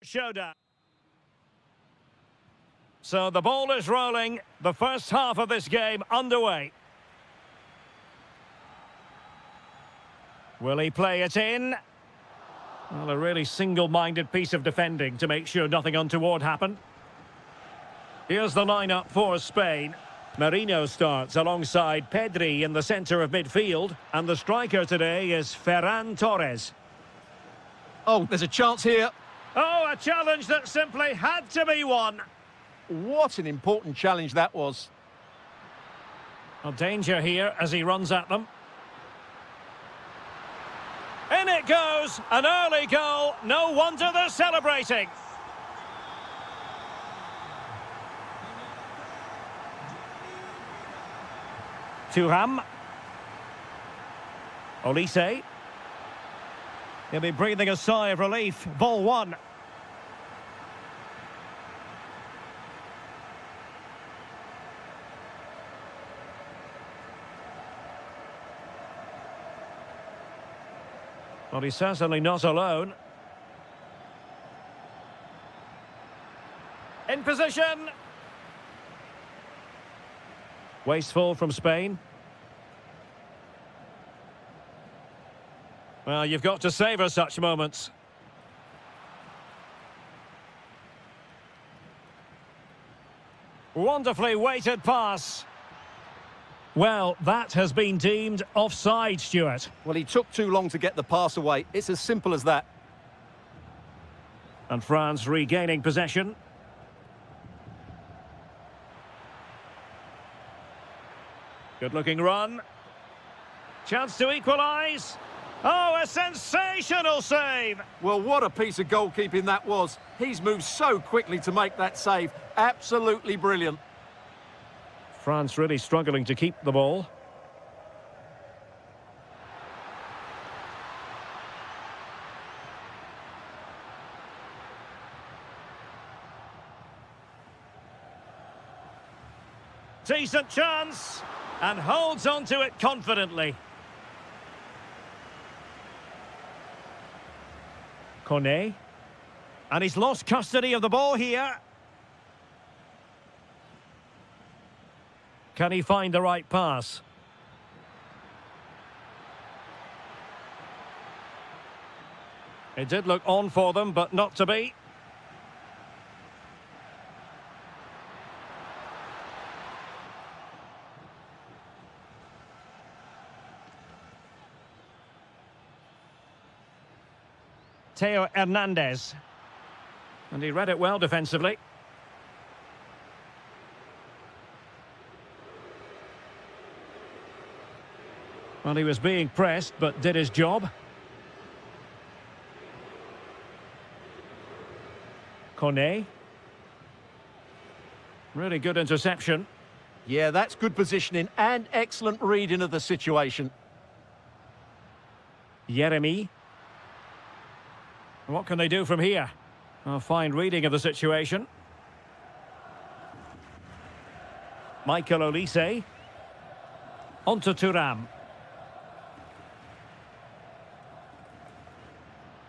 showdown. So the ball is rolling. The first half of this game underway. Will he play it in? Well, a really single-minded piece of defending to make sure nothing untoward happened. Here's the lineup for Spain. Marino starts alongside Pedri in the centre of midfield. And the striker today is Ferran Torres. Oh, there's a chance here. Oh, a challenge that simply had to be won. What an important challenge that was. A danger here as he runs at them. In it goes, an early goal. No wonder they're celebrating. Thuram. Olise. He'll be breathing a sigh of relief. Ball one. Well, he's certainly not alone. In position. Wasteful from Spain. Well, you've got to savour such moments. Wonderfully weighted pass. Well, that has been deemed offside, Stuart. Well, he took too long to get the pass away. It's as simple as that. And France regaining possession. Good-looking run. Chance to equalise. Oh, a sensational save! Well, what a piece of goalkeeping that was. He's moved so quickly to make that save. Absolutely brilliant. France really struggling to keep the ball. Decent chance, and holds on to it confidently. Cornet, and he's lost custody of the ball here. Can he find the right pass? It did look on for them, but not to be. Theo Hernandez. And he read it well defensively. Well, he was being pressed, but did his job. Cornet. Really good interception. Yeah, that's good positioning and excellent reading of the situation. Yeremy. What can they do from here? A fine reading of the situation. Michael Olise. On to Thuram.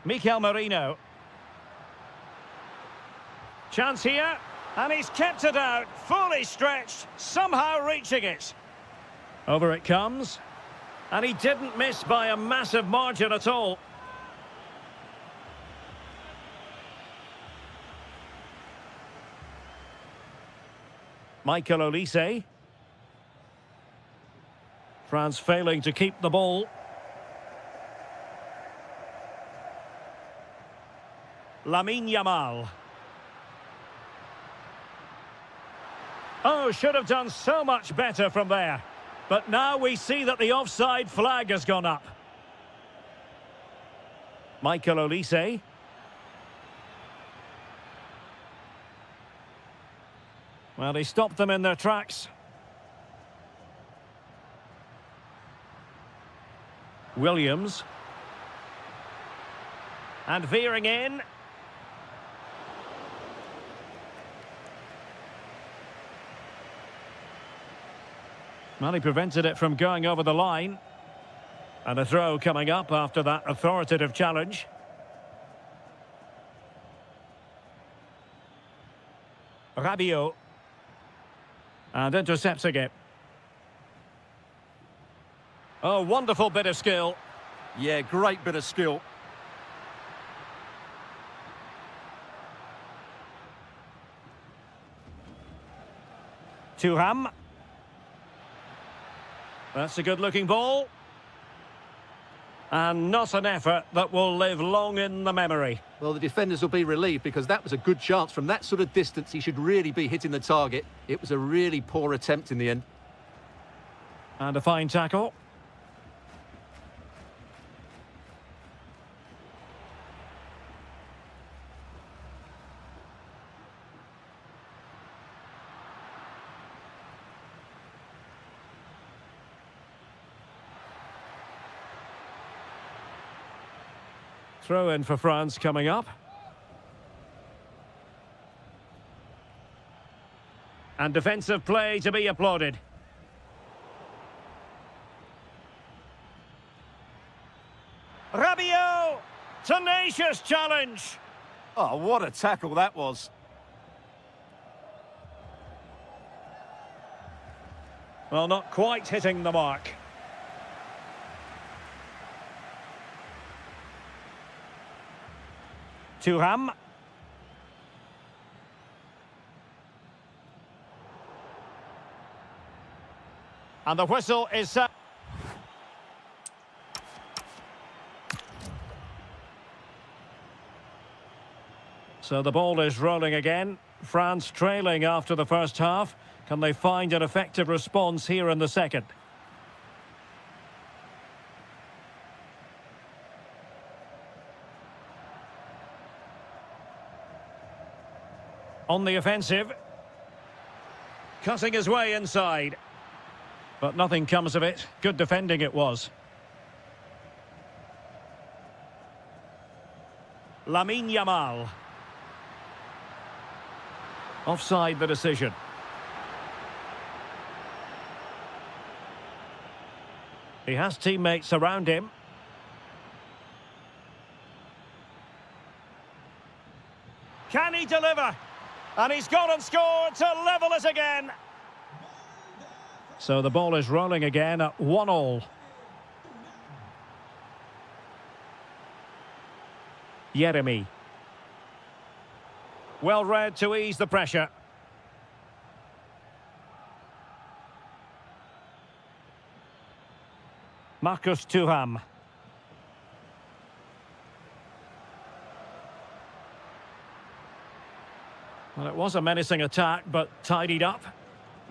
Mikel Merino. Chance here, and he's kept it out, fully stretched, somehow reaching it. Over it comes, and he didn't miss by a massive margin at all. Michael Olise. France failing to keep the ball. Lamine Yamal. Oh, should have done so much better from there. But now we see that the offside flag has gone up. Michael Olise. Well, he stopped them in their tracks. Williams. And veering in. Well, he prevented it from going over the line. And a throw coming up after that authoritative challenge. Rabiot. And intercepting it. Oh, wonderful bit of skill. Yeah, great bit of skill. Thuram. That's a good-looking ball. And not an effort that will live long in the memory. Well, the defenders will be relieved because that was a good chance. From that sort of distance, he should really be hitting the target. It was a really poor attempt in the end. And a fine tackle. Throw in for France coming up. And defensive play to be applauded. Rabiot! Tenacious challenge! Oh, what a tackle that was. Well, not quite hitting the mark. Thuram. And the whistle is set. So the ball is rolling again. France trailing after the first half. Can they find an effective response here in the second? On the offensive. Cutting his way inside. But nothing comes of it. Good defending it was. Lamine Yamal. Offside the decision. He has teammates around him. Can he deliver? And he's gone and scored to level it again. So the ball is rolling again at 1-1. Yeremy. Well read to ease the pressure. Marcus Thuram. Well, it was a menacing attack, but tidied up.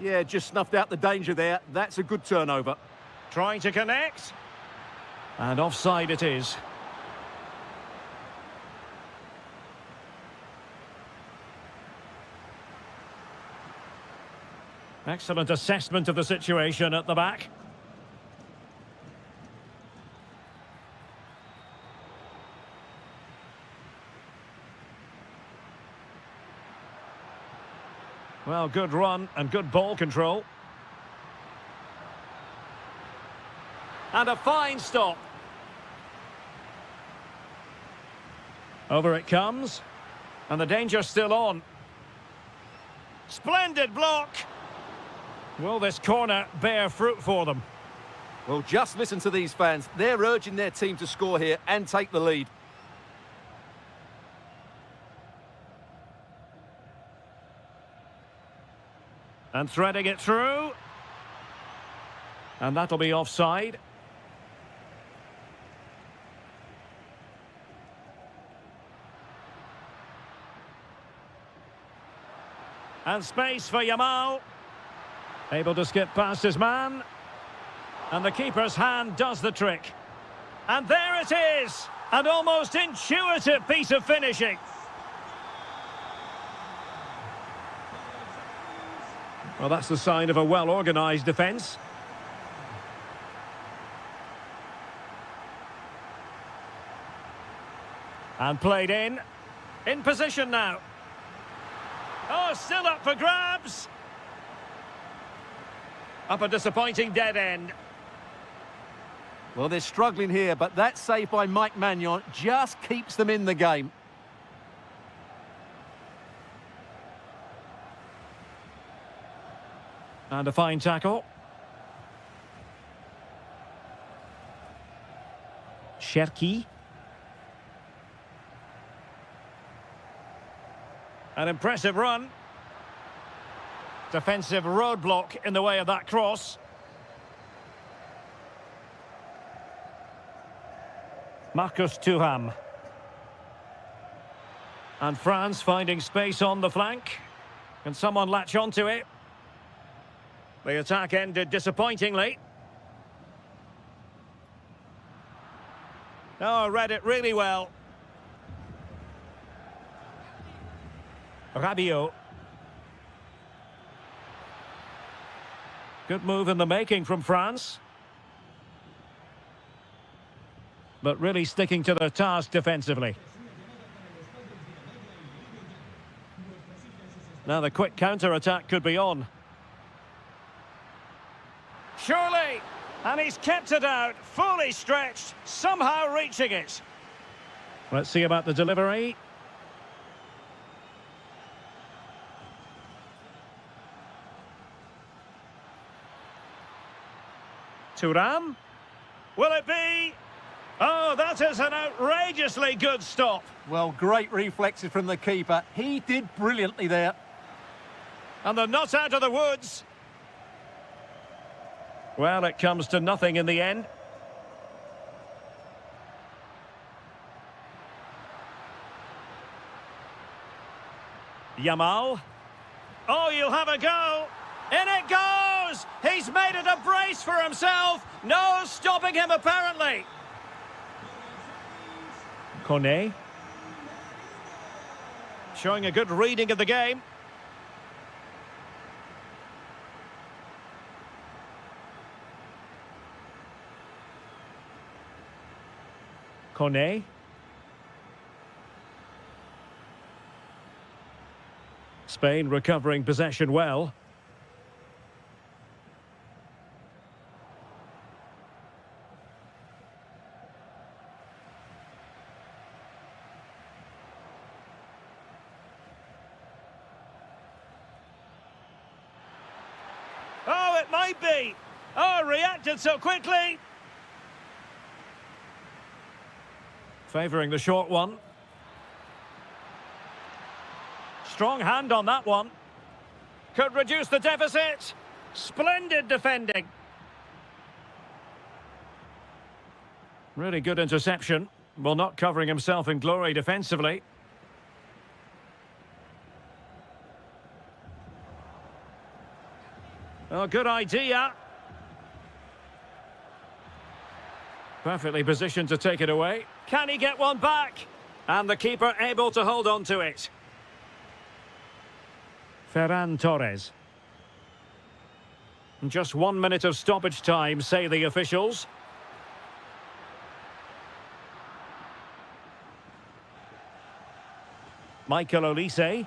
Yeah, just snuffed out the danger there. That's a good turnover. Trying to connect. And offside it is. Excellent assessment of the situation at the back. Well, good run and good ball control. And a fine stop. Over it comes. And the danger's still on. Splendid block. Will this corner bear fruit for them? Well, just listen to these fans. They're urging their team to score here and take the lead. And threading it through. And that'll be offside. And space for Yamal. Able to skip past his man. And the keeper's hand does the trick. And there it is! An almost intuitive piece of finishing. Well, that's the sign of a well-organised defence. And played in. In position now. Oh, still up for grabs. Up a disappointing dead end. Well, they're struggling here, but that save by Mike Maignan just keeps them in the game. And a fine tackle. Cherki. An impressive run. Defensive roadblock in the way of that cross. Marcus Thuram. And France finding space on the flank. Can someone latch onto it? The attack ended disappointingly. Oh, read it really well. Rabiot. Good move in the making from France. But really sticking to their task defensively. Now the quick counter-attack could be on. Surely! And he's kept it out, fully stretched, somehow reaching it. Let's see about the delivery. Thuram? Will it be? Oh, that is an outrageously good stop. Well, great reflexes from the keeper. He did brilliantly there. And they're not out of the woods. Well, it comes to nothing in the end. Yamal. Oh, you'll have a go. In it goes! He's made it a brace for himself. No stopping him, apparently. Kone. Showing a good reading of the game. Kone. Spain recovering possession well. Oh, it might be. Oh, reacted so quickly. Favouring the short one. Strong hand on that one. Could reduce the deficit. Splendid defending. Really good interception. Well, not covering himself in glory defensively. Oh, good idea. Perfectly positioned to take it away. Can he get one back? And the keeper able to hold on to it. Ferran Torres. Just 1 minute of stoppage time, say the officials. Michael Olise.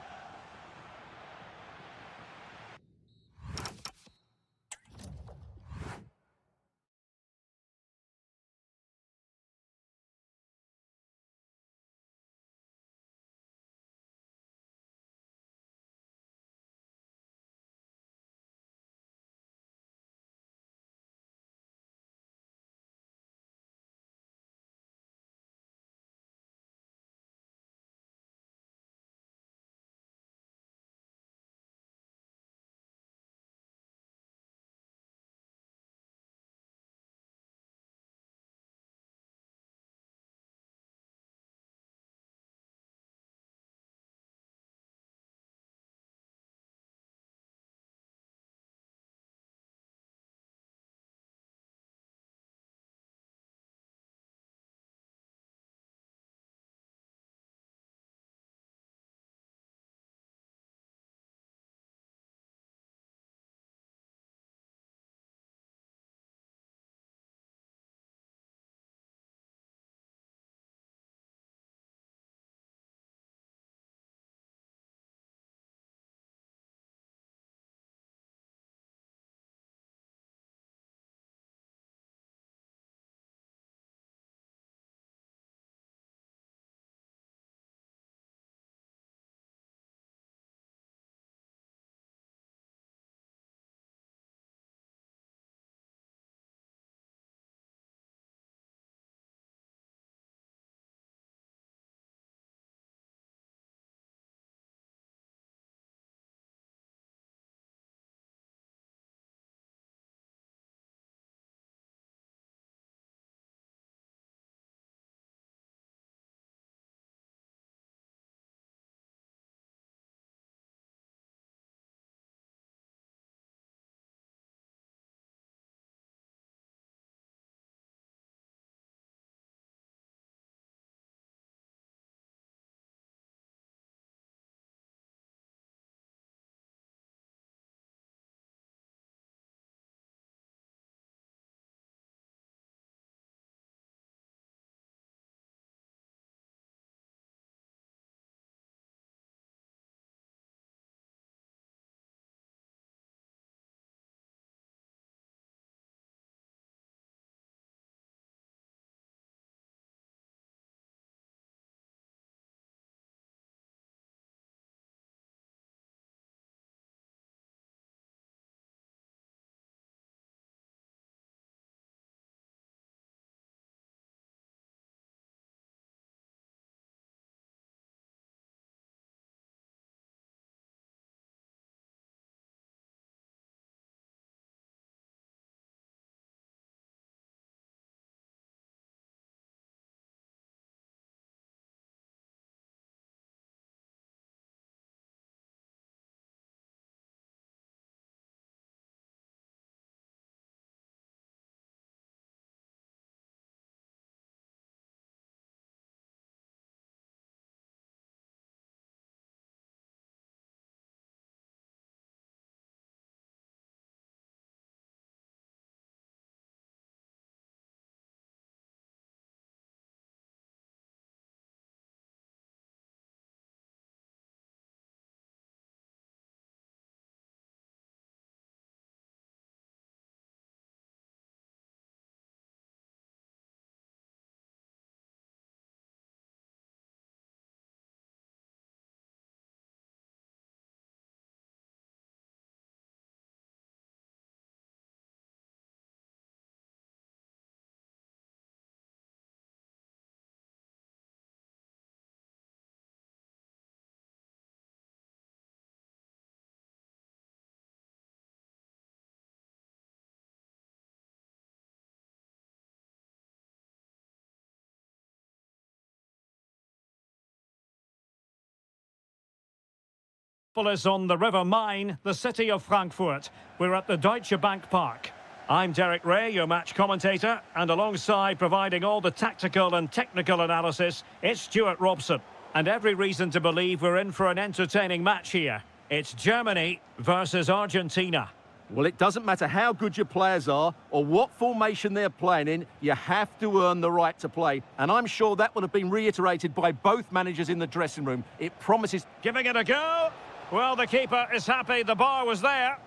Is on the River Main, the city of Frankfurt. We're at the Deutsche Bank Park. I'm Derek Ray, your match commentator, and alongside providing all the tactical and technical analysis, it's Stuart Robson. And every reason to believe we're in for an entertaining match here. It's Germany versus Argentina. Well, it doesn't matter how good your players are or what formation they're playing in, you have to earn the right to play. And I'm sure that will have been reiterated by both managers in the dressing room. It promises... Giving it a go. Well, the keeper is happy the bar was there.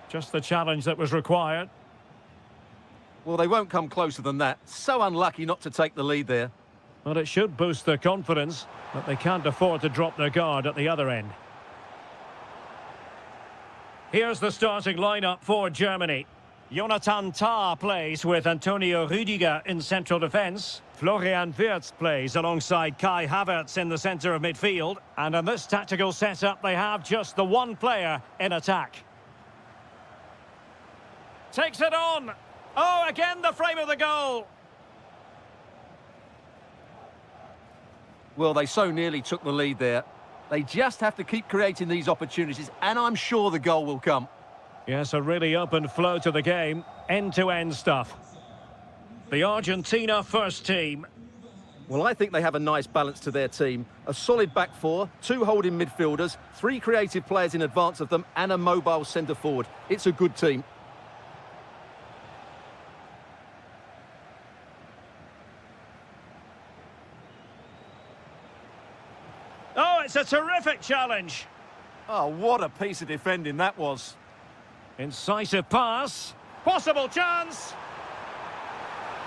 Just the challenge that was required. Well, they won't come closer than that. So unlucky not to take the lead there. Well, it should boost their confidence, but they can't afford to drop their guard at the other end. Here's the starting lineup for Germany. Jonathan Tah plays with Antonio Rüdiger in central defence. Florian Wirtz plays alongside Kai Havertz in the centre of midfield. And in this tactical setup, they have just the one player in attack. Takes it on. Oh, again the frame of the goal. Well, they so nearly took the lead there. They just have to keep creating these opportunities, and I'm sure the goal will come. Yes, a really open flow to the game. End-to-end stuff. The Argentina first team. Well, I think they have a nice balance to their team. A solid back four, two holding midfielders, three creative players in advance of them, and a mobile centre-forward. It's a good team. Oh, it's a terrific challenge. Oh, what a piece of defending that was. Incisive pass. Possible chance.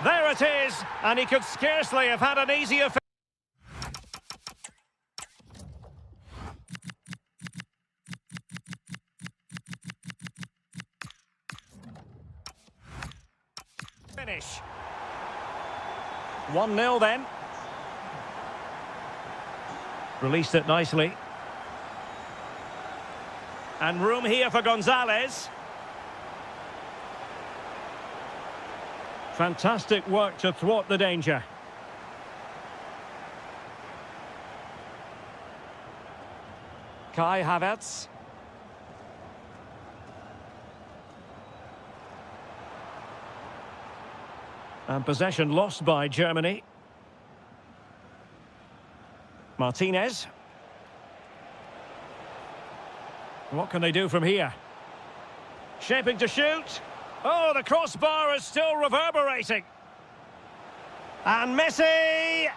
There it is. And he could scarcely have had an easier finish. 1-0 then. Released it nicely. And room here for Gonzalez. Fantastic work to thwart the danger. Kai Havertz. And possession lost by Germany. Martinez. What can they do from here? Shaping to shoot. Oh, the crossbar is still reverberating. And Messi!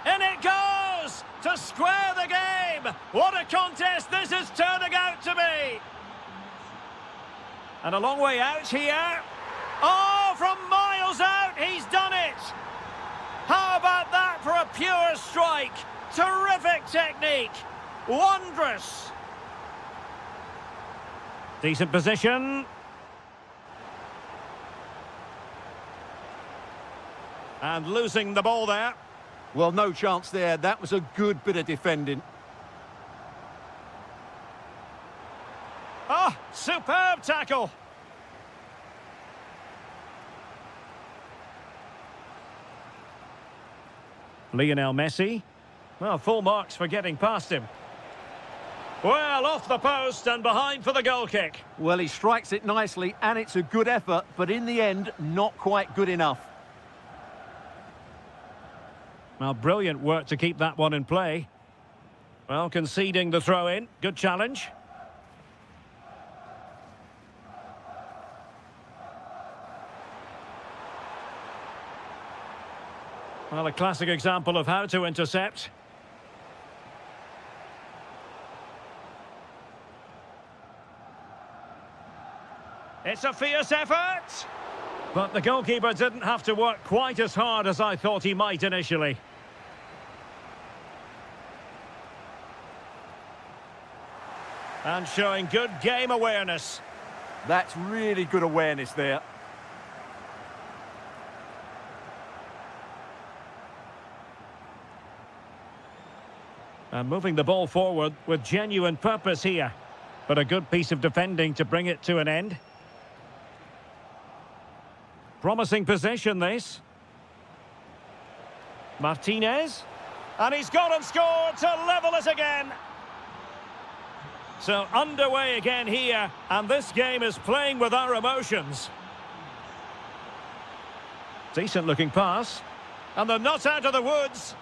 In it goes! To square the game! What a contest this is turning out to be! And a long way out here. Oh, from miles out, he's done it! How about that for a pure strike? Terrific technique! Wondrous! Decent position. And losing the ball there. Well, no chance there. That was a good bit of defending. Ah, superb tackle. Lionel Messi. Well, full marks for getting past him. Well, off the post and behind for the goal kick. Well, he strikes it nicely, and it's a good effort, but in the end, not quite good enough. Well, brilliant work to keep that one in play. Well, conceding the throw-in. Good challenge. Well, a classic example of how to intercept. It's a fierce effort. But the goalkeeper didn't have to work quite as hard as I thought he might initially. And showing good game awareness. That's really good awareness there. And moving the ball forward with genuine purpose here. But a good piece of defending to bring it to an end. Promising possession, this. Martinez. And he's gone and scored to level it again. So underway again here, and this game is playing with our emotions. Decent looking pass, and they're not out of the woods.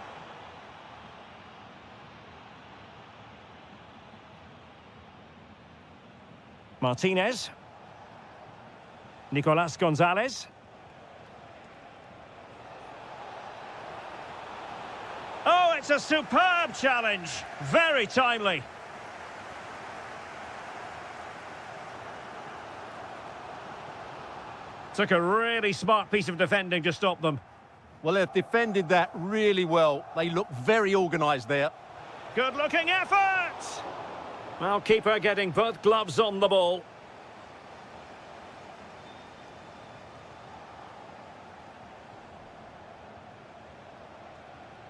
Martinez. Nicolas Gonzalez. Oh, it's a superb challenge. Very timely. Took a really smart piece of defending to stop them. Well, they've defended that really well. They look very organised there. Good-looking effort! Well, keeper getting both gloves on the ball.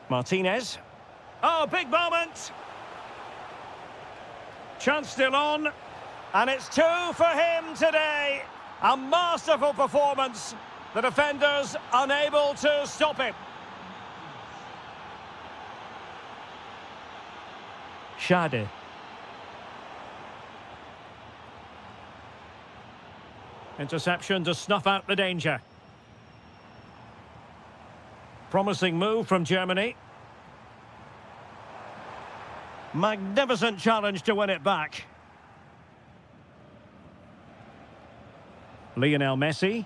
Martinez. Oh, big moment! Chance still on. And it's 2 for him today. A masterful performance. The defenders unable to stop him. Schade. Interception to snuff out the danger. Promising move from Germany. Magnificent challenge to win it back. Lionel Messi.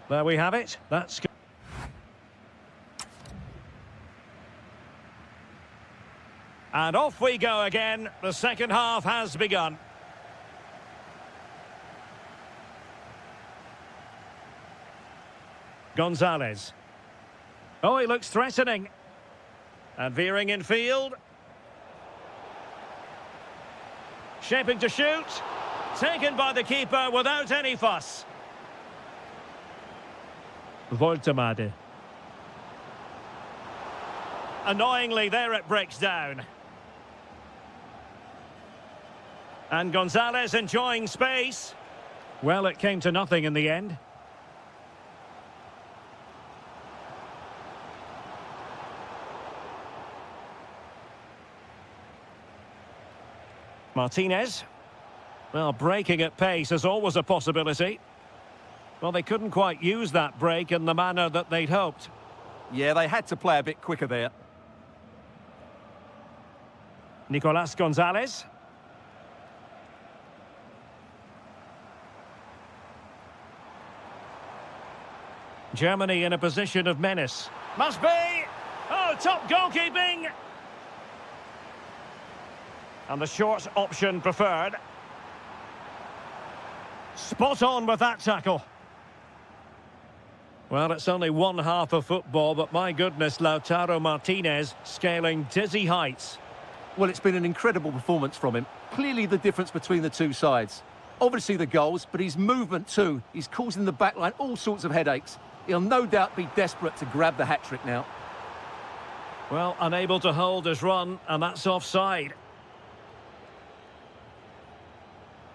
There we have it. That's good. And off we go again. The second half has begun. Gonzalez. Oh, he looks threatening. And veering in field. Shaping to shoot. Taken by the keeper without any fuss. Voltemade. Annoyingly, there it breaks down. And Gonzalez enjoying space. Well, it came to nothing in the end. Martinez. Well, breaking at pace is always a possibility. Well, they couldn't quite use that break in the manner that they'd hoped. Yeah, they had to play a bit quicker there. Nicolas Gonzalez. Germany in a position of menace. Must be! Oh, top goalkeeping! And the short option preferred. Spot on with that tackle. Well, it's only one half of football, but my goodness, Lautaro Martinez scaling dizzy heights. Well, it's been an incredible performance from him. Clearly the difference between the two sides. Obviously the goals, but his movement too. He's causing the backline all sorts of headaches. He'll no doubt be desperate to grab the hat-trick now. Well, unable to hold his run, and that's offside.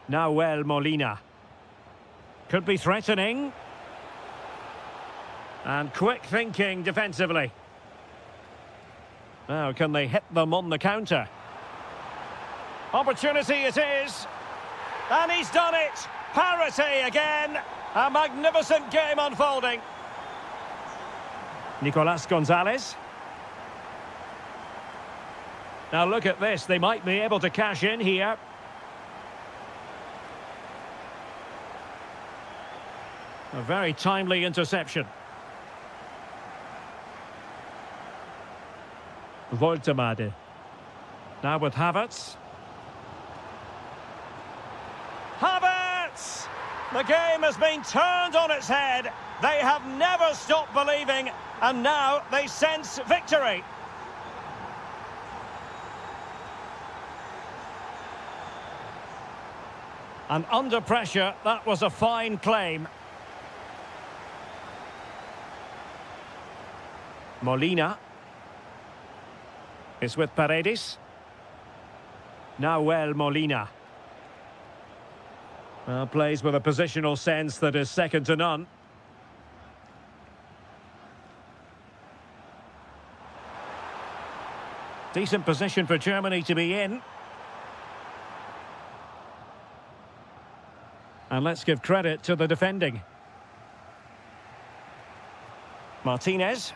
Nahuel Molina. Could be threatening. And quick thinking defensively. Now, can they hit them on the counter? Opportunity it is. And he's done it. Parity again. A magnificent game unfolding. Nicolas Gonzalez. Now look at this. They might be able to cash in here. A very timely interception. Voltemade. Now with Havertz. Havertz! The game has been turned on its head. They have never stopped believing, and now they sense victory. And under pressure, that was a fine claim. Molina. It's with Paredes. Nahuel Molina. Well, plays with a positional sense that is second to none. Decent position for Germany to be in. And let's give credit to the defending. Martinez.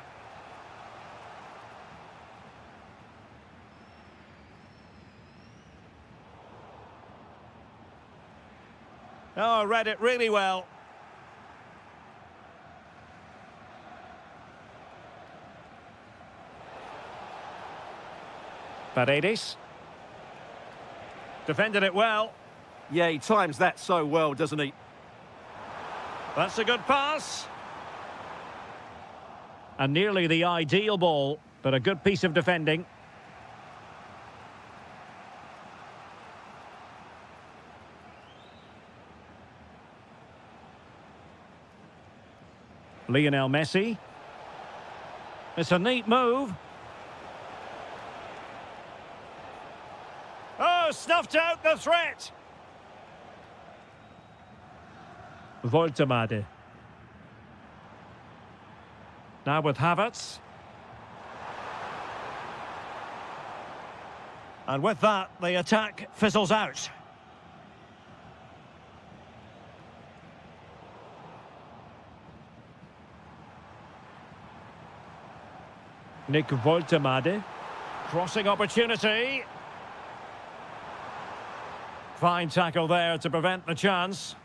Oh, read it really well. Paredes. Defended it well. Yeah, he times that so well, doesn't he? That's a good pass. And nearly the ideal ball, but a good piece of defending. Lionel Messi. It's a neat move. Oh, snuffed out the threat. Voltemade. Now with Havertz. And with that, the attack fizzles out. Nick Voltemade. Crossing opportunity. Fine tackle there to prevent the chance.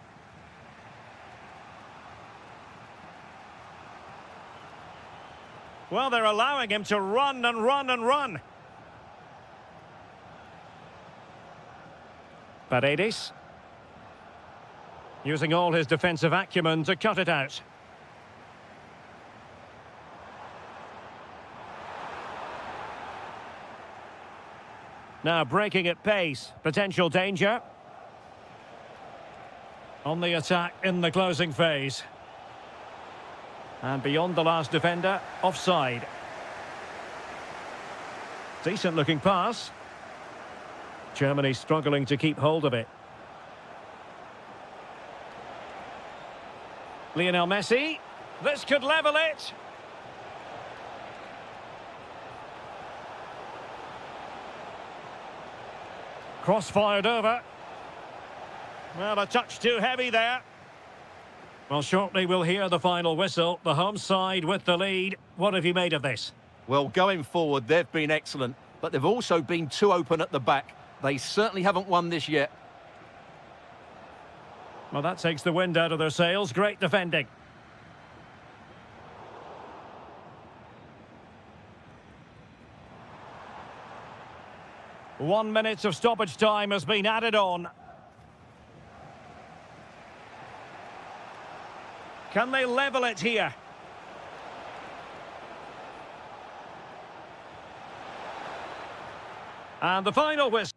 Well, they're allowing him to run and run and run. Paredes. Using all his defensive acumen to cut it out. Now breaking at pace, potential danger. On the attack in the closing phase. And beyond the last defender, offside. Decent looking pass. Germany struggling to keep hold of it. Lionel Messi. This could level it. Cross fired over. Well, a touch too heavy there. Well, shortly we'll hear the final whistle. The home side with the lead. What have you made of this? Well, going forward, they've been excellent, but they've also been too open at the back. They certainly haven't won this yet. Well, that takes the wind out of their sails. Great defending. One minute of stoppage time has been added on. Can they level it here? And the final whistle.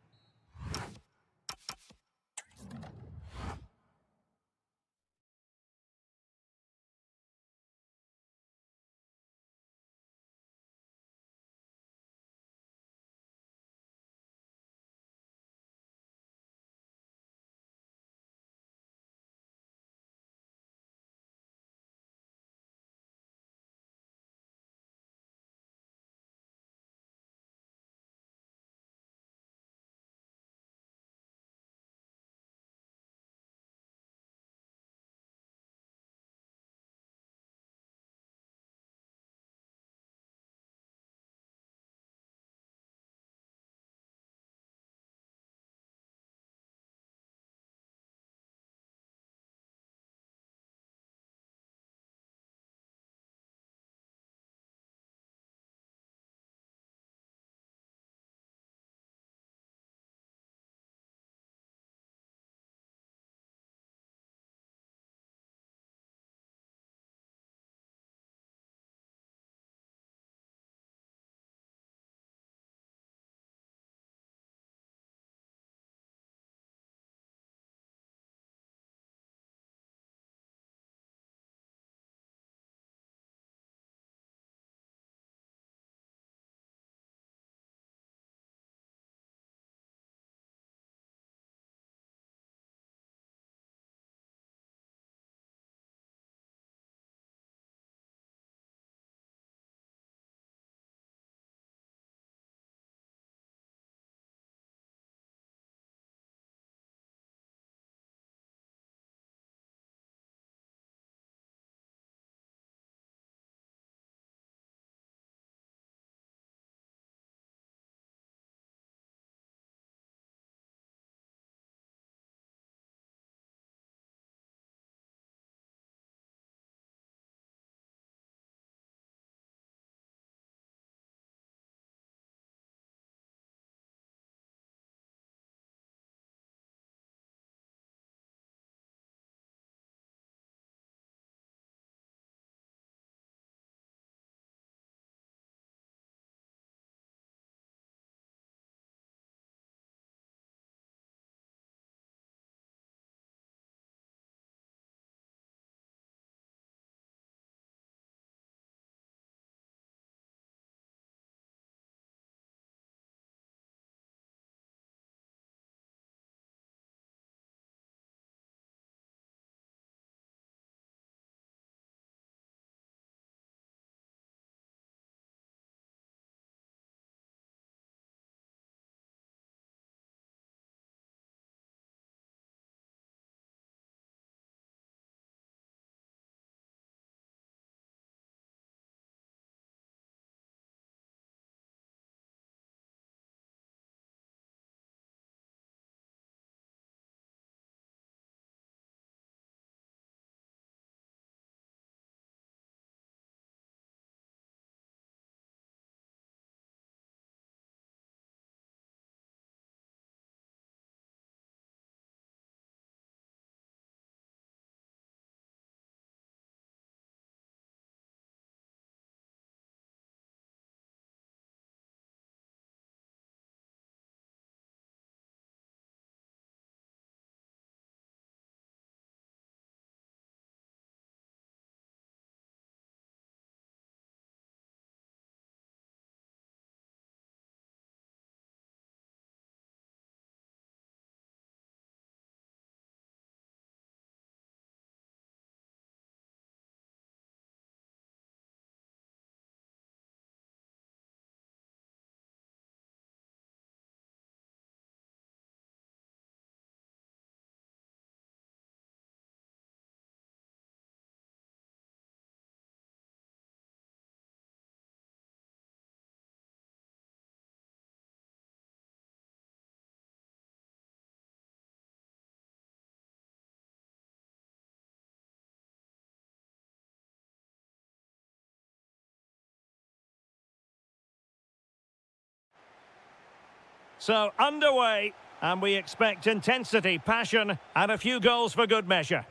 So, underway, and we expect intensity, passion, and a few goals for good measure.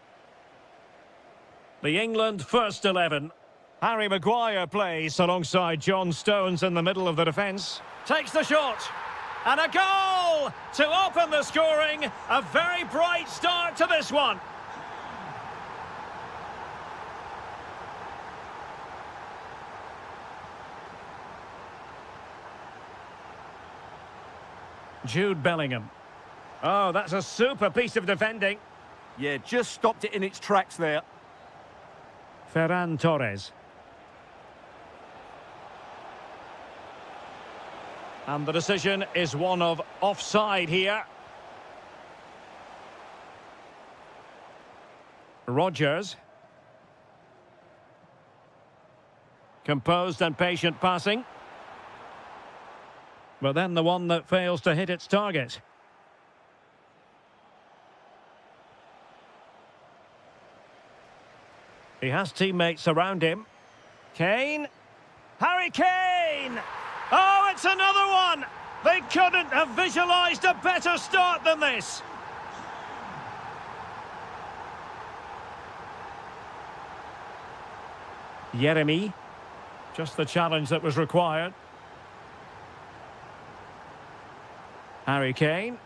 The England first 11. Harry Maguire plays alongside John Stones in the middle of the defence. Takes the shot. And a goal to open the scoring. A very bright start to this one. Jude Bellingham. Oh, that's a super piece of defending. Yeah, just stopped it in its tracks there. Ferran Torres. And the decision is one of offside here. Rodgers. Composed and patient passing. But then the one that fails to hit its target. He has teammates around him. Kane. Harry Kane! Oh, it's another one! They couldn't have visualised a better start than this. Yeremy. Just the challenge that was required. Harry Kane.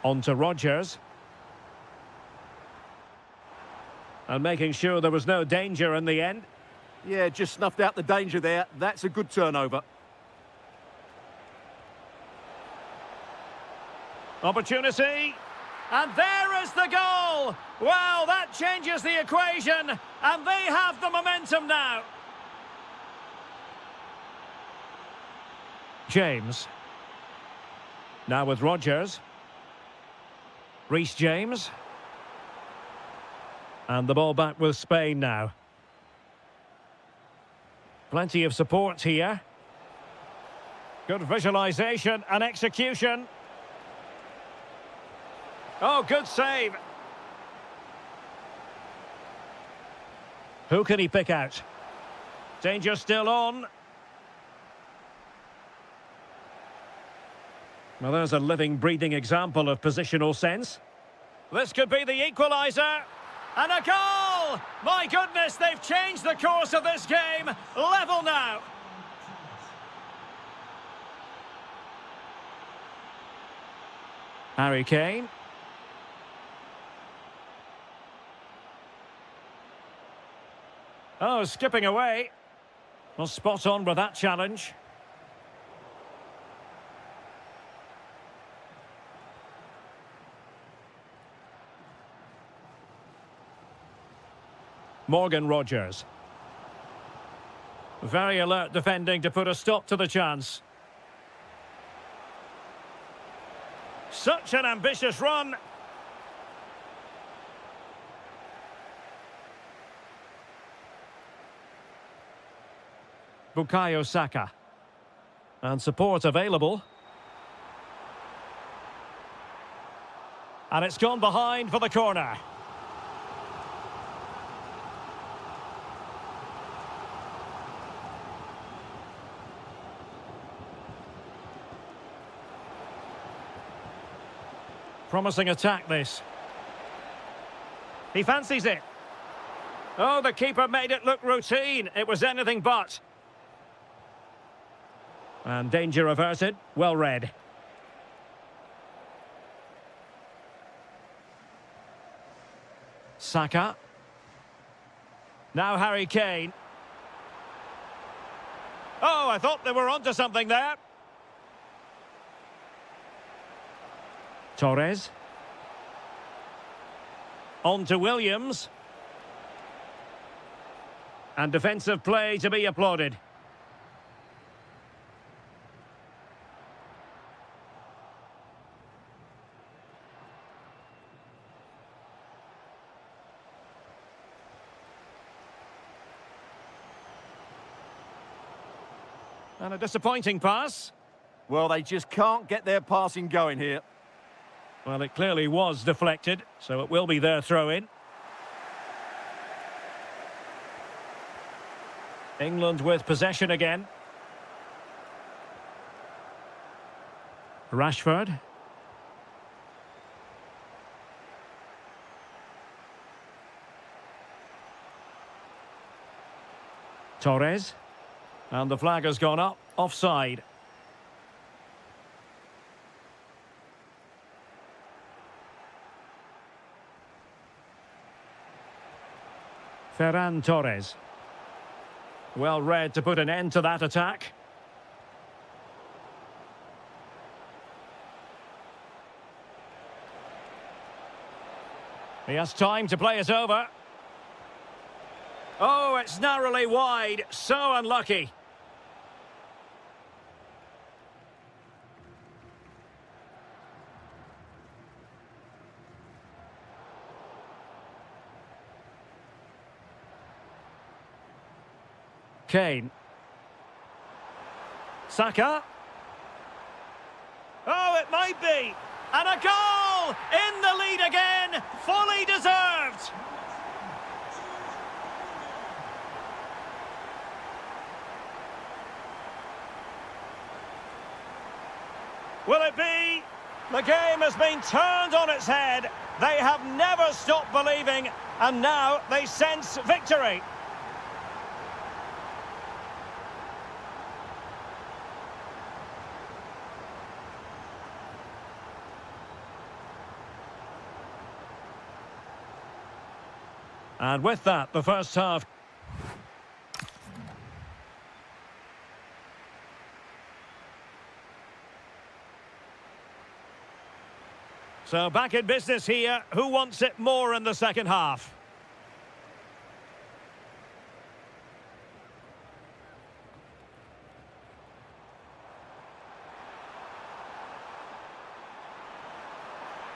On to Rodgers. And making sure there was no danger in the end. Yeah, just snuffed out the danger there. That's a good turnover. Opportunity. And there is the goal! Well, that changes the equation. And they have the momentum now. James. Now with Rodgers. Reece James. And the ball back with Spain now. Plenty of support here. Good visualisation and execution. Oh, good save. Who can he pick out? Danger still on. Well, there's a living, breathing example of positional sense. This could be the equaliser. And a goal! My goodness, they've changed the course of this game. Level now. Harry Kane. Oh, skipping away. Well, spot on with that challenge. Morgan Rodgers. Very alert defending to put a stop to the chance. Such an ambitious run. Bukayo Saka. And support available. And it's gone behind for the corner. Promising attack, this. He fancies it. Oh, the keeper made it look routine. It was anything but. And danger averted. Well read. Saka. Now Harry Kane. Oh, I thought they were onto something there. Torres. On to Williams. And defensive play to be applauded. And a disappointing pass. Well, they just can't get their passing going here. Well, it clearly was deflected, so it will be their throw-in. England with possession again. Rashford. Torres. And the flag has gone up. Offside. Ferran Torres. Well read to put an end to that attack. He has time to play it over. Oh, it's narrowly wide. So unlucky. Kane. Saka. Oh, it might be. And a goal! In the lead again! Fully deserved! Will it be? The game has been turned on its head. They have never stopped believing, and now they sense victory. And with that, the first half. So back in business here. Who wants it more in the second half?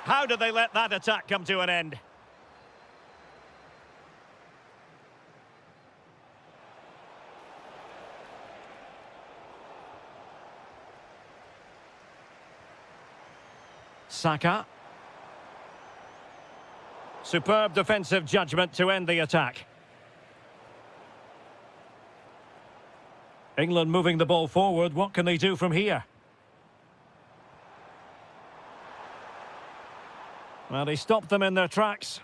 How did they let that attack come to an end? Saka. Superb defensive judgment to end the attack. England moving the ball forward. What can they do from here? Well, he stopped them in their tracks.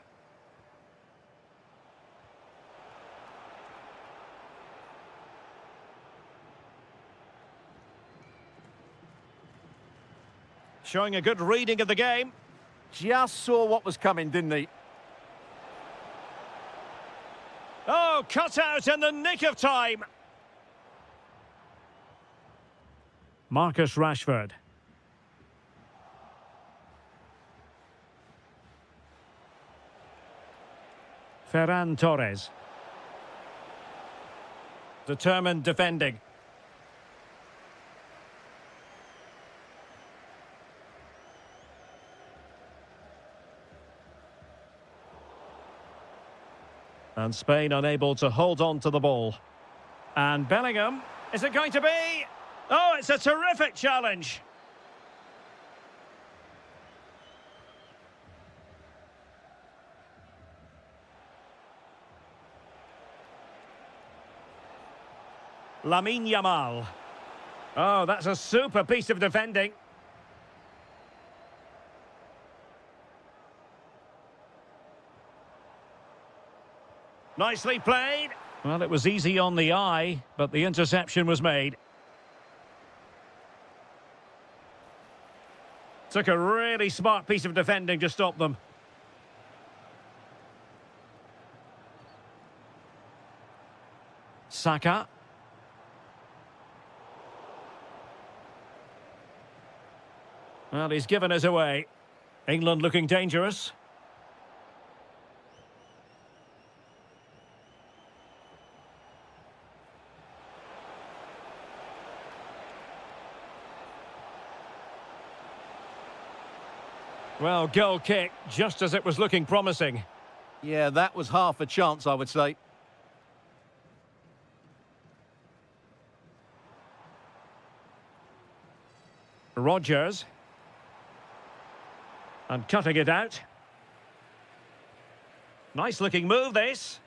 Showing a good reading of the game. Just saw what was coming, didn't he? Oh, cut out in the nick of time. Marcus Rashford. Ferran Torres. Determined defending. And Spain unable to hold on to the ball. And Bellingham, is it going to be? Oh, it's a terrific challenge. Lamine Yamal. Oh, that's a super piece of defending. Nicely played. Well, it was easy on the eye, but the interception was made. Took a really smart piece of defending to stop them. Saka. Well, he's given us away. England looking dangerous. Well, goal kick, just as it was looking promising. Yeah, that was half a chance, I would say. Rodgers. And cutting it out. Nice looking move, this.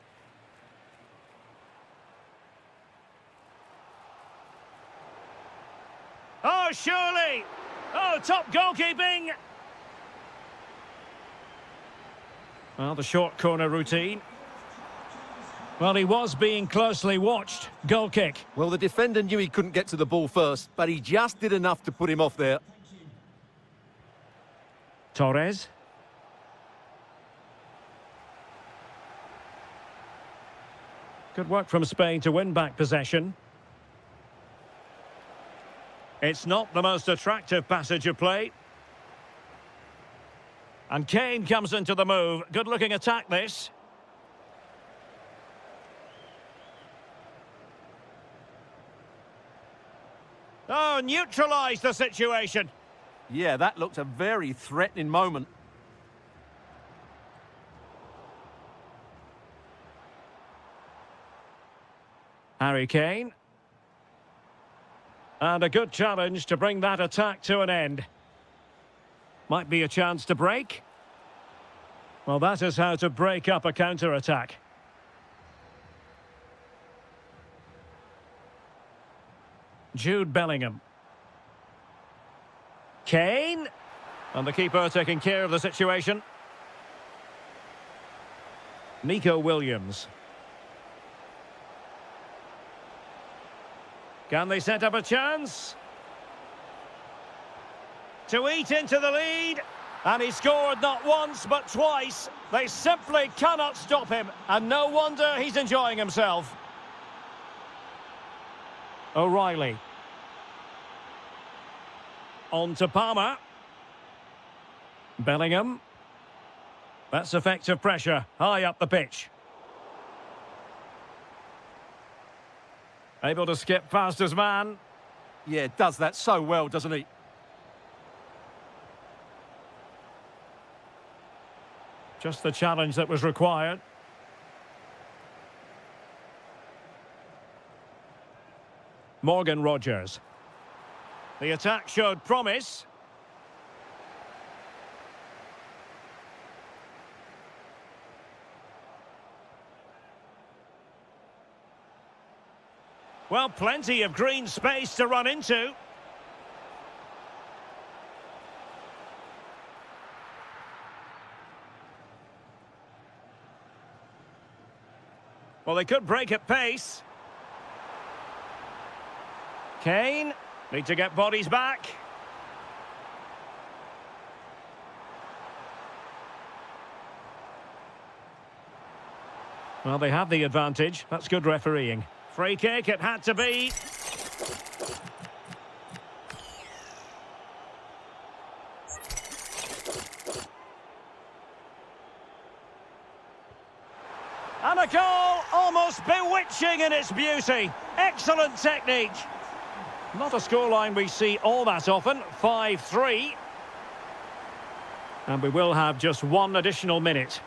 Oh, surely! Oh, top goalkeeping! Well, the short corner routine. Well, he was being closely watched. Goal kick. Well, the defender knew he couldn't get to the ball first, but he just did enough to put him off there. Torres. Good work from Spain to win back possession. It's not the most attractive passage of play. And Kane comes into the move. Good-looking attack, this. Oh, neutralised the situation. Yeah, that looked a very threatening moment. Harry Kane. And a good challenge to bring that attack to an end. Might be a chance to break. Well, that is how to break up a counter-attack. Jude Bellingham. Kane. And the keeper taking care of the situation. Nico Williams. Can they set up a chance? To eat into the lead. And he scored not once, but twice. They simply cannot stop him. And no wonder he's enjoying himself. O'Reilly. On to Palmer. Bellingham. That's effective pressure. High up the pitch. Able to skip past his man. Yeah, does that so well, doesn't he? Just the challenge that was required. Morgan Rogers. The attack showed promise. Well, plenty of green space to run into. Well, they could break at pace. Kane, need to get bodies back. Well, they have the advantage. That's good refereeing. Free kick, it had to be. And a goal, almost bewitching in its beauty. Excellent technique. Not a scoreline we see all that often, 5-3. And we will have just one additional minute.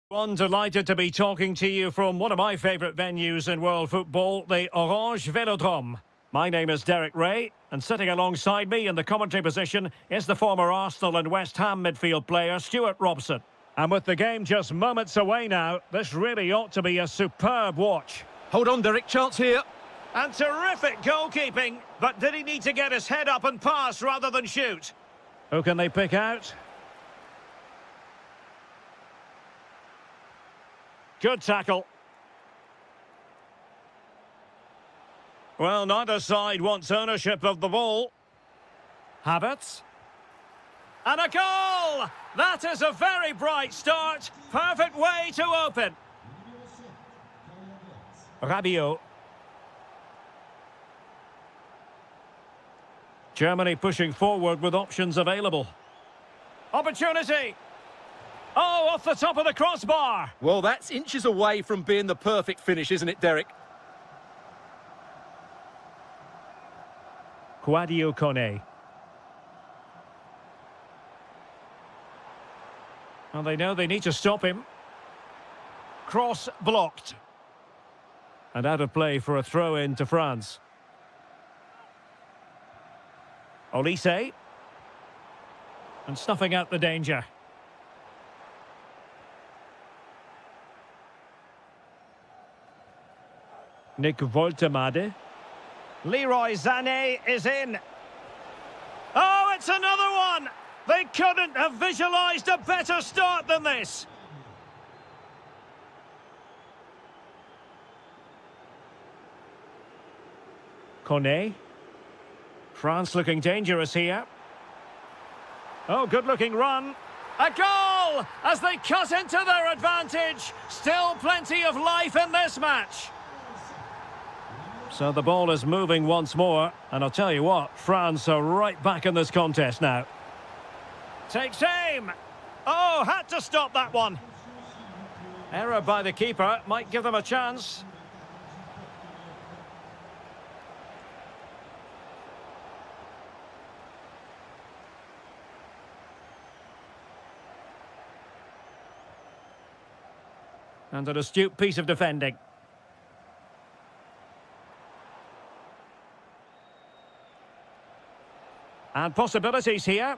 One delighted to be talking to you from one of my favourite venues in world football, the Orange Velodrome. My name is Derek Ray, and sitting alongside me in the commentary position is the former Arsenal and West Ham midfield player, Stuart Robson. And with the game just moments away now, this really ought to be a superb watch. Hold on, Derek, chance here. And terrific goalkeeping, but did he need to get his head up and pass rather than shoot? Who can they pick out? Good tackle. Well, neither side wants ownership of the ball. Havertz. And a goal! That is a very bright start. Perfect way to open. Rabiot. Germany pushing forward with options available. Opportunity! Oh, off the top of the crossbar! Well, that's inches away from being the perfect finish, isn't it, Derek? Sadio Kone. And they know they need to stop him. Cross blocked. And out of play for a throw-in to France. Olise. And snuffing out the danger. Nick Woltemade. Leroy Sané is in. Oh, it's another one! They couldn't have visualised a better start than this. Kone. France looking dangerous here. Oh, good-looking run. A goal! As they cut into their advantage. Still plenty of life in this match. So the ball is moving once more, and I'll tell you what, France are right back in this contest now. Takes aim! Oh, had to stop that one. Error by the keeper, might give them a chance. And an astute piece of defending. And possibilities here.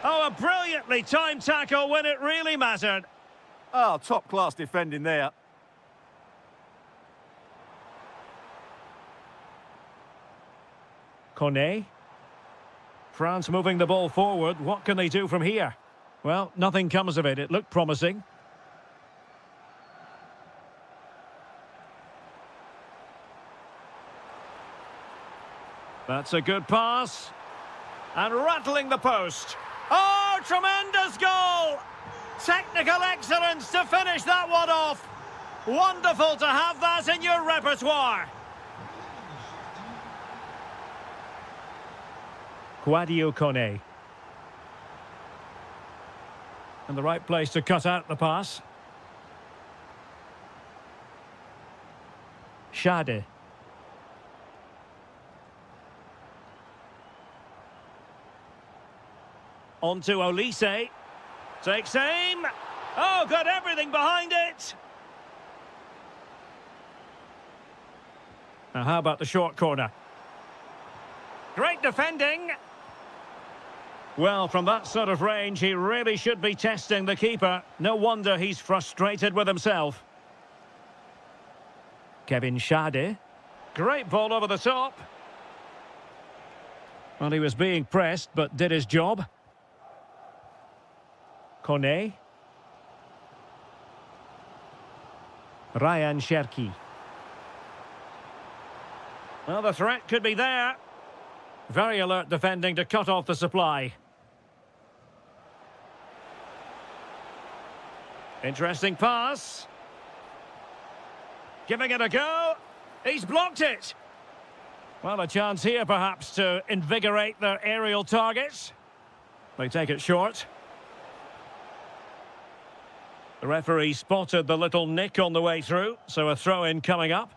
Oh, a brilliantly timed tackle when it really mattered. Oh, top-class defending there. Kone. France moving the ball forward. What can they do from here? Well, nothing comes of it. It looked promising. That's a good pass. And rattling the post. Oh, tremendous goal! Technical excellence to finish that one off. Wonderful to have that in your repertoire. Sadio Kone. And the right place to cut out the pass. Shade. On to Olise. Takes aim. Oh, got everything behind it. Now, how about the short corner? Great defending. Well, from that sort of range, he really should be testing the keeper. No wonder he's frustrated with himself. Kevin Shade. Great ball over the top. Well, he was being pressed, but did his job. Kone. Ryan Cherki. Well, the threat could be there. Very alert defending to cut off the supply. Interesting pass. Giving it a go. He's blocked it. Well, a chance here perhaps to invigorate their aerial targets. They take it short. The referee spotted the little nick on the way through, so a throw-in coming up.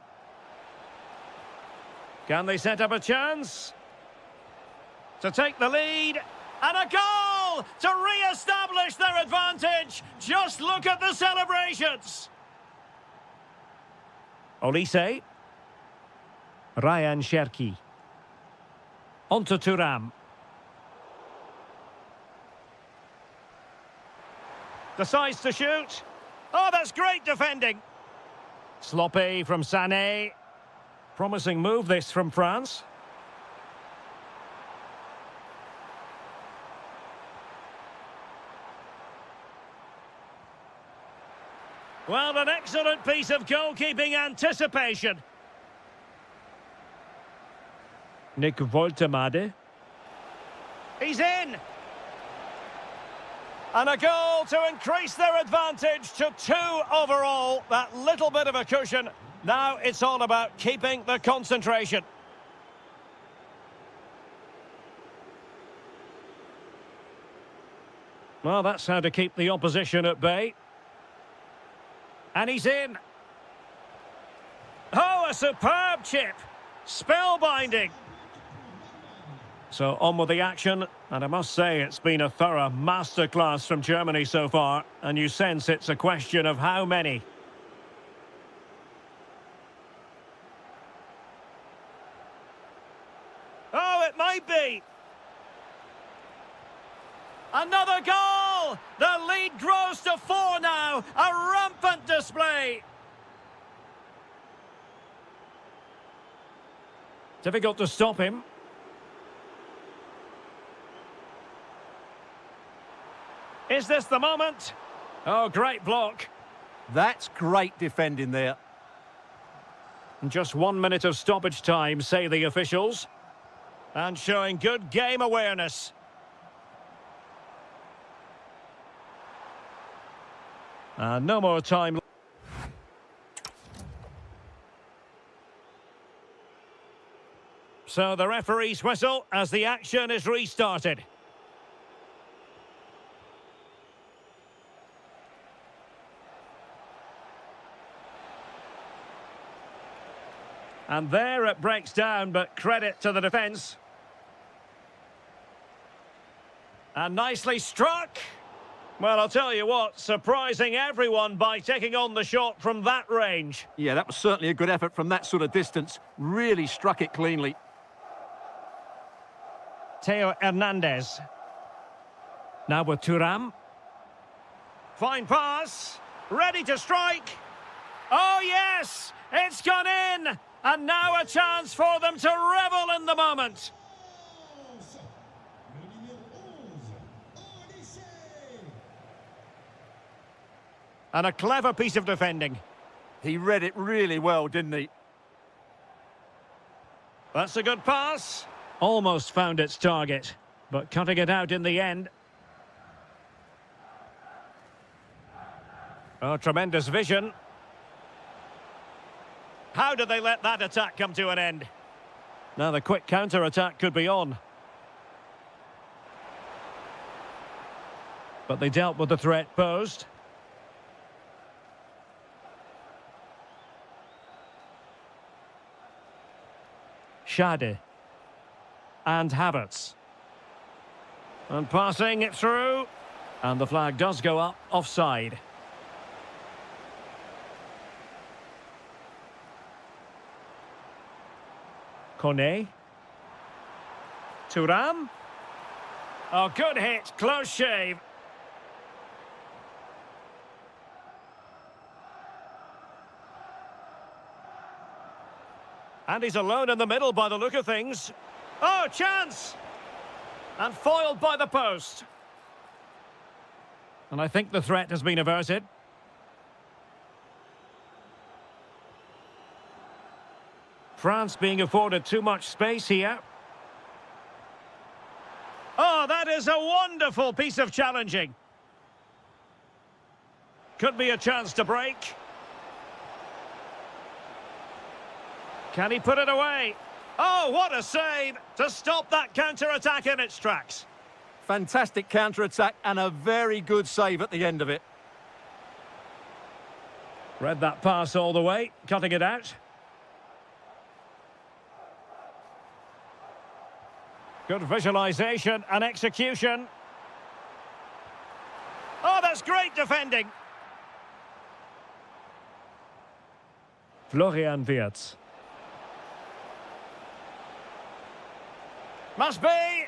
Can they set up a chance? To take the lead, and a goal! goal to re-establish their advantage. Just look at the celebrations. Olise. Ryan Cherki. Onto Thuram. Decides to shoot. Oh, that's great defending. Sloppy from Sané. Promising move this from France. Well, an excellent piece of goalkeeping anticipation. Nick Woltemade. He's in. And a goal to increase their advantage to 2 overall. That little bit of a cushion. Now it's all about keeping the concentration. Well, that's how to keep the opposition at bay. And he's in. Oh, a superb chip. Spellbinding. So on with the action, and I must say it's been a thorough masterclass from Germany so far, and you sense it's a question of how many. Oh, it might be. Another goal! The lead grows to 4 now. A rampant display. Difficult to stop him. Is this the moment? Oh, great block. That's great defending there. Just 1 minute of stoppage time, say the officials. And showing good game awareness. No more time. So the referee's whistle as the action is restarted. And there it breaks down, but credit to the defence. And nicely struck. Well, I'll tell you what, surprising everyone by taking on the shot from that range. Yeah, that was certainly a good effort from that sort of distance. Really struck it cleanly. Theo Hernandez. Now with Thuram. Fine pass. Ready to strike. Oh, yes! It's gone in! And now a chance for them to revel in the moment. And a clever piece of defending. He read it really well, didn't he? That's a good pass. Almost found its target, but cutting it out in the end. Oh, tremendous vision. How did they let that attack come to an end? Now the quick counter-attack could be on. But they dealt with the threat posed. Schade. And Havertz. And passing it through. And the flag does go up offside. Kone. Thuram. Oh, good hit. Close shave. And he's alone in the middle by the look of things. Oh, chance! And foiled by the post. And I think the threat has been averted. France being afforded too much space here. Oh, that is a wonderful piece of challenging. Could be a chance to break. Can he put it away? Oh, what a save to stop that counter-attack in its tracks. Fantastic counter-attack and a very good save at the end of it. Read that pass all the way, cutting it out. Good visualisation and execution. That's great defending. Florian Wirtz. Must be.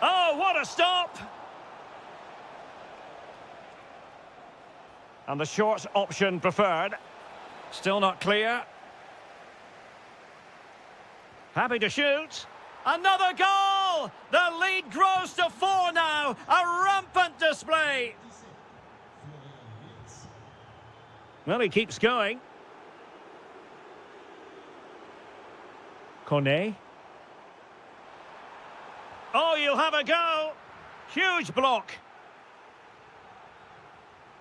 Oh, what a stop. And the short option preferred. Still not clear. Happy to shoot. Another goal! The lead grows to 4 now. A rampant display. Well, he keeps going. Kone. Oh, you'll have a go. Huge block.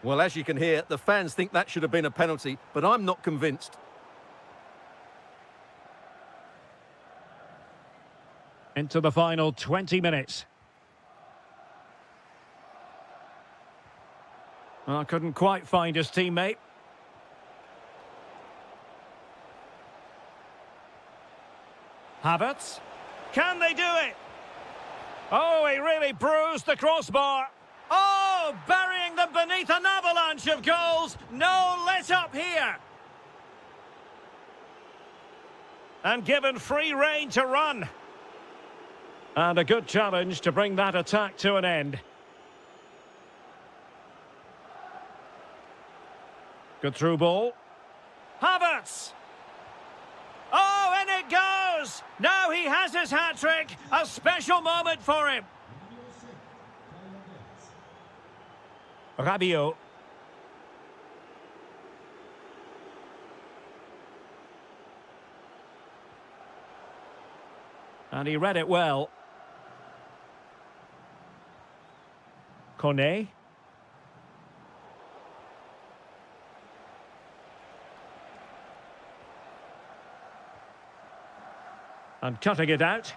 Well, as you can hear, the fans think that should have been a penalty, but I'm not convinced. Into the final 20 minutes. Well, couldn't quite find his teammate. Havertz. Can they do it? Oh, he really bruised the crossbar. Oh, burying them beneath an avalanche of goals. No let up here. And given free rein to run. And a good challenge to bring that attack to an end. Good through ball. Havertz! Oh, in it goes! Now he has his hat-trick. A special moment for him. Rabiot. And he read it well. Kone. And cutting it out.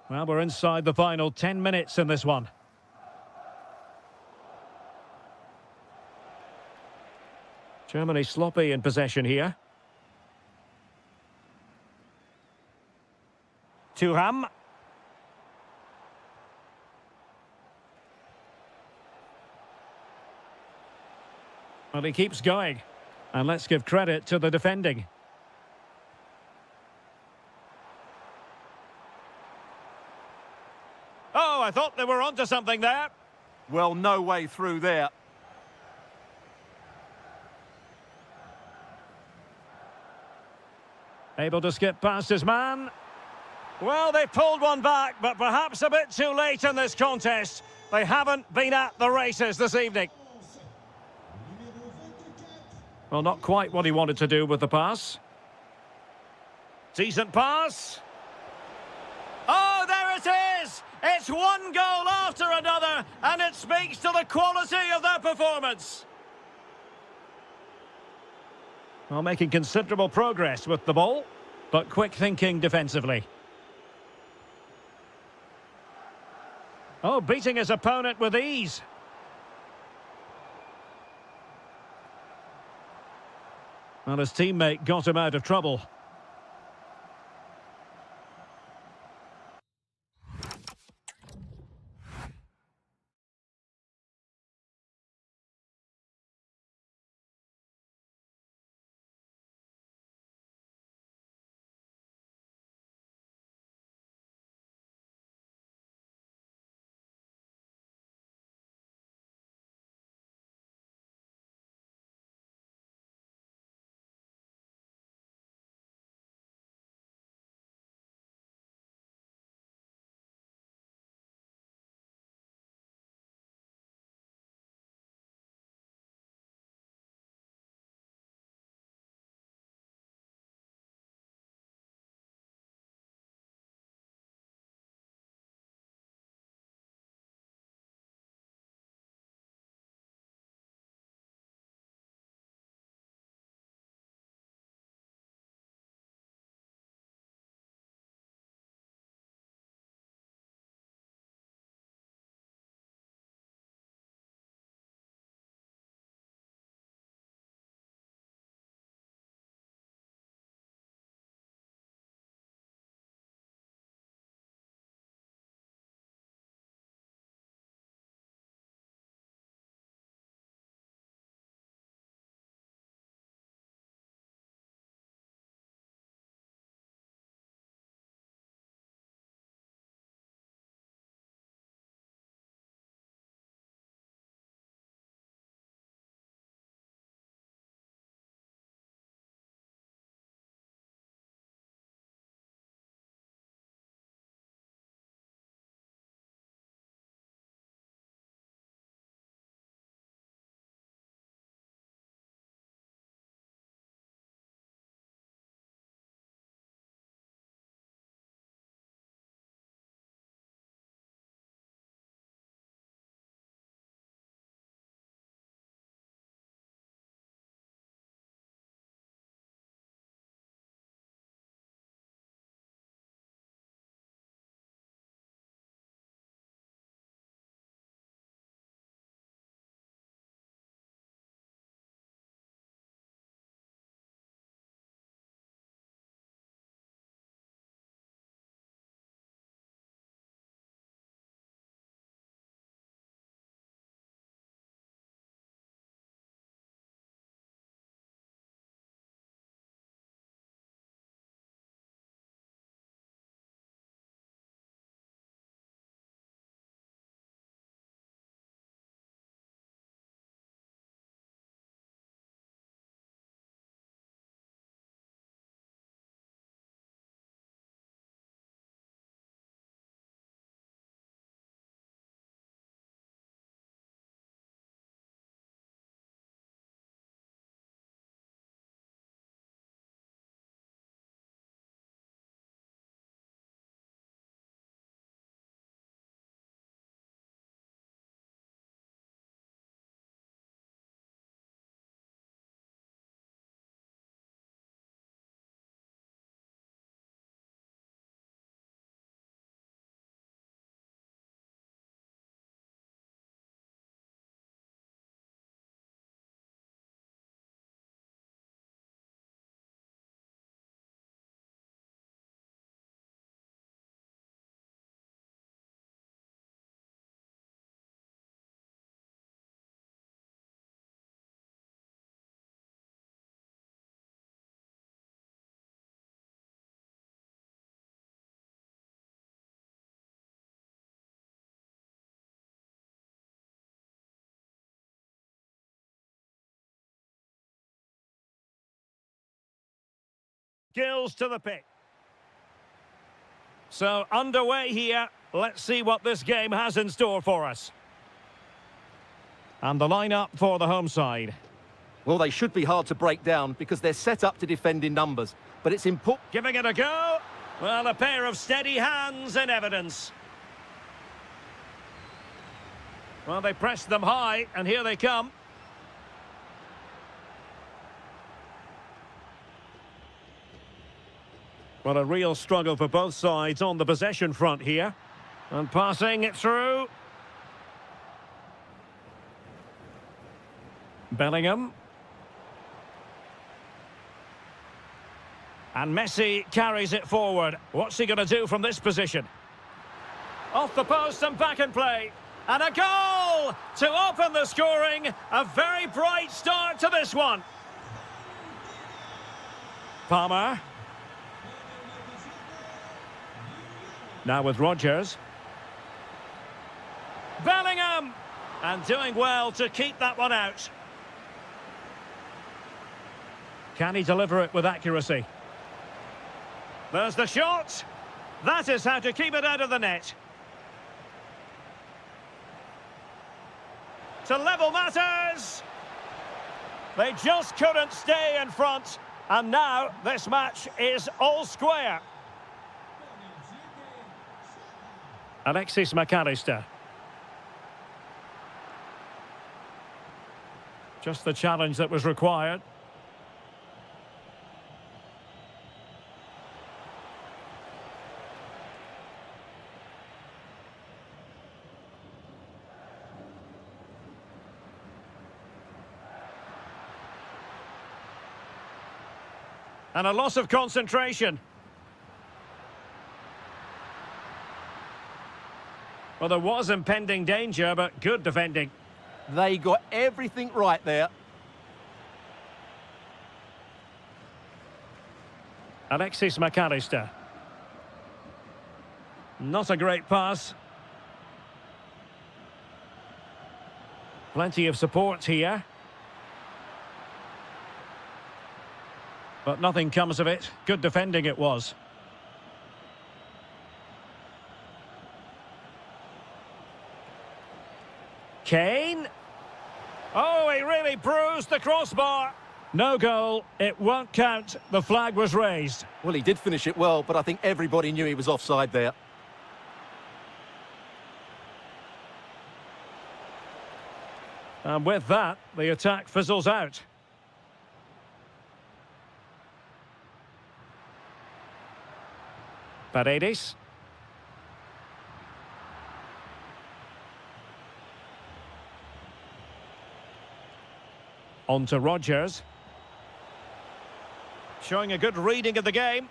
Well, we're inside the final 10 minutes in this one. Germany sloppy in possession here. Thuram. Well, he keeps going. And let's give credit to the defending. Oh, I thought they were onto something there. Well, no way through there. Able to skip past his man. Well, they pulled one back, but perhaps a bit too late in this contest. They haven't been at the races this evening. Well, not quite what he wanted to do with the pass. Decent pass. Oh, there it is! It's one goal after another, and it speaks to the quality of their performance. Well, making considerable progress with the ball, but quick thinking defensively. Oh, beating his opponent with ease. Well, his teammate got him out of trouble. Skills to the pick. So, underway here. Let's see what this game has in store for us. And the lineup for the home side. Well, they should be hard to break down because they're set up to defend in numbers. But it's important... Giving it a go. Well, a pair of steady hands in evidence. Well, they pressed them high, and here they come. Well, a real struggle for both sides on the possession front here. And passing it through. Bellingham. And Messi carries it forward. What's he going to do from this position? Off the post and back in play. And a goal to open the scoring. A very bright start to this one. Palmer. Now with Rodgers. Bellingham! And doing well to keep that one out. Can he deliver it with accuracy? There's the shot. That is how to keep it out of the net. To level matters. They just couldn't stay in front. And now this match is all square. Alexis McAllister. Just the challenge that was required. And a loss of concentration. Well, there was impending danger, but good defending. They got everything right there. Alexis McAllister. Not a great pass. Plenty of support here. But nothing comes of it. Good defending it was. Kane. Oh, he really bruised the crossbar. No goal. It won't count. The flag was raised. Well, he did finish it well, but I think everybody knew he was offside there. And with that, the attack fizzles out. Paredes. On to Rodgers. Showing a good reading of the game.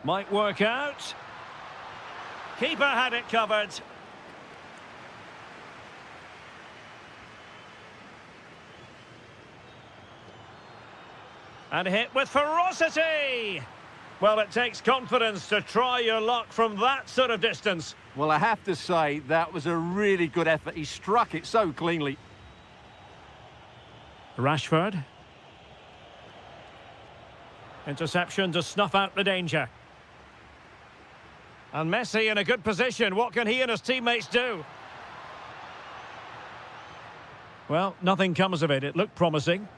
Might work out. Keeper had it covered. And hit with ferocity. Well, it takes confidence to try your luck from that sort of distance. Well, I have to say, that was a really good effort. He struck it so cleanly. Rashford. Interception to snuff out the danger. And Messi in a good position. What can he and his teammates do? Well, nothing comes of it. It looked promising.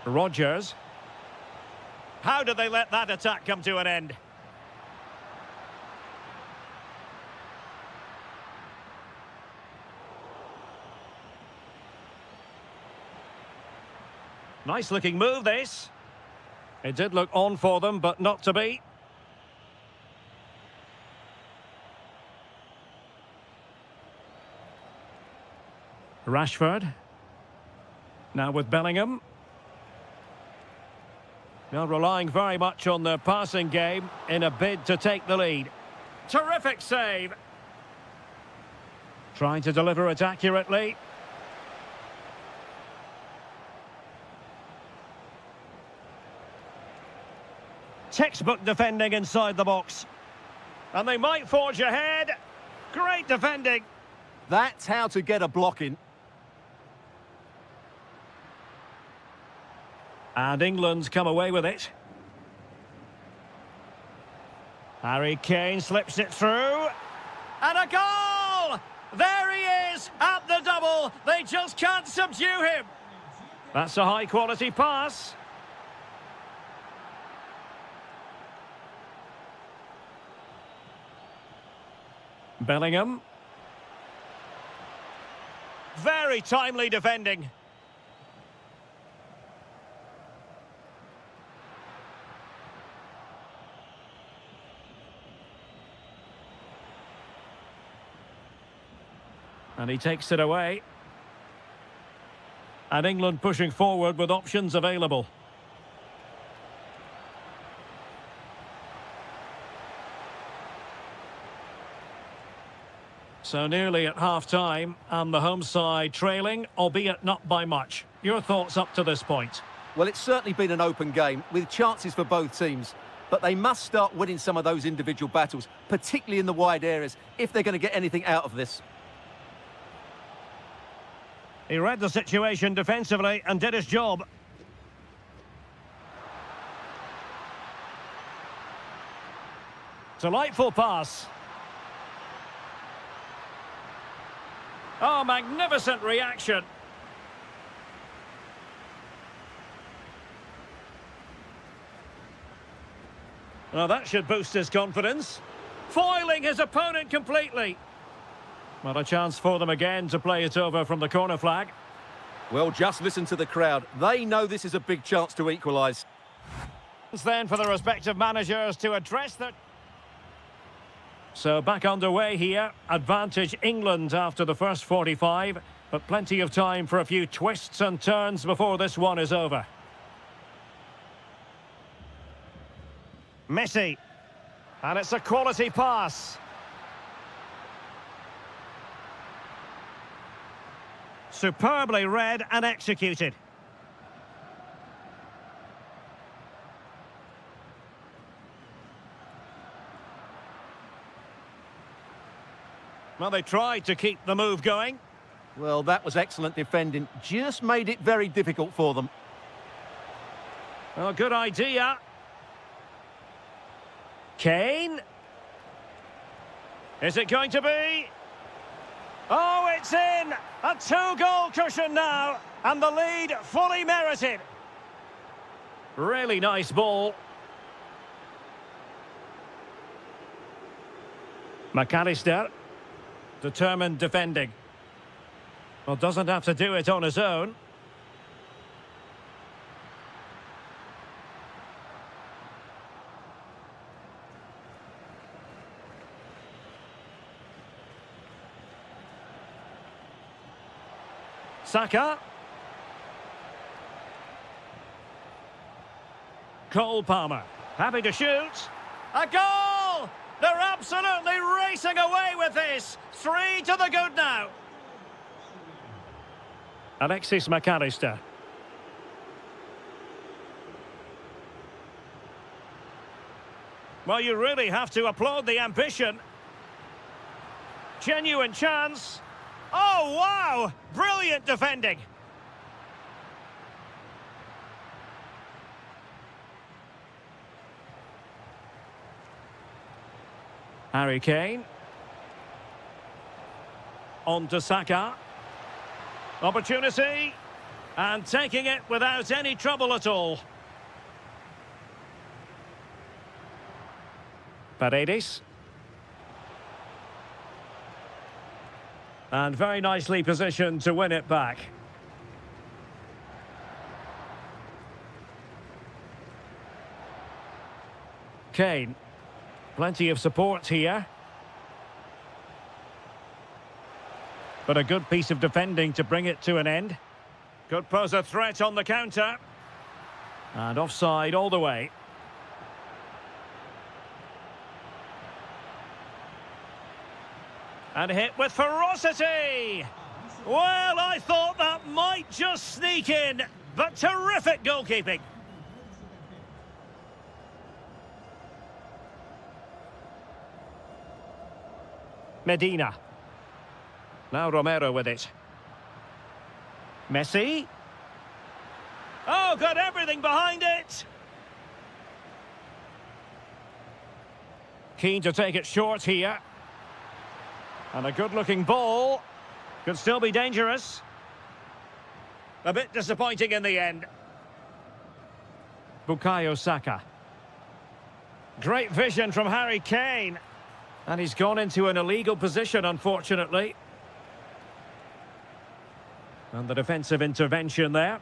Rodgers. How did they let that attack come to an end? Nice looking move, this. It did look on for them, but not to be. Rashford. Now with Bellingham. Now relying very much on their passing game in a bid to take the lead. Terrific save. Trying to deliver it accurately. Textbook defending inside the box. And they might forge ahead. Great defending. That's how to get a block in. And England's come away with it. Harry Kane slips it through. And a goal! There he is at the double. They just can't subdue him. That's a high-quality pass. Bellingham. Very timely defending. And he takes it away. And England pushing forward with options available. So nearly at half-time, and the home side trailing, albeit not by much. Your thoughts up to this point? Well, it's certainly been an open game, with chances for both teams. But they must start winning some of those individual battles, particularly in the wide areas, if they're going to get anything out of this. He read the situation defensively and did his job. Delightful pass. Oh, magnificent reaction. Well, that should boost his confidence. Foiling his opponent completely. Well, a chance for them again to play it over from the corner flag. Well, just listen to the crowd. They know this is a big chance to equalise. Then for the respective managers to address the... So back underway here. Advantage England after the first 45, but plenty of time for a few twists and turns before this one is over. Messi. And it's a quality pass. Superbly read and executed. Well, they tried to keep the move going. Well, that was excellent defending. Just made it very difficult for them. Well, good idea. Kane. Is it going to be? Oh, it's in! A two-goal cushion now, and the lead fully merited. Really nice ball. McAllister. Determined defending. Well, doesn't have to do it on his own. Saka. Cole Palmer. Happy to shoot. A goal! They're absolutely racing away with this. 3 to the good now. Alexis McAllister. Well, you really have to applaud the ambition. Genuine chance. Oh, wow! Brilliant defending. Harry Kane. On to Saka. Opportunity. And taking it without any trouble at all. Paredes. And very nicely positioned to win it back. Kane. Plenty of support here. But a good piece of defending to bring it to an end. Could pose a threat on the counter. And offside all the way. And hit with ferocity. Well, I thought that might just sneak in, but terrific goalkeeping. Medina. Now Romero with it. Messi. Oh, got everything behind it. Keen to take it short here. And a good-looking ball. Could still be dangerous. A bit disappointing in the end. Bukayo Saka. Great vision from Harry Kane. And he's gone into an illegal position, unfortunately. And the defensive intervention there.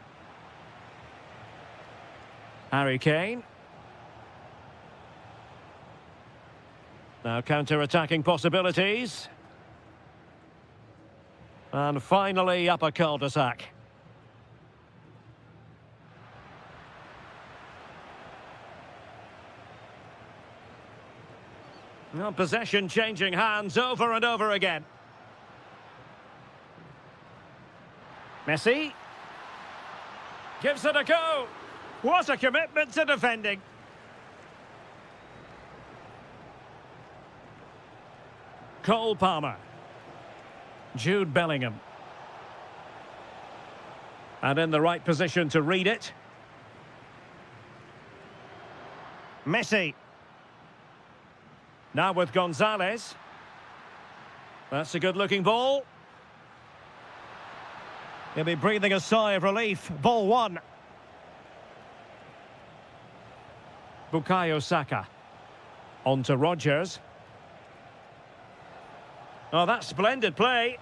Harry Kane. Now counter-attacking possibilities. And finally up a cul-de-sac. Well, possession changing hands over and over again. Messi. Gives it a go. What a commitment to defending. Cole Palmer. Jude Bellingham. And in the right position to read it. Messi. Now with Gonzalez. That's a good-looking ball. He'll be breathing a sigh of relief. Ball one. Bukayo Saka. On to Rodgers. Oh, that's splendid play.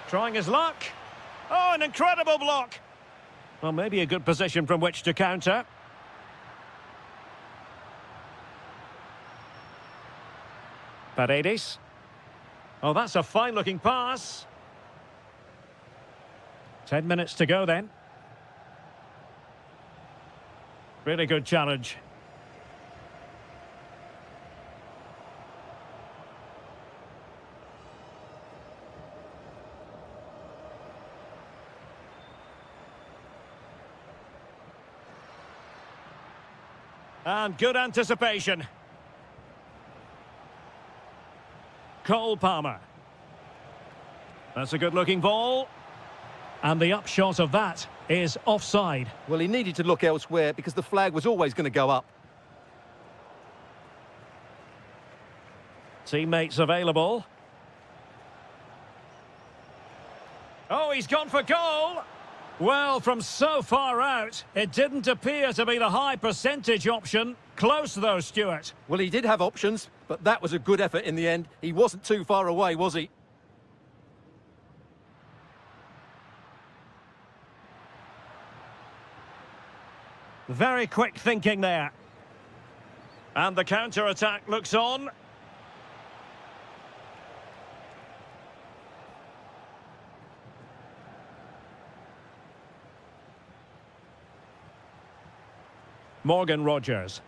Trying his luck. Oh, an incredible block. Well, maybe a good position from which to counter. Paredes. Oh, that's a fine-looking pass. 10 minutes to go then. Really good challenge. And good anticipation. Cole Palmer. That's a good-looking ball. And the upshot of that is offside. Well, he needed to look elsewhere because the flag was always going to go up. Teammates available. Oh, he's gone for goal. Well, from so far out, it didn't appear to be the high percentage option. Close though, Stuart. Well, he did have options, but that was a good effort in the end. He wasn't too far away, was he? Very quick thinking there. And the counter-attack looks on. Morgan Rodgers.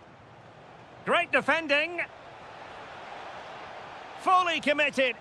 Great defending. Fully committed.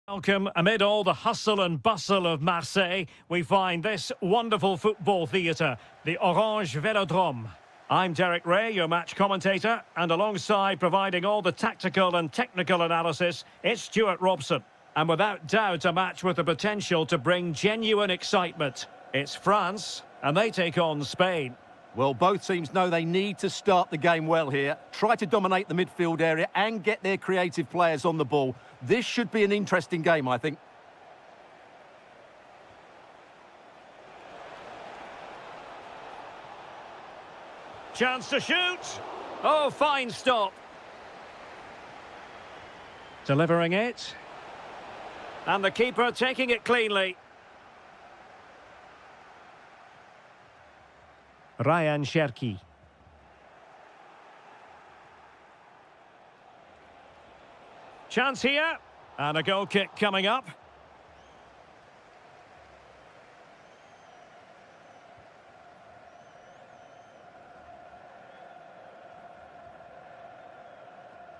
Welcome. Amid all the hustle and bustle of Marseille, we find this wonderful football theatre, the Orange Velodrome. I'm Derek Ray, your match commentator, and alongside providing all the tactical and technical analysis, it's Stuart Robson. And without doubt, a match with the potential to bring genuine excitement. It's France, and they take on Spain. Well, both teams know they need to start the game well here, try to dominate the midfield area and get their creative players on the ball. This should be an interesting game, I think. Chance to shoot. Oh, fine stop. Delivering it. And the keeper taking it cleanly. Ryan Cherki. Chance here. And a goal kick coming up.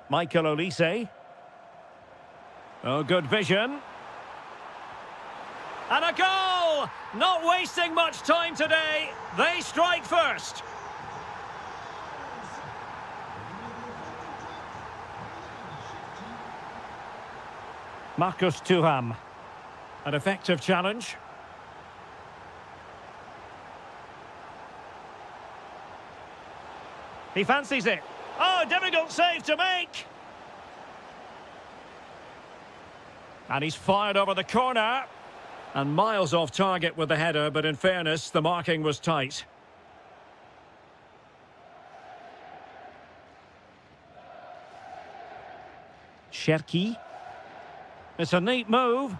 Michael Olise. Oh, good vision. And a goal! Not wasting much time today. They strike first. Marcus Thuram. An effective challenge. He fancies it. Oh, difficult save to make. And he's fired over the corner. And miles off target with the header, but in fairness, the marking was tight. Cherki. It's a neat move.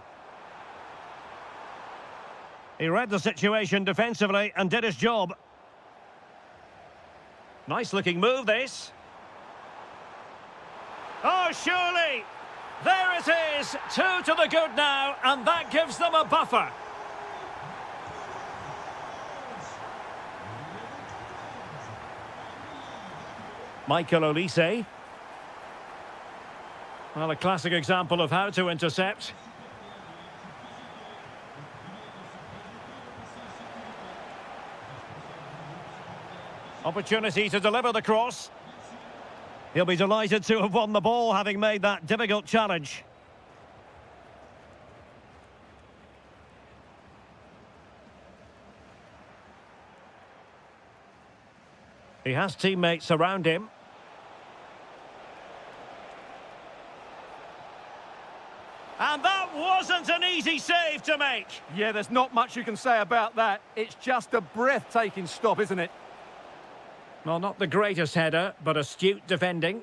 He read the situation defensively and did his job. Nice looking move, this. Oh, surely! There it is, 2 to the good now, and that gives them a buffer. Michael Olise. Well, a classic example of how to intercept. Opportunity to deliver the cross. He'll be delighted to have won the ball, having made that difficult challenge. He has teammates around him. And that wasn't an easy save to make. Yeah, there's not much you can say about that. It's just a breathtaking stop, isn't it? Well, not the greatest header, but astute defending.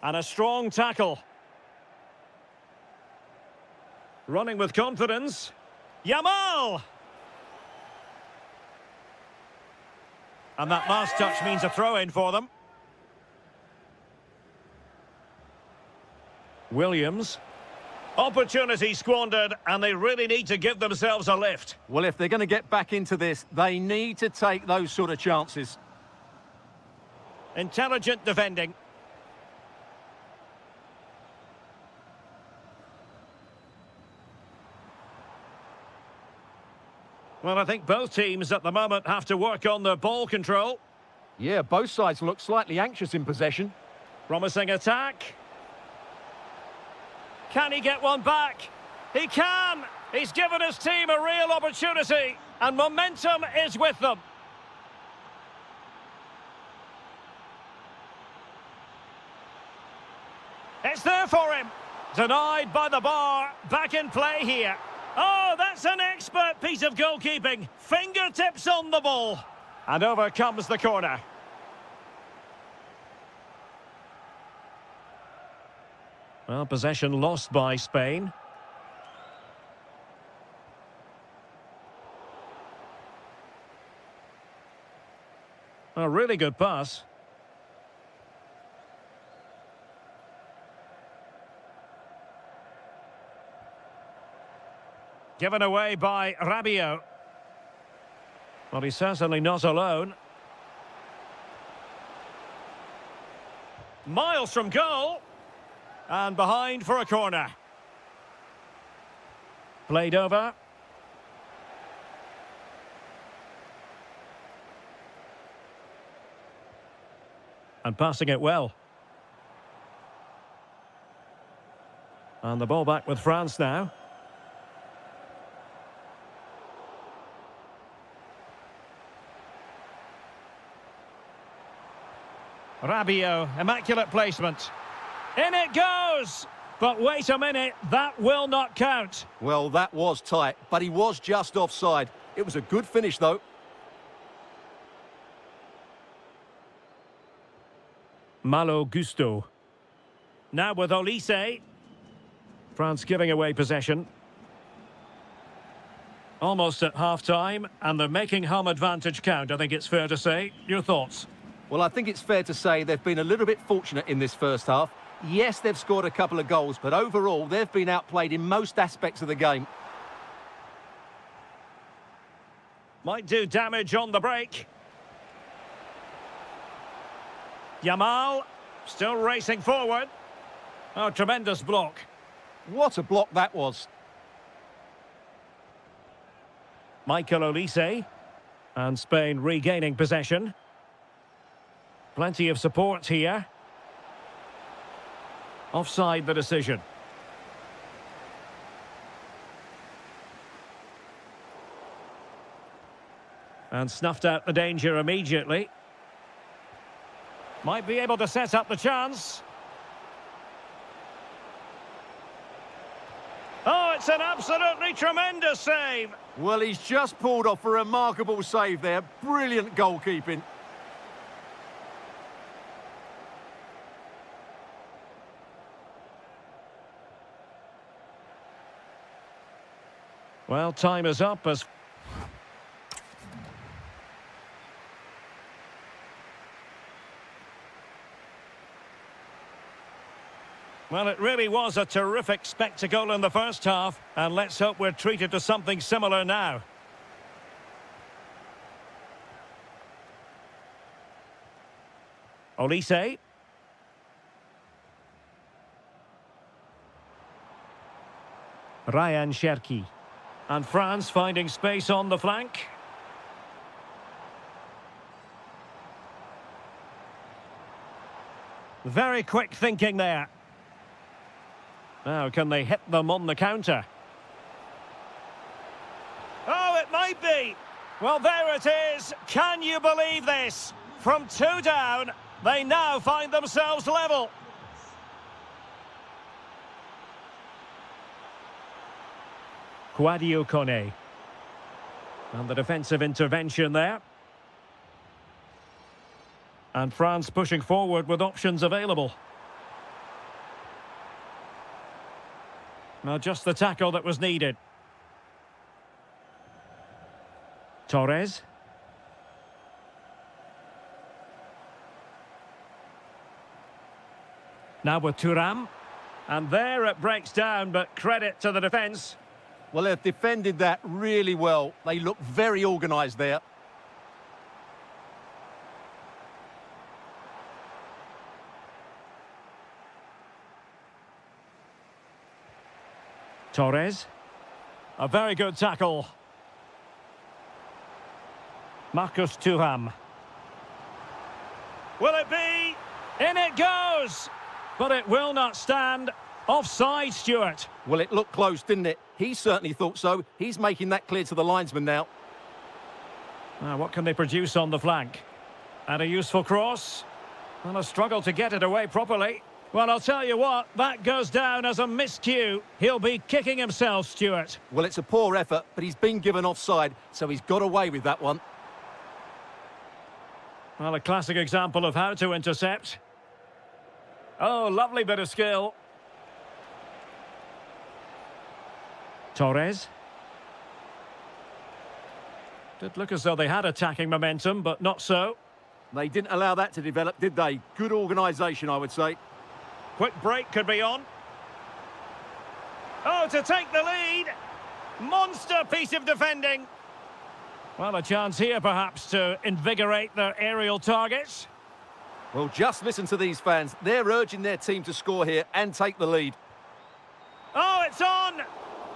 And a strong tackle. Running with confidence. Yamal! And that last touch means a throw-in for them. Williams. Opportunity squandered, and they really need to give themselves a lift. Well, if they're going to get back into this, they need to take those sort of chances. Intelligent defending. Well, I think both teams at the moment have to work on their ball control. Yeah, both sides look slightly anxious in possession. Promising attack. Can he get one back? He can! He's given his team a real opportunity, and momentum is with them. It's there for him. Denied by the bar. Back in play here. Oh, that's an expert piece of goalkeeping. Fingertips on the ball. And over comes the corner. Well, possession lost by Spain. A really good pass. Given away by Rabiot. Well, he's certainly not alone. Miles from goal. And behind for a corner. Played over. And passing it well. And the ball back with France now. Rabiot, immaculate placement. In it goes! But wait a minute, that will not count. Well, that was tight, but he was just offside. It was a good finish, though. Malo Gusto. Now with Olise. France giving away possession. Almost at half-time, and they're making home advantage count, I think it's fair to say. Your thoughts? Well, I think it's fair to say they've been a little bit fortunate in this first half. Yes, they've scored a couple of goals, but overall, they've been outplayed in most aspects of the game. Might do damage on the break. Yamal, still racing forward. Oh, tremendous block. What a block that was. Michael Olise. And Spain regaining possession. Plenty of support here. Offside the decision. And snuffed out the danger immediately. Might be able to set up the chance. Oh, it's an absolutely tremendous save. Well, he's just pulled off a remarkable save there. Brilliant goalkeeping. Well, time is up as... Well, it really was a terrific spectacle in the first half, and let's hope we're treated to something similar now. Olise. Ryan Cherki. And France finding space on the flank. Very quick thinking there. Now, can they hit them on the counter? Oh, it might be. Well, there it is. Can you believe this? From 2 down, they now find themselves level. Quadio Kone. And the defensive intervention there. And France pushing forward with options available. Now, just the tackle that was needed. Torres. Now with Thuram. And there it breaks down, but credit to the defence. Well, they've defended that really well. They look very organised there. Torres. A very good tackle. Marcus Thuram. Will it be? In it goes! But it will not stand. Offside, Stuart. Well, it looked close, didn't it? He certainly thought so. He's making that clear to the linesman now. Now, what can they produce on the flank? And a useful cross. And a struggle to get it away properly. Well, I'll tell you what, that goes down as a miscue. He'll be kicking himself, Stuart. Well, it's a poor effort, but he's been given offside, so he's got away with that one. Well, a classic example of how to intercept. Oh, lovely bit of skill. Torres. Did look as though they had attacking momentum, but not so. They didn't allow that to develop, did they? Good organisation, I would say. Quick break could be on. Oh, to take the lead. Monster piece of defending. Well, a chance here, perhaps, to invigorate their aerial targets. Well, just listen to these fans. They're urging their team to score here and take the lead. Oh, it's on!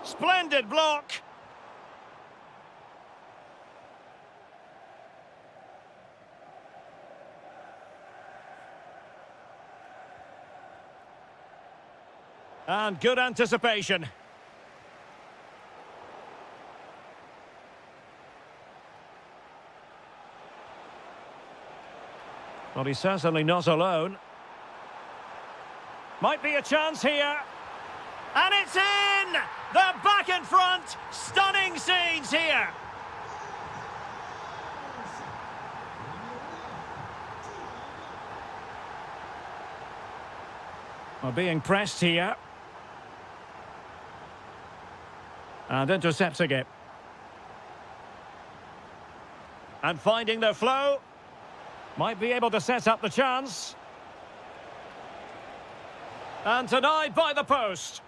Splendid block! And good anticipation. Well, he's certainly not alone. Might be a chance here. And it's in! They're back in front! Stunning scenes here! Well, being pressed here. And intercepting it. And finding their flow. Might be able to set up the chance. And denied by the post.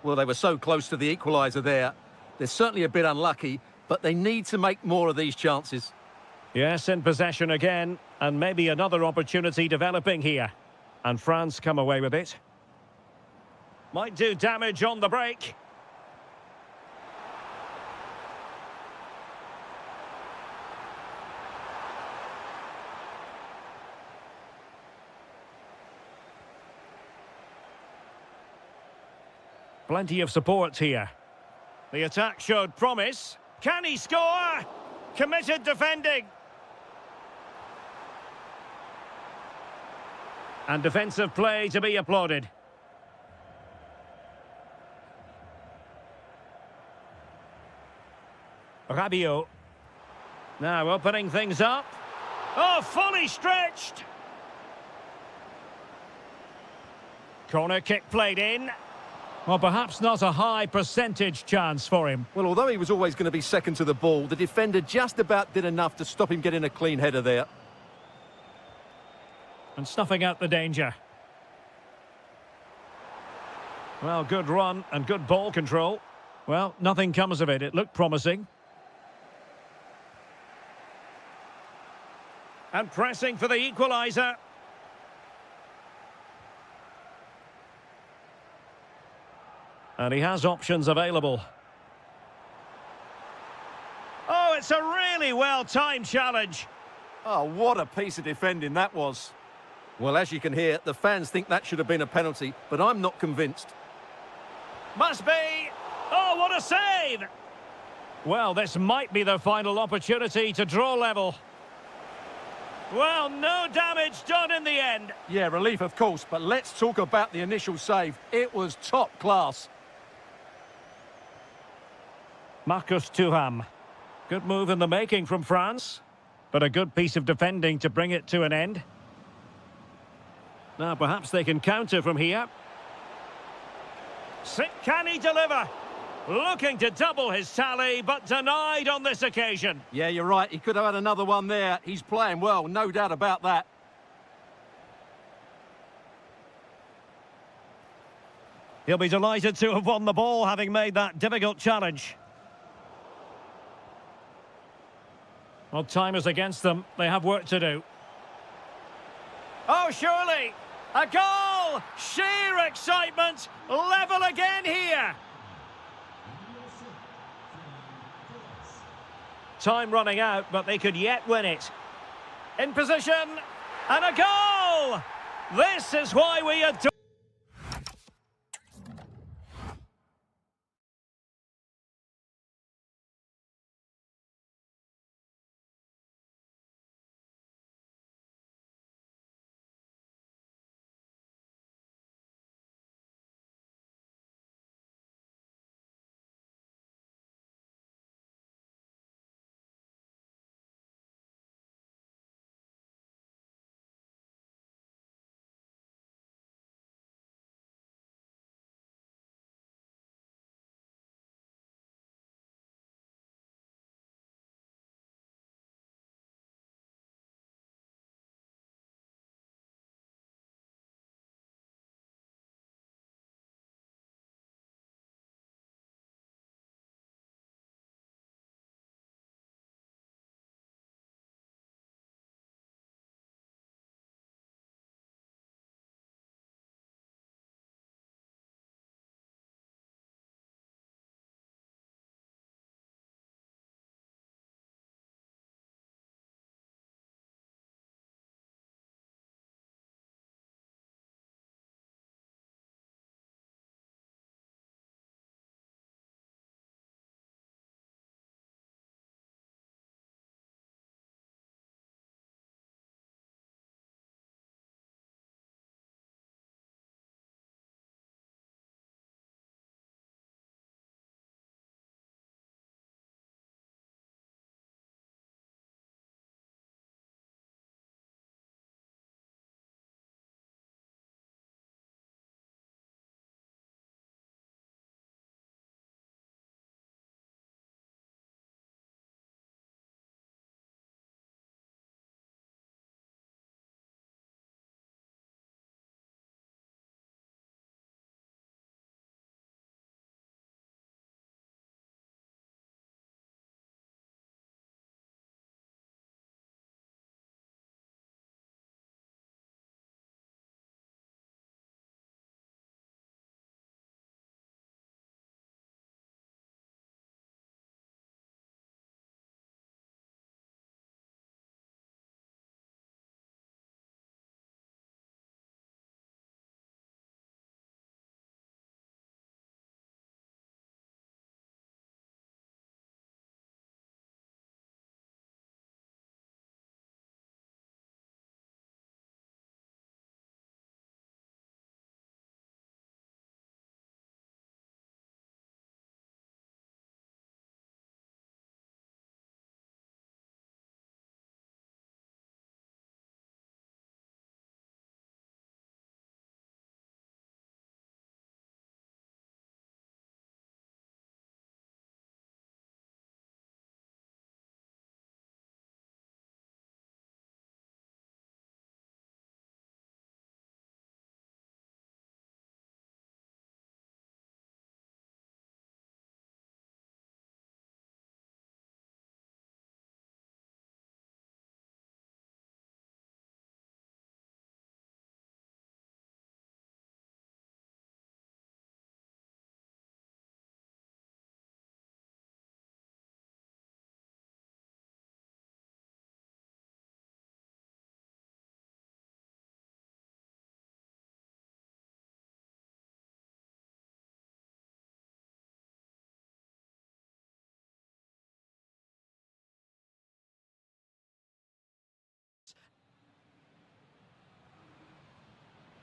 Well, they were so close to the equaliser there. They're certainly a bit unlucky, but they need to make more of these chances. Yes, in possession again, and maybe another opportunity developing here. And France come away with it. Might do damage on the break. Plenty of support here. The attack showed promise. Can he score? Committed defending. And defensive play to be applauded. Rabiot. Now opening things up. Oh, fully stretched. Corner kick played in. Well, perhaps not a high percentage chance for him. Well, although he was always going to be second to the ball, the defender just about did enough to stop him getting a clean header there. And snuffing out the danger. Well, good run and good ball control. Well, nothing comes of it. It looked promising. And pressing for the equaliser. And he has options available. Oh, it's a really well-timed challenge. Oh, what a piece of defending that was. Well, as you can hear, the fans think that should have been a penalty, but I'm not convinced. Must be. Oh, what a save! Well, this might be the final opportunity to draw level. Well, no damage done in the end. Yeah, relief, of course, but let's talk about the initial save. It was top class. Marcus Thuram. Good move in the making from France, but a good piece of defending to bring it to an end. Now, perhaps they can counter from here. Can he deliver? Looking to double his tally, but denied on this occasion. Yeah, you're right. He could have had another one there. He's playing well, no doubt about that. He'll be delighted to have won the ball, having made that difficult challenge. Well, time is against them. They have work to do. Oh, surely! A goal! Sheer excitement! Level again here! Time running out, but they could yet win it. In position, and a goal! This is why we adore...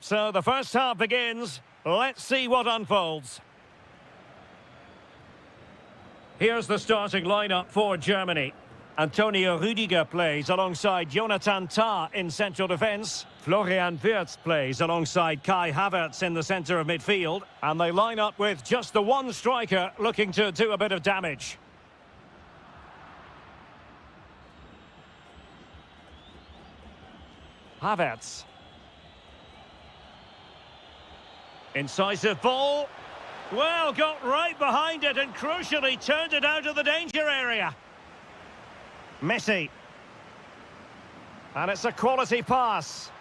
So the first half begins. Let's see what unfolds. Here's the starting lineup for Germany. Antonio Rüdiger plays alongside Jonathan Tah in central defence. Florian Wirtz plays alongside Kai Havertz in the centre of midfield. And they line up with just the one striker looking to do a bit of damage. Havertz. Incisive ball. Well, got right behind it and crucially turned it out of the danger area. Messi. And it's a quality pass.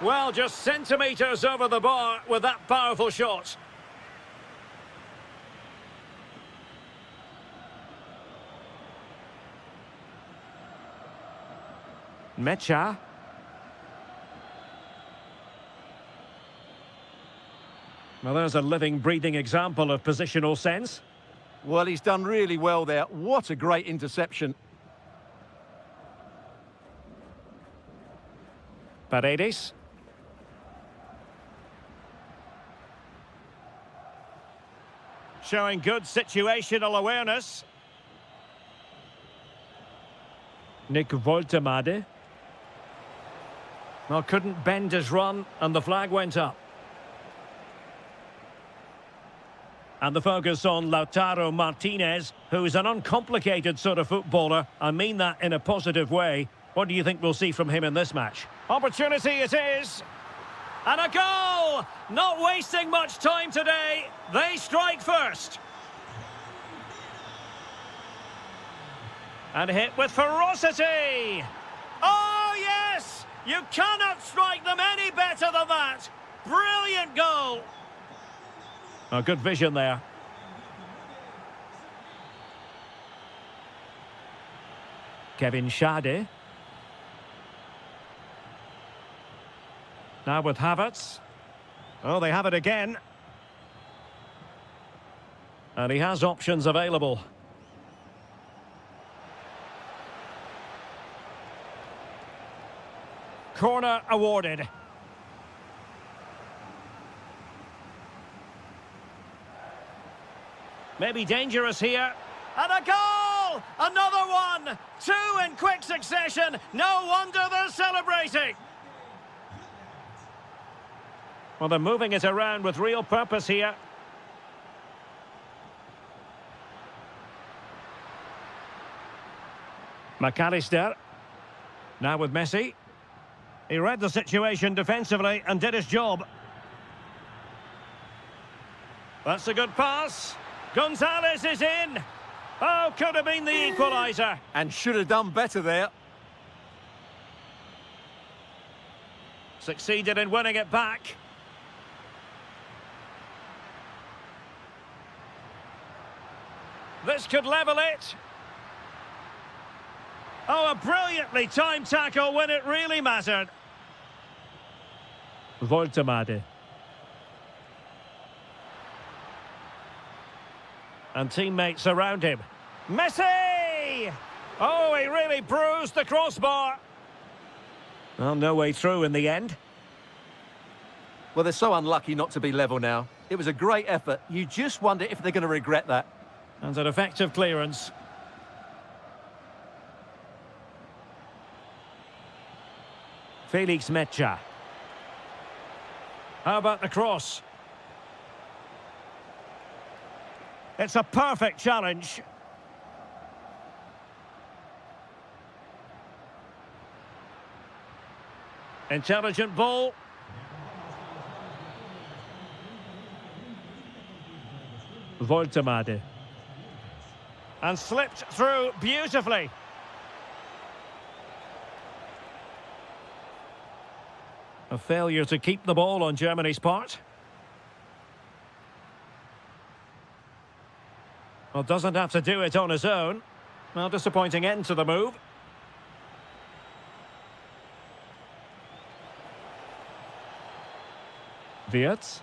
Well, just centimetres over the bar with that powerful shot. Mecha. Well, there's a living, breathing example of positional sense. Well, he's done really well there. What a great interception. Paredes. Showing good situational awareness. Nick Woltemade. Well, couldn't bend his run, and the flag went up. And the focus on Lautaro Martinez, who's an uncomplicated sort of footballer. I mean that in a positive way. What do you think we'll see from him in this match? Opportunity it is. And a goal! Not wasting much time today. They strike first. And hit with ferocity. Oh, yes! You cannot strike them any better than that. Brilliant goal. Oh, good vision there. Kevin Schade. Now with Havertz. Oh, they have it again. And he has options available. Corner awarded. Maybe dangerous here. And a goal! Another one! Two in quick succession. No wonder they're celebrating. Well, they're moving it around with real purpose here. McAllister. Now with Messi. He read the situation defensively and did his job. That's a good pass. Gonzalez is in. Oh, could have been the equaliser. And should have done better there. Succeeded in winning it back. This could level it. Oh, a brilliantly timed tackle when it really mattered. Woltemade. And teammates around him. Messi! Oh, he really bruised the crossbar. Well, no way through in the end. Well, they're so unlucky not to be level now. It was a great effort. You just wonder if they're going to regret that. And an effective clearance. Felix Mecha. How about the cross? It's a perfect challenge. Intelligent ball. Woltemade. And slipped through beautifully. A failure to keep the ball on Germany's part. Well, doesn't have to do it on his own. Well, disappointing end to the move. Wirtz.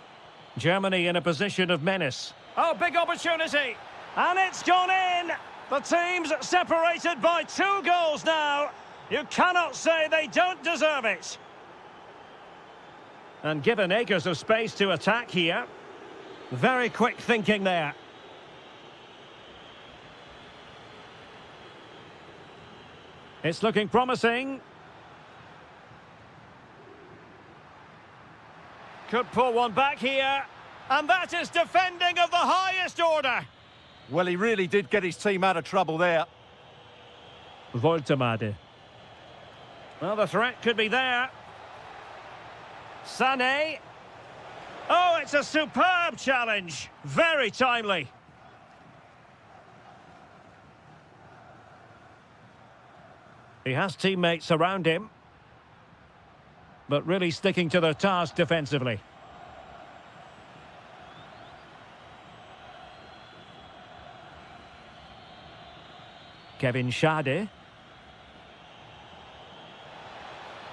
Germany in a position of menace. Oh, big opportunity. And it's gone in. The team's separated by 2 goals now. You cannot say they don't deserve it. And given acres of space to attack here. Very quick thinking there. It's looking promising. Could pull one back here. And that is defending of the highest order. Well, he really did get his team out of trouble there. Woltemade. Well, the threat could be there. Sané. Oh, it's a superb challenge. Very timely. He has teammates around him, but really sticking to their task defensively. Kevin Schade.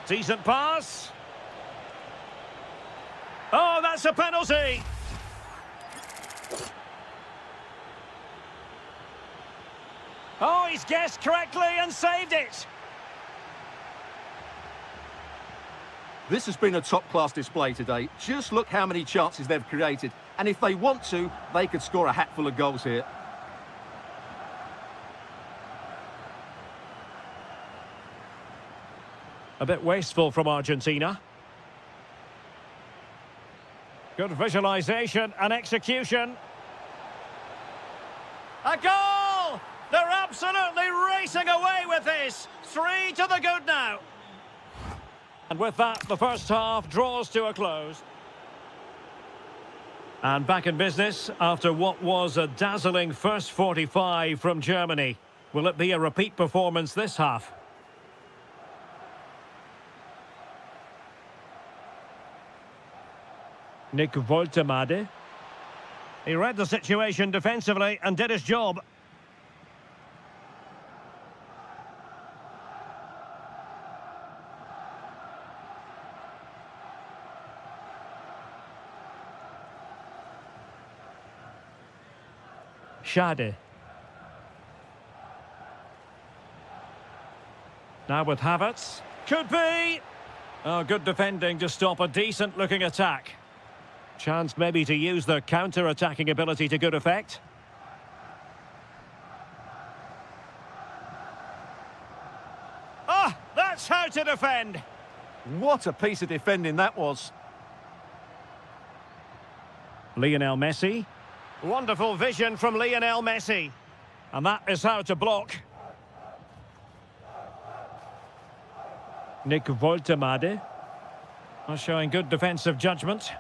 Decent pass. Oh, that's a penalty. Oh, he's guessed correctly and saved it. This has been a top-class display today. Just look how many chances they've created. And if they want to, they could score a hatful of goals here. A bit wasteful from Argentina. Good visualization and execution. A goal! They're absolutely racing away with this. 3 to the good now. And with that, the first half draws to a close. And back in business after what was a dazzling first 45 from Germany. Will it be a repeat performance this half? Nick Woltemade. He read the situation defensively and did his job. Schade. Now with Havertz. Could be! Oh, good defending to stop a decent-looking attack. Chance maybe to use their counter-attacking ability to good effect. Ah, that's how to defend! What a piece of defending that was. Lionel Messi. Wonderful vision from Lionel Messi. And that is how to block. Nick Woltemade. Showing good defensive judgment.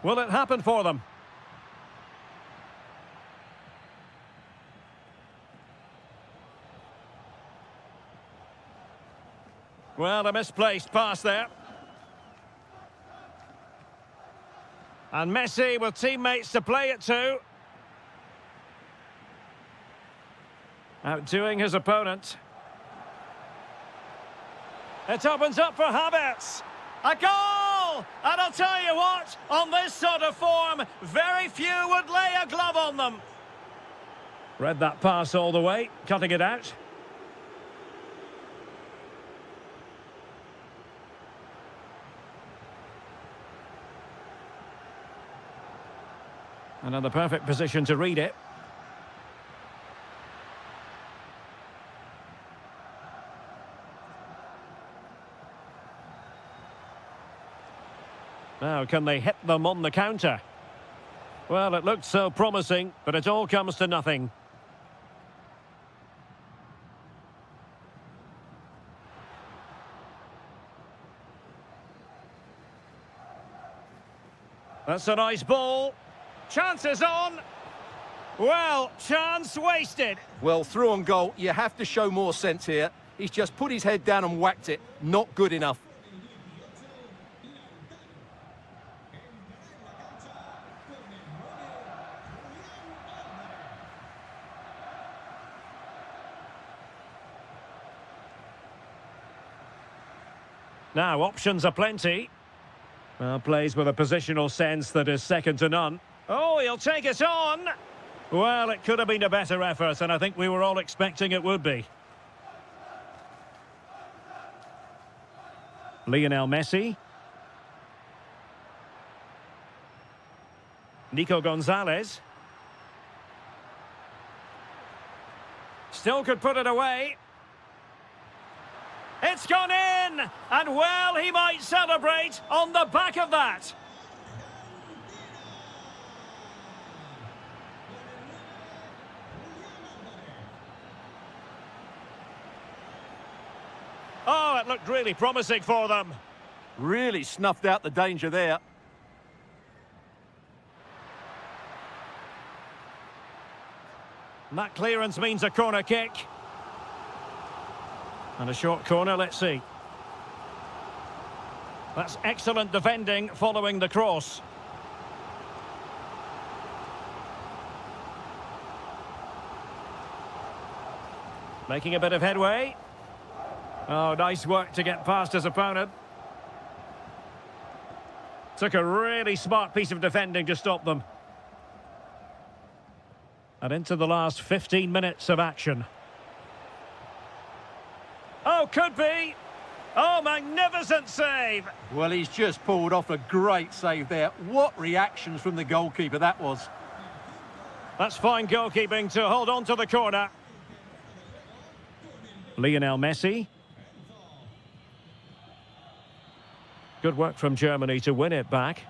Will it happen for them? Well, a misplaced pass there. And Messi with teammates to play it to. Outdoing his opponent. It opens up for Havertz. A goal! And I'll tell you what, on this sort of form, very few would lay a glove on them. Read that pass all the way, cutting it out. Another perfect position to read it. Now, can they hit them on the counter? Well, it looked so promising, but it all comes to nothing. That's a nice ball. Chances on. Well, chance wasted. Well, through on goal, you have to show more sense here. He's just put his head down and whacked it. Not good enough. Now, options are plenty. Well, plays with a positional sense that is second to none. Oh, he'll take it on. Well, it could have been a better effort, and I think we were all expecting it would be. Lionel Messi. Nico Gonzalez. Still could put it away. It's gone in! And well, he might celebrate on the back of that. Oh, it looked really promising for them. Really snuffed out the danger there. And that clearance means a corner kick. And a short corner, let's see. That's excellent defending following the cross. Making a bit of headway. Oh, nice work to get past his opponent. Took a really smart piece of defending to stop them. And into the last 15 minutes of action. Oh, could be. Oh, magnificent save. Well, he's just pulled off a great save there. What reactions from the goalkeeper that was. That's fine goalkeeping to hold on to the corner. Lionel Messi. Good work from Germany to win it back.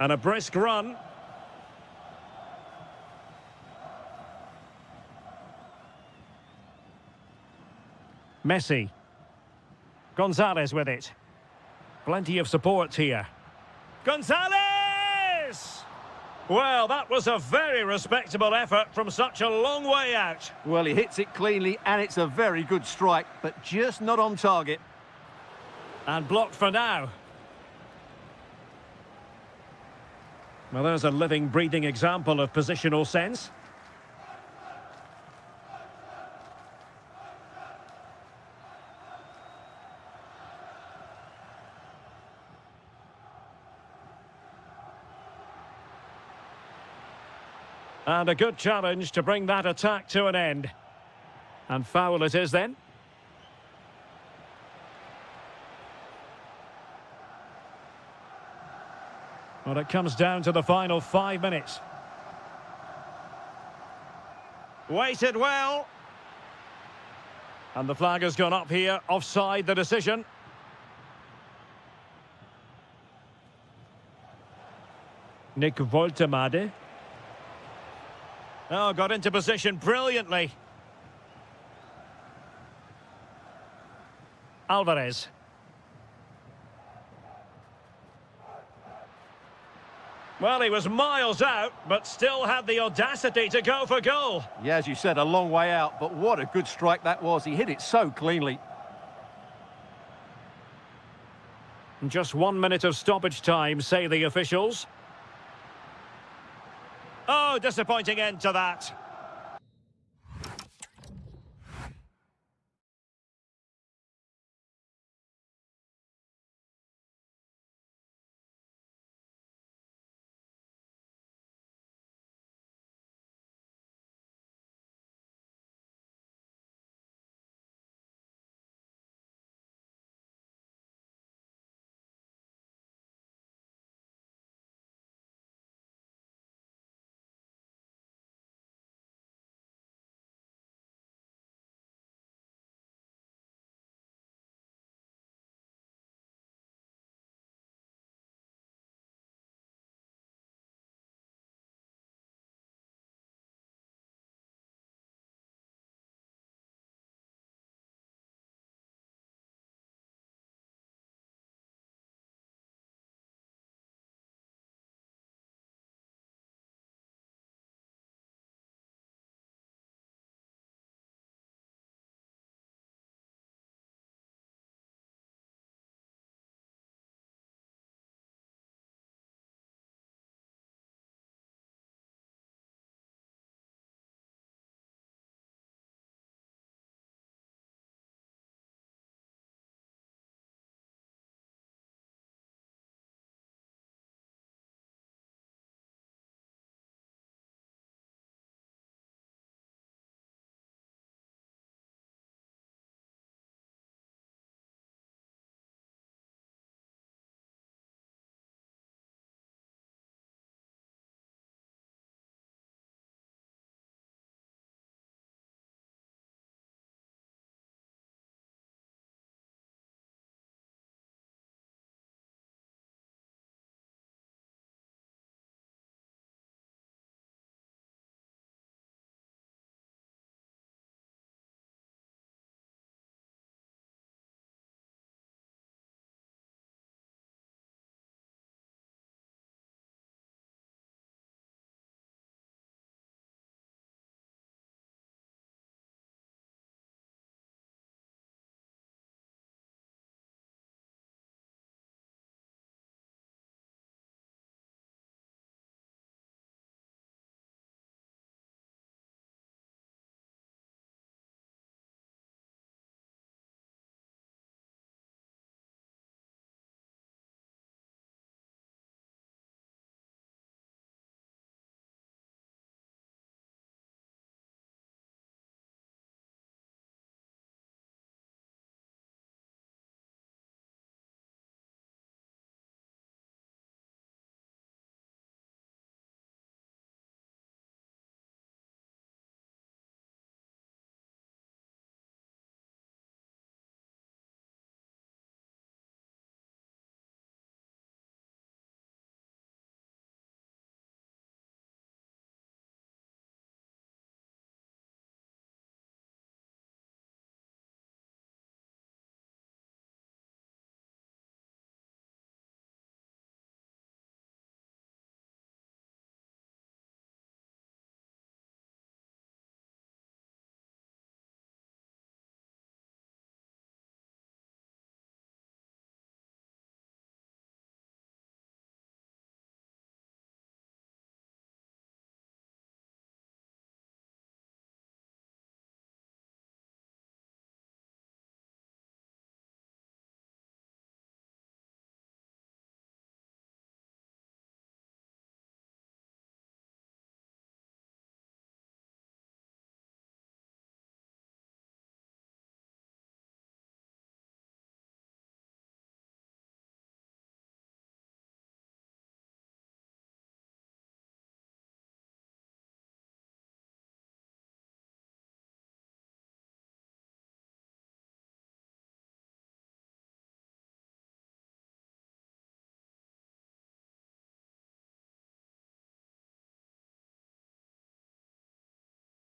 And a brisk run. Messi. Gonzalez with it. Plenty of support here. Gonzalez! Well, that was a very respectable effort from such a long way out. Well, he hits it cleanly and it's a very good strike, but just not on target. And blocked for now. Well, there's a living, breathing example of positional sense. And a good challenge to bring that attack to an end. And foul it is then. Well, it comes down to the final 5 minutes. Waited well. And the flag has gone up here, offside the decision. Nick Woltemade. Oh, got into position brilliantly. Alvarez. Well, he was miles out, but still had the audacity to go for goal. Yeah, as you said, a long way out, but what a good strike that was. He hit it so cleanly. Just 1 minute of stoppage time, say the officials. Oh, disappointing end to that.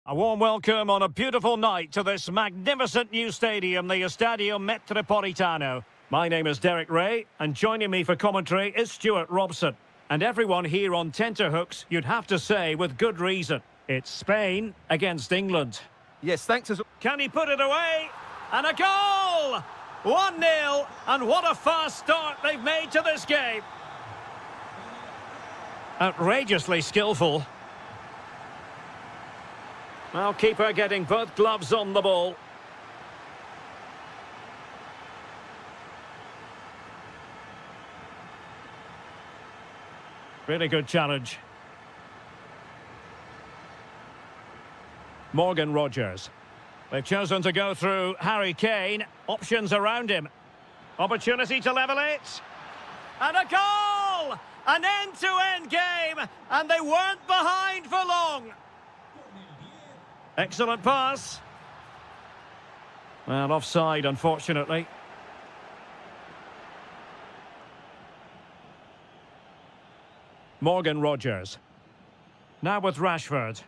A warm welcome on a beautiful night to this magnificent new stadium, the Estadio Metropolitano. My name is Derek Ray, and joining me for commentary is Stuart Robson. And everyone here on tenterhooks, you'd have to say with good reason. It's Spain against England. Yes, thanks as... Can he put it away? And a goal! 1-0, and what a fast start they've made to this game. Outrageously skillful. Well, keeper getting both gloves on the ball. Really good challenge. Morgan Rogers. They've chosen to go through Harry Kane. Options around him. Opportunity to level it. And a goal! An end-to-end game, and they weren't behind for long. Excellent pass. Well, offside, unfortunately. Morgan Rogers. Now with Rashford.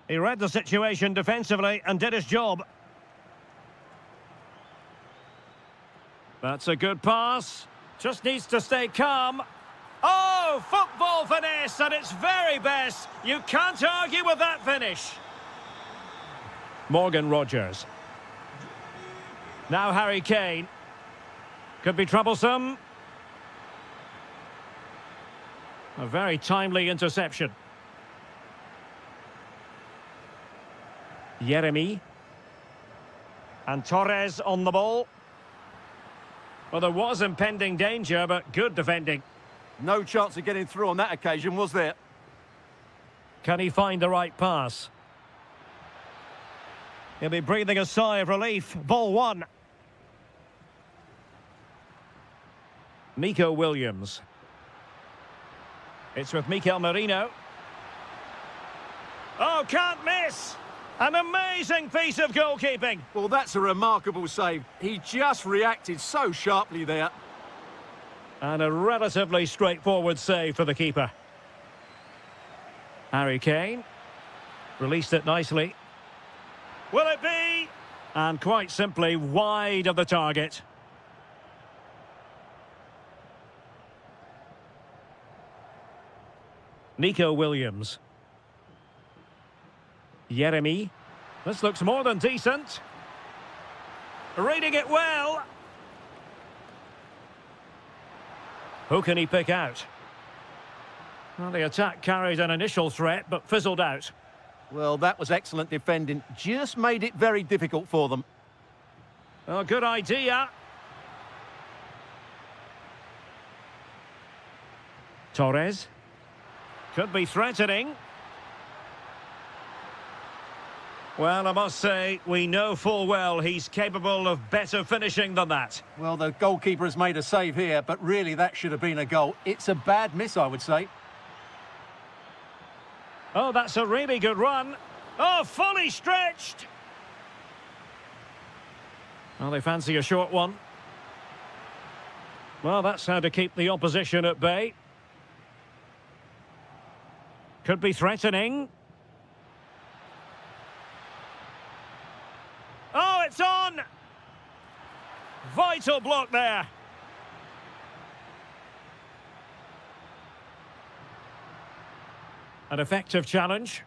He read the situation defensively and did his job. That's a good pass. Just needs to stay calm. Oh, football finesse at its very best. You can't argue with that finish. Morgan Rogers. Now Harry Kane. Could be troublesome. A very timely interception. Yeremy. And Torres on the ball. Well, there was impending danger, but good defending. No chance of getting through on that occasion, was there? Can he find the right pass? He'll be breathing a sigh of relief. Ball one. Nico Williams. It's with Mikel Merino. Oh, can't miss! An amazing piece of goalkeeping. Well, that's a remarkable save. He just reacted so sharply there. And a relatively straightforward save for the keeper. Harry Kane. Released it nicely. Will it be? And quite simply wide of the target. Nico Williams. Yeremy. This looks more than decent. Reading it well. Who can he pick out? Well, the attack carried an initial threat, but fizzled out. Well, that was excellent defending. Just made it very difficult for them. Oh, good idea. Torres. Could be threatening. Well, I must say, we know full well he's capable of better finishing than that. Well, the goalkeeper has made a save here, but really that should have been a goal. It's a bad miss, I would say. Oh, that's a really good run. Oh, fully stretched. Well, they fancy a short one. Well, that's how to keep the opposition at bay. Could be threatening. Oh, it's on! Vital block there. An effective challenge.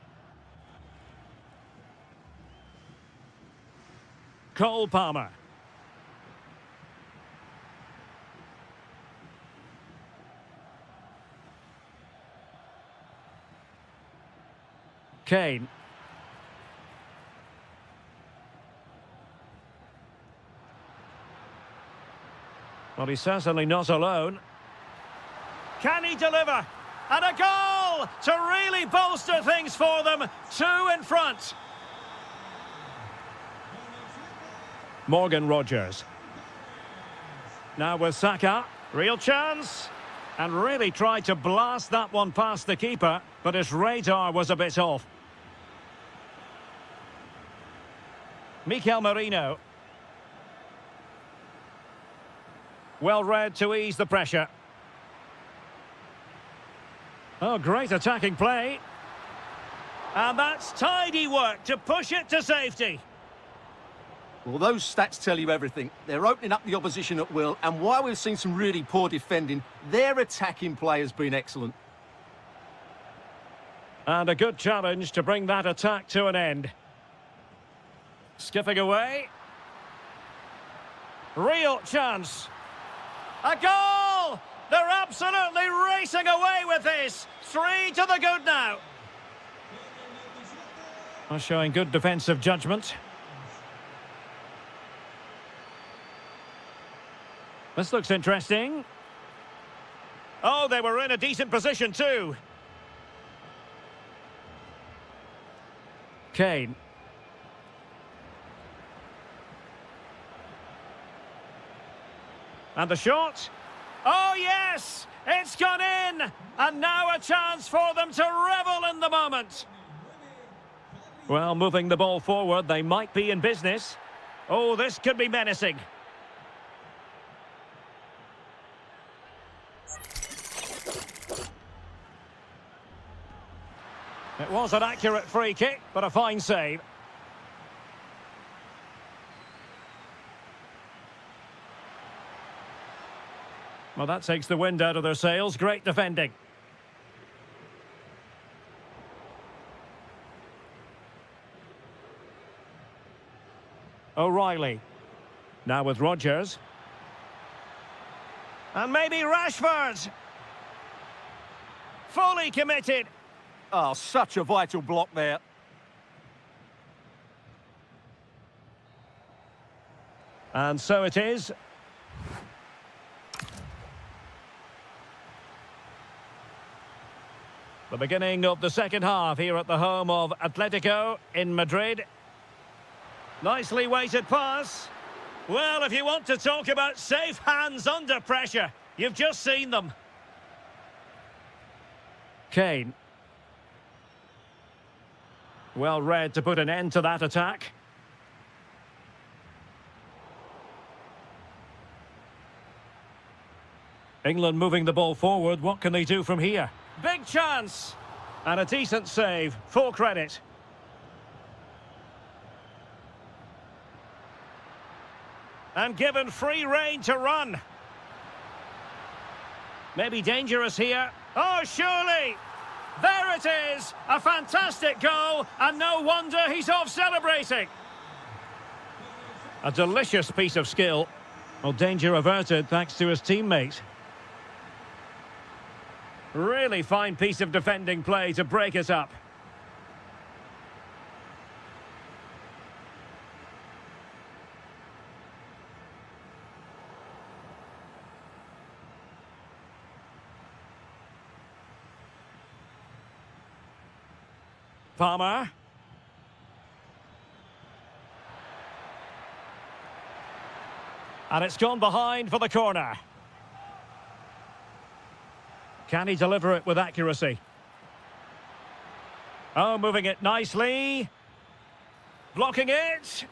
Cole Palmer. Kane. Well, he's certainly not alone. Can he deliver? And a goal to really bolster things for them. 2 in front. Morgan Rogers. Now with Saka. Real chance. And really tried to blast that one past the keeper, but his radar was a bit off. Mikel Merino. Well read to ease the pressure. Oh, great attacking play. And that's tidy work to push it to safety. Well, those stats tell you everything. They're opening up the opposition at will, and while we've seen some really poor defending, their attacking play has been excellent. And a good challenge to bring that attack to an end. Skipping away. Real chance. A goal! They're absolutely racing away with this. 3 to the good now. Showing good defensive judgment. This looks interesting. Oh, they were in a decent position too. Kane. And the shot. Oh, yes! It's gone in! And now a chance for them to revel in the moment. Well, moving the ball forward, they might be in business. Oh, this could be menacing. It was an accurate free kick, but a fine save. Well, that takes the wind out of their sails. Great defending. O'Reilly. Now with Rodgers. And maybe Rashford. Fully committed. Oh, such a vital block there. And so it is. The beginning of the second half here at the home of Atletico in Madrid. Nicely weighted pass. Well, if you want to talk about safe hands under pressure, you've just seen them. Kane. Well read to put an end to that attack. England moving the ball forward. What can they do from here? Big chance! And a decent save. Full credit. And given free rein to run. Maybe dangerous here. Oh, surely! There it is! A fantastic goal, and no wonder he's off celebrating. A delicious piece of skill. Well, danger averted thanks to his teammate. Really fine piece of defending play to break it up. Palmer. And it's gone behind for the corner. Can he deliver it with accuracy? Oh, moving it nicely. Blocking it.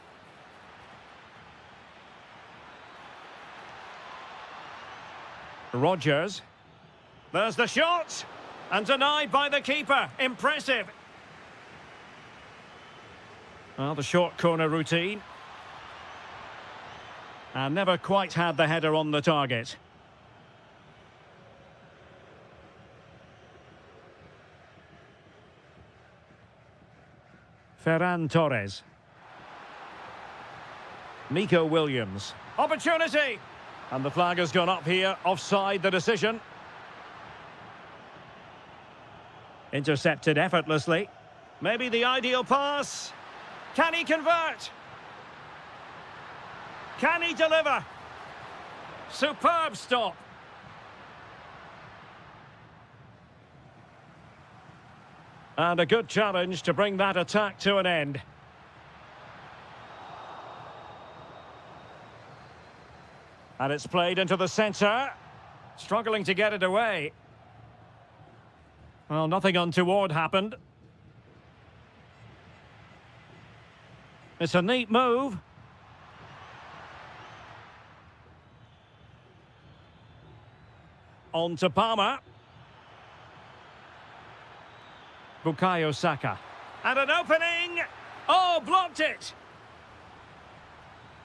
Rodgers. There's the shot. And denied by the keeper. Impressive. Well, the short corner routine. And never quite had the header on the target. Ferran Torres. Nico Williams. Opportunity! And the flag has gone up here. Offside the decision. Intercepted effortlessly. Maybe the ideal pass. Can he convert? Can he deliver? Superb stop. And a good challenge to bring that attack to an end. And it's played into the centre. Struggling to get it away. Well, nothing untoward happened. It's a neat move. On to Palmer. Bukayo Saka. And an opening. Oh, blocked it.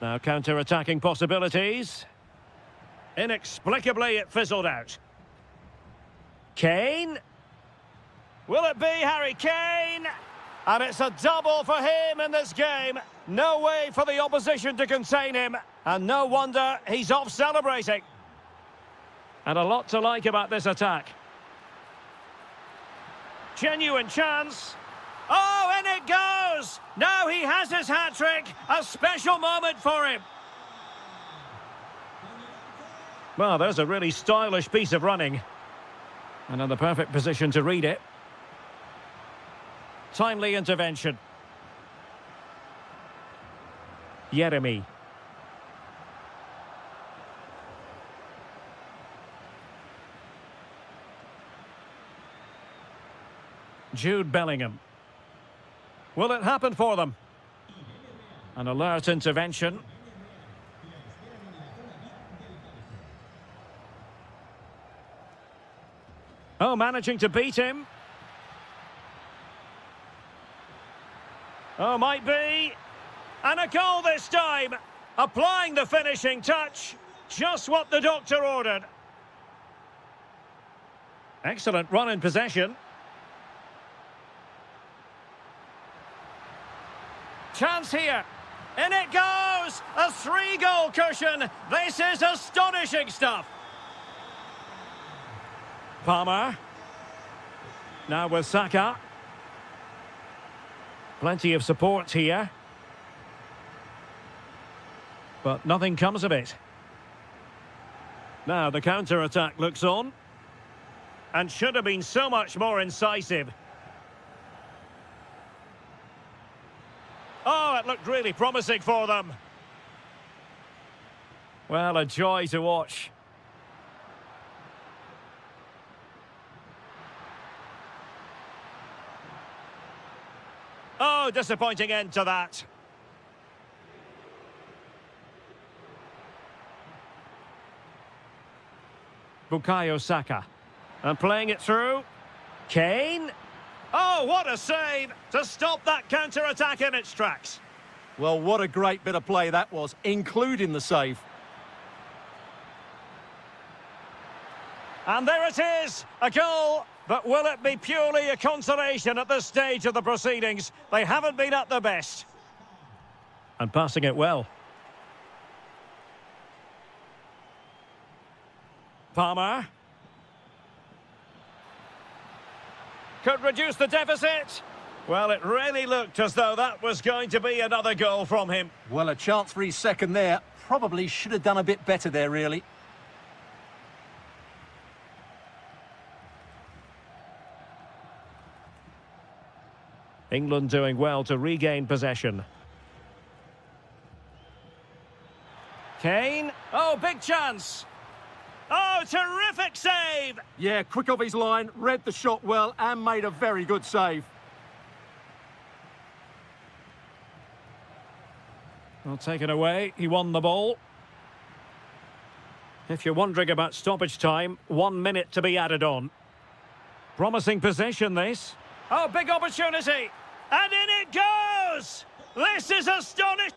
Now counter-attacking possibilities. Inexplicably, it fizzled out. Kane. Will it be Harry Kane? And it's a double for him in this game. No way for the opposition to contain him. And no wonder he's off celebrating. And a lot to like about this attack. Genuine chance. Oh, in it goes! Now he has his hat-trick. A special moment for him. Well, there's a really stylish piece of running. And in the perfect position to read it. Timely intervention. Yeremy. Jude Bellingham. Will it happen for them? An alert intervention. Oh, managing to beat him. Oh, might be. And a goal this time. Applying the finishing touch. Just what the doctor ordered. Excellent run in possession. Chance here. In it goes! A 3-goal cushion. This is astonishing stuff. Palmer. Now with Saka. Plenty of support here. But nothing comes of it. Now the counter-attack looks on. And should have been so much more incisive. Oh, it looked really promising for them. Well, a joy to watch. Oh, disappointing end to that. Bukayo Saka. And playing it through. Kane. Oh, what a save to stop that counter-attack in its tracks. Well, what a great bit of play that was, including the save. And there it is, a goal. But will it be purely a consolation at this stage of the proceedings? They haven't been at their best. And passing it well. Palmer. Could reduce the deficit. Well, it really looked as though that was going to be another goal from him. Well, a chance for his second there. Probably should have done a bit better there, really. England doing well to regain possession. Kane. Oh, big chance. Oh, terrific save! Yeah, quick off his line, read the shot well and made a very good save. Well, taken away. He won the ball. If you're wondering about stoppage time, 1 minute to be added on. Promising possession, this. Oh, big opportunity. And in it goes! This is astonishing.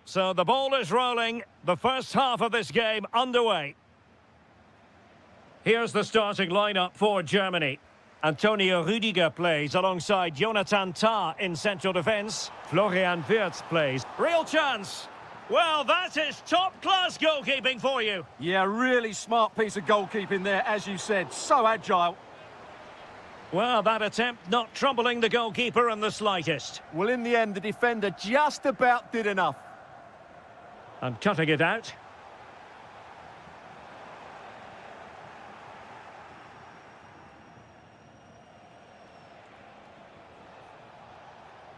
So the ball is rolling. The first half of this game underway. Here's the starting lineup for Germany. Antonio Rüdiger plays alongside Jonathan Tah in central defence. Florian Wirtz plays. Real chance. Well, that is top-class goalkeeping for you. Yeah, really smart piece of goalkeeping there, as you said. So agile. Well, that attempt not troubling the goalkeeper in the slightest. Well, in the end, the defender just about did enough. And cutting it out.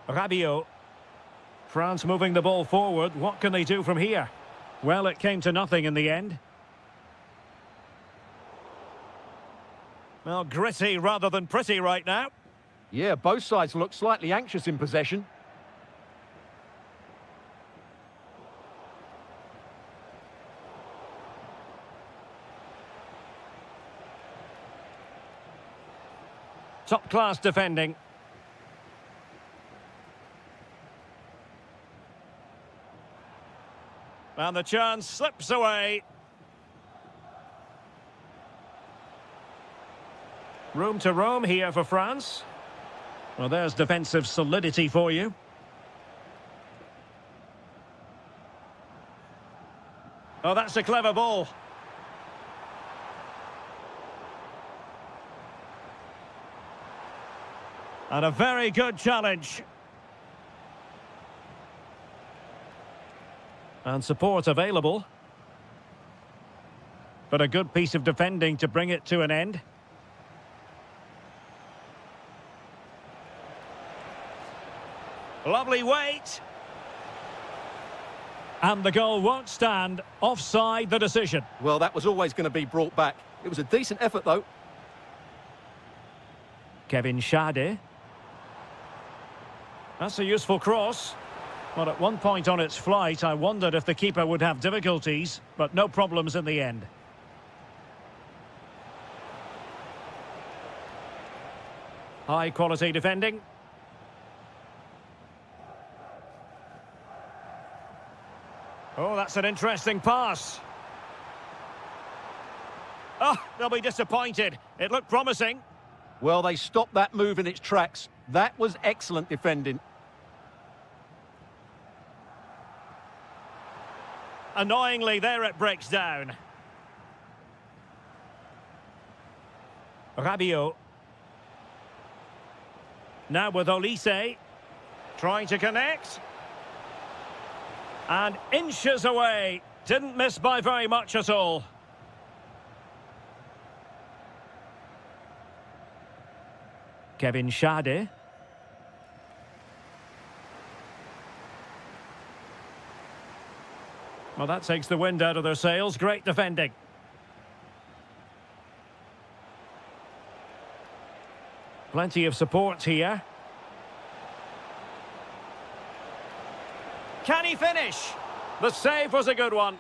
Rabiot. France moving the ball forward. What can they do from here? Well, it came to nothing in the end. Well, gritty rather than pretty right now. Yeah, both sides look slightly anxious in possession. Top-class defending. And the chance slips away. Room to roam here for France. Well, there's defensive solidity for you. Oh, that's a clever ball. And a very good challenge. And support available. But a good piece of defending to bring it to an end. Lovely weight. And the goal won't stand. Offside the decision. Well, that was always going to be brought back. It was a decent effort, though. Kevin Schade. That's a useful cross. Well, at one point on its flight, I wondered if the keeper would have difficulties, but no problems in the end. High-quality defending. Oh, that's an interesting pass. Oh, they'll be disappointed. It looked promising. Well, they stopped that move in its tracks. That was excellent defending. Annoyingly, there it breaks down. Rabiot. Now with Olise. Trying to connect. And inches away. Didn't miss by very much at all. Kevin Schade. Well, that takes the wind out of their sails. Great defending. Plenty of support here. Can he finish? The save was a good one.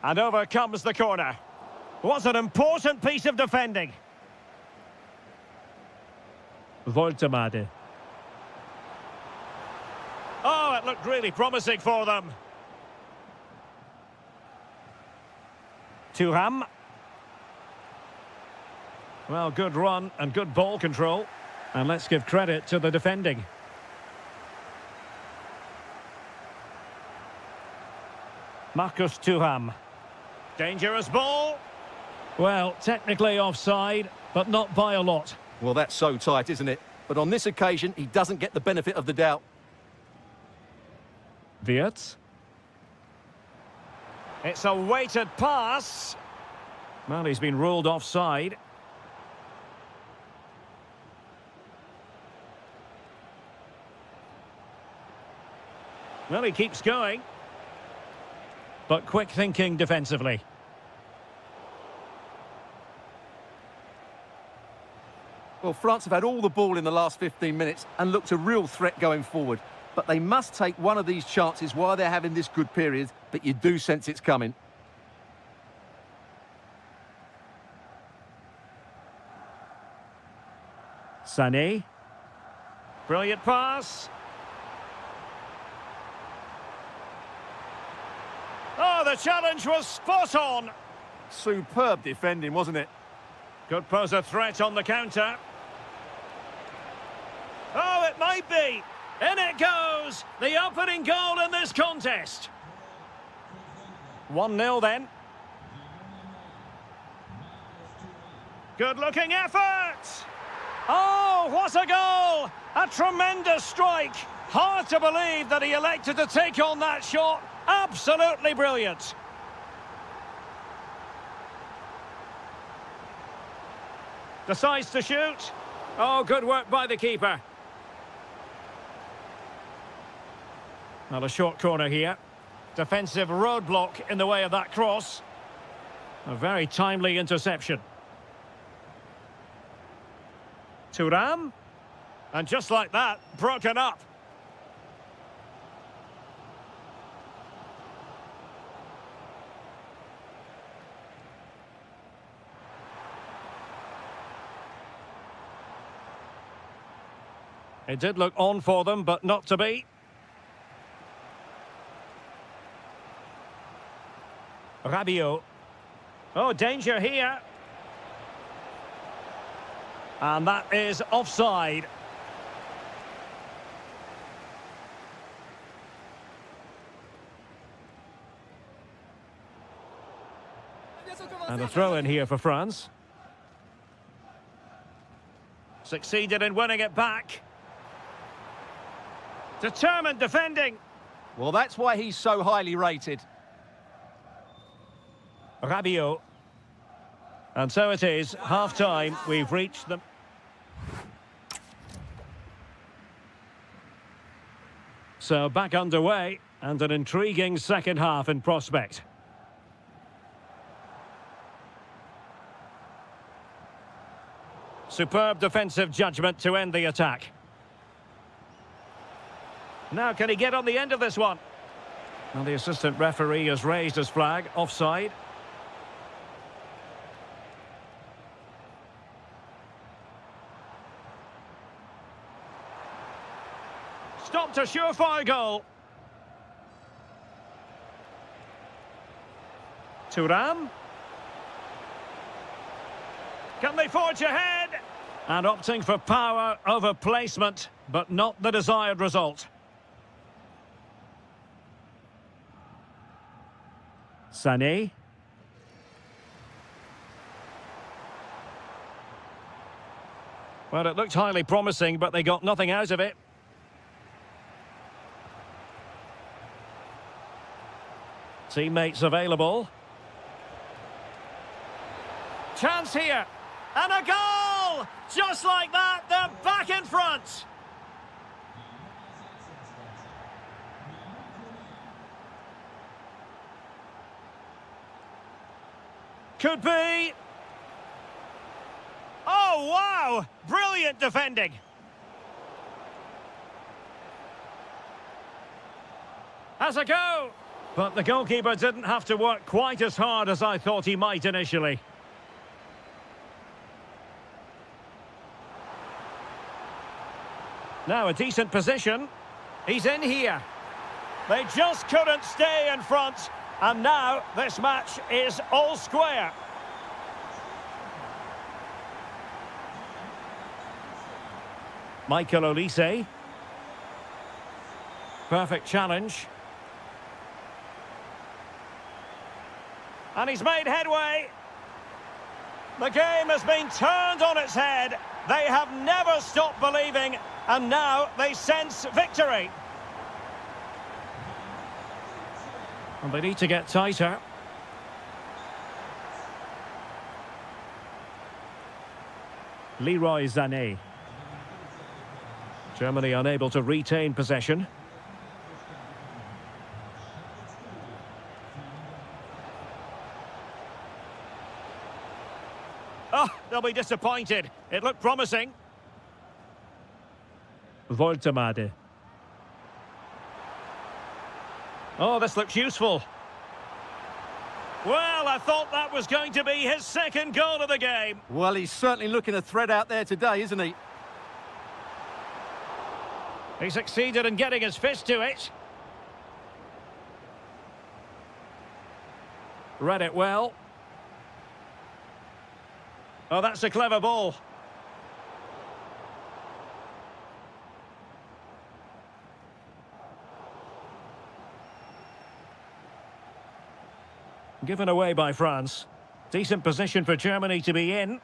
And over comes the corner. What an important piece of defending. Voltemade. Oh, it looked really promising for them. Thuram. Well, good run and good ball control. And let's give credit to the defending. Marcus Thuram. Dangerous ball. Well, technically offside, but not by a lot. Well, that's so tight, isn't it? But on this occasion, he doesn't get the benefit of the doubt. Wirtz. It's a weighted pass. Well, he's been ruled offside. Well, he keeps going. But quick thinking defensively. Well, France have had all the ball in the last 15 minutes and looked a real threat going forward. But they must take one of these chances while they're having this good period, but you do sense it's coming. Sané. Brilliant pass. the challenge was spot on. Superb defending, wasn't it? Could pose a threat on the counter. Oh, it might be. In it goes. The opening goal in this contest. 1-0 then. Good-looking effort. Oh, what a goal! A tremendous strike. Hard to believe that he elected to take on that shot. Absolutely brilliant. Decides to shoot. Oh, good work by the keeper. Not a short corner here. Defensive roadblock in the way of that cross. A very timely interception. Thuram. And just like that, broken up. It did look on for them, but not to be. Rabiot. Oh, danger here. And that is offside. And a throw in here for France. Succeeded in winning it back. Determined defending. Well, that's why he's so highly rated. Rabiot. And so it is, half-time, we've reached them. So back underway, and an intriguing second half in prospect. Superb defensive judgment to end the attack. Now, can he get on the end of this one? And the assistant referee has raised his flag, offside. Stopped a surefire goal. Thuram. Can they forge ahead? And opting for power over placement, but not the desired result. Sané. Well, it looked highly promising, but they got nothing out of it. Teammates available. Chance here. And a goal! Just like that, they're back in front. Could be. Oh, wow! Brilliant defending. Has a go. But the goalkeeper didn't have to work quite as hard as I thought he might initially. Now a decent position. He's in here. They just couldn't stay in front. And now this match is all square. Michael Olise. Perfect challenge. And he's made headway. The game has been turned on its head. They have never stopped believing, and now they sense victory. And they need to get tighter. Leroy Sané. Germany unable to retain possession. Oh, they'll be disappointed. It looked promising. Voltemade. Oh, this looks useful. Well, I thought that was going to be his second goal of the game. Well, he's certainly looking a threat out there today, isn't he? He succeeded in getting his fist to it. Read it well. Oh, that's a clever ball. Given away by France. Decent position for Germany to be in.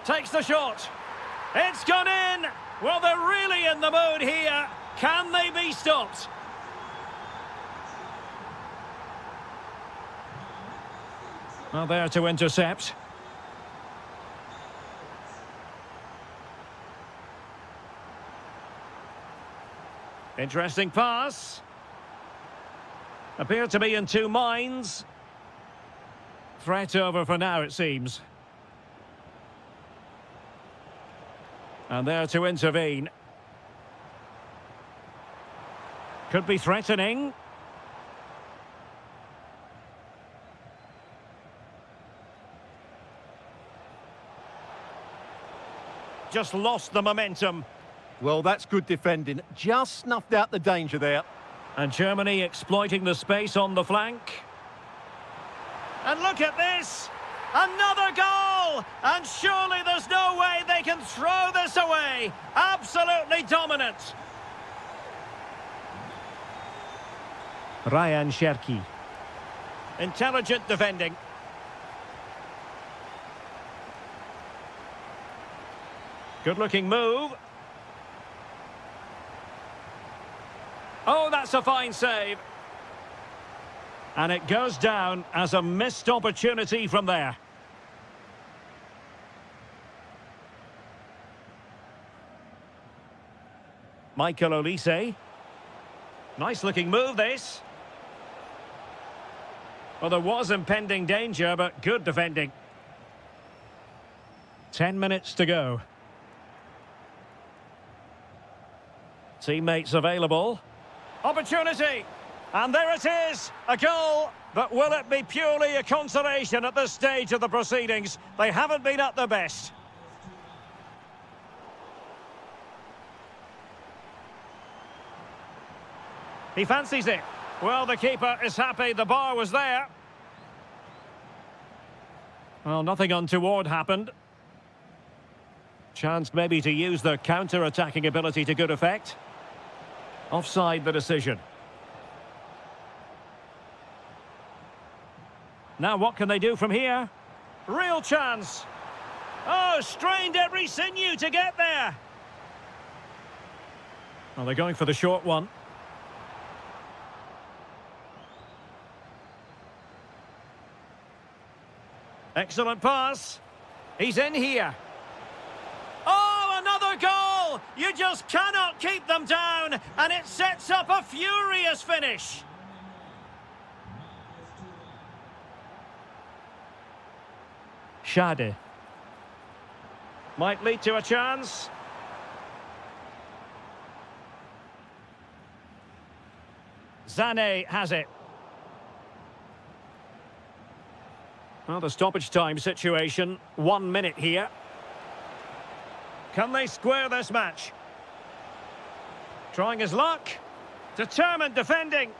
Takes the shot. It's gone in. Well, they're really in the mood here. Can they be stopped? Well, there to intercept. Interesting pass. Appear to be in two minds. Threat over for now, it seems. And there to intervene. Could be threatening. Just lost the momentum. Well, that's good defending. Just snuffed out the danger there. And Germany exploiting the space on the flank. And look at this! Another goal! And surely there's no way they can throw this away. Absolutely dominant. Ryan Cherki. Intelligent defending. Good-looking move. Oh, that's a fine save. And it goes down as a missed opportunity from there. Michael Olise. Nice-looking move, this. Well, there was impending danger, but good defending. 10 minutes to go. Teammates available. Opportunity! And there it is, a goal. But will it be purely a consolation at this stage of the proceedings? They haven't been at their best. He fancies it. Well, the keeper is happy the bar was there. Well, nothing untoward happened. Chance maybe to use their counter-attacking ability to good effect. Offside the decision. Now what can they do from here? Real chance. Oh, strained every sinew to get there. Well, they're going for the short one. Excellent pass. He's in here. Oh, another goal! You just cannot keep them down, and it sets up a furious finish. Schade. Might lead to a chance. Sané has it. Well, the stoppage time situation, 1 minute here. Can they square this match? Trying his luck. Determined defending.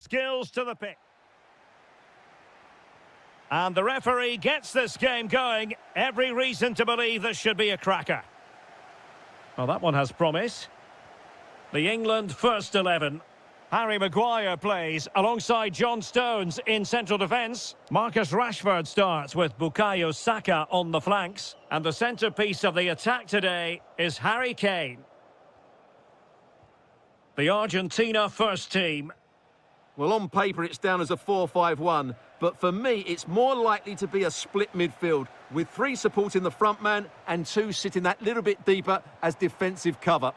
Skills to the pick. And the referee gets this game going. Every reason to believe this should be a cracker. Well, that one has promise. The England first 11. Harry Maguire plays alongside John Stones in central defence. Marcus Rashford starts with Bukayo Saka on the flanks. And the centrepiece of the attack today is Harry Kane. The Argentina first team. Well, on paper, it's down as a 4-5-1. But for me, it's more likely to be a split midfield, with 3 supporting the front man and 2 sitting that little bit deeper as defensive cover.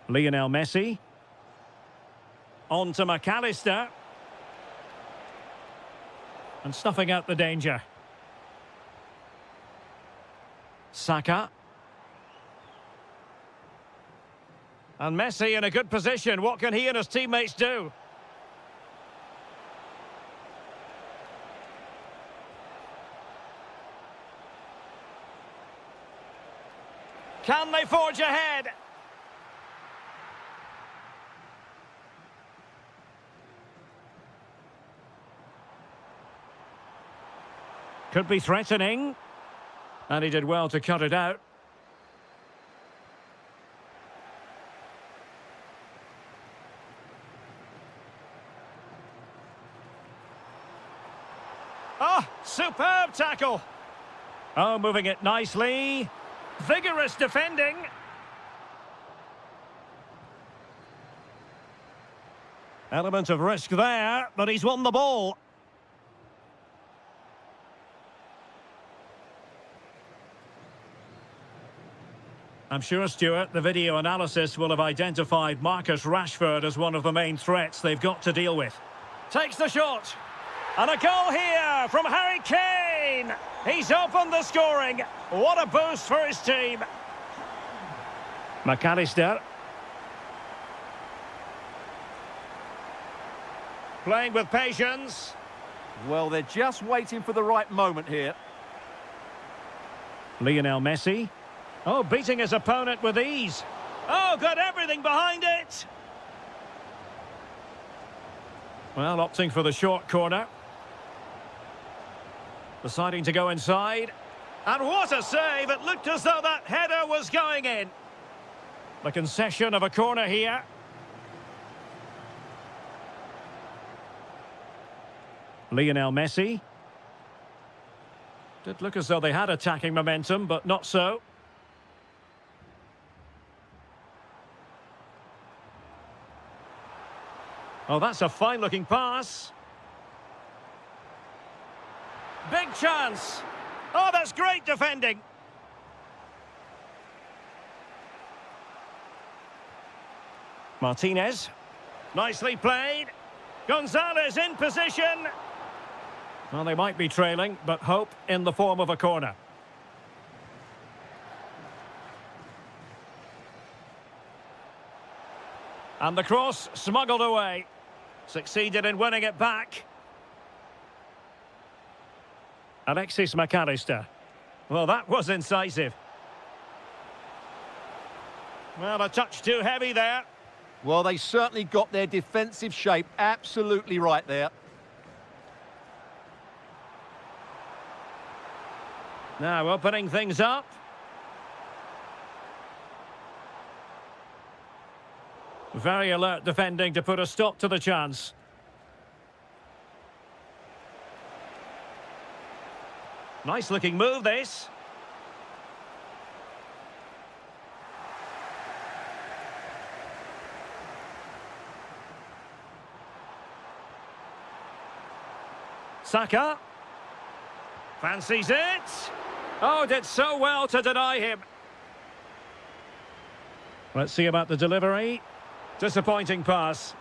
Lionel Messi. On to McAllister. And snuffing out the danger. Saka. And Messi in a good position. What can he and his teammates do? Can they forge ahead? Could be threatening. And he did well to cut it out. Ah, superb tackle. Oh, moving it nicely. Vigorous defending. Element of risk there, but he's won the ball. I'm sure, Stuart, the video analysis will have identified Marcus Rashford as one of the main threats they've got to deal with. Takes the shot. And a goal here from Harry Kane. He's opened the scoring. What a boost for his team. McAllister. Playing with patience. Well, they're just waiting for the right moment here. Lionel Messi. Oh, beating his opponent with ease. Oh, got everything behind it. Well, opting for the short corner. Deciding to go inside. And what a save! It looked as though that header was going in. The concession of a corner here. Lionel Messi. Did look as though they had attacking momentum, but not so. Oh, that's a fine-looking pass. Big chance. Oh, that's great defending. Martinez. Nicely played. Gonzalez in position. Well, they might be trailing, but hope in the form of a corner. And the cross smuggled away. Succeeded in winning it back. Alexis McAllister. Well, that was incisive. Well, a touch too heavy there. Well, they certainly got their defensive shape absolutely right there. Now opening things up. Very alert defending to put a stop to the chance. Nice looking move, this. Saka. Fancies it. Oh, did so well to deny him. Let's see about the delivery. Disappointing pass.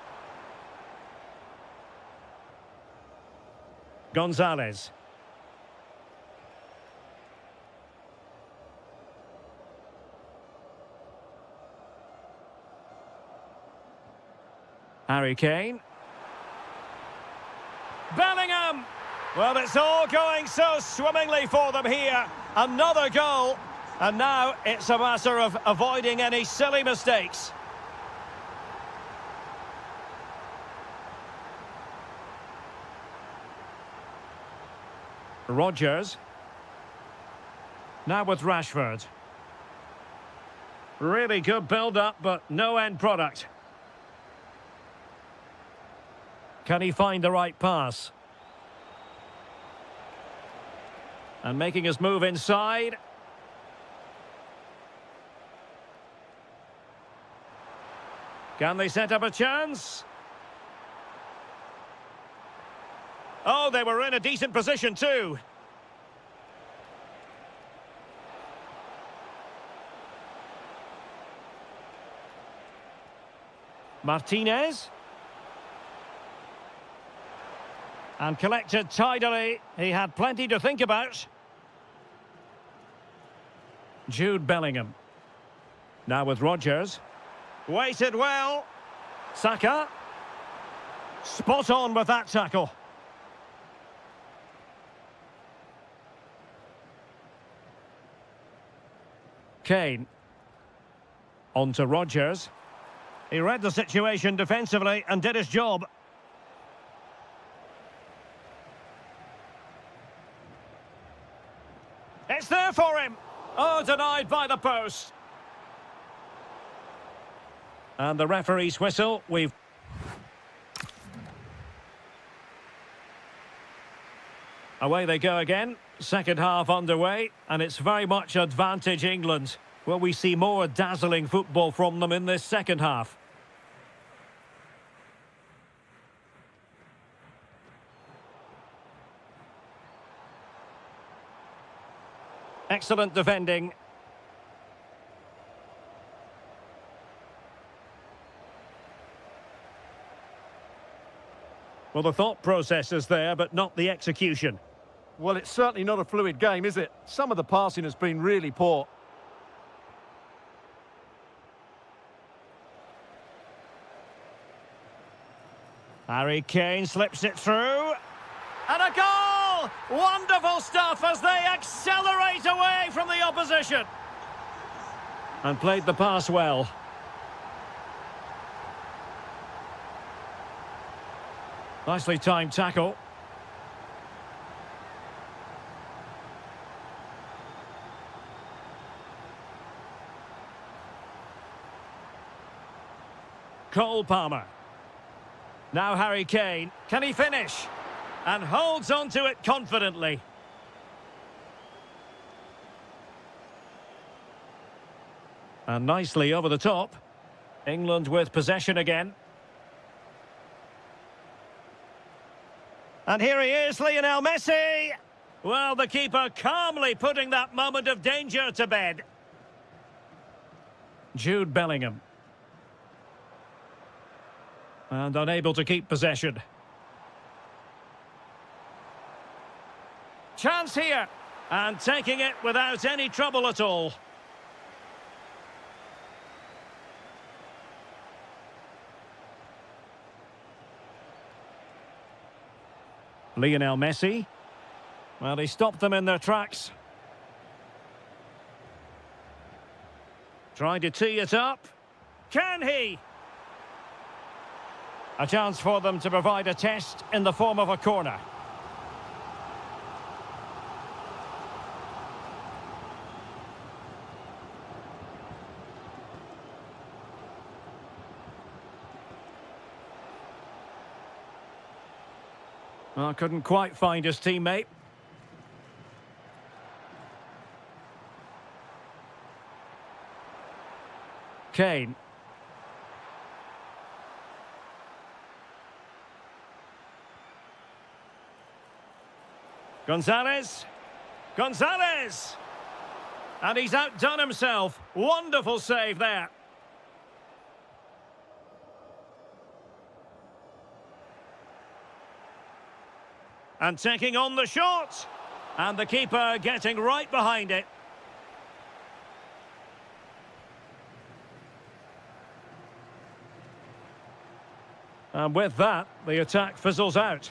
Gonzalez. Harry Kane. Bellingham! Well, it's all going so swimmingly for them here. Another goal. And now it's a matter of avoiding any silly mistakes. Rodgers. Now with Rashford. Really good build-up, but no end product. Can he find the right pass? And making his move inside. Can they set up a chance? Oh, they were in a decent position too. Martinez. And collected tidily. He had plenty to think about. Jude Bellingham. Now with Rodgers. Waited well. Saka. Spot on with that tackle. Kane. On to Rodgers. He read the situation defensively and did his job. It's there for him. Oh, denied by the post. And the referee's whistle, Away they go again. Second half underway, and it's very much advantage England. Will we see more dazzling football from them in this second half? Excellent defending. Well, the thought process is there, but not the execution. Well, it's certainly not a fluid game, is it? Some of the passing has been really poor. Harry Kane slips it through. And a goal! Wonderful stuff as they accelerate away from the opposition. And played the pass well. Nicely timed tackle. Cole Palmer. Now Harry Kane. Can he finish? And holds on to it confidently. And nicely over the top. England with possession again. And here he is, Lionel Messi. Well, the keeper calmly putting that moment of danger to bed. Jude Bellingham. And unable to keep possession. Chance here. And taking it without any trouble at all. Lionel Messi. Well, he stopped them in their tracks. Trying to tee it up. Can he? A chance for them to provide a test in the form of a corner. Well, couldn't quite find his teammate. Kane. Gonzalez. Gonzalez! And he's outdone himself. Wonderful save there. And taking on the shot. And the keeper getting right behind it. And with that, the attack fizzles out.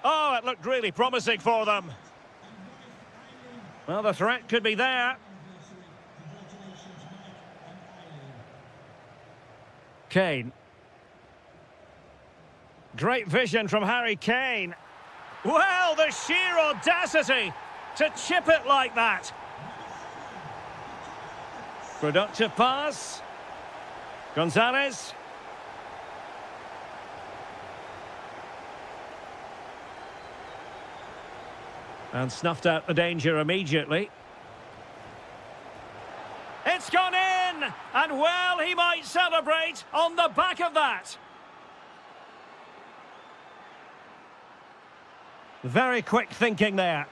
Oh, it looked really promising for them. Well, the threat could be there. Kane. Great vision from Harry Kane. Well, the sheer audacity to chip it like that. Productive pass. Gonzalez. And snuffed out the danger immediately. It's gone in! And well, he might celebrate on the back of that. Very quick thinking there.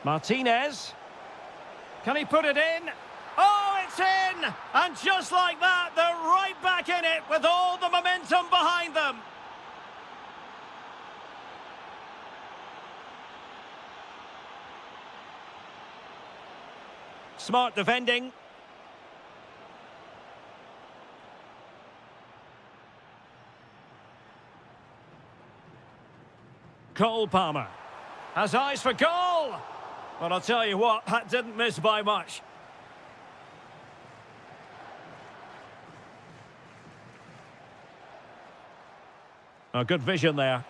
Martinez. Can he put it in? Oh, it's in! And just like that, they're right back in it with all the momentum behind them. Smart defending. Cole Palmer has eyes for goal. But I'll tell you what, that didn't miss by much. A good vision there.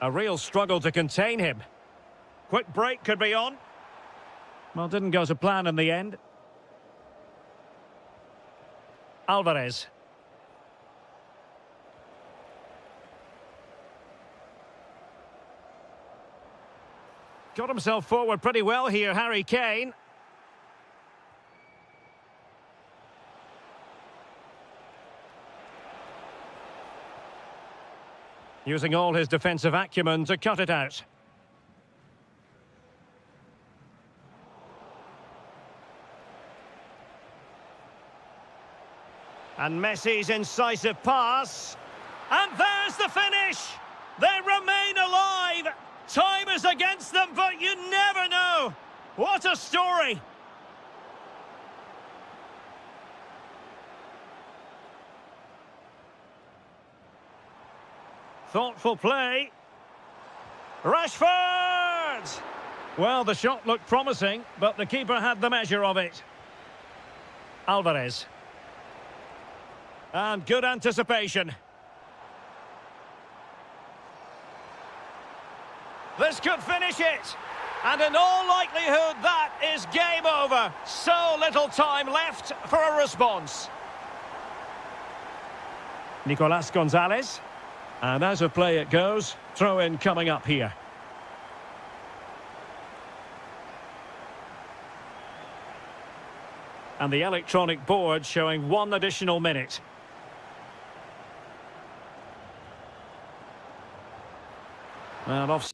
A real struggle to contain him. Quick break could be on. Well, didn't go to plan in the end. Alvarez. Got himself forward pretty well here, Harry Kane. Using all his defensive acumen to cut it out. And Messi's incisive pass. And there's the finish! They remain alive! Time is against them, but you never know! What a story! Thoughtful play. Rashford! Well, the shot looked promising, but the keeper had the measure of it. Alvarez. And good anticipation. This could finish it. And in all likelihood, that is game over. So little time left for a response. Nicolas Gonzalez. And as a play it goes, throw-in coming up here. And the electronic board showing 1 additional minute. And off.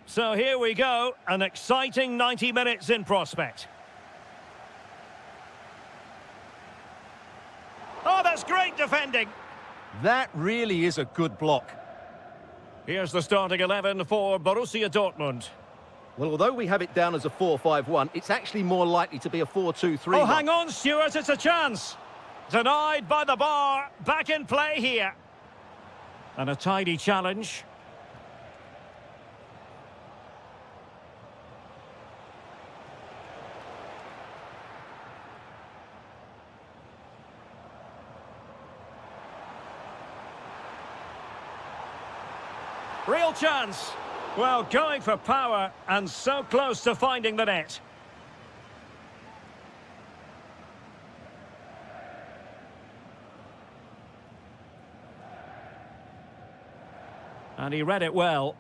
So here we go, an exciting 90 minutes in prospect. Oh, that's great defending. That really is a good block. Here's the starting 11 for Borussia Dortmund. Well, although we have it down as a 4-5-1, it's actually more likely to be a 4-2-3. Oh, hang on, Stuart, it's a chance. Denied by the bar, back in play here. And a tidy challenge. Real chance. Well, going for power and so close to finding the net. And he read it well.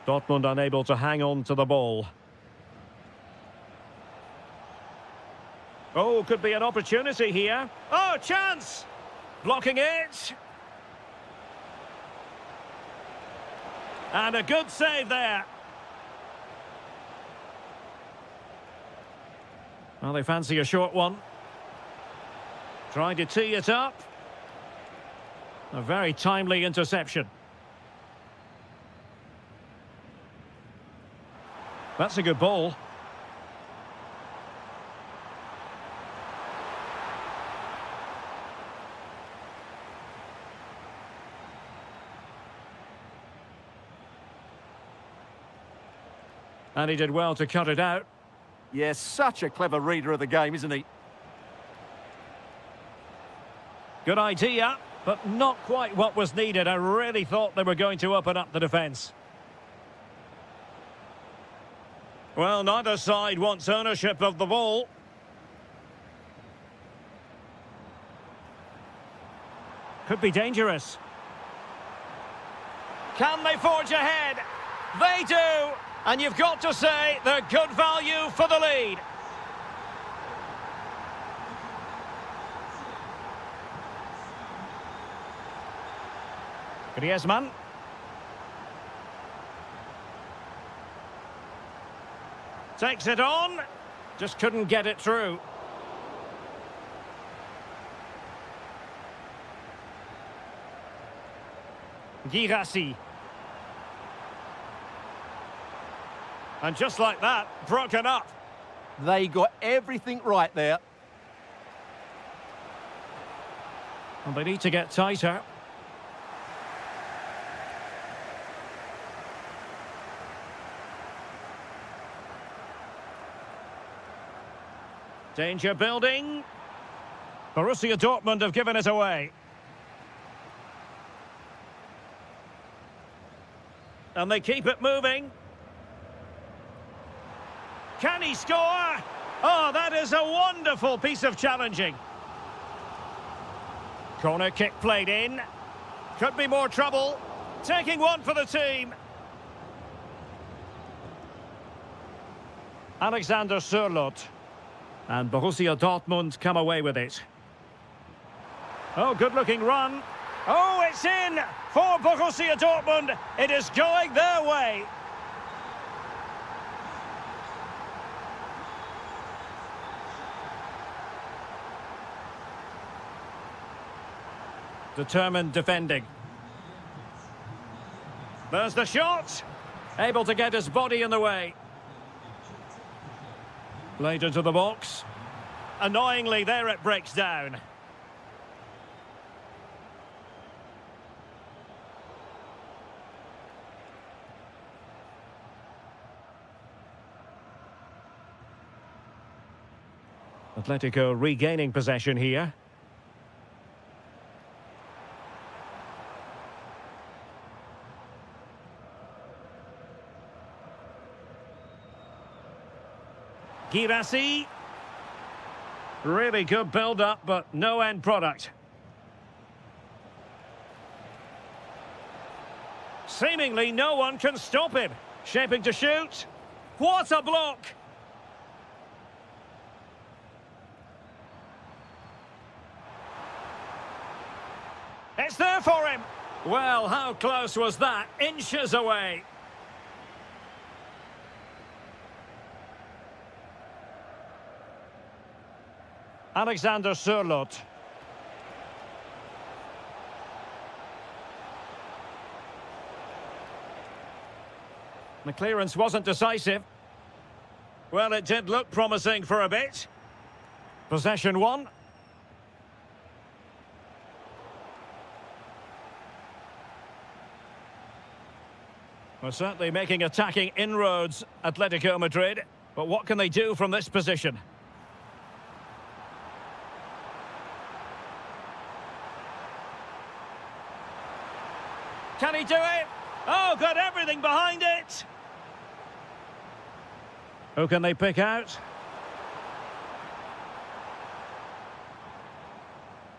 Dortmund unable to hang on to the ball. Oh, could be an opportunity here. Oh, chance! Blocking it. And a good save there. Well, they fancy a short one. Trying to tee it up. A very timely interception. That's a good ball. And he did well to cut it out. Yes, such a clever reader of the game, isn't he? Good idea, but not quite what was needed. I really thought they were going to open up the defence. Well, neither side wants ownership of the ball. Could be dangerous. Can they forge ahead? They do! And you've got to say they're good value for the lead. Griezmann. Takes it on. Just couldn't get it through. Girassi. And just like that, broken up. They got everything right there. And they need to get tighter. Danger building. Borussia Dortmund have given it away. And they keep it moving. Can he score? Oh, that is a wonderful piece of challenging. Corner kick played in. Could be more trouble. Taking one for the team. Alexander Sørloth. And Borussia Dortmund come away with it. Oh, good-looking run. Oh, it's in for Borussia Dortmund. It is going their way. Determined defending. There's the shot. Able to get his body in the way. Played into the box. Annoyingly, there it breaks down. Atletico regaining possession here. Girassi. Really good build-up, but no end product. Seemingly no one can stop him. Shaping to shoot. What a block! It's there for him. Well, how close was that? Inches away. Alexander Sørloth. The clearance wasn't decisive. Well, it did look promising for a bit. Possession one. We're certainly making attacking inroads, Atletico Madrid. But what can they do from this position? Can he do it? Oh, got everything behind it. Who can they pick out?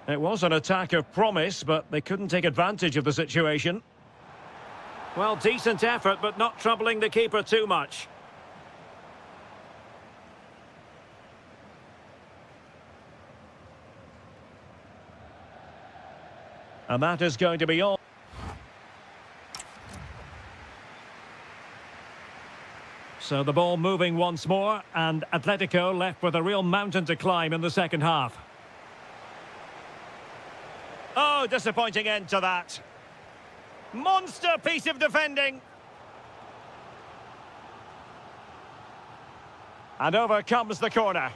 It was an attack of promise, but they couldn't take advantage of the situation. Well, decent effort, but not troubling the keeper too much. And that is going to be all. So the ball moving once more, and Atletico left with a real mountain to climb in the second half. Oh, disappointing end to that. Monster piece of defending. And over comes the corner.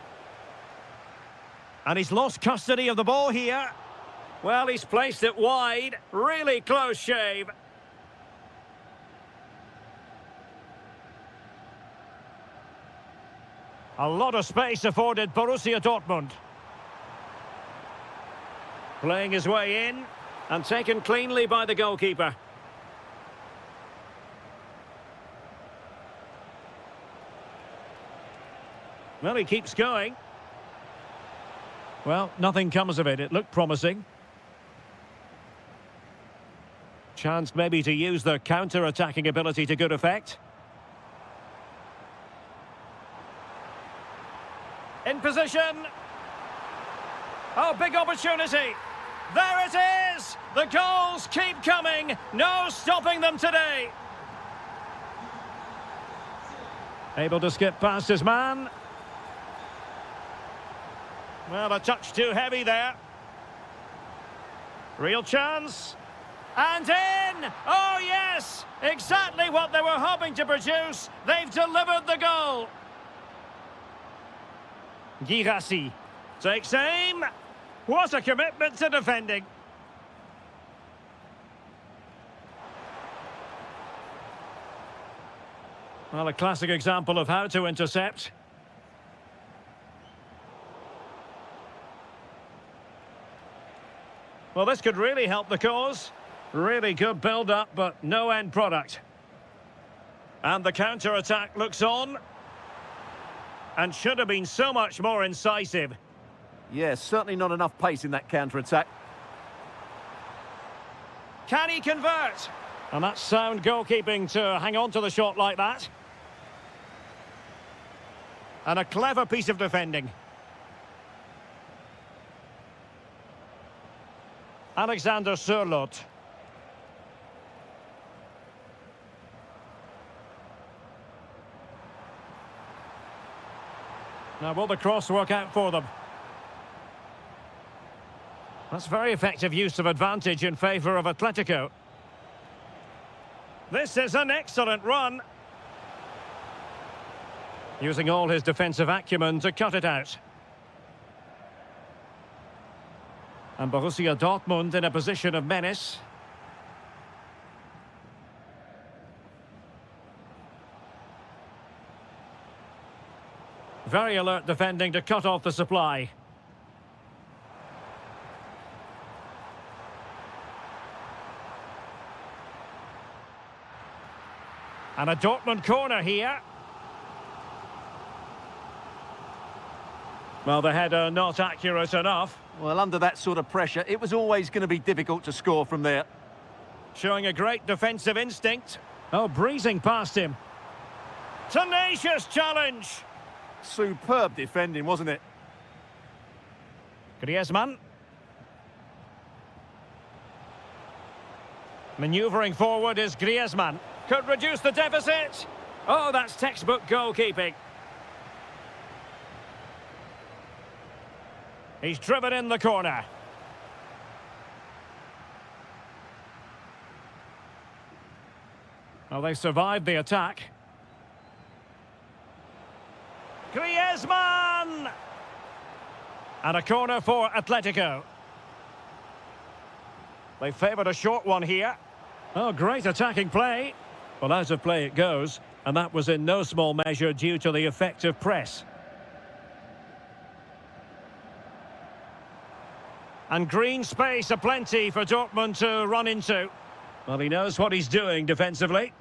And he's lost custody of the ball here. Well, he's placed it wide. Really close shave. A lot of space afforded Borussia Dortmund. Playing his way in and taken cleanly by the goalkeeper. Well, he keeps going. Well, nothing comes of it. It looked promising. Chance maybe to use their counter-attacking ability to good effect. In position. Oh, big opportunity. There it is. The goals keep coming. No stopping them today. Able to skip past his man. Well, a touch too heavy there. Real chance. And in! Oh, yes! Exactly what they were hoping to produce. They've delivered the goal. Girassi takes aim. What a commitment to defending. Well, a classic example of how to intercept. Well, this could really help the cause. Really good build-up, but no end product. And the counter-attack looks on. And should have been so much more incisive. Yeah, certainly not enough pace in that counter-attack. Can he convert? And that's sound goalkeeping to hang on to the shot like that. And a clever piece of defending. Alexander Sørloth. Now, will the cross work out for them? That's very effective use of advantage in favour of Atletico. This is an excellent run. Using all his defensive acumen to cut it out. And Borussia Dortmund in a position of menace. Very alert defending to cut off the supply. And a Dortmund corner here. Well, the header not accurate enough. Well, under that sort of pressure, it was always going to be difficult to score from there. Showing a great defensive instinct. Oh, breezing past him. Tenacious challenge. Superb defending, wasn't it? Griezmann. Manoeuvring forward is Griezmann. Could reduce the deficit. Oh, that's textbook goalkeeping. He's driven in the corner. Well, they survived the attack. Griezmann! And a corner for Atletico. They favoured a short one here. Oh, great attacking play. Well, out of play it goes, and that was in no small measure due to the effective press. And green space aplenty for Dortmund to run into. Well, he knows what he's doing defensively.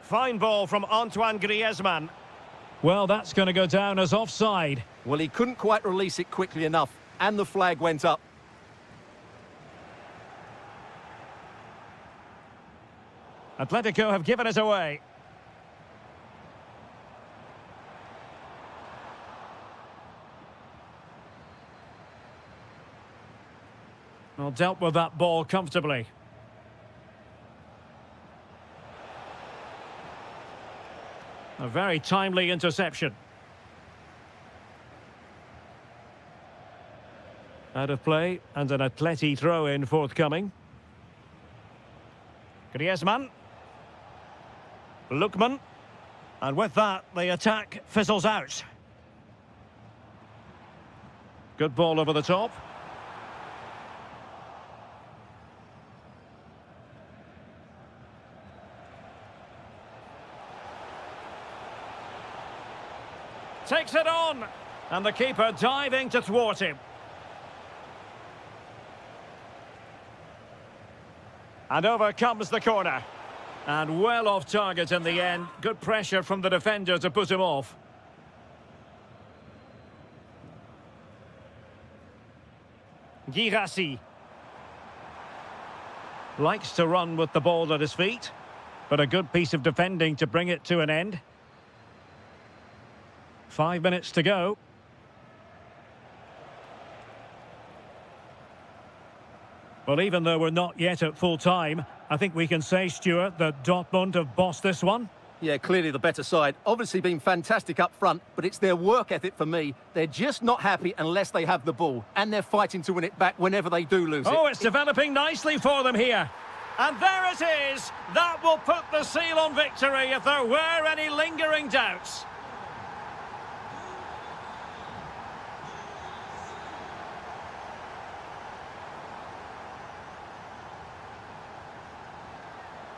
Fine ball from Antoine Griezmann. Well, that's going to go down as offside. Well, he couldn't quite release it quickly enough, and the flag went up. Atletico have given it away. Well, dealt with that ball comfortably. A very timely interception. Out of play, and an Atleti throw-in forthcoming. Griezmann. Lookman. And with that, the attack fizzles out. Good ball over the top. Takes it on, and the keeper diving to thwart him. And over comes the corner. And well off target in the end. Good pressure from the defender to put him off. Girassi. Likes to run with the ball at his feet, but a good piece of defending to bring it to an end. 5 minutes to go. Well, even though we're not yet at full time, I think we can say, Stuart, that Dortmund have bossed this one. Yeah, clearly the better side. Obviously been fantastic up front, but it's their work ethic for me. They're just not happy unless they have the ball, and they're fighting to win it back whenever they do lose it. Oh, it's developing nicely for them here. And there it is. That will put the seal on victory if there were any lingering doubts.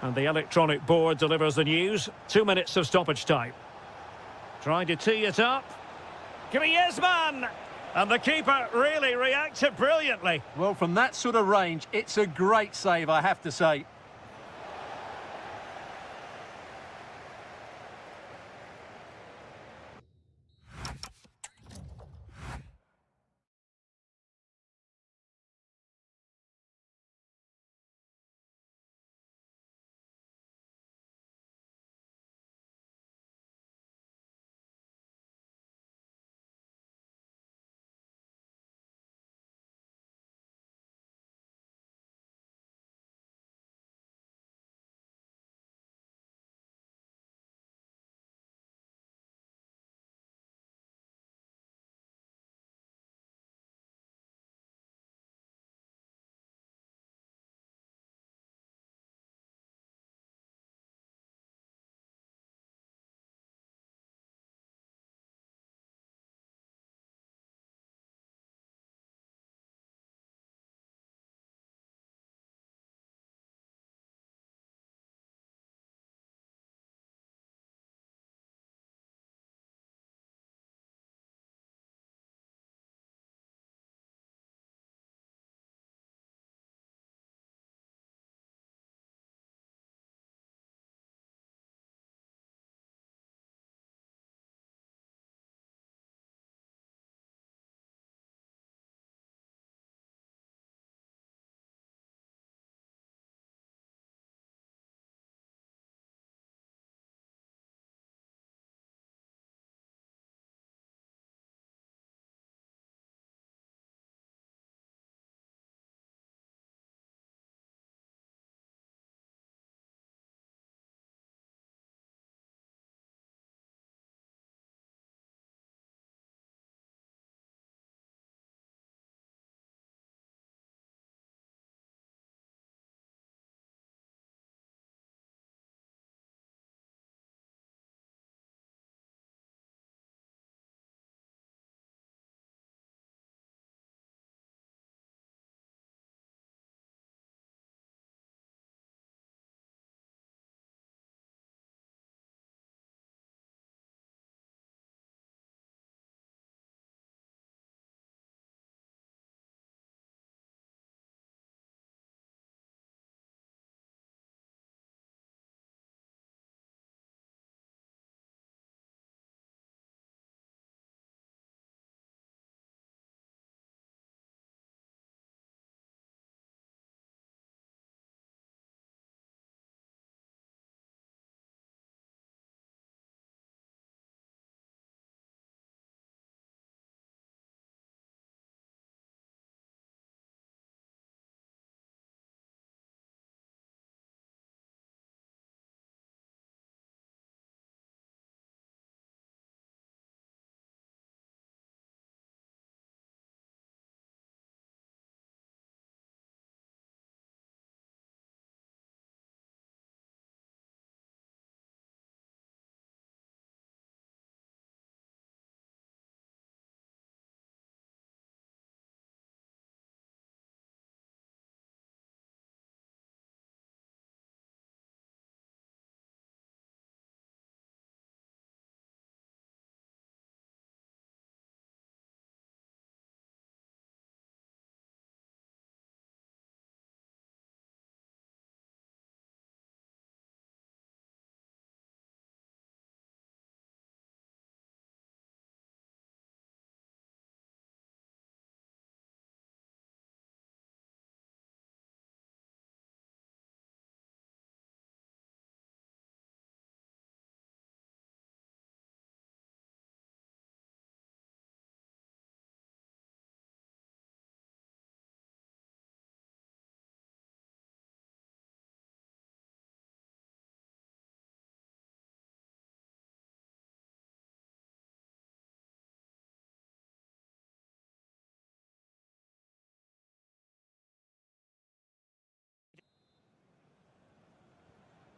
And the electronic board delivers the news. 2 minutes of stoppage time. Trying to tee it up. Griezmann! And the keeper really reacted brilliantly. Well, from that sort of range, it's a great save, I have to say.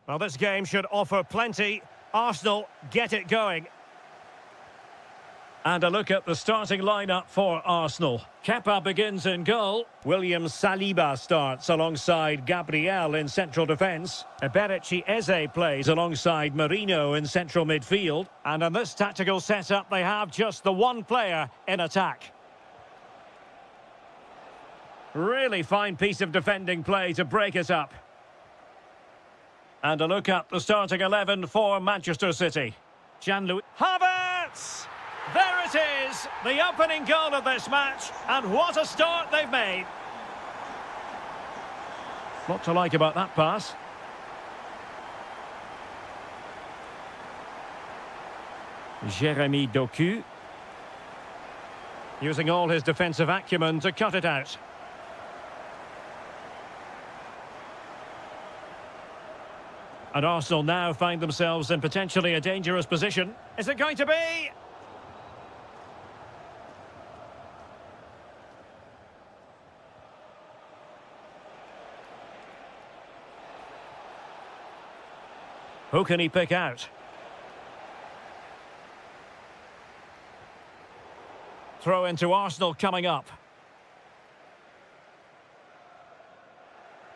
Well, this game should offer plenty. Arsenal get it going. And a look at the starting lineup for Arsenal. Kepa begins in goal. William Saliba starts alongside Gabriel in central defence. Eberechi Eze plays alongside Marino in central midfield. And in this tactical setup, they have just the one player in attack. Really fine piece of defending play to break it up. And a look at the starting 11 for Manchester City. Gianluigi Havertz! There it is, the opening goal of this match, and what a start they've made. What to like about that pass? Jeremy Doku. Using all his defensive acumen to cut it out. And Arsenal now find themselves in potentially a dangerous position. Is it going to be? Who can he pick out? Throw into Arsenal coming up.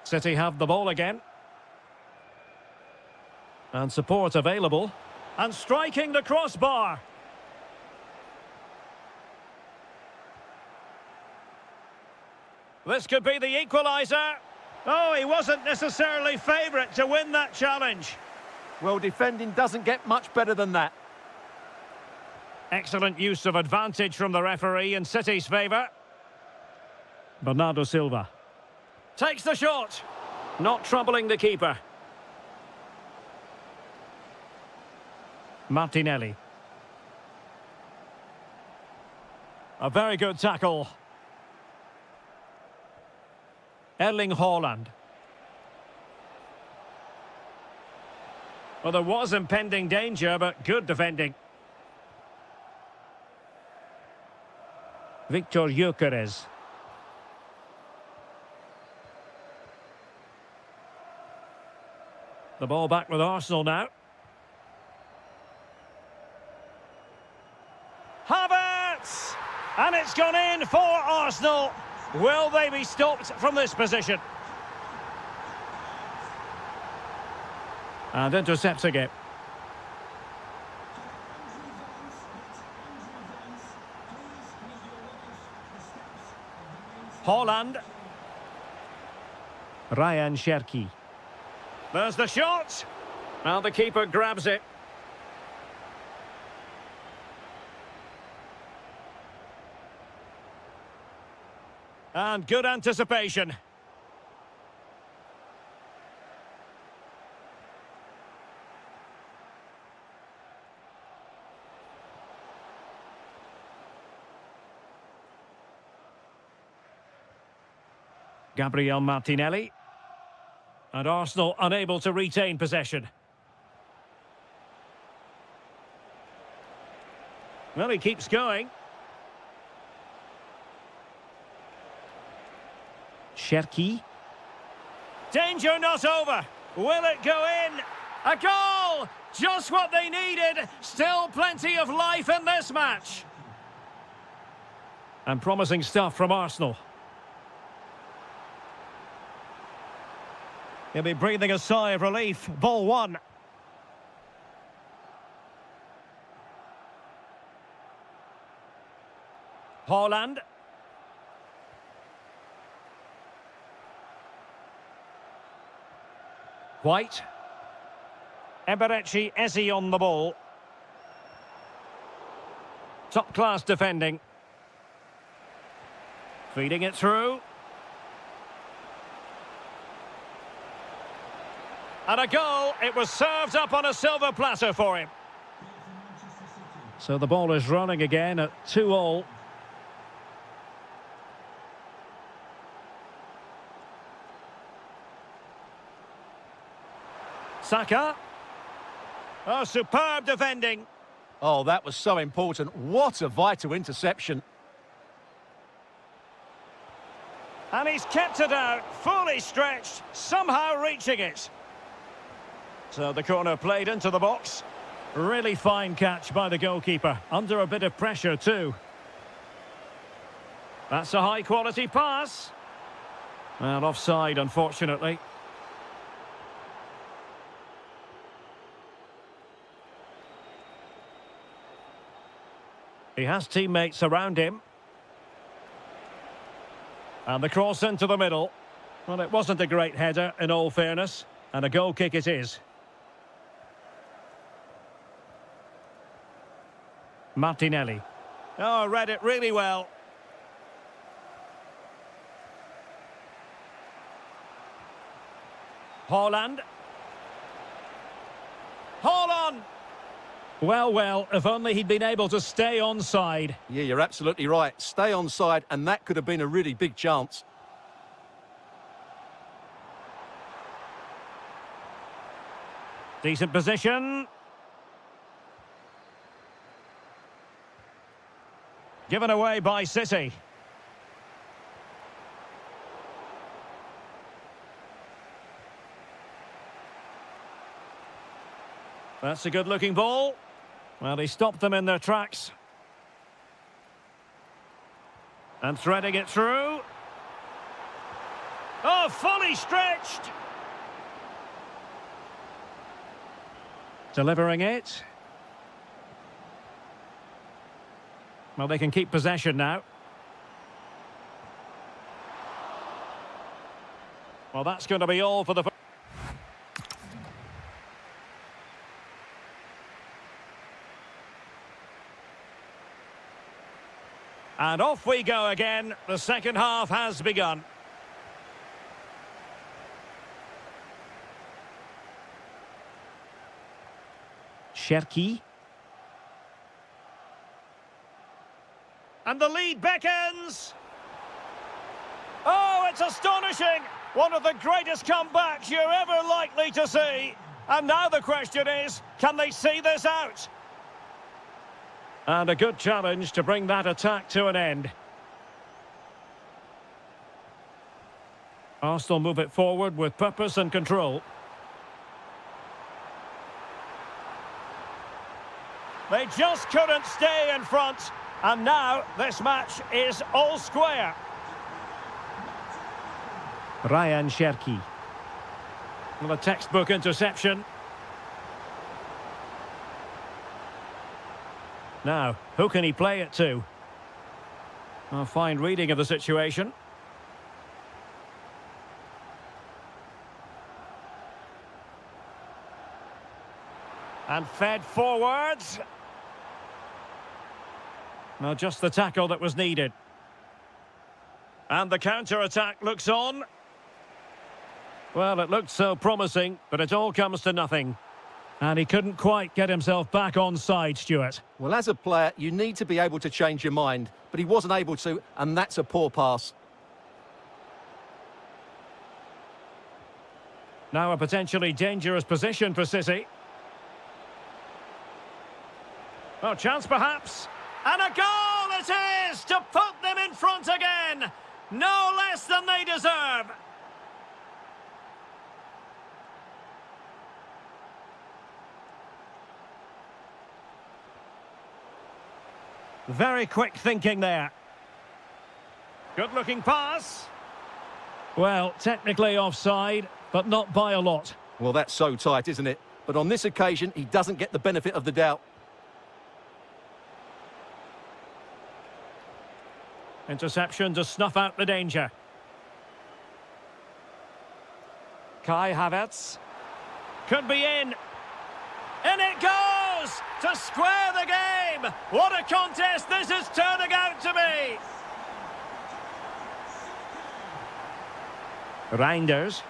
City have the ball again. And support available. And striking the crossbar. This could be the equaliser. Oh, he wasn't necessarily favourite to win that challenge. Well, defending doesn't get much better than that. Excellent use of advantage from the referee in City's favour. Bernardo Silva. Takes the shot. Not troubling the keeper. Martinelli. A very good tackle. Erling Haaland. Well, there was impending danger, but good defending. Victor Gyökeres. The ball back with Arsenal now. Havertz! And it's gone in for Arsenal. Will they be stopped from this position? And intercepting it. Haaland. Ryan Cherki. There's the shot. Now the keeper grabs it. And good anticipation. Gabriel Martinelli. And Arsenal unable to retain possession. Well, he keeps going. Cherki. Danger not over. Will it go in? A goal! Just what they needed. Still plenty of life in this match. And promising stuff from Arsenal. He'll be breathing a sigh of relief. Ball one. Haaland. White. Eberechi Eze on the ball. Top-class defending. Feeding it through. And a goal. It was served up on a silver platter for him. So the ball is running again at 2-2. Saka. Oh, superb defending. Oh, that was so important. What a vital interception. And he's kept it out, fully stretched, somehow reaching it. So the corner played into the box. Really fine catch by the goalkeeper. Under a bit of pressure too. That's a high-quality pass. And offside, unfortunately. He has teammates around him. And the cross into the middle. Well, it wasn't a great header, in all fairness. And a goal kick it is. Martinelli. Oh, read it really well. Haaland. Haaland! Well, well, if only he'd been able to stay onside. Yeah, you're absolutely right. Stay onside, and that could have been a really big chance. Decent position. Given away by City. That's a good-looking ball. Well, he stopped them in their tracks. And threading it through. Oh, fully stretched. Delivering it. Well, they can keep possession now. Well, that's going to be all for the... And off we go again. The second half has begun. Cherki. And the lead beckons. Oh, it's astonishing. One of the greatest comebacks you're ever likely to see. And now the question is, can they see this out? And a good challenge to bring that attack to an end. Arsenal move it forward with purpose and control. They just couldn't stay in front. And now this match is all square. Ryan Cherki. Well, a textbook interception. Now, who can he play it to? A fine reading of the situation. And fed forwards. Now, just the tackle that was needed. And the counter-attack looks on. Well, it looked so promising, but it all comes to nothing. And he couldn't quite get himself back on side, Stuart. Well, as a player, you need to be able to change your mind, but he wasn't able to, and that's a poor pass. Now a potentially dangerous position for City. Oh, chance perhaps. And a goal it is to put them in front again. No less than they deserve. Very quick thinking there. Good-looking pass. Well, technically offside, but not by a lot. Well, that's so tight, isn't it? But on this occasion, he doesn't get the benefit of the doubt. Interception to snuff out the danger. Kai Havertz. Could be in. In it goes! To square the game! What a contest this is turning out to be! Reinders.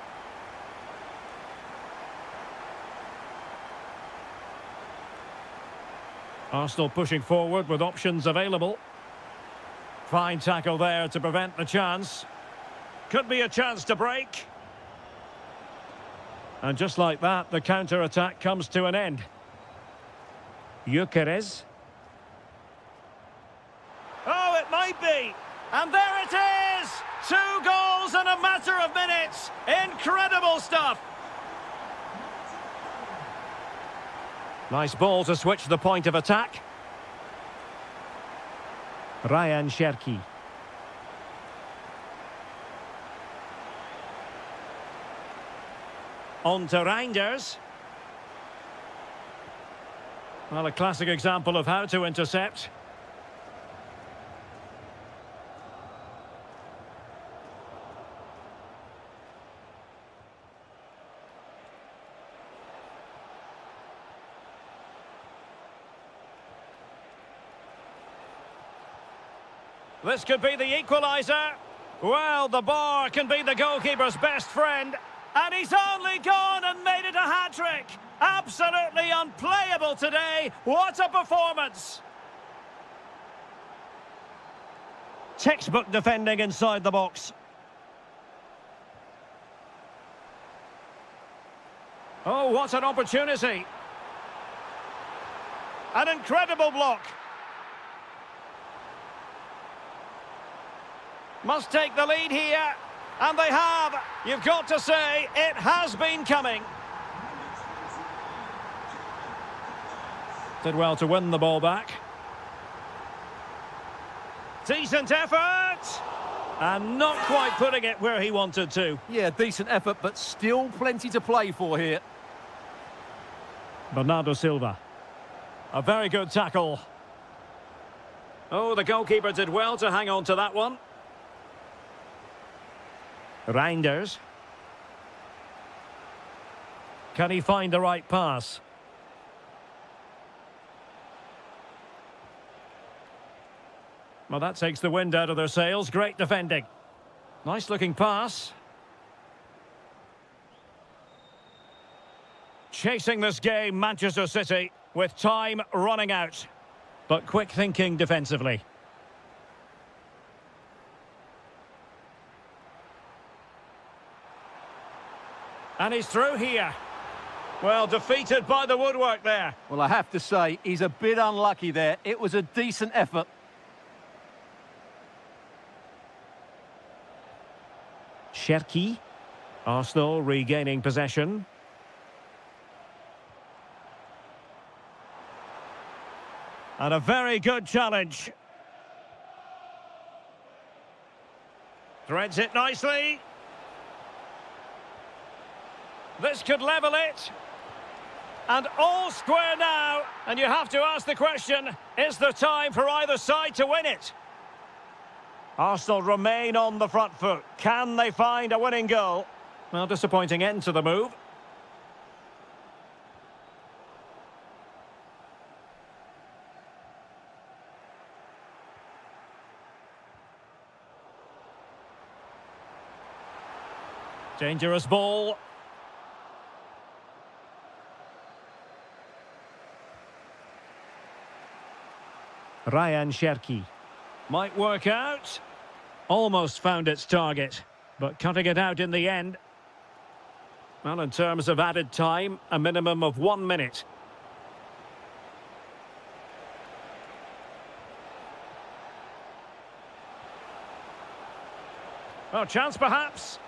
Arsenal pushing forward with options available. Fine tackle there to prevent the chance. Could be a chance to break. And just like that, the counter-attack comes to an end. Gyökeres. Oh, it might be. And there it is! 2 goals in a matter of minutes. Incredible stuff. Nice ball to switch the point of attack. Ryan Cherki. On to Reinders. Well, a classic example of how to intercept. This could be the equaliser. Well, the bar can be the goalkeeper's best friend. And he's only gone and made it a hat-trick. Absolutely unplayable today. What a performance. Textbook defending inside the box. Oh, what an opportunity. An incredible block. Must take the lead here, and they have. You've got to say, it has been coming. Did well to win the ball back. Decent effort, and not quite putting it where he wanted to. Yeah, decent effort, but still plenty to play for here. Bernardo Silva. A very good tackle. Oh, the goalkeeper did well to hang on to that one. Reinders. Can he find the right pass? Well, that takes the wind out of their sails. Great defending. Nice looking pass. Chasing this game, Manchester City, with time running out. But quick thinking defensively. And he's through here. Well, defeated by the woodwork there. Well, I have to say, he's a bit unlucky there. It was a decent effort. Cherki. Arsenal regaining possession. And a very good challenge. Threads it nicely. This could level it. And all square now. And you have to ask the question, is there time for either side to win it? Arsenal remain on the front foot. Can they find a winning goal? Well, disappointing end to the move. Dangerous ball. Ryan Cherki. Might work out. Almost found its target, but cutting it out in the end. Well, in terms of added time, a minimum of 1 minute. Well, chance perhaps.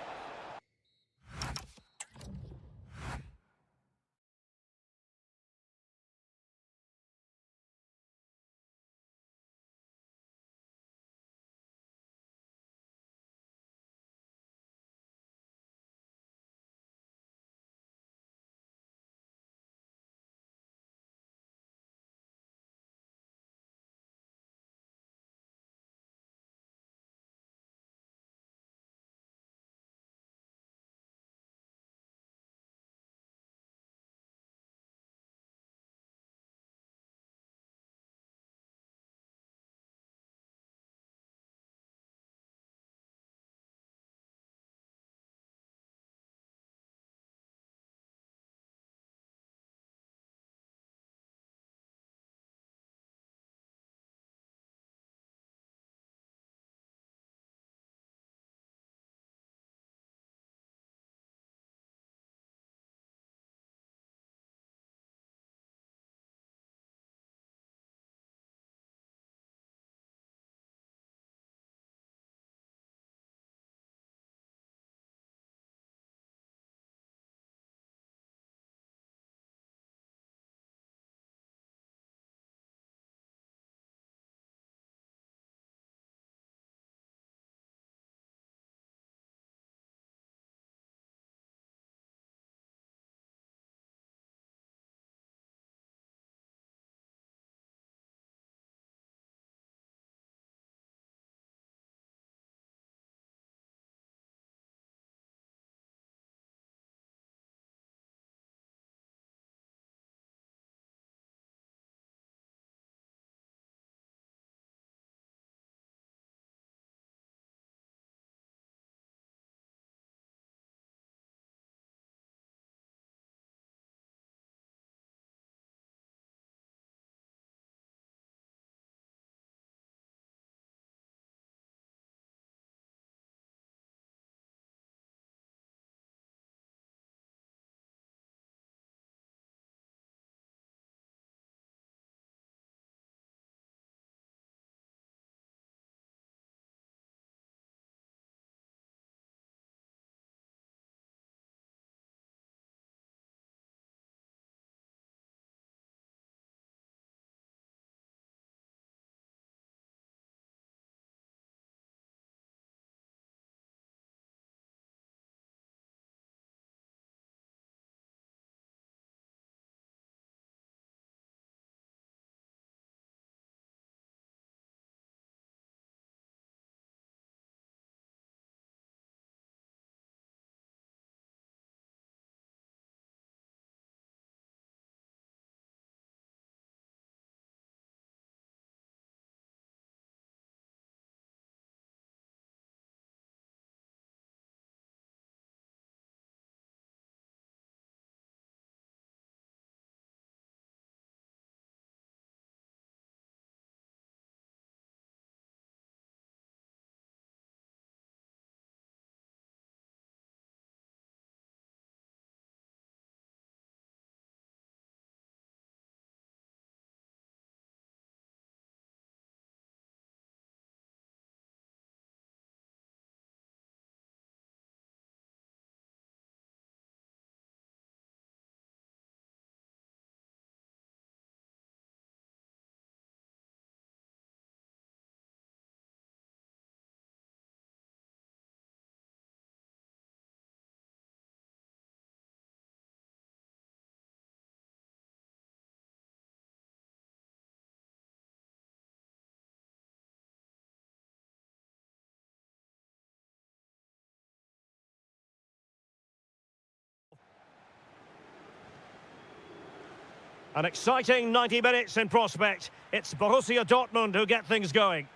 An exciting 90 minutes in prospect. It's Borussia Dortmund who get things going.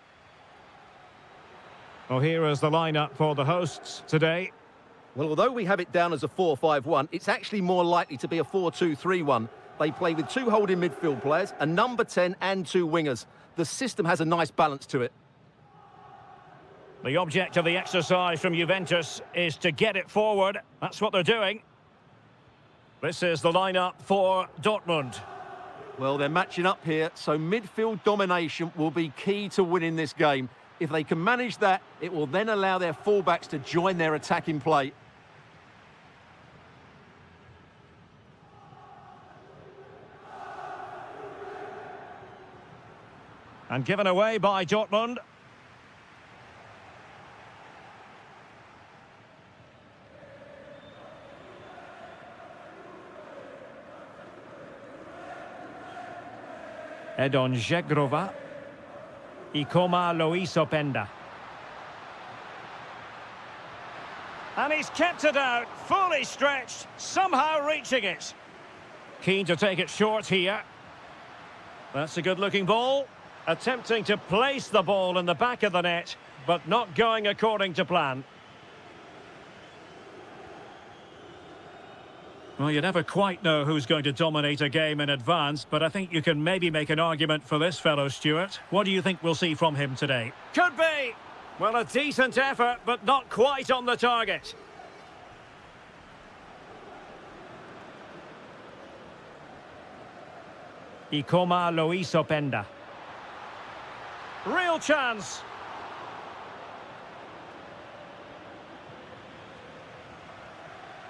Well, here is the lineup for the hosts today. Well, although we have it down as a 4-5-1, it's actually more likely to be a 4-2-3-1. They play with two holding midfield players, a number 10 and two wingers. The system has a nice balance to it. The object of the exercise from Juventus is to get it forward. That's what they're doing. This is the lineup for Dortmund. Well, they're matching up here, so midfield domination will be key to winning this game. If they can manage that, it will then allow their fullbacks to join their attacking play. And given away by Dortmund. Edon Żegrova. Ikoma Loisopenda. And he's kept it out, fully stretched, somehow reaching it. Keen to take it short here. That's a good-looking ball. Attempting to place the ball in the back of the net, but not going according to plan. Well, you never quite know who's going to dominate a game in advance, but I think you can maybe make an argument for this fellow, Stuart. What do you think we'll see from him today? Could be! Well, a decent effort, but not quite on the target. Ikoma Loisopenda. Real chance.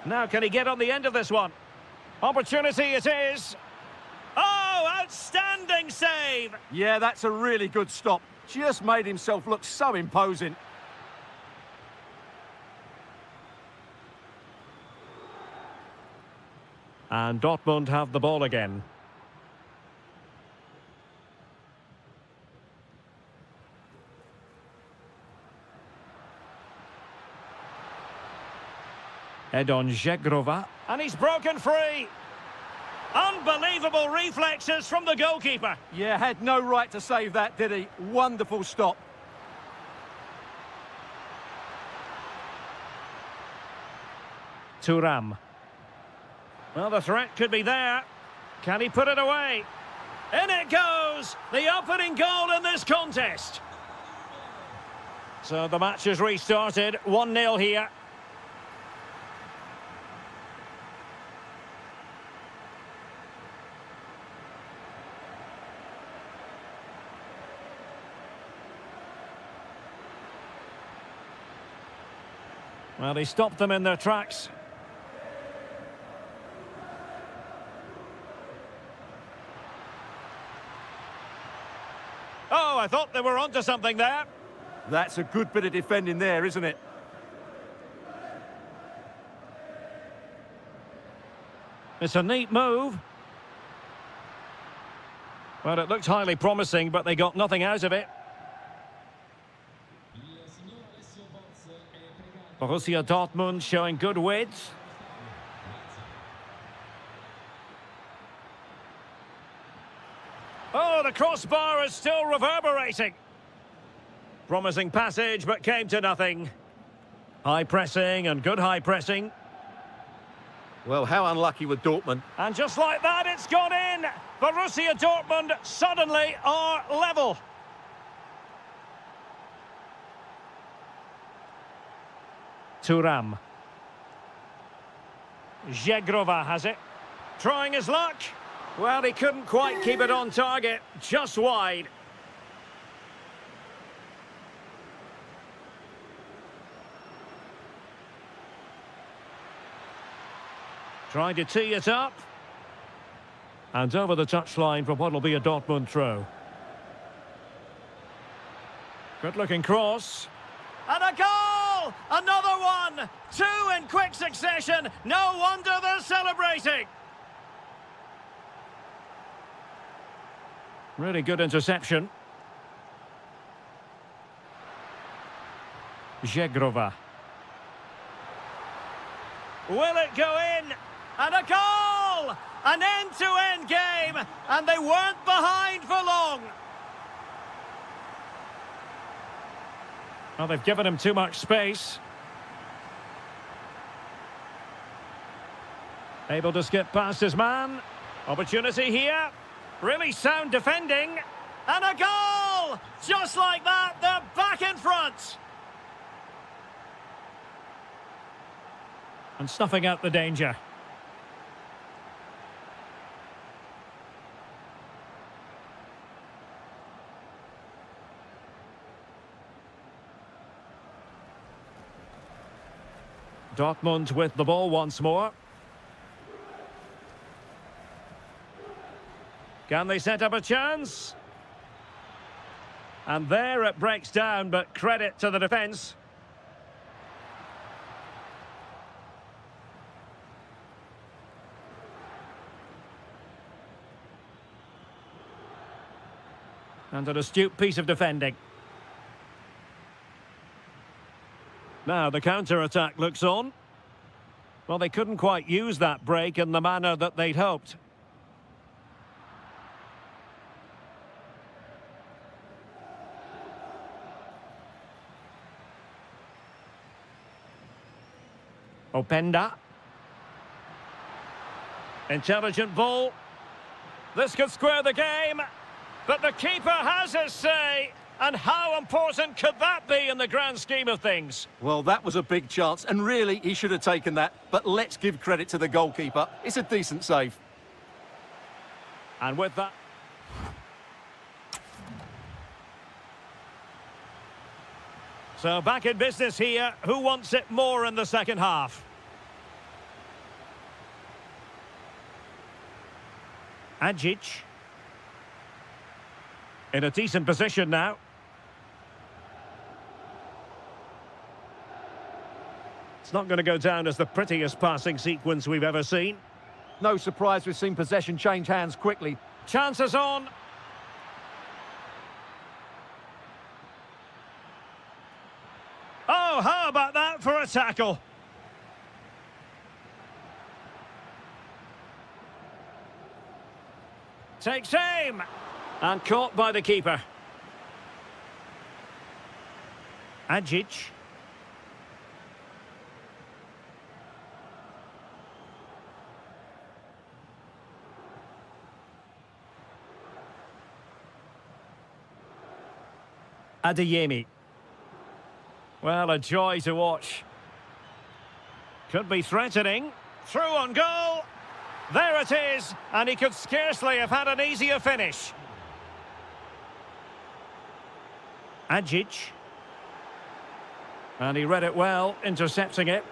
Now, can he get on the end of this one? Opportunity it is. Oh, outstanding save! Yeah, that's a really good stop. Just made himself look so imposing. And Dortmund have the ball again. Edon Żegrova. And he's broken free. Unbelievable reflexes from the goalkeeper. Yeah, had no right to save that, did he? Wonderful stop. Thuram. Well, the threat could be there. Can he put it away? In it goes! The opening goal in this contest. So the match has restarted. 1-0 here. Well, he stopped them in their tracks. Oh, I thought they were onto something there. That's a good bit of defending there, isn't it? It's a neat move. Well, it looked highly promising, but they got nothing out of it. Borussia Dortmund showing good width. Oh, the crossbar is still reverberating. Promising passage, but came to nothing. High pressing and good high pressing. Well, how unlucky with Dortmund. And just like that, it's gone in. Borussia Dortmund suddenly are level. Thuram. Żegrova has it. Trying his luck. Well, he couldn't quite keep it on target. Just wide. Trying to tee it up. And over the touchline for what will be a Dortmund throw. Good-looking cross. And a goal! Another one! Two in quick succession. No wonder they're celebrating. Really good interception. Żegrova. Will it go in? And a goal! An end-to-end game, and they weren't behind for long. Well, they've given him too much space. Able to skip past his man. Opportunity here. Really sound defending. And a goal! Just like that, they're back in front. And snuffing out the danger. Dortmund with the ball once more. Can they set up a chance? And there it breaks down, but credit to the defence. And an astute piece of defending. Now the counter-attack looks on. Well, they couldn't quite use that break in the manner that they'd hoped. Openda. Intelligent ball. This could square the game, but the keeper has his say. And how important could that be in the grand scheme of things? Well, that was a big chance, and really, he should have taken that. But let's give credit to the goalkeeper. It's a decent save. And with that... So back in business here. Who wants it more in the second half? Ajic. In a decent position now. It's not going to go down as the prettiest passing sequence we've ever seen. No surprise we've seen possession change hands quickly. Chances on. Oh, how about that for a tackle? Takes aim. And caught by the keeper. Ajic. Adeyemi. Well, a joy to watch. Could be threatening. Through on goal. There it is. And he could scarcely have had an easier finish. Ajic. And he read it well, intercepting it.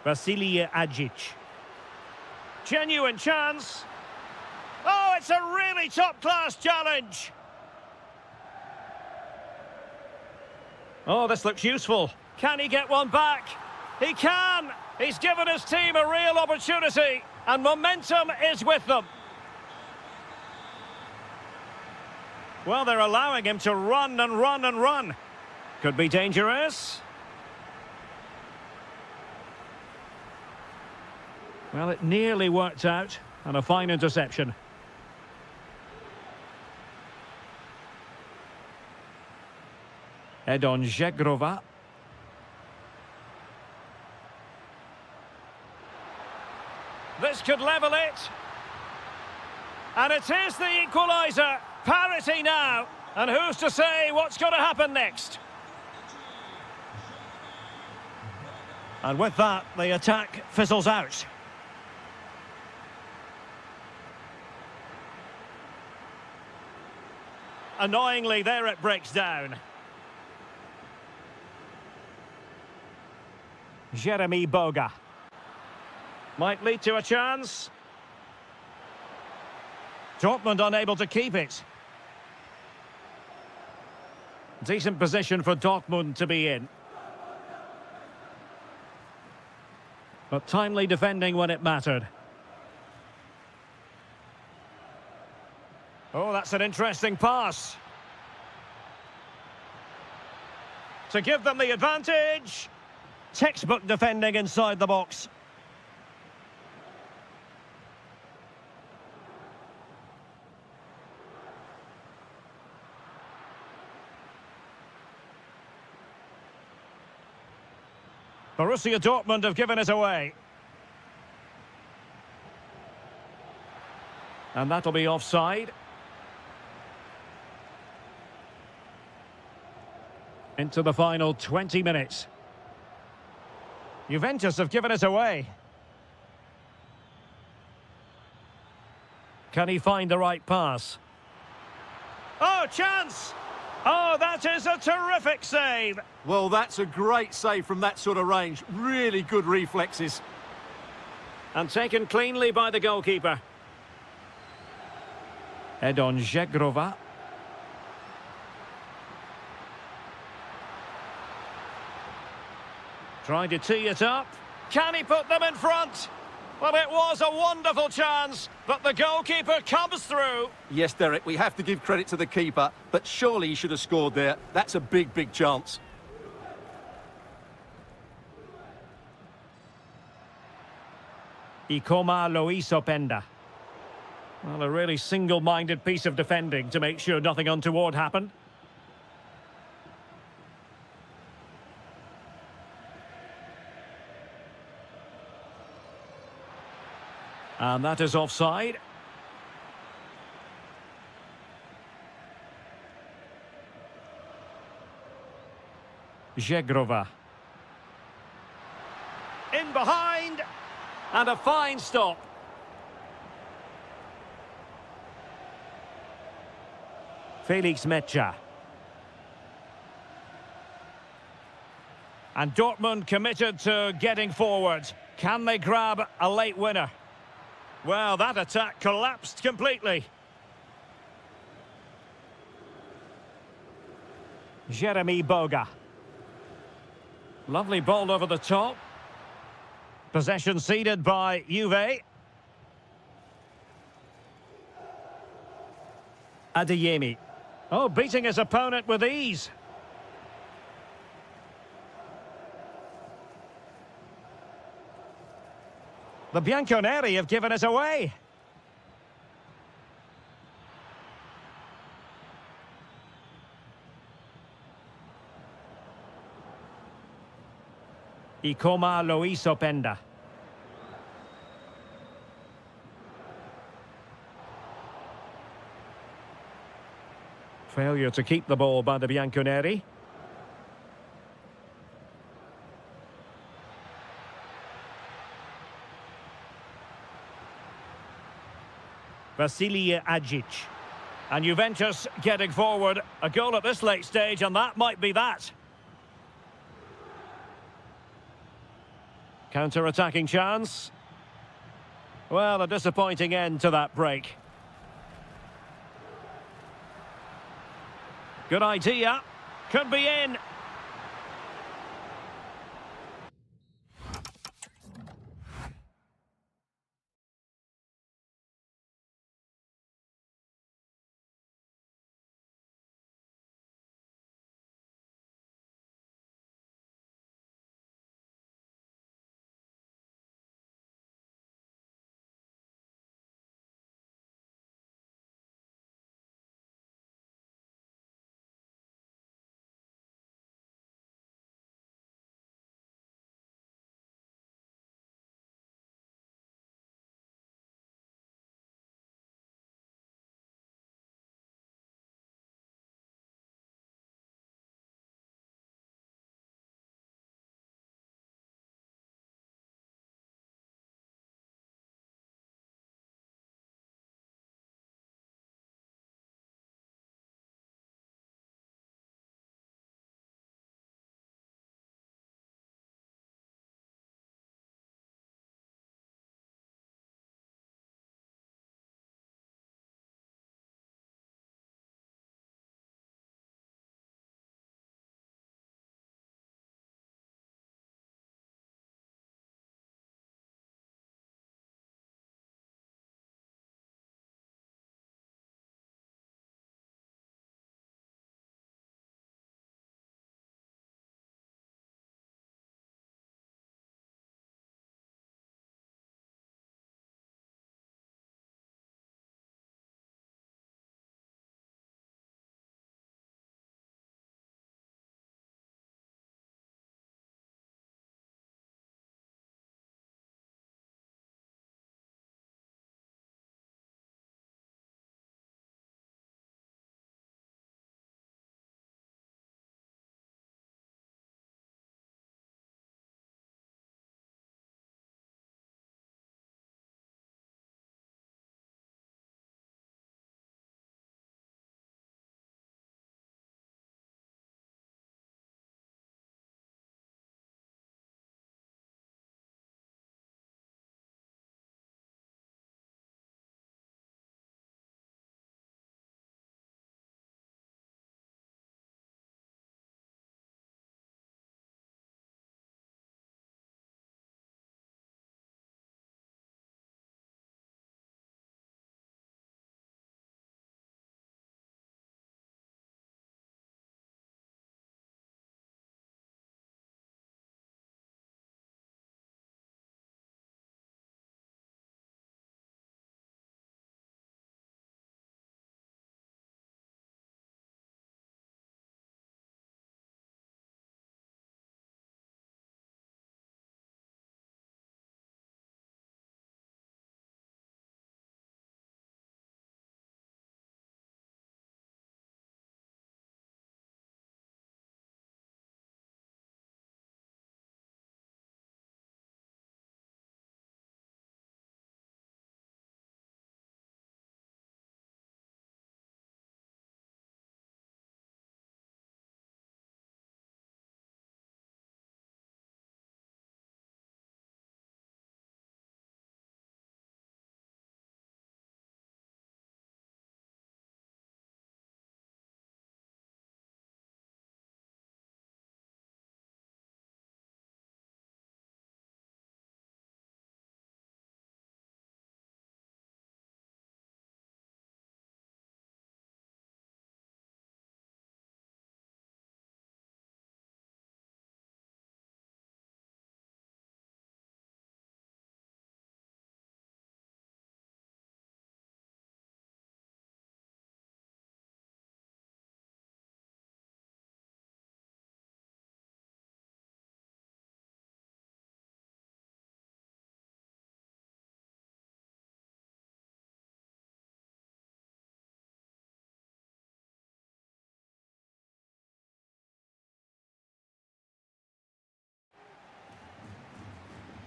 Vasilije Ajic. Genuine chance. Oh, it's a really top-class challenge. Oh, this looks useful. Can he get one back? He can! He's given his team a real opportunity, and momentum is with them. Well, they're allowing him to run and run and run. Could be dangerous. Well, it nearly worked out, and a fine interception. Edon Žegrova. This could level it. And it is the equaliser. Parity now. And who's to say what's going to happen next? And with that, the attack fizzles out. Annoyingly, there it breaks down. Jeremy Boga. Might lead to a chance. Dortmund unable to keep it. Decent position for Dortmund to be in. But timely defending when it mattered. Oh, that's an interesting pass. To give them the advantage. Textbook defending inside the box. Borussia Dortmund have given it away. And that'll be offside. Into the final 20 minutes. Juventus have given it away. Can he find the right pass? Oh, chance! Oh, that is a terrific save! Well, that's a great save from that sort of range. Really good reflexes. And taken cleanly by the goalkeeper. Head on Zegrova. Trying to tee it up. Can he put them in front? Well, it was a wonderful chance, but the goalkeeper comes through. Yes, Derek, we have to give credit to the keeper, but surely he should have scored there. That's a big, big chance. Ikoma Loisopenda. Well, a really single-minded piece of defending to make sure nothing untoward happened. And that is offside. Zegrova. In behind. And a fine stop. Felix Mecha. And Dortmund committed to getting forward. Can they grab a late winner? Well, that attack collapsed completely. Jeremy Boga. Lovely ball over the top. Possession ceded by Juve. Adeyemi. Oh, beating his opponent with ease. The Bianconeri have given it away. Ikoma Loisopenda. Failure to keep the ball by the Bianconeri. Vasilije Ajic. And Juventus getting forward. A goal at this late stage, and that might be that. Counter-attacking chance. Well, a disappointing end to that break. Good idea. Could be in.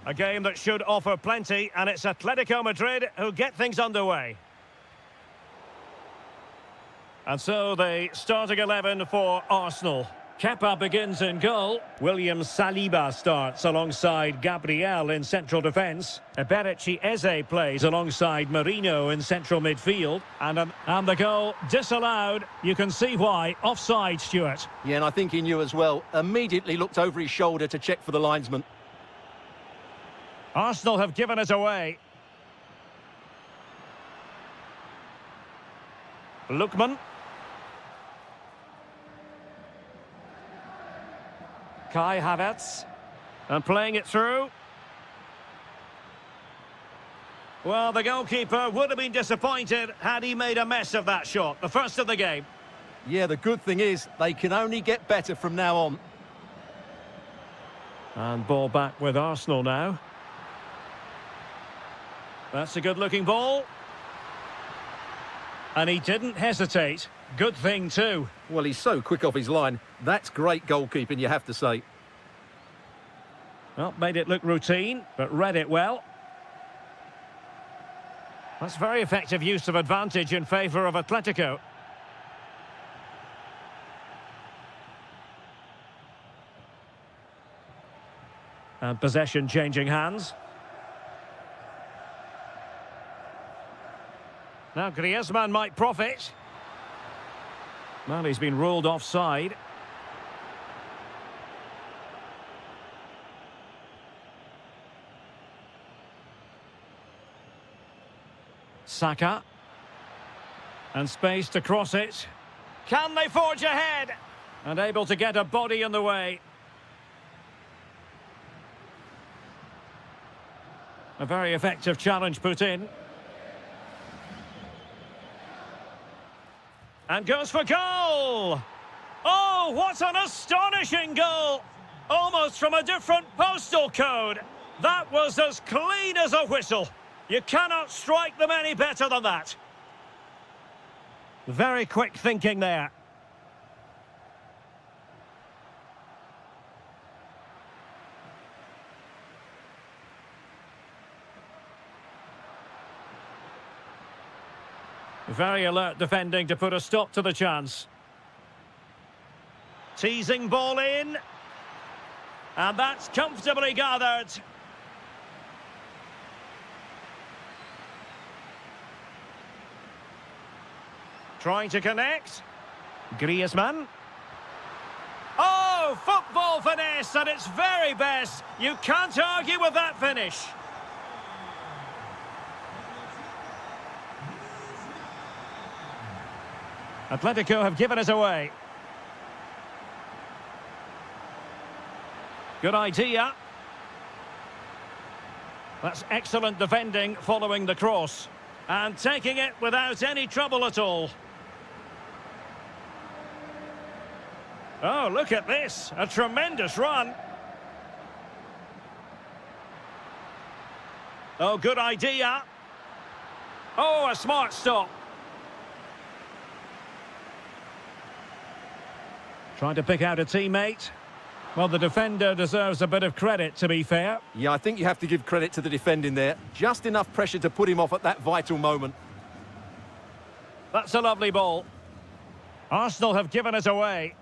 A game that should offer plenty, and it's Atletico Madrid who get things underway. And so the starting 11 for Arsenal. Kepa begins in goal. William Saliba starts alongside Gabriel in central defence. Eberechi Eze plays alongside Marino in central midfield. And the goal disallowed. You can see why. Offside, Stuart. Yeah, and I think he knew as well. Immediately looked over his shoulder to check for the linesman. Arsenal have given it away. Lookman. Kai Havertz. And playing it through. Well, the goalkeeper would have been disappointed had he made a mess of that shot. The first of the game. Yeah, the good thing is they can only get better from now on. And ball back with Arsenal now. That's a good-looking ball. And he didn't hesitate. Good thing, too. Well, he's so quick off his line. That's great goalkeeping, you have to say. Well, made it look routine, but read it well. That's very effective use of advantage in favour of Atletico. And possession changing hands. Now Griezmann might profit. Well, he's been ruled offside. Saka. And space to cross it. Can they forge ahead? And able to get a body in the way. A very effective challenge put in. And goes for goal! Oh, what an astonishing goal! Almost from a different postal code. That was as clean as a whistle. You cannot strike them any better than that. Very quick thinking there. Very alert defending to put a stop to the chance. Teasing ball in. And that's comfortably gathered. Trying to connect. Griezmann. Oh, football finesse at its very best. You can't argue with that finish. Atletico have given it away. Good idea. That's excellent defending following the cross. And taking it without any trouble at all. Oh, look at this. A tremendous run. Oh, good idea. Oh, a smart stop. Trying to pick out a teammate. Well, the defender deserves a bit of credit, to be fair. Yeah, I think you have to give credit to the defending there. Just enough pressure to put him off at that vital moment. That's a lovely ball. Arsenal have given it away.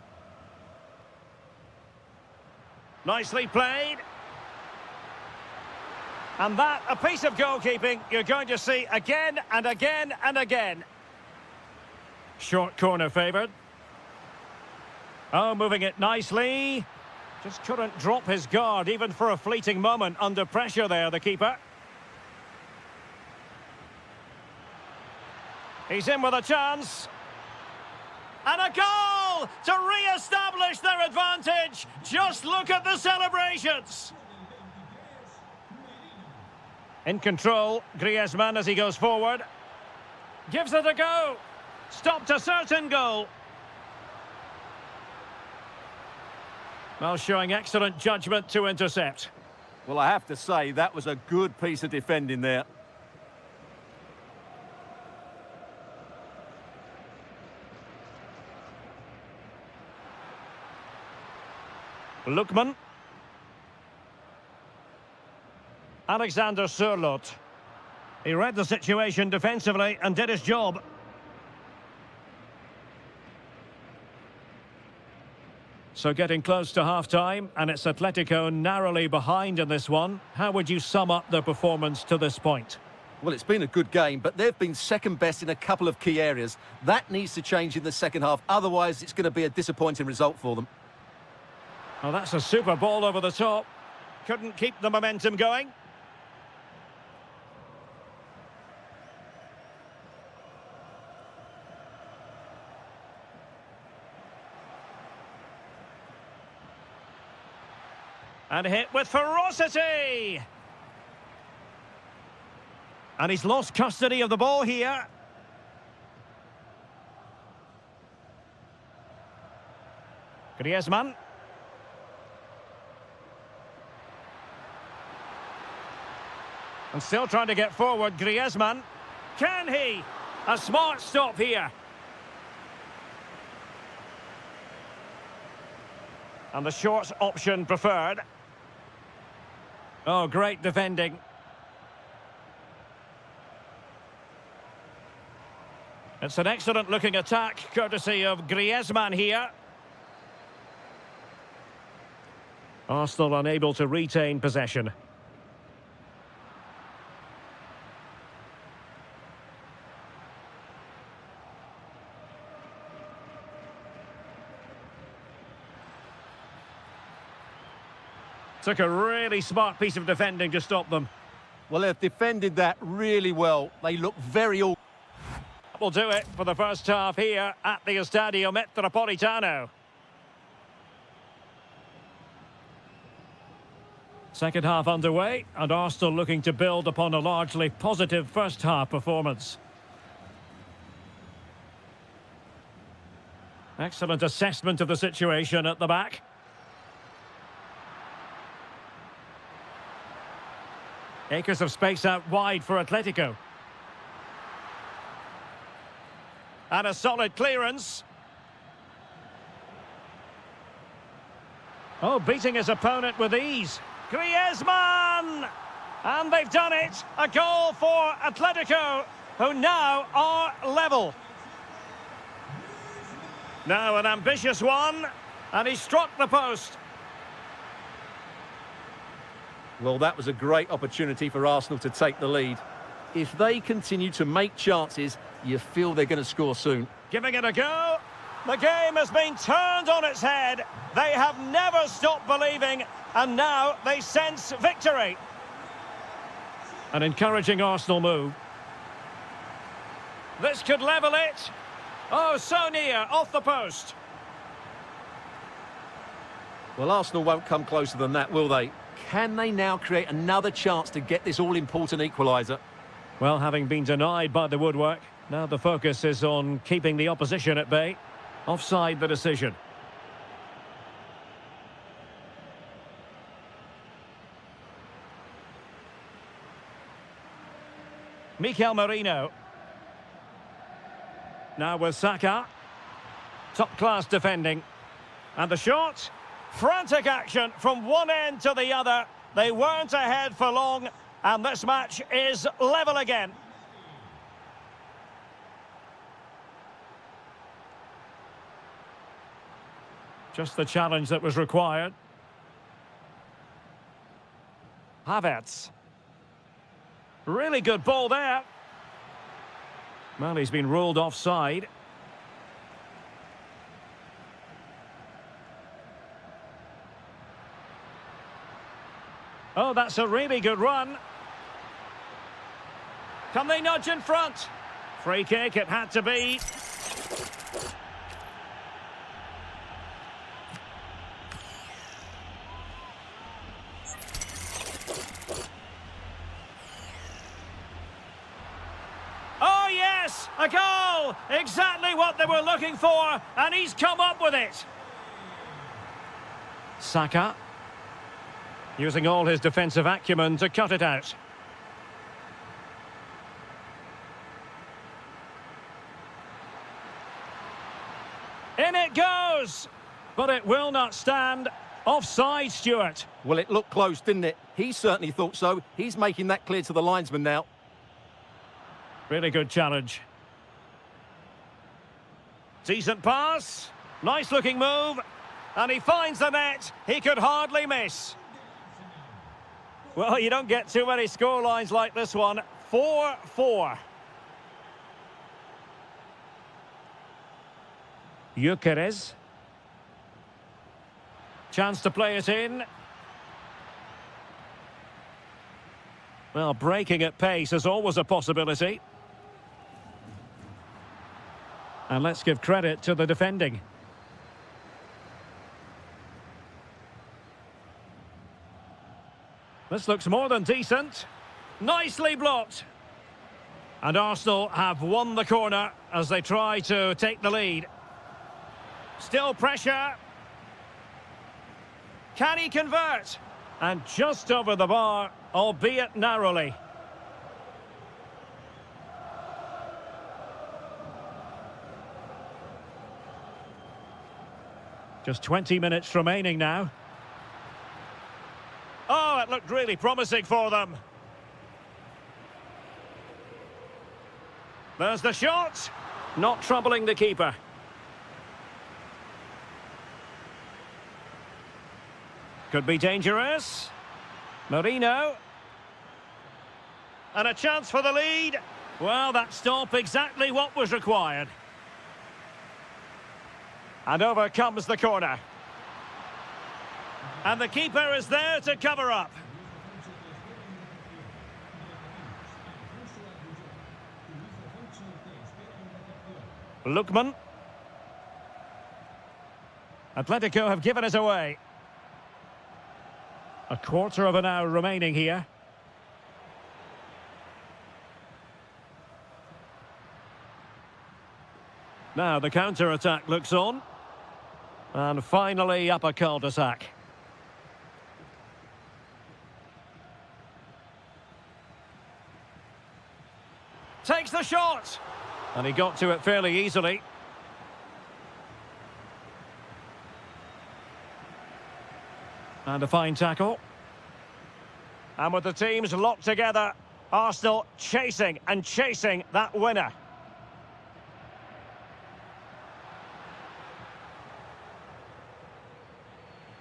Nicely played. And that, a piece of goalkeeping you're going to see again and again and again. Short corner favoured. Oh, moving it nicely. Just couldn't drop his guard even for a fleeting moment under pressure there, the keeper. He's in with a chance. And a goal to re-establish their advantage. Just look at the celebrations. In control, Griezmann as he goes forward. Gives it a go. Stopped a certain goal. Well, showing excellent judgment to intercept. Well, I have to say, that was a good piece of defending there. Lookman. Alexander Sørloth. He read the situation defensively and did his job. So getting close to half-time, and it's Atletico narrowly behind in this one. How would you sum up their performance to this point? Well, it's been a good game, but they've been second best in a couple of key areas. That needs to change in the second half, otherwise it's going to be a disappointing result for them. Oh, that's a super ball over the top. Couldn't keep the momentum going. And hit with ferocity! And he's lost custody of the ball here. Griezmann. And still trying to get forward, Griezmann. Can he? A smart stop here. And the short option preferred. Oh, great defending. It's an excellent-looking attack, courtesy of Griezmann here. Arsenal unable to retain possession. Took a really smart piece of defending to stop them. Well, they've defended that really well. They look very all. Will do it for the first half here at the Estadio Metropolitano. Second half underway, and Arsenal looking to build upon a largely positive first half performance. Excellent assessment of the situation at the back. Acres of space out wide for Atletico. And a solid clearance. Oh, beating his opponent with ease. Griezmann! And they've done it. A goal for Atletico, who now are level. Now an ambitious one, and he struck the post. Well, that was a great opportunity for Arsenal to take the lead. If they continue to make chances, you feel they're going to score soon. Giving it a go. The game has been turned on its head. They have never stopped believing, and now they sense victory. An encouraging Arsenal move. This could level it. Oh, so near, off the post. Well, Arsenal won't come closer than that, will they? Can they now create another chance to get this all-important equaliser? Well, having been denied by the woodwork, now the focus is on keeping the opposition at bay. Offside the decision. Mikel Merino. Now with Saka. Top-class defending. And the shot. Frantic action from one end to the other. They weren't ahead for long, and this match is level again. Just the challenge that was required. Havertz. Really good ball there. Well, he's been ruled offside. Oh, that's a really good run. Can they nudge in front? Free kick, it had to be. Oh, yes, a goal! Exactly what they were looking for, and he's come up with it. Saka. Using all his defensive acumen to cut it out. In it goes! But it will not stand. Offside, Stuart. Well, it looked close, didn't it? He certainly thought so. He's making that clear to the linesman now. Really good challenge. Decent pass. Nice looking move. And he finds the net. He could hardly miss. Well, you don't get too many scorelines like this one. 4-4. Gyökeres. Chance to play it in. Well, breaking at pace is always a possibility. And let's give credit to the defending. This looks more than decent. Nicely blocked. And Arsenal have won the corner as they try to take the lead. Still pressure. Can he convert? And just over the bar, albeit narrowly. Just 20 minutes remaining now. Oh, it looked really promising for them. There's the shot. Not troubling the keeper. Could be dangerous. Marino. And a chance for the lead. Well, that stop exactly what was required. And over comes the corner. And the keeper is there to cover up. Lookman. Atletico have given it away. A quarter of an hour remaining here. Now the counter-attack looks on. And finally up a cul-de-sac. Takes the shot. And he got to it fairly easily. And a fine tackle. And with the teams locked together, Arsenal chasing and chasing that winner.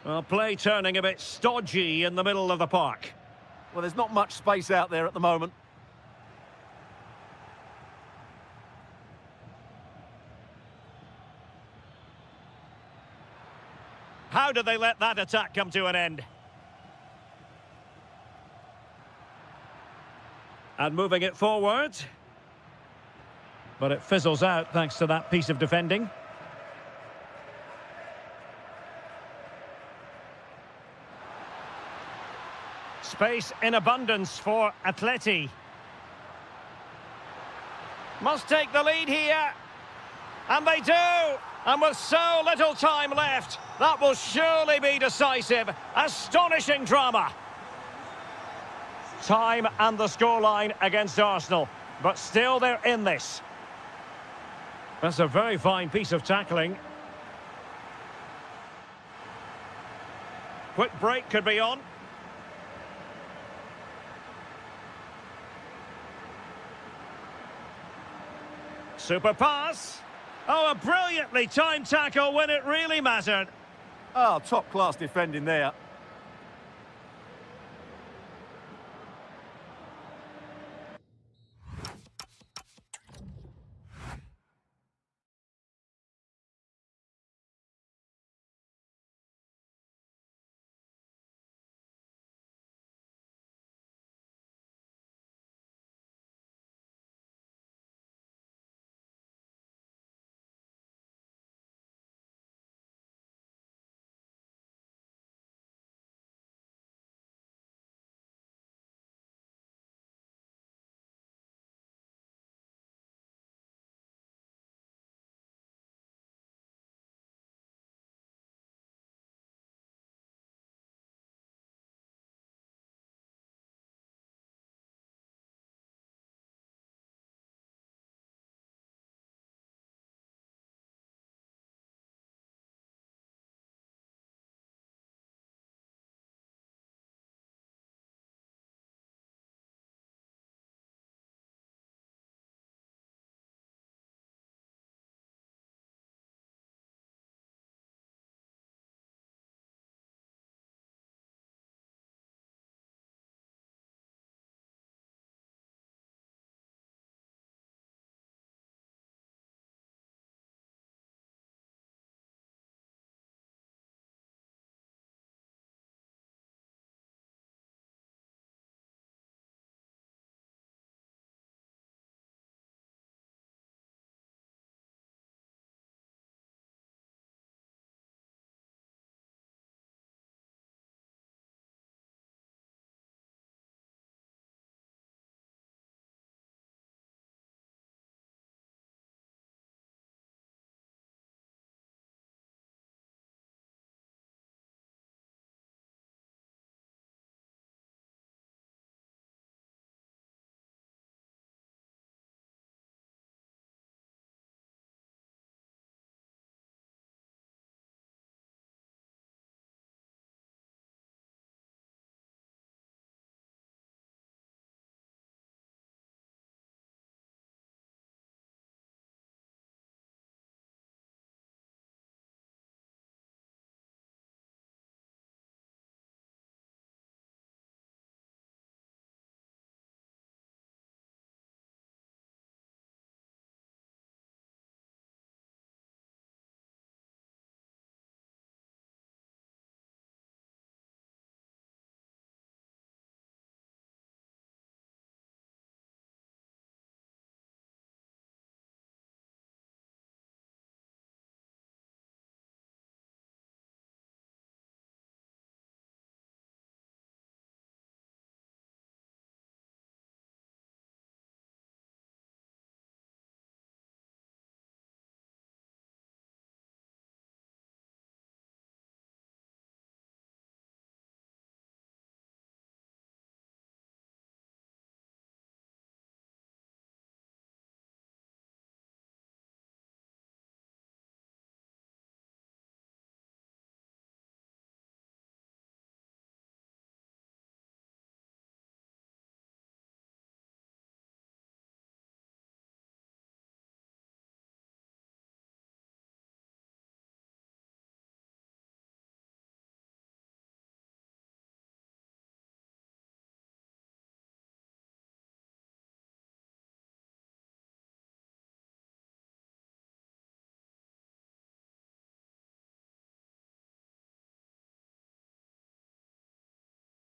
Well, play turning a bit stodgy in the middle of the park. Well, there's not much space out there at the moment. How did they let that attack come to an end? And moving it forward. But it fizzles out thanks to that piece of defending. Space in abundance for Atleti. Must take the lead here. And they do! And with so little time left, that will surely be decisive. Astonishing drama. Time and the scoreline against Arsenal. But still they're in this. That's a very fine piece of tackling. Quick break could be on. Super pass. Oh, a brilliantly timed tackle when it really mattered. Oh, top-class defending there.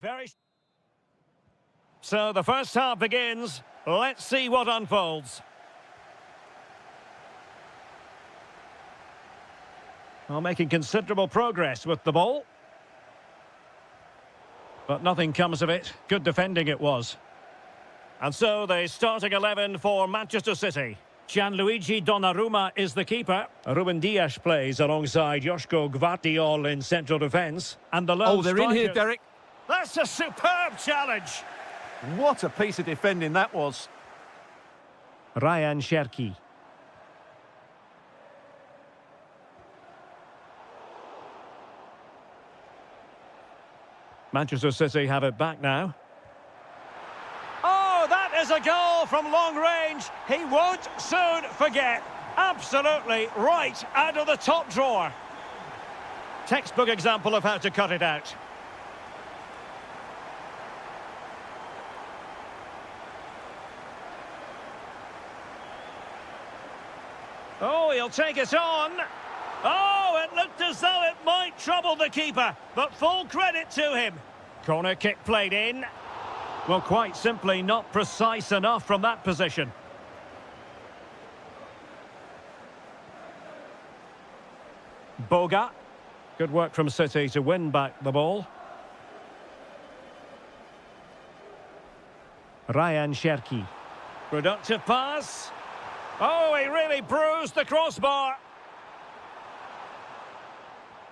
Very. So the first half begins. Let's see what unfolds. Well, making considerable progress with the ball. But nothing comes of it. Good defending it was. And so the starting 11 for Manchester City. Gianluigi Donnarumma is the keeper. Ruben Dias plays alongside Joško Gvardiol in central defence. And the lone they're striker... in here, Derek. That's a superb challenge. What a piece of defending that was. Ryan Cherki. Manchester City have it back now. Oh, that is a goal from long range. He won't soon forget. Absolutely right out of the top drawer. Textbook example of how to cut it out. Oh, he'll take it on. Oh, it looked as though it might trouble the keeper, but full credit to him. Corner kick played in. Well, quite simply not precise enough from that position. Boga. Good work from City to win back the ball. Ryan Cherki. Productive pass. Oh, he really bruised the crossbar.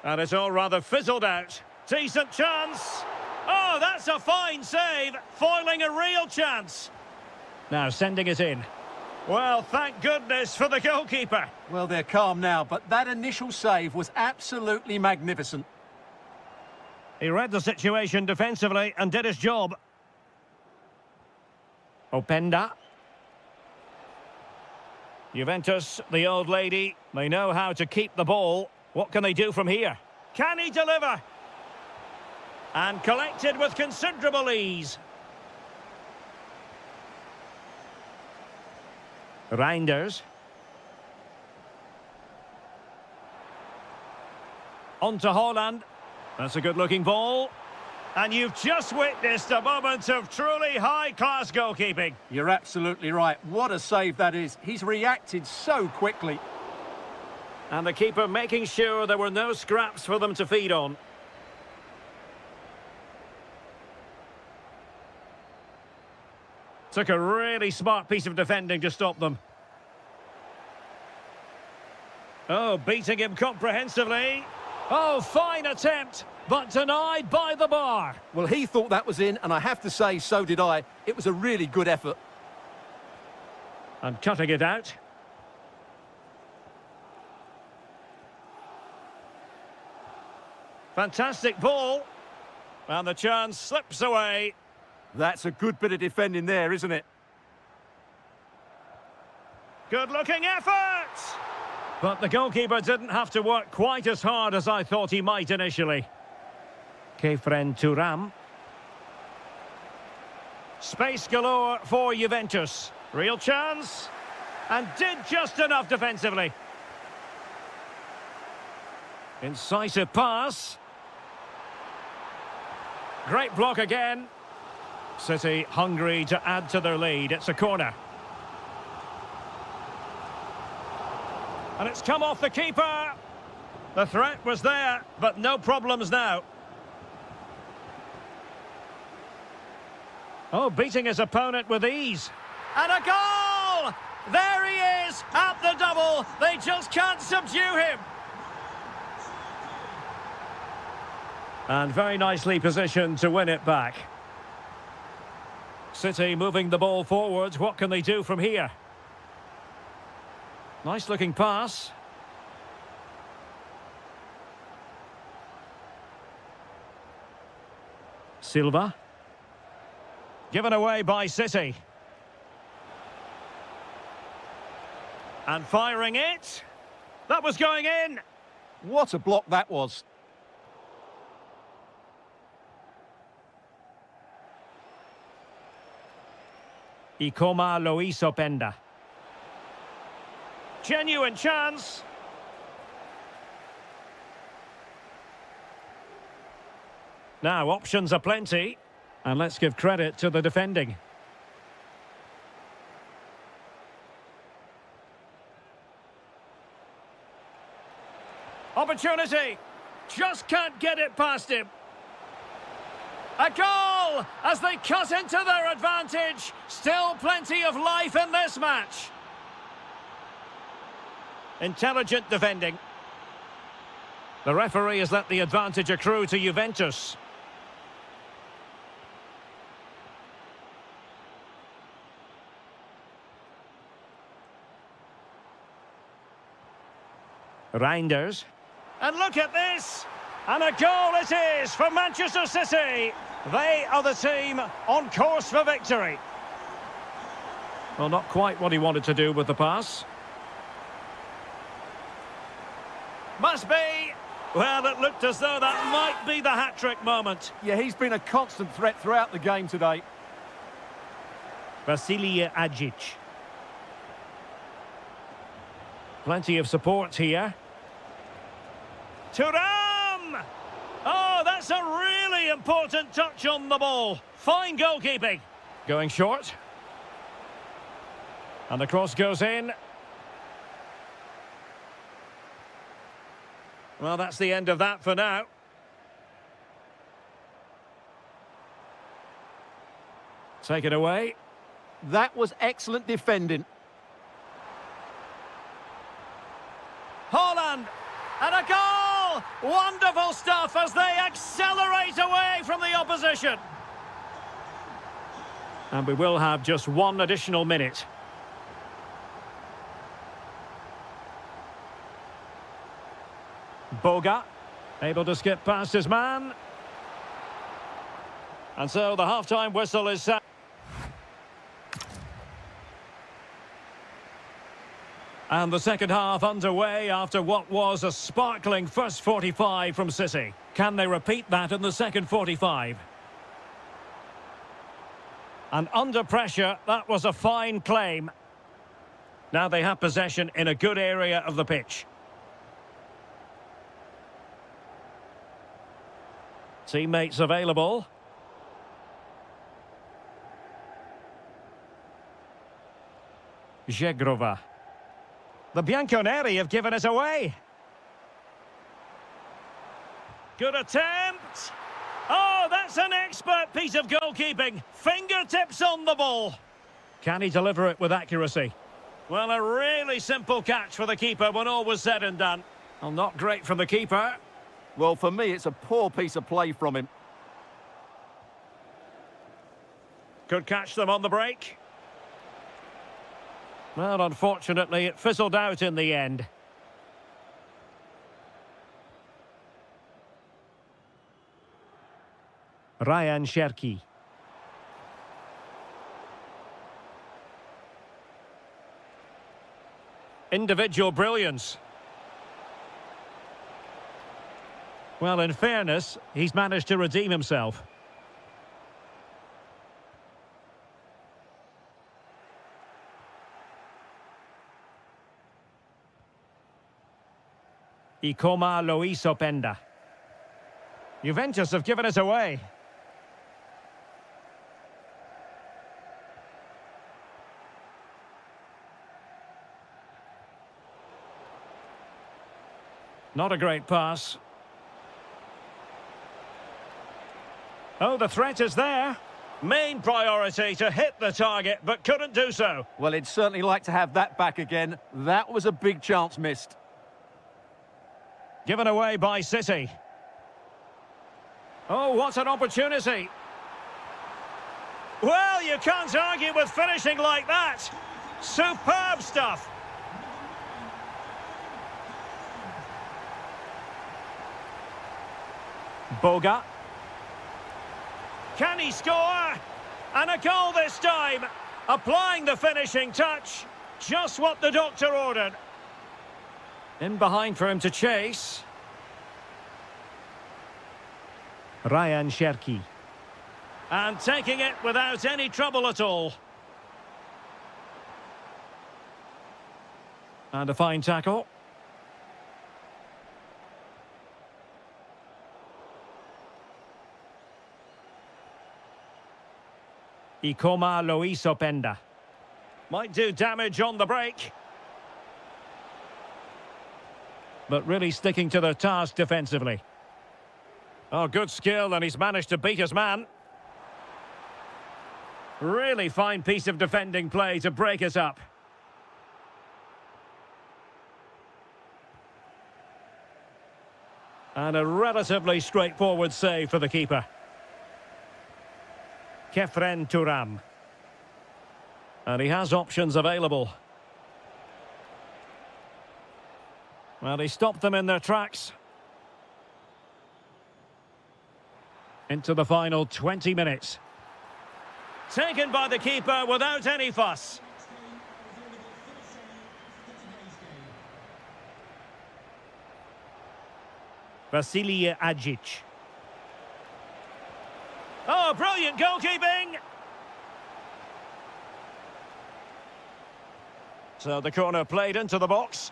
And it's all rather fizzled out. Decent chance. Oh, that's a fine save. Foiling a real chance. Now sending it in. Well, thank goodness for the goalkeeper. Well, they're calm now, but that initial save was absolutely magnificent. He read the situation defensively and did his job. Openda. Juventus, the old lady, they know how to keep the ball. What can they do from here? Can he deliver? And collected with considerable ease. Reinders. On to Haaland. That's a good-looking ball. And you've just witnessed a moment of truly high-class goalkeeping. You're absolutely right. What a save that is. He's reacted so quickly. And the keeper making sure there were no scraps for them to feed on. Took a really smart piece of defending to stop them. Oh, beating him comprehensively. Oh, fine attempt, but denied by the bar. Well, he thought that was in, and I have to say, so did I. It was a really good effort. And cutting it out. Fantastic ball. And the chance slips away. That's a good bit of defending there, isn't it? Good-looking effort! But the goalkeeper didn't have to work quite as hard as I thought he might initially. Kefren Thuram. Space galore for Juventus. Real chance. And did just enough defensively. Incisive pass. Great block again. City hungry to add to their lead. It's a corner. And it's come off the keeper. The threat was there, but no problems now. Oh, beating his opponent with ease. And a goal! There he is, at the double. They just can't subdue him. And very nicely positioned to win it back. City moving the ball forward. What can they do from here? Nice looking pass. Silva. Given away by City. And firing it. That was going in. What a block that was. Ikoma Lois Openda. Genuine chance. Now, options are plenty. And let's give credit to the defending. Opportunity. Just can't get it past him. A goal as they cut into their advantage. Still plenty of life in this match. Intelligent defending. The referee has let the advantage accrue to Juventus. Reinders. And look at this! And a goal it is for Manchester City. They are the team on course for victory. Well, not quite what he wanted to do with the pass. Must be. Well, it looked as though that might be the hat-trick moment. Yeah, he's been a constant threat throughout the game today. Vasilije Agic. Plenty of support here. Thuram! Oh, that's a really important touch on the ball. Fine goalkeeping. Going short. And the cross goes in. Well, that's the end of that for now. Take it away. That was excellent defending. Haaland! And a goal! Wonderful stuff as they accelerate away from the opposition. And we will have just one additional minute. Boga, able to skip past his man. And so the half-time whistle is set. And the second half underway after what was a sparkling first 45 from City. Can they repeat that in the second 45? And under pressure, that was a fine claim. Now they have possession in a good area of the pitch. Teammates available. Zegrova. The Bianconeri have given it away. Good attempt. Oh, that's an expert piece of goalkeeping. Fingertips on the ball. Can he deliver it with accuracy? Well, a really simple catch for the keeper when all was said and done. Well, not great from the keeper. Well, for me, it's a poor piece of play from him. Could catch them on the break. Well, unfortunately, it fizzled out in the end. Ryan Cherki. Individual brilliance. Well, in fairness, he's managed to redeem himself. Ikoma Lois Openda. Juventus have given it away. Not a great pass. Oh, the threat is there. Main priority to hit the target, but couldn't do so. Well, he'd certainly like to have that back again. That was a big chance missed. Given away by City. Oh, what an opportunity. Well, you can't argue with finishing like that. Superb stuff. Boga. Can he score? And a goal this time. Applying the finishing touch. Just what the doctor ordered. In behind for him to chase. Ryan Cherki. And taking it without any trouble at all. And a fine tackle. Ikoma Loisopenda. Might do damage on the break. But really sticking to their task defensively. Oh, good skill, and he's managed to beat his man. Really fine piece of defending play to break us up. And a relatively straightforward save for the keeper. Kefren Turam. And he has options available. Well, he stopped them in their tracks. Into the final 20 minutes. Taken by the keeper without any fuss. Vasilije Ajic. Oh, brilliant goalkeeping! So the corner played into the box.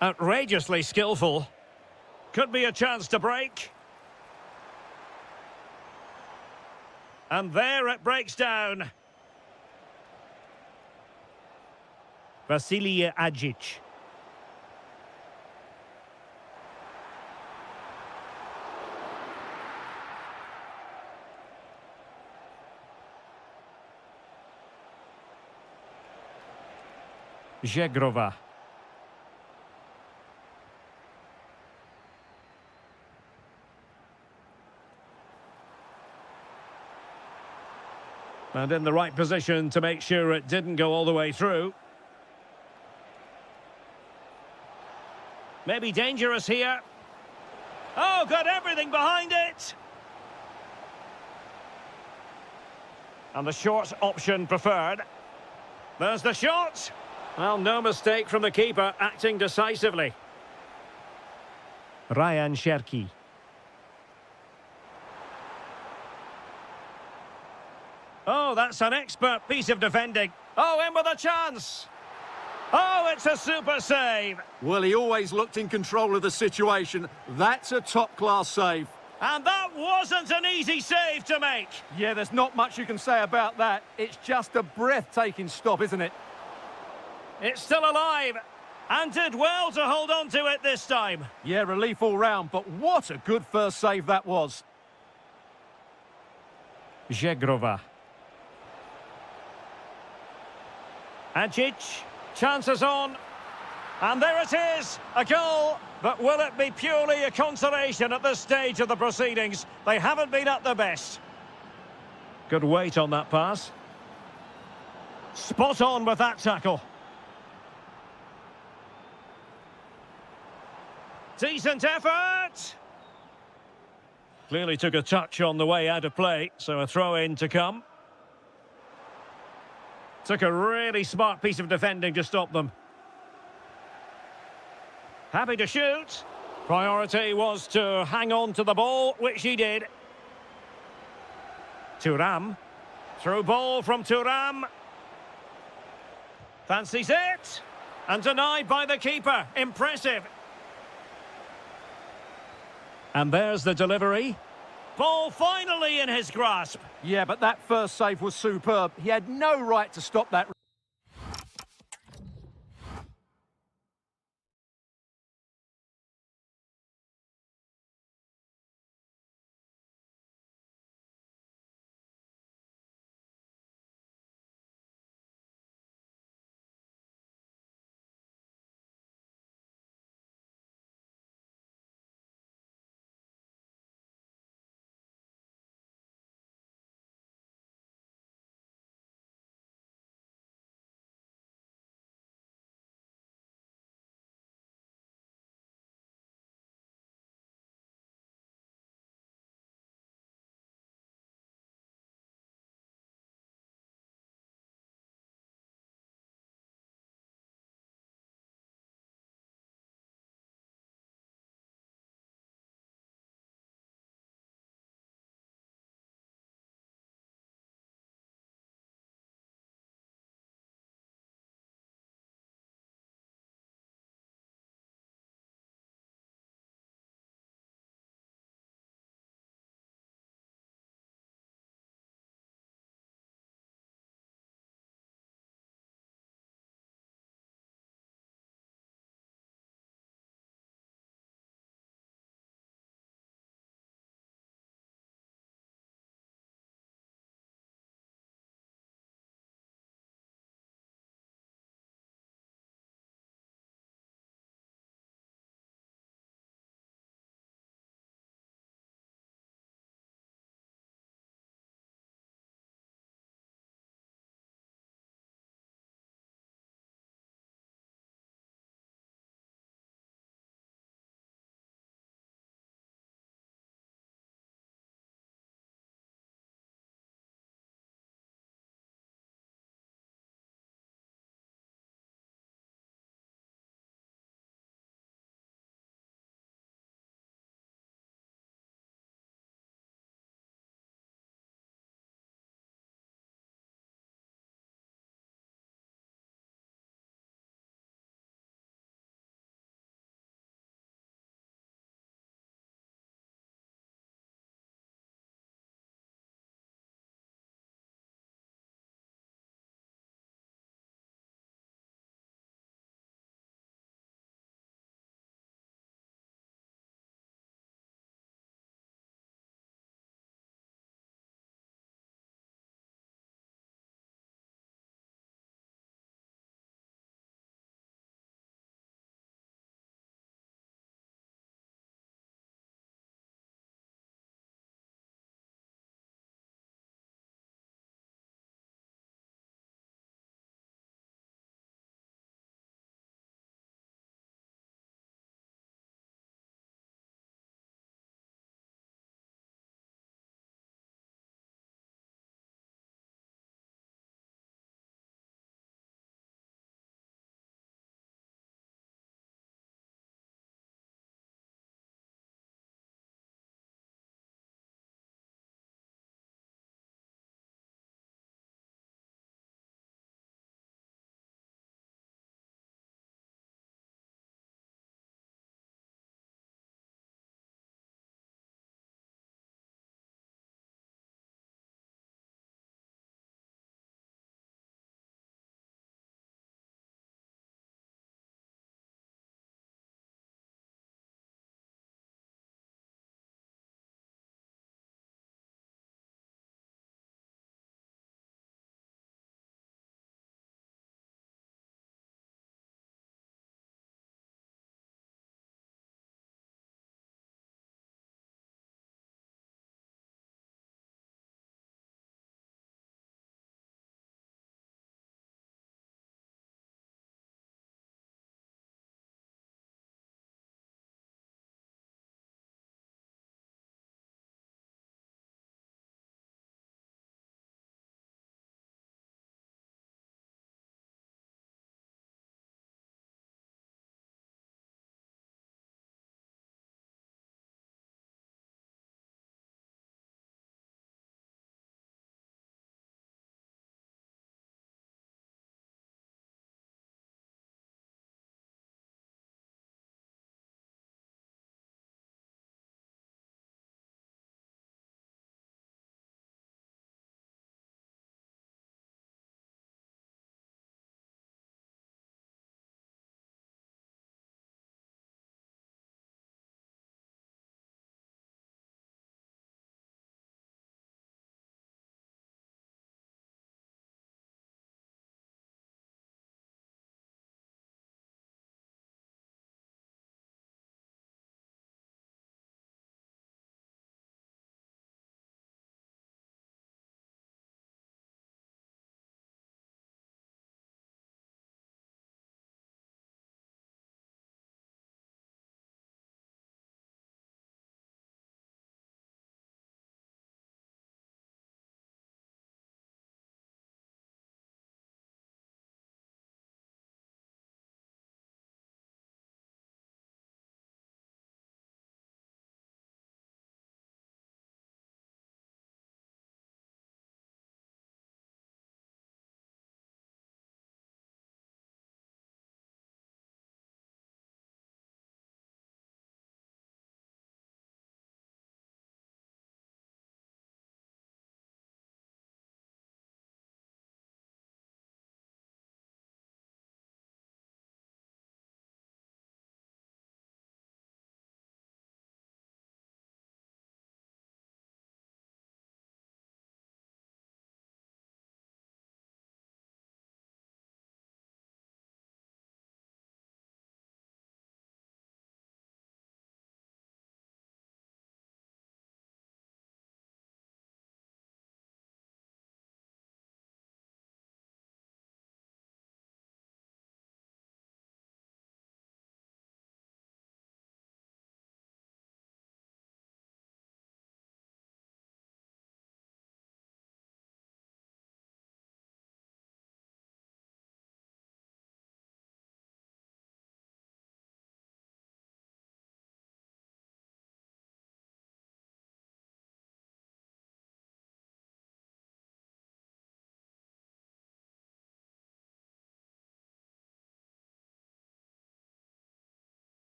Outrageously skillful. Could be a chance to break. And there it breaks down. Vasilije Ajic. Żegrova. And in the right position to make sure it didn't go all the way through. Maybe dangerous here. Oh, got everything behind it. And the short option preferred. There's the shot. Well, no mistake from the keeper, acting decisively. Ryan Cherki. Oh, that's an expert piece of defending. Oh, in with a chance. Oh, it's a super save. Well, he always looked in control of the situation. That's a top-class save. And that wasn't an easy save to make. Yeah, there's not much you can say about that. It's just a breathtaking stop, isn't it? It's still alive. And did well to hold on to it this time. Yeah, relief all round, but what a good first save that was. Żegrova. Ajic, chances on. And there it is, a goal. But will it be purely a consolation at this stage of the proceedings? They haven't been at their best. Good weight on that pass. Spot on with that tackle. Decent effort. Clearly took a touch on the way out of play, so a throw-in to come. Took a really smart piece of defending to stop them. Happy to shoot. Priority was to hang on to the ball, which he did. Thuram. Through ball from Thuram. Fancies it. And denied by the keeper. Impressive. And there's the delivery. Ball finally in his grasp. Yeah, but that first save was superb. He had no right to stop that.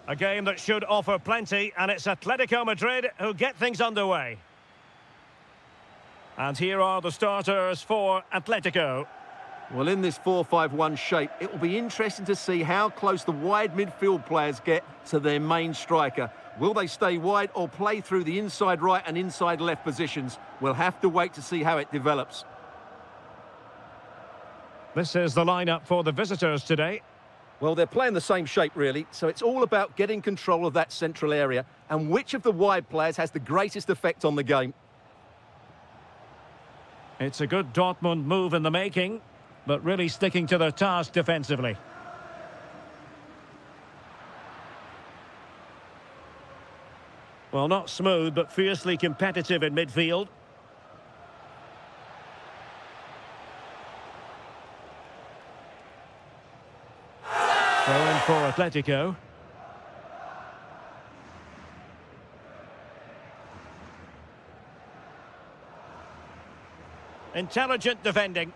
A game that should offer plenty, and it's Atletico Madrid who get things underway. And here are the starters for Atletico. Well, in this 4-5-1 shape, it will be interesting to see how close the wide midfield players get to their main striker. Will they stay wide or play through the inside right and inside left positions? We'll have to wait to see how it develops. This is the lineup for the visitors today. Well, they're playing the same shape, really, so it's all about getting control of that central area and which of the wide players has the greatest effect on the game. It's a good Dortmund move in the making, but really sticking to their task defensively. Well, not smooth, but fiercely competitive in midfield. Throw in for Atletico. Intelligent defending.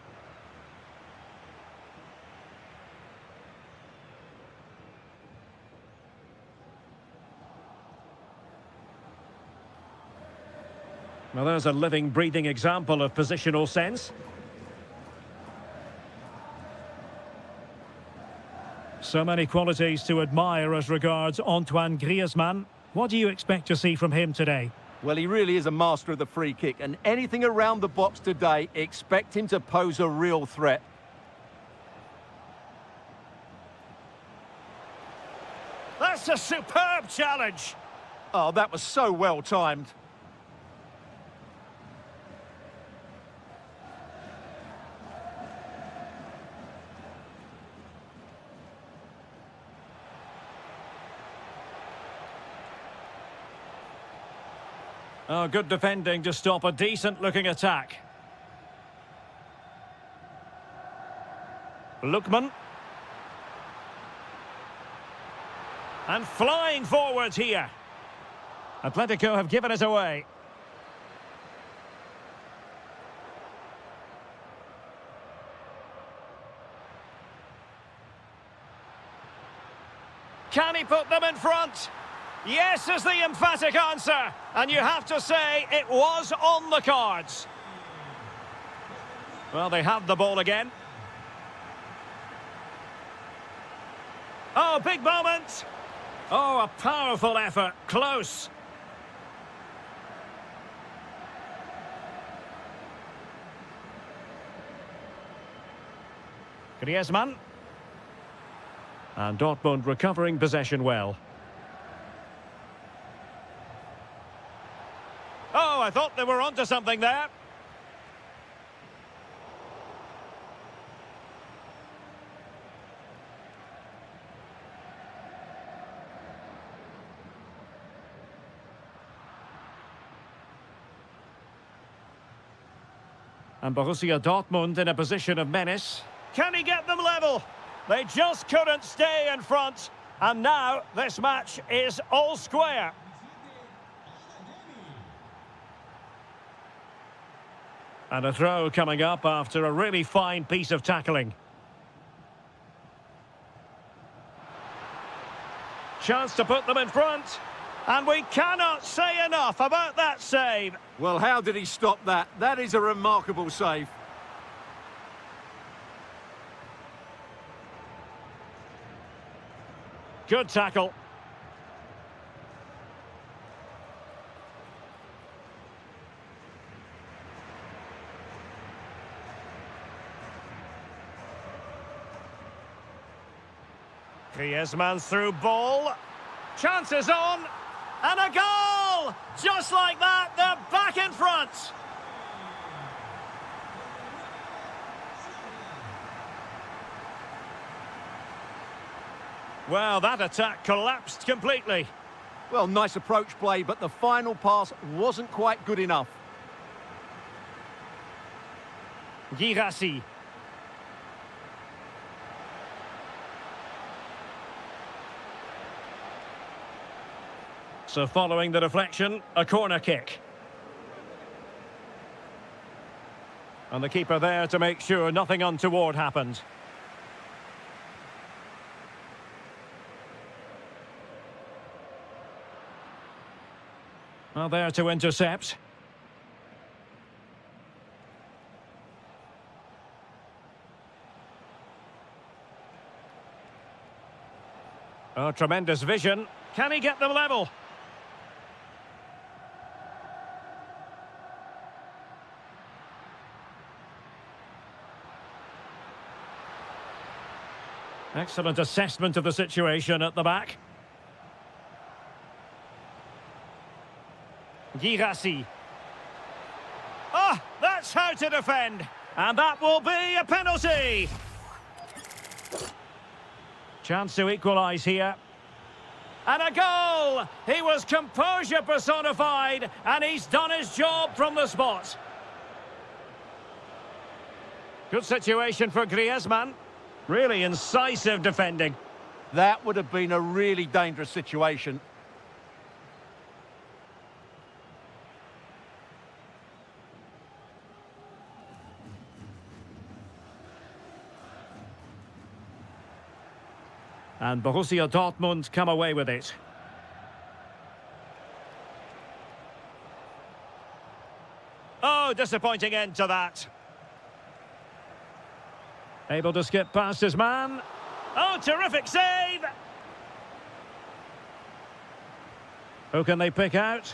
Well, there's a living, breathing example of positional sense. So many qualities to admire as regards Antoine Griezmann. What do you expect to see from him today? Well, he really is a master of the free kick, and anything around the box today, expect him to pose a real threat. That's a superb challenge. Oh, that was so well timed. Oh, good defending to stop a decent-looking attack. Lookman. And flying forwards here. Atletico have given it away. Can he put them in front? Yes is the emphatic answer, and you have to say it was on the cards. Well, they have the ball again. Oh, big moment. Oh, a powerful effort, close. Griezmann. And Dortmund recovering possession well. Oh, I thought they were onto something there. And Borussia Dortmund in a position of menace. Can he get them level? They just couldn't stay in front. And now this match is all square. And a throw coming up after a really fine piece of tackling. Chance to put them in front. And we cannot say enough about that save. Well, how did he stop that? That is a remarkable save. Good tackle. Griezmann's through ball. Chances on. And a goal! Just like that, they're back in front. Well, that attack collapsed completely. Well, nice approach play, but the final pass wasn't quite good enough. Girassi. So following the deflection, a corner kick. And the keeper there to make sure nothing untoward happened. Well, there to intercept. Oh, tremendous vision. Can he get them level? Excellent assessment of the situation at the back. Girassi. Oh, that's how to defend. And that will be a penalty. Chance to equalise here. And a goal! He was composure personified, and he's done his job from the spot. Good situation for Griezmann. Really incisive defending. That would have been a really dangerous situation. And Borussia Dortmund come away with it. Oh, disappointing end to that. Able to skip past his man. Oh, terrific save! Who can they pick out?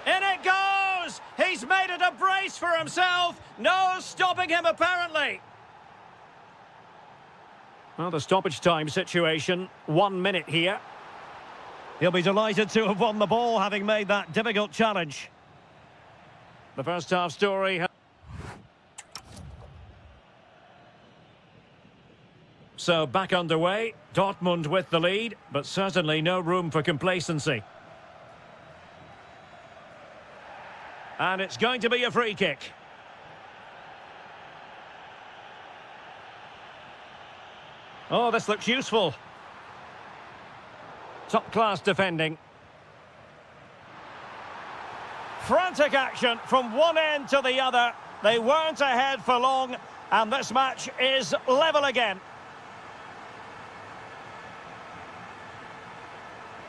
In it goes! He's made it a brace for himself. No stopping him, apparently. Well, the stoppage time situation, 1 minute here. He'll be delighted to have won the ball, having made that difficult challenge. The first half story. So back underway, Dortmund with the lead, but certainly no room for complacency. And it's going to be a free kick. Oh, this looks useful. Top-class defending. Frantic action from one end to the other. They weren't ahead for long, and this match is level again.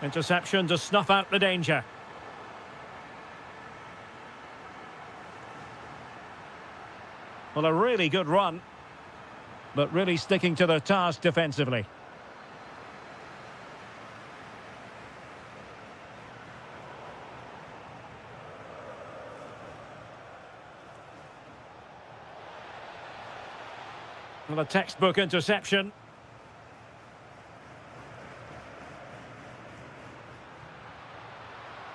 Interception to snuff out the danger. Well, a really good run, but really sticking to their task defensively. Well, a textbook interception.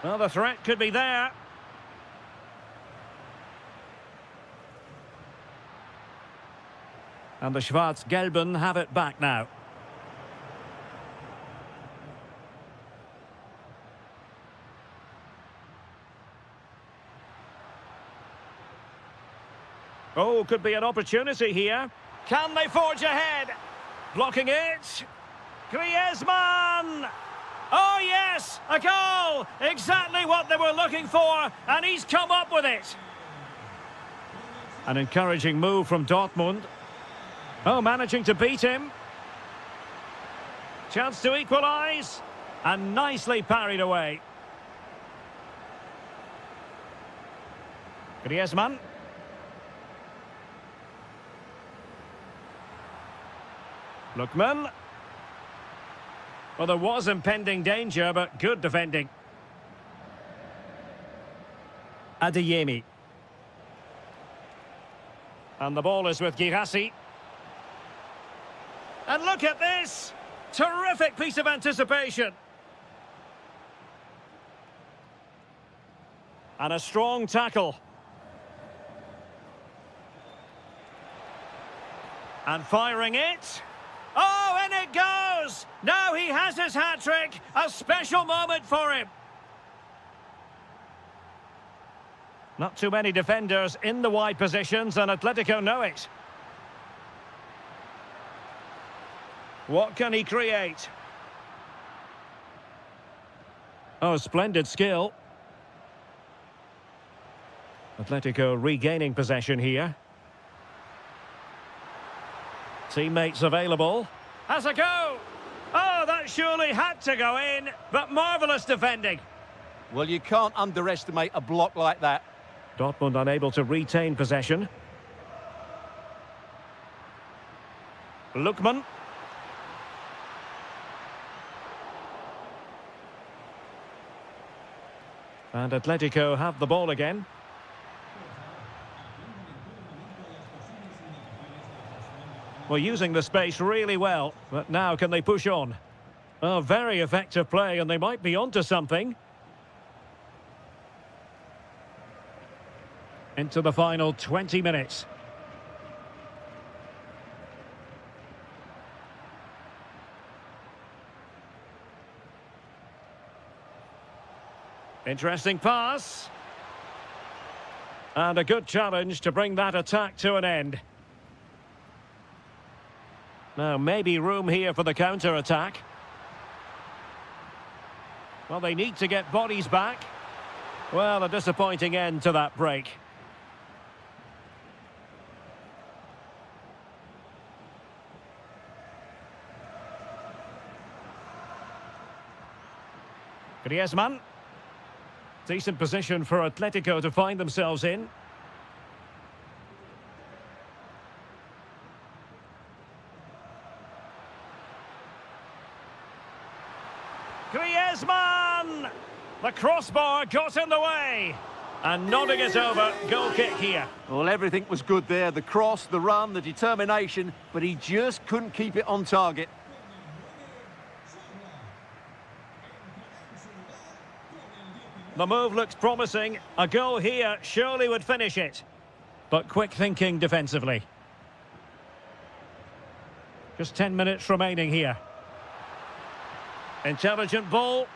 Well, the threat could be there. And the Schwarz-Gelben have it back now. Oh, could be an opportunity here. Can they forge ahead? Blocking it. Griezmann! Oh, yes! A goal! Exactly what they were looking for, and he's come up with it. An encouraging move from Dortmund. Oh, managing to beat him. Chance to equalise. And nicely parried away. Griezmann. Lookman. Well, there was impending danger, but good defending. Adeyemi. And the ball is with Girassi. And look at this! Terrific piece of anticipation. And a strong tackle. And firing it. Oh, and it goes! Now he has his hat-trick. A special moment for him. Not too many defenders in the wide positions, and Atletico know it. What can he create? Oh, splendid skill. Atletico regaining possession here. Teammates available. Has a go! Oh, that surely had to go in, but marvellous defending. Well, you can't underestimate a block like that. Dortmund unable to retain possession. Lookman. And Atletico have the ball again. Well, using the space really well, but now can they push on? Oh, very effective play, and they might be onto something. Into the final 20 minutes. Interesting pass. And a good challenge to bring that attack to an end. Now, maybe room here for the counter-attack. Well, they need to get bodies back. Well, a disappointing end to that break. Griezmann. Decent position for Atletico to find themselves in. Griezmann! The crossbar got in the way. And nodding it over, goal kick here. Well, everything was good there. The cross, the run, the determination, but he just couldn't keep it on target. The move looks promising. A goal here surely would finish it. But quick thinking defensively. Just 10 minutes remaining here. Intelligent ball.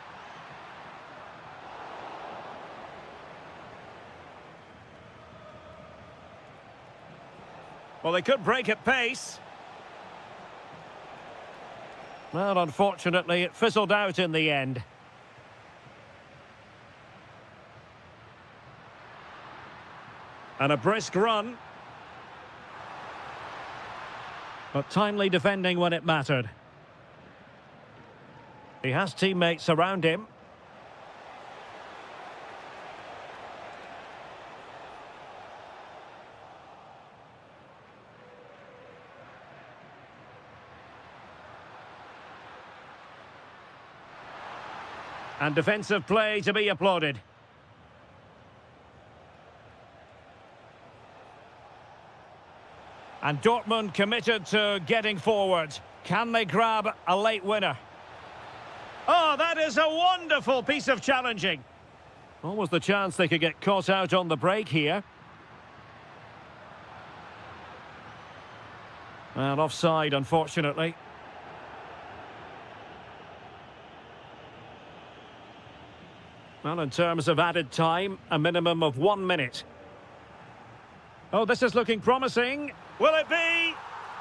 Well, they could break at pace. Well, unfortunately, it fizzled out in the end. And a brisk run. But timely defending when it mattered. He has teammates around him. And defensive play to be applauded. And Dortmund committed to getting forward. Can they grab a late winner? Oh, that is a wonderful piece of challenging. Almost the chance they could get caught out on the break here. And offside, unfortunately. Well, in terms of added time, a minimum of 1 minute. Oh, this is looking promising. Will it be?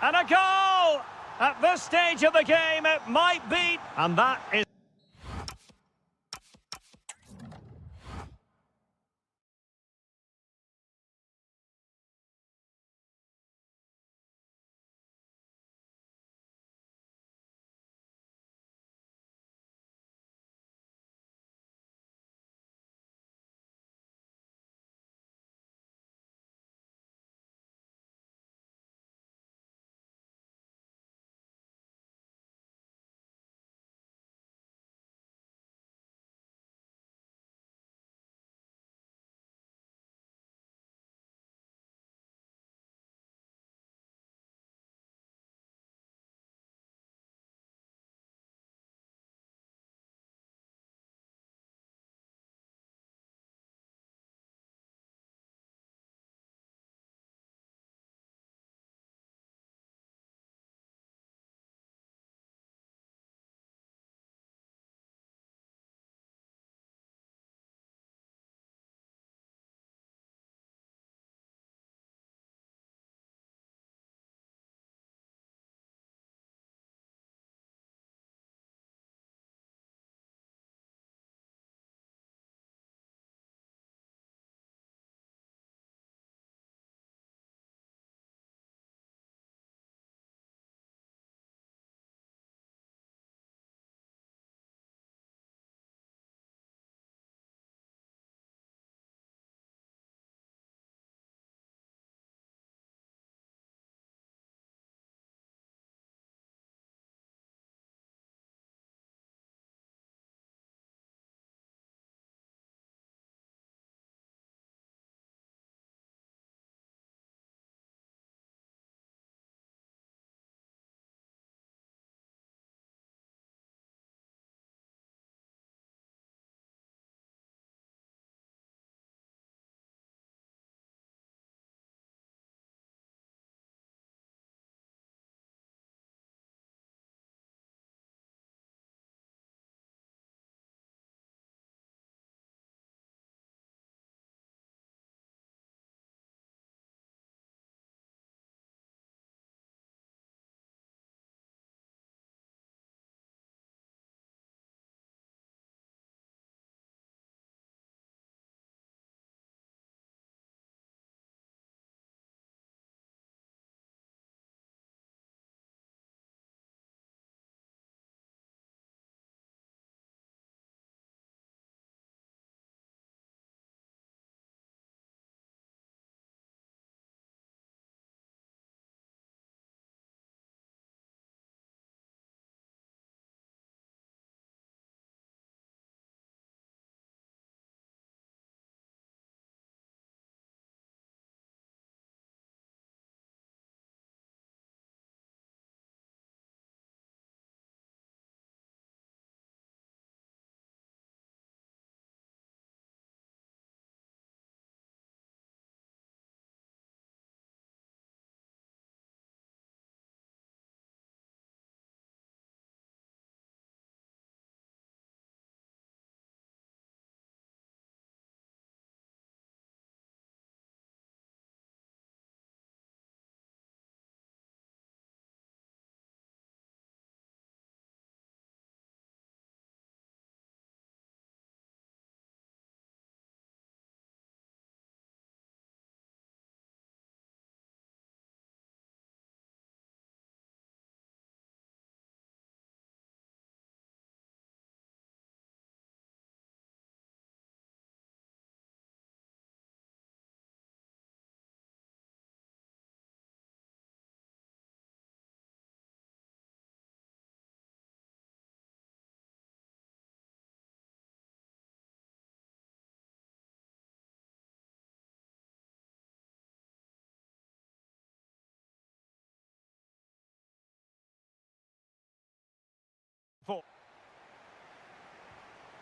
And a goal! At this stage of the game, it might be. And that is...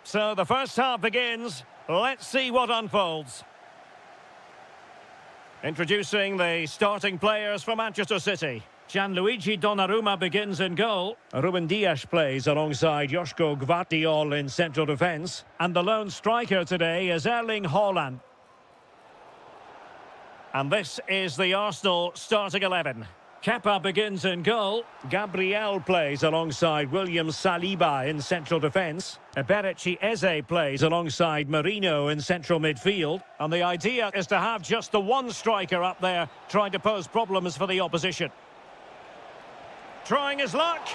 So the first half begins. Let's see what unfolds. Introducing the starting players for Manchester City. Gianluigi Donnarumma begins in goal. Ruben Dias plays alongside Joško Gvardiol in central defence. And the lone striker today is Erling Haaland. And this is the Arsenal starting 11. Kepa begins in goal. Gabriel plays alongside William Saliba in central defence. Eberechi Eze plays alongside Marino in central midfield. And the idea is to have just the one striker up there trying to pose problems for the opposition. Trying his luck.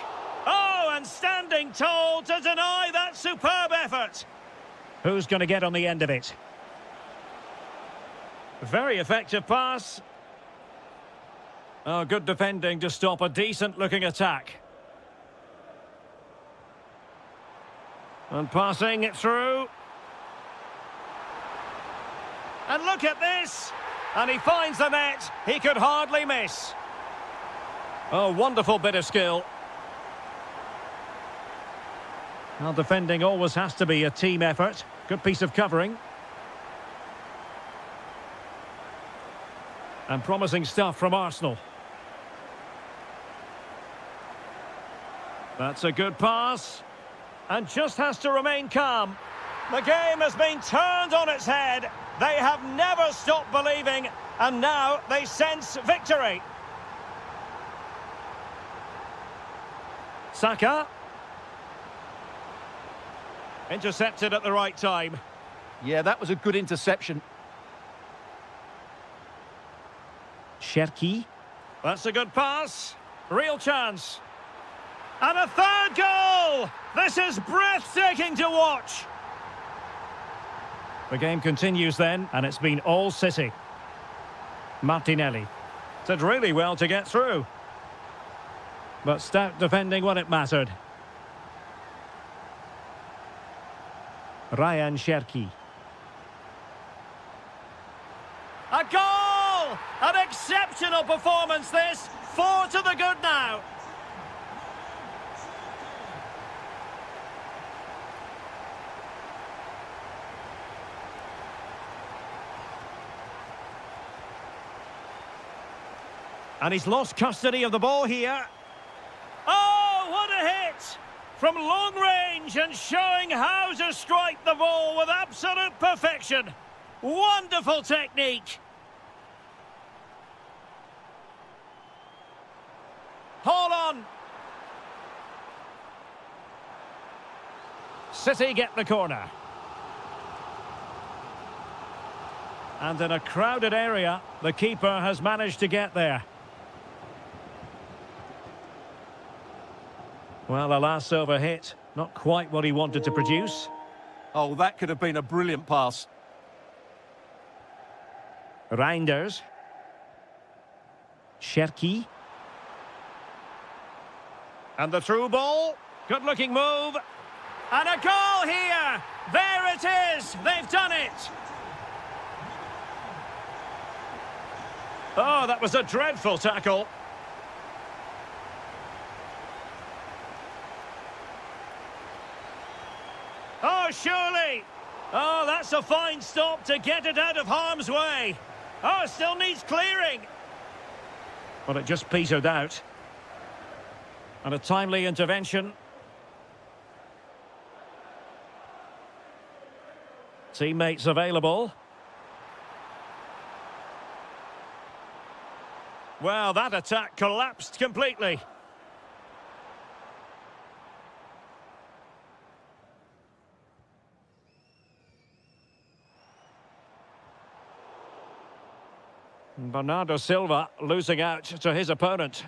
Oh, and standing tall to deny that superb effort. Who's going to get on the end of it? Very effective pass. Oh, good defending to stop a decent-looking attack. And passing it through. And look at this! And he finds the net. He could hardly miss. Oh, wonderful bit of skill. Well, defending always has to be a team effort. Good piece of covering. And promising stuff from Arsenal. That's a good pass. And just has to remain calm. The game has been turned on its head. They have never stopped believing. And now they sense victory. Saka. Intercepted at the right time. Yeah, that was a good interception. Cherki. That's a good pass. Real chance. And a third goal! This is breathtaking to watch. The game continues then, and it's been all City. Martinelli. Did really well to get through. But stout defending when it mattered. Ryan Cherki. A goal! An exceptional performance this. 4 to the good now. And he's lost custody of the ball here. Oh, what a hit! From long range and showing how to strike the ball with absolute perfection. Wonderful technique. Hold on. City get the corner. And in a crowded area, the keeper has managed to get there. Well, alas, overhit. Not quite what he wanted to produce. Oh, that could have been a brilliant pass. Reinders. Cherki. And the through ball. Good-looking move. And a goal here! There it is! They've done it! Oh, that was a dreadful tackle. Oh, surely! Oh, that's a fine stop to get it out of harm's way. Oh, still needs clearing. Well, it just petered out. And a timely intervention. Teammates available. Well, that attack collapsed completely. Bernardo Silva losing out to his opponent.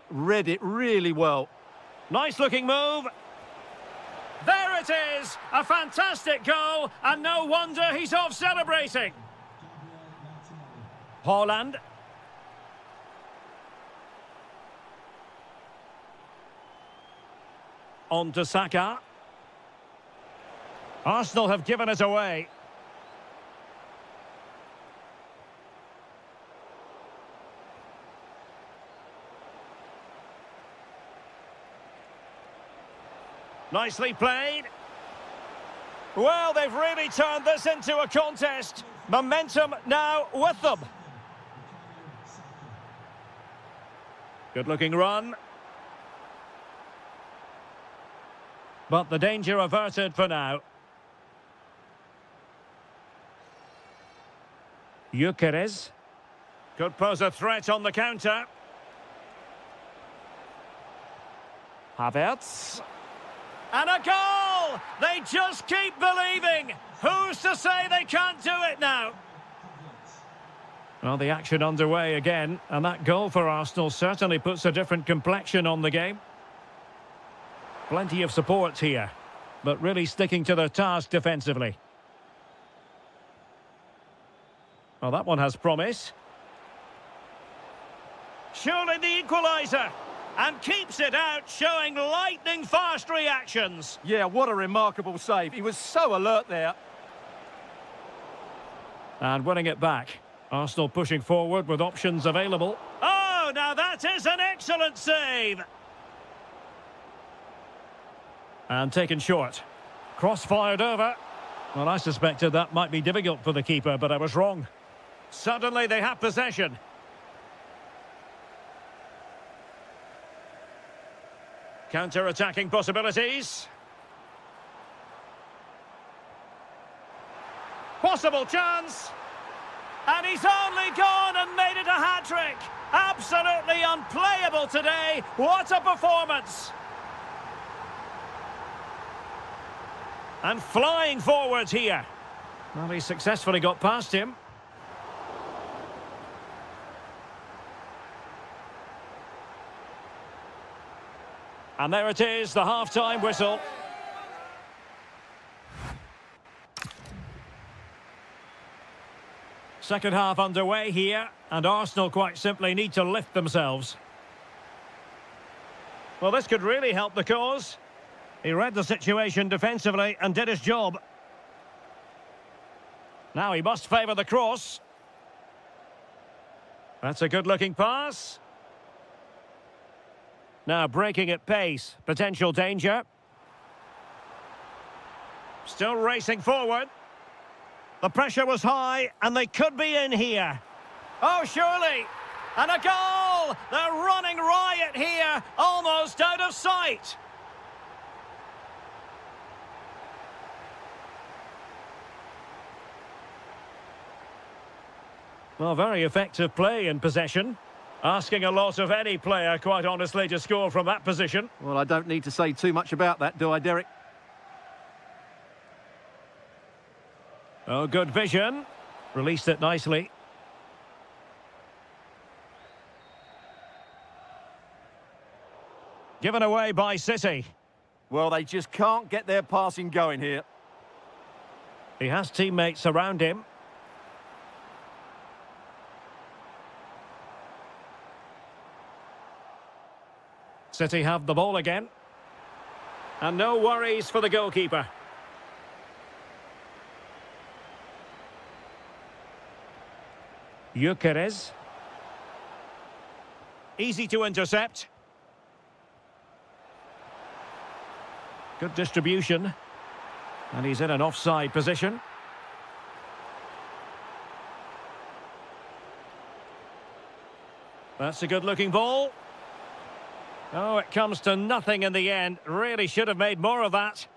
Read it really well. Nice looking move. There it is! A fantastic goal, and no wonder he's off celebrating. Haaland. On to Saka. Arsenal have given it away. Nicely played. Well, they've really turned this into a contest. Momentum now with them. Good-looking run. But the danger averted for now. Gyökeres. Could pose a threat on the counter. Havertz. And a goal! They just keep believing. Who's to say they can't do it now? Well, the action underway again, and that goal for Arsenal certainly puts a different complexion on the game. Plenty of support here, but really sticking to their task defensively. Well, that one has promise. Surely the equaliser. And keeps it out, showing lightning-fast reactions. Yeah, what a remarkable save. He was so alert there. And winning it back. Arsenal pushing forward with options available. Oh, now that is an excellent save. And taken short. Cross-fired over. Well, I suspected that might be difficult for the keeper, but I was wrong. Suddenly they have possession. Counter-attacking possibilities. Possible chance. And he's only gone and made it a hat-trick. Absolutely unplayable today. What a performance. And flying forwards here. Well, he successfully got past him. And there it is, the half-time whistle. Second half underway here, and Arsenal quite simply need to lift themselves. Well, this could really help the cause. He read the situation defensively and did his job. Now he must favour the cross. That's a good-looking pass. Now breaking at pace, potential danger. Still racing forward. The pressure was high and they could be in here. Oh, surely. And a goal! They're running riot here, almost out of sight. Well, very effective play in possession. Asking a lot of any player, quite honestly, to score from that position. Well, I don't need to say too much about that, do I, Derek? Oh, good vision. Released it nicely. Given away by City. Well, they just can't get their passing going here. He has teammates around him. City have the ball again. And no worries for the goalkeeper. Gyökeres. Easy to intercept. Good distribution. And he's in an offside position. That's a good-looking ball. Oh, it comes to nothing in the end. Really should have made more of that.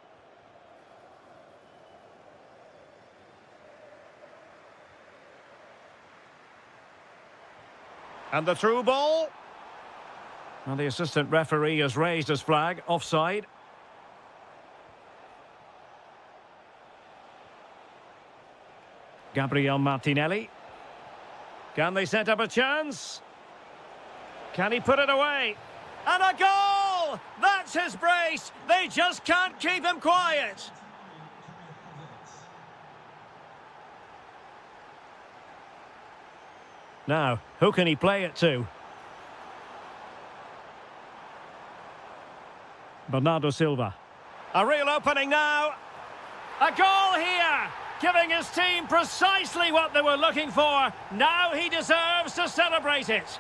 And the through ball. And the assistant referee has raised his flag. Offside. Gabriel Martinelli. Can they set up a chance? Can he put it away? And a goal! That's his brace! They just can't keep him quiet! Now, who can he play it to? Bernardo Silva. A real opening now! A goal here! Giving his team precisely what they were looking for. Now he deserves to celebrate it.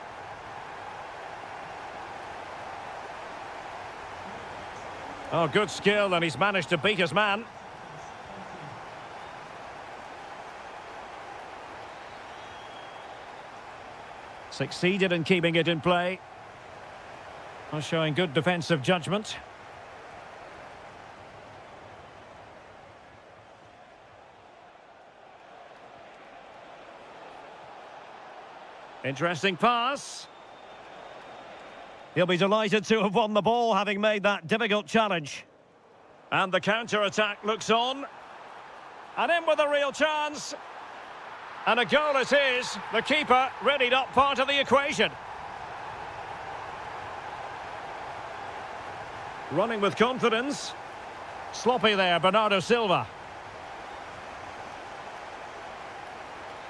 Oh, good skill, and he's managed to beat his man. Succeeded in keeping it in play. Showing good defensive judgment. Interesting pass. He'll be delighted to have won the ball, having made that difficult challenge. And the counter-attack looks on. And in with a real chance. And a goal it is. The keeper readied up part of the equation. Running with confidence. Sloppy there, Bernardo Silva.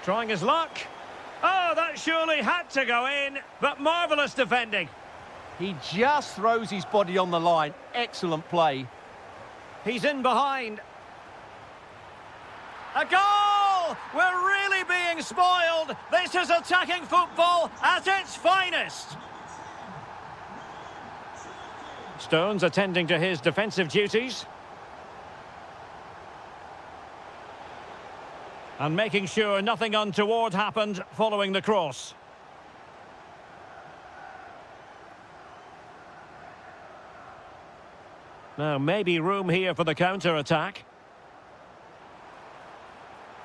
Trying his luck. Oh, that surely had to go in, but marvellous defending. He just throws his body on the line. Excellent play. He's in behind. A goal! We're really being spoiled. This is attacking football at its finest. Stones attending to his defensive duties. And making sure nothing untoward happened following the cross. Now, maybe room here for the counter-attack.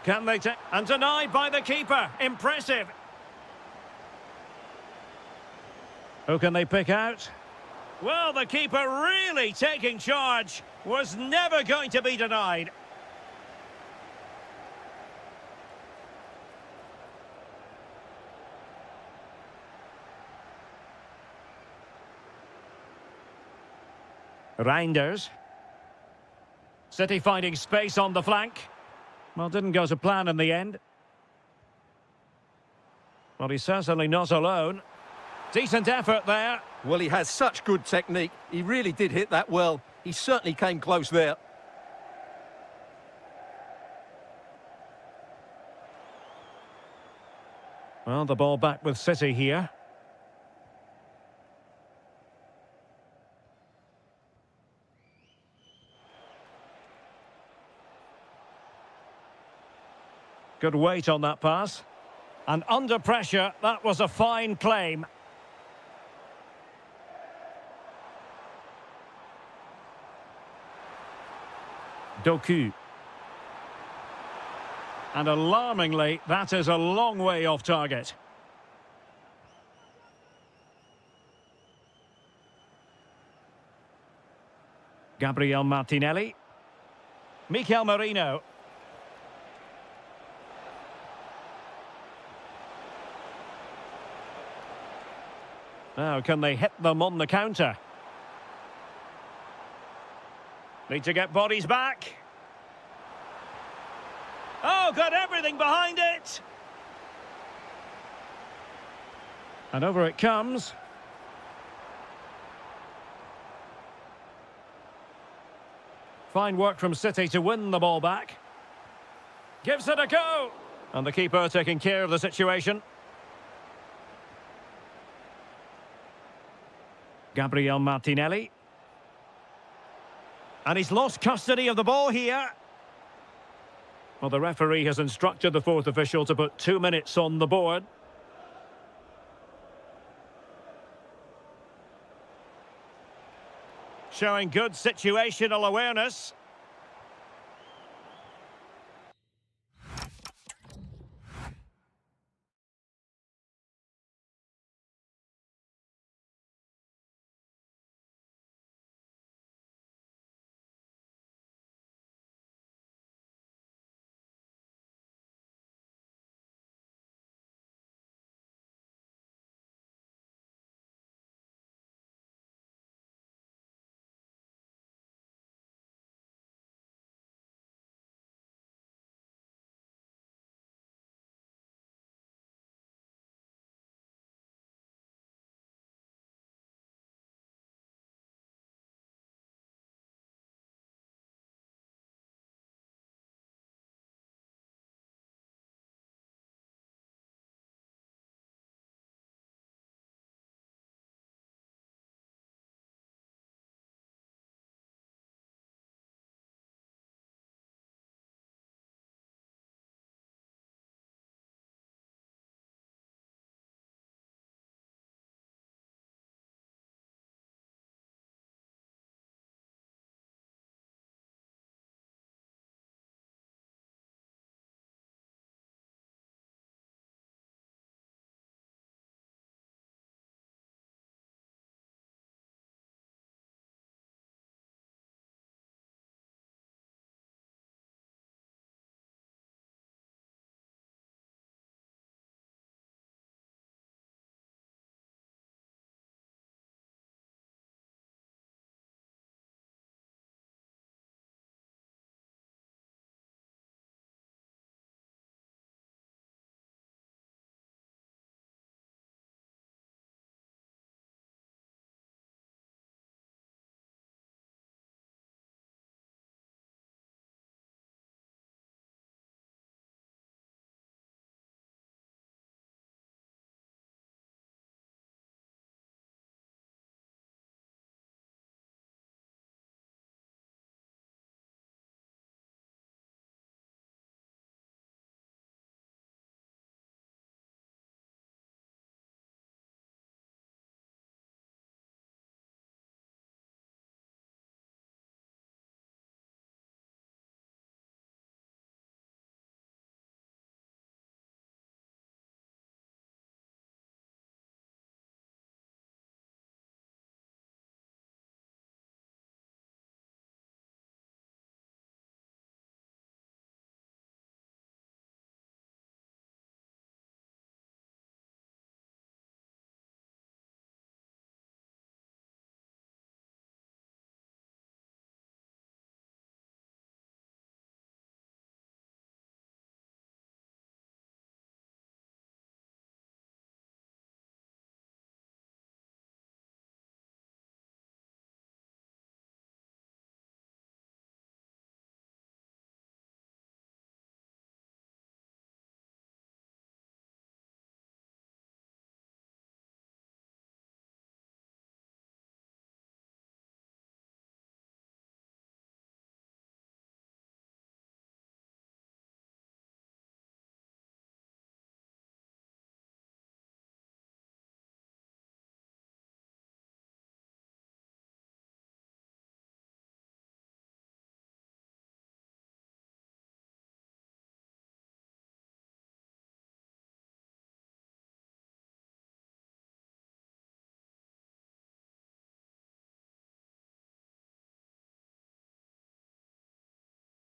Can they take... And denied by the keeper. Impressive. Who can they pick out? Well, the keeper really taking charge. Was never going to be denied. Reinders. City finding space on the flank. Well, didn't go to plan in the end. Well, he's certainly not alone. Decent effort there. Well, he has such good technique. He really did hit that well. He certainly came close there. Well, the ball back with City here. Good weight on that pass. And under pressure, that was a fine claim. Doku. And alarmingly, that is a long way off target. Gabriel Martinelli. Mikel Merino. Now, can they hit them on the counter? Need to get bodies back. Oh, got everything behind it. And over it comes. Fine work from City to win the ball back. Gives it a go. And the keeper taking care of the situation. Gabriel Martinelli. And he's lost custody of the ball here. Well, the referee has instructed the fourth official to put 2 minutes on the board. Showing good situational awareness.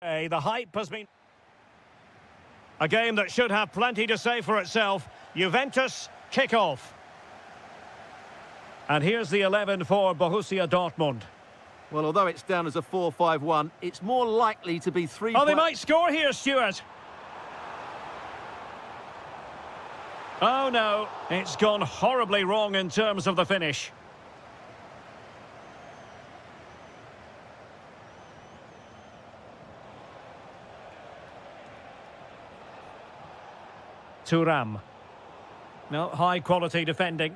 The hype has been... A game that should have plenty to say for itself. Juventus kick-off. And here's the 11 for Borussia Dortmund. Well, although it's down as a 4-5-1, it's more likely to be 3... Oh, they might score here, Stuart. Oh, no. It's gone horribly wrong in terms of the finish. Thuram. No, high-quality defending.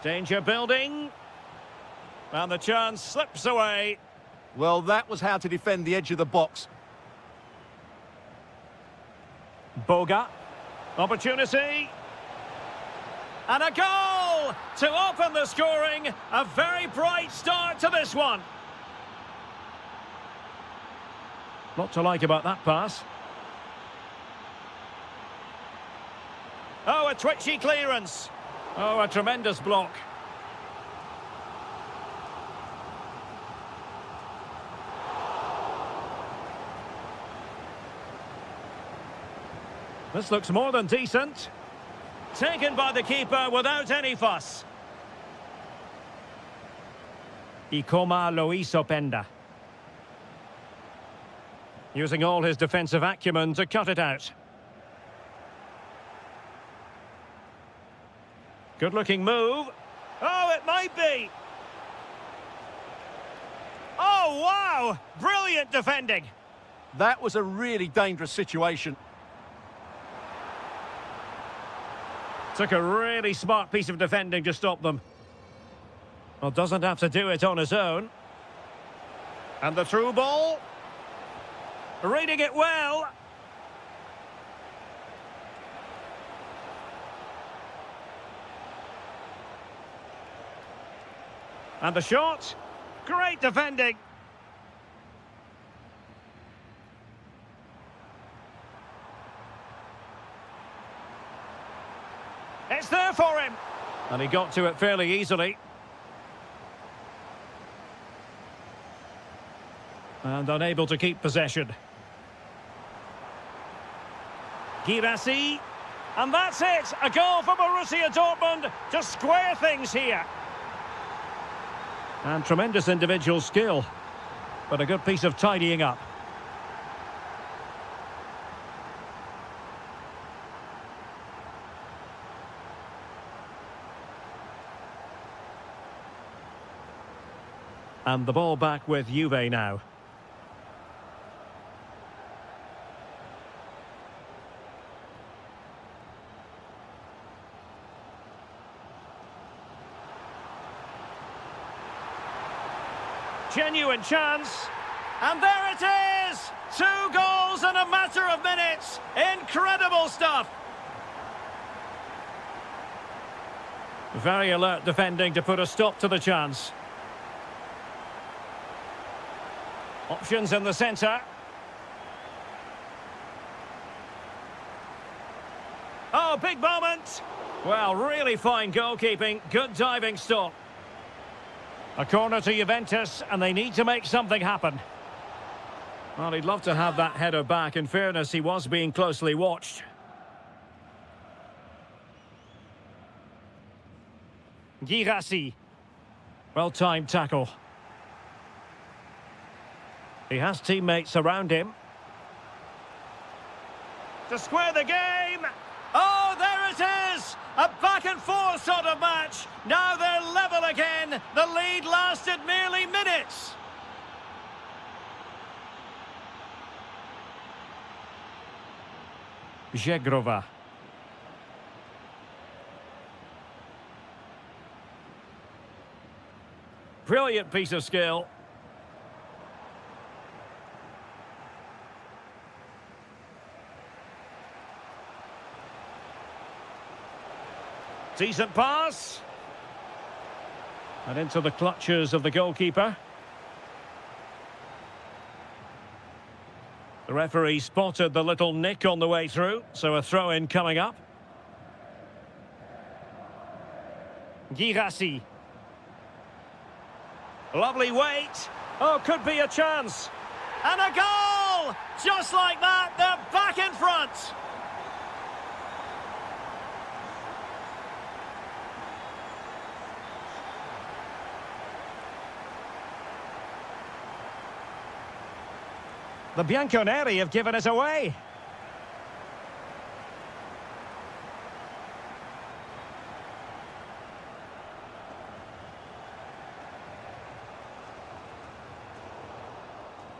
Danger building. And the chance slips away. Well, that was how to defend the edge of the box. Boga. Opportunity. And a goal to open the scoring. A very bright start to this one. Lot to like about that pass. Oh, a twitchy clearance. Oh, a tremendous block. This looks more than decent. Taken by the keeper without any fuss. Ikoma Loisopenda. Using all his defensive acumen to cut it out. Good-looking move. Oh, it might be. Oh, wow! Brilliant defending. That was a really dangerous situation. Took a really smart piece of defending to stop them. Well, doesn't have to do it on his own. And the through ball. Reading it well. And the shot. Great defending. It's there for him. And he got to it fairly easily. And unable to keep possession. Girassi, and that's it! A goal for Borussia Dortmund to square things here. And tremendous individual skill, but a good piece of tidying up. And the ball back with Juve now. Genuine chance, and there it is! 2 goals in a matter of minutes. Incredible stuff. Very alert defending to put a stop to the chance. Options in the centre. Oh, big moment. Well, really fine goalkeeping, good diving stop. A corner to Juventus, and they need to make something happen. Well, he'd love to have that header back. In fairness, he was being closely watched. Girassi. Well-timed tackle. He has teammates around him. To square the game. Oh, there it is! A back-and-forth sort of match. Now they're level again. The lead lasted merely minutes. Żegrova. Brilliant piece of skill. Decent pass. And into the clutches of the goalkeeper. The referee spotted the little nick on the way through, so a throw-in coming up. Girassi. Lovely weight. Oh, could be a chance. And a goal! Just like that, they're back in front. The Bianconeri have given us away.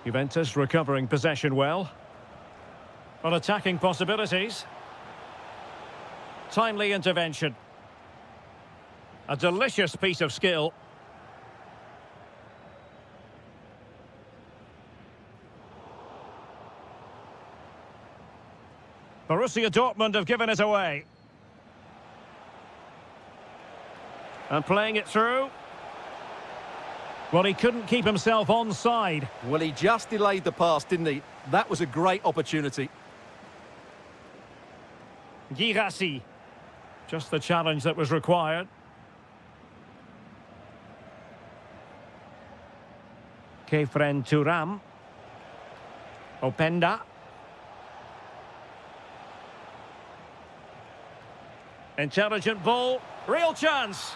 Juventus recovering possession well. On attacking possibilities. Timely intervention. A delicious piece of skill. Borussia Dortmund have given us away. And playing it through. Well, he couldn't keep himself onside. Well, he just delayed the pass, didn't he? That was a great opportunity. Girassi. Just the challenge that was required. Kefren Turam. Openda. Intelligent ball, real chance.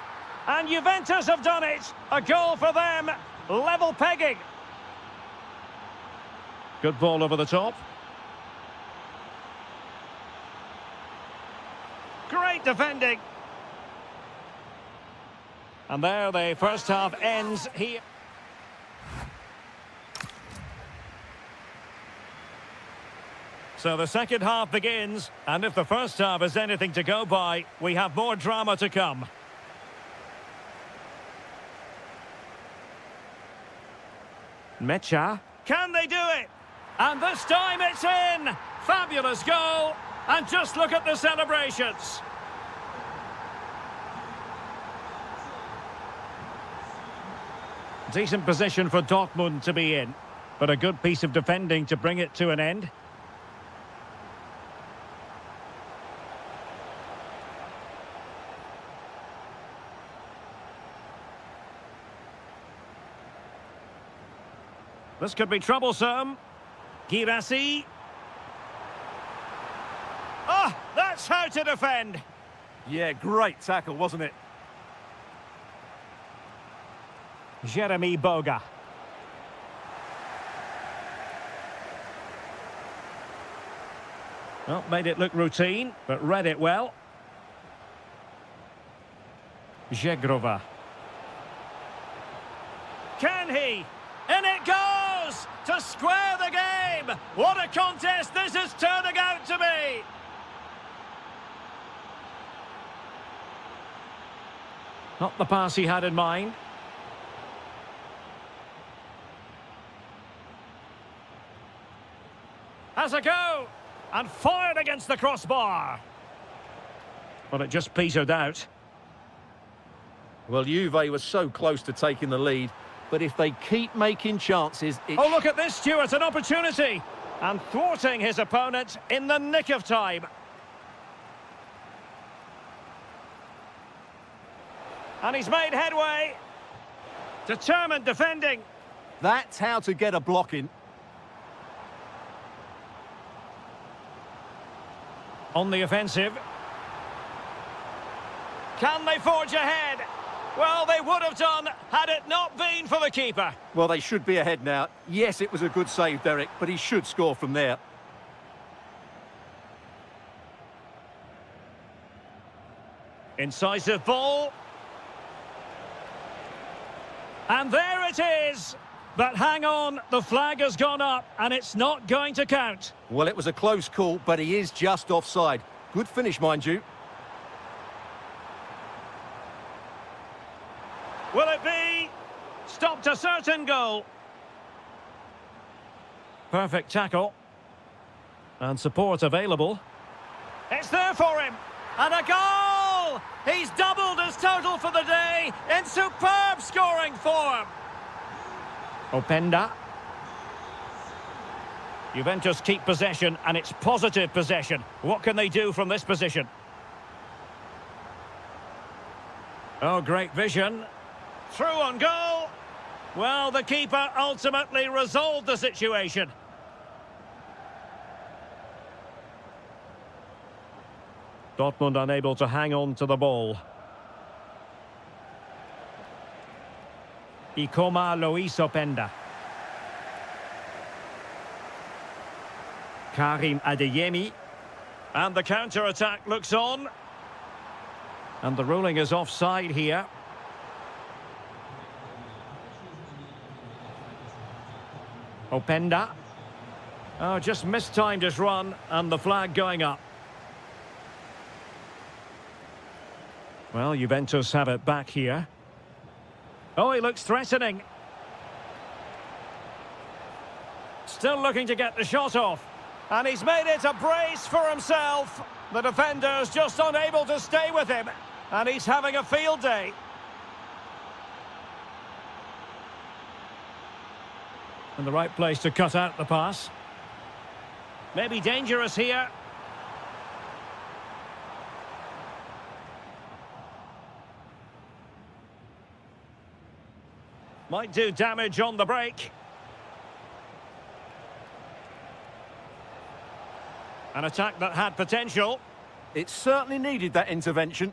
And Juventus have done it. A goal for them. Level pegging. Good ball over the top. Great defending. And there the first half ends here. So the second half begins, and if the first half is anything to go by, we have more drama to come. Mecha. Can they do it? And this time it's in! Fabulous goal! And just look at the celebrations. Decent position for Dortmund to be in, but a good piece of defending to bring it to an end. This could be troublesome. Girassi. Oh, that's how to defend. Yeah, great tackle, wasn't it? Jeremy Boga. Well, made it look routine, but read it well. Zegrova. Can he? In it goes! To square the game! What a contest this is turning out to be! Not the pass he had in mind. Has a go! And fired against the crossbar! But it just petered out. Well, Juve was so close to taking the lead. But if they keep making chances... Oh, look at this, Stuart, an opportunity! And thwarting his opponent in the nick of time. And he's made headway. Determined defending. That's how to get a block in. On the offensive. Can they forge ahead? Well, they would have done had it not been for the keeper. Well, they should be ahead now. Yes, it was a good save, Derek, but he should score from there. Incisive ball. And there it is. But hang on, the flag has gone up and it's not going to count. Well, it was a close call, but he is just offside. Good finish, mind you. Will it be? Stopped a certain goal. Perfect tackle. And support available. It's there for him. And a goal! He's doubled his total for the day in superb scoring form. Openda. Juventus keep possession, and it's positive possession. What can they do from this position? Oh, great vision. Through on goal. Well, the keeper ultimately resolved the situation. Dortmund unable to hang on to the ball. Luis Openda. Karim Adeyemi. And the counter-attack looks on. And the ruling is offside here. Openda. Oh, just mistimed his run, and the flag going up. Well, Juventus have it back here. Oh, he looks threatening. Still looking to get the shot off. And he's made it a brace for himself. The defender's just unable to stay with him. And he's having a field day. In the right place to cut out the pass. Maybe dangerous here. Might do damage on the break. An attack that had potential. It certainly needed that intervention.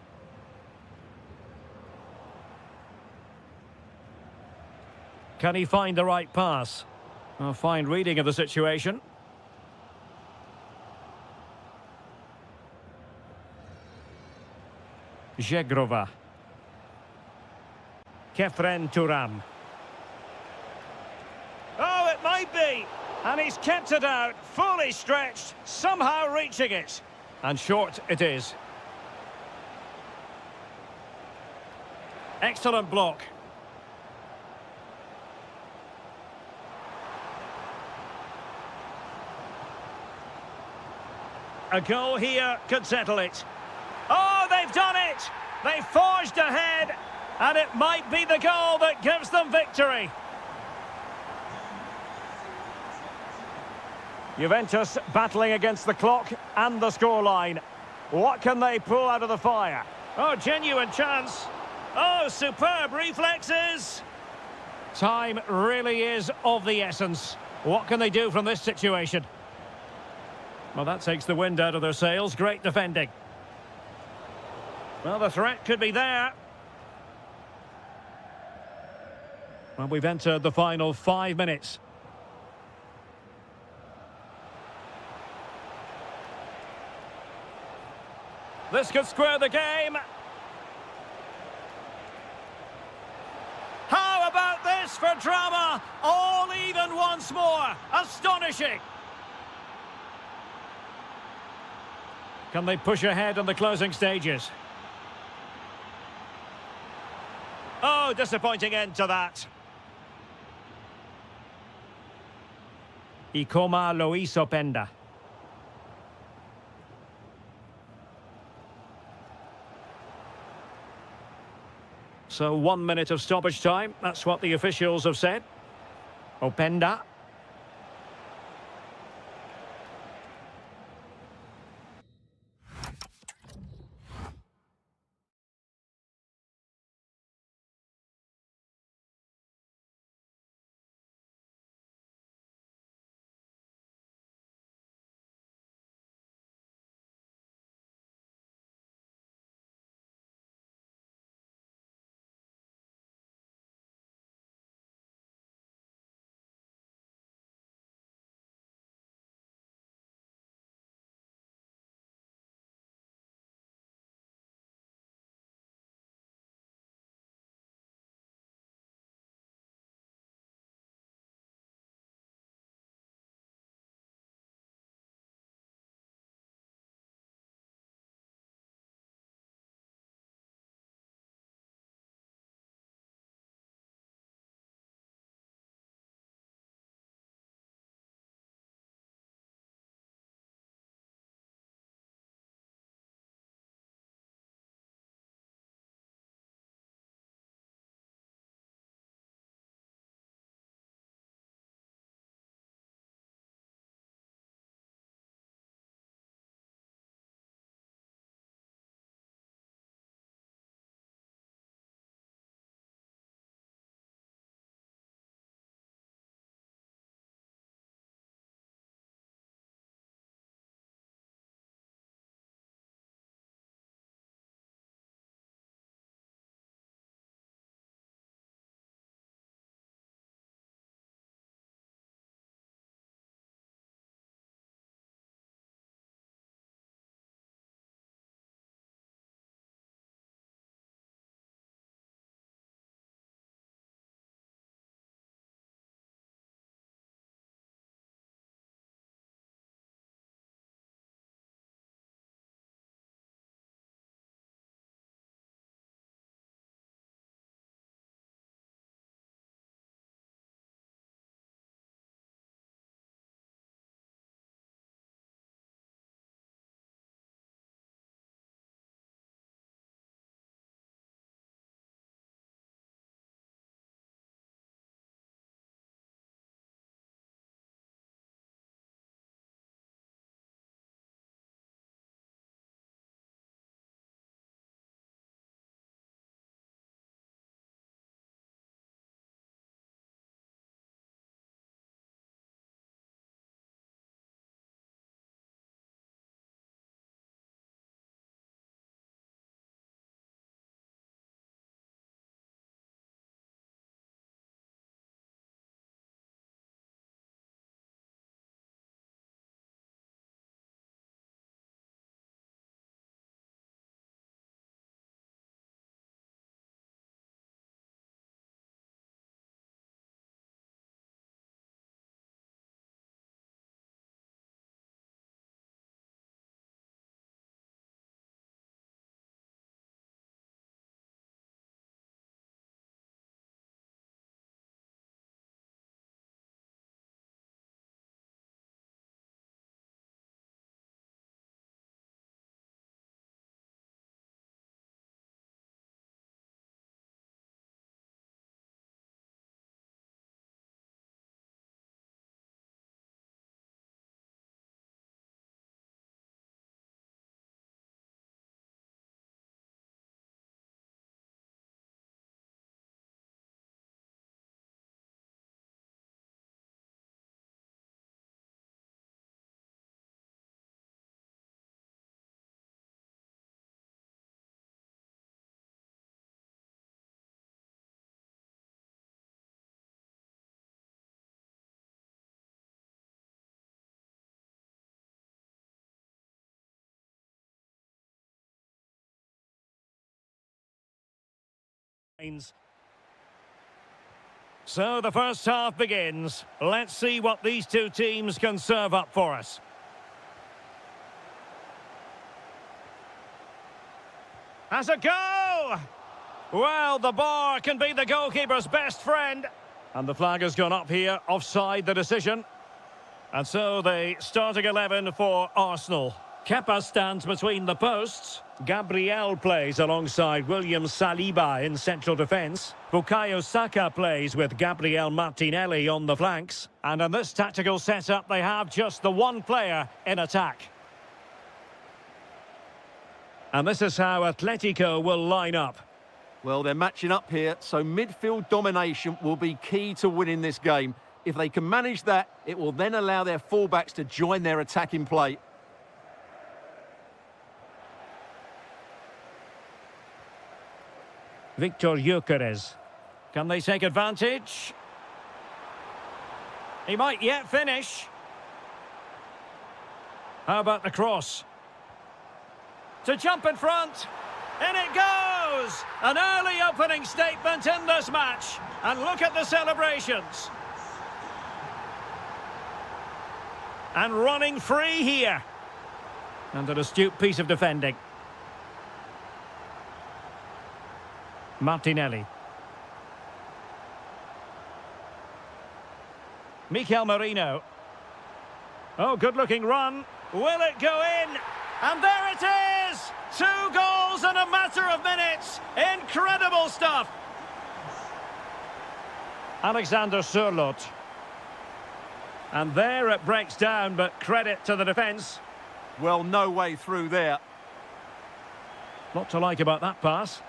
Can he find the right pass? A fine reading of the situation. Zegrova. Kefren Turan. Oh, it might be. And he's kept it out, fully stretched, somehow reaching it. And short it is. Excellent block. A goal here could settle it. Oh, they've done it! They forged ahead, and it might be the goal that gives them victory. Juventus battling against the clock and the scoreline. What can they pull out of the fire? Oh, genuine chance. Oh, superb reflexes. Time really is of the essence. What can they do from this situation? Well, that takes the wind out of their sails. Great defending. Well, the threat could be there. Well, we've entered the final 5 minutes. This could square the game. How about this for drama? All even once more. Astonishing. Can they push ahead in the closing stages? Oh, disappointing end to that. Luis Openda. So 1 minute of stoppage time. That's what the officials have said. Openda. So the first half begins. Let's see what these two teams can serve up for us. Has a go! Well, the bar can be the goalkeeper's best friend. And the flag has gone up here, offside the decision. And so the starting 11 for Arsenal. Kepa stands between the posts. Gabriel plays alongside William Saliba in central defence. Bukayo Saka plays with Gabriel Martinelli on the flanks. And in this tactical setup, they have just the one player in attack. And this is how Atletico will line up. Well, they're matching up here, so midfield domination will be key to winning this game. If they can manage that, it will then allow their fullbacks to join their attacking play. Victor Gyökeres. Can they take advantage? He might yet finish. How about the cross? To jump in front. In it goes! An early opening statement in this match. And look at the celebrations. And running free here. And an astute piece of defending. Martinelli. Mikel Merino. Oh, good-looking run. Will it go in? And there it is! 2 goals in a matter of minutes. Incredible stuff. Alexander Sørloth. And there it breaks down, but credit to the defence. Well, no way through there. Lot to like about that pass.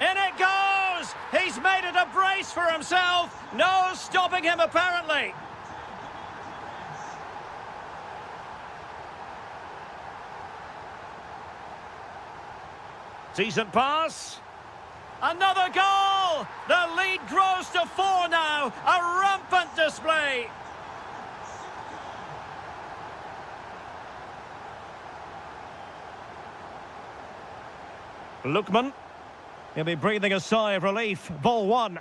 In it goes! He's made it a brace for himself. No stopping him, apparently. Decent pass. Another goal! The lead grows to 4 now. A rampant display. Lookman. He'll be breathing a sigh of relief. Ball 1.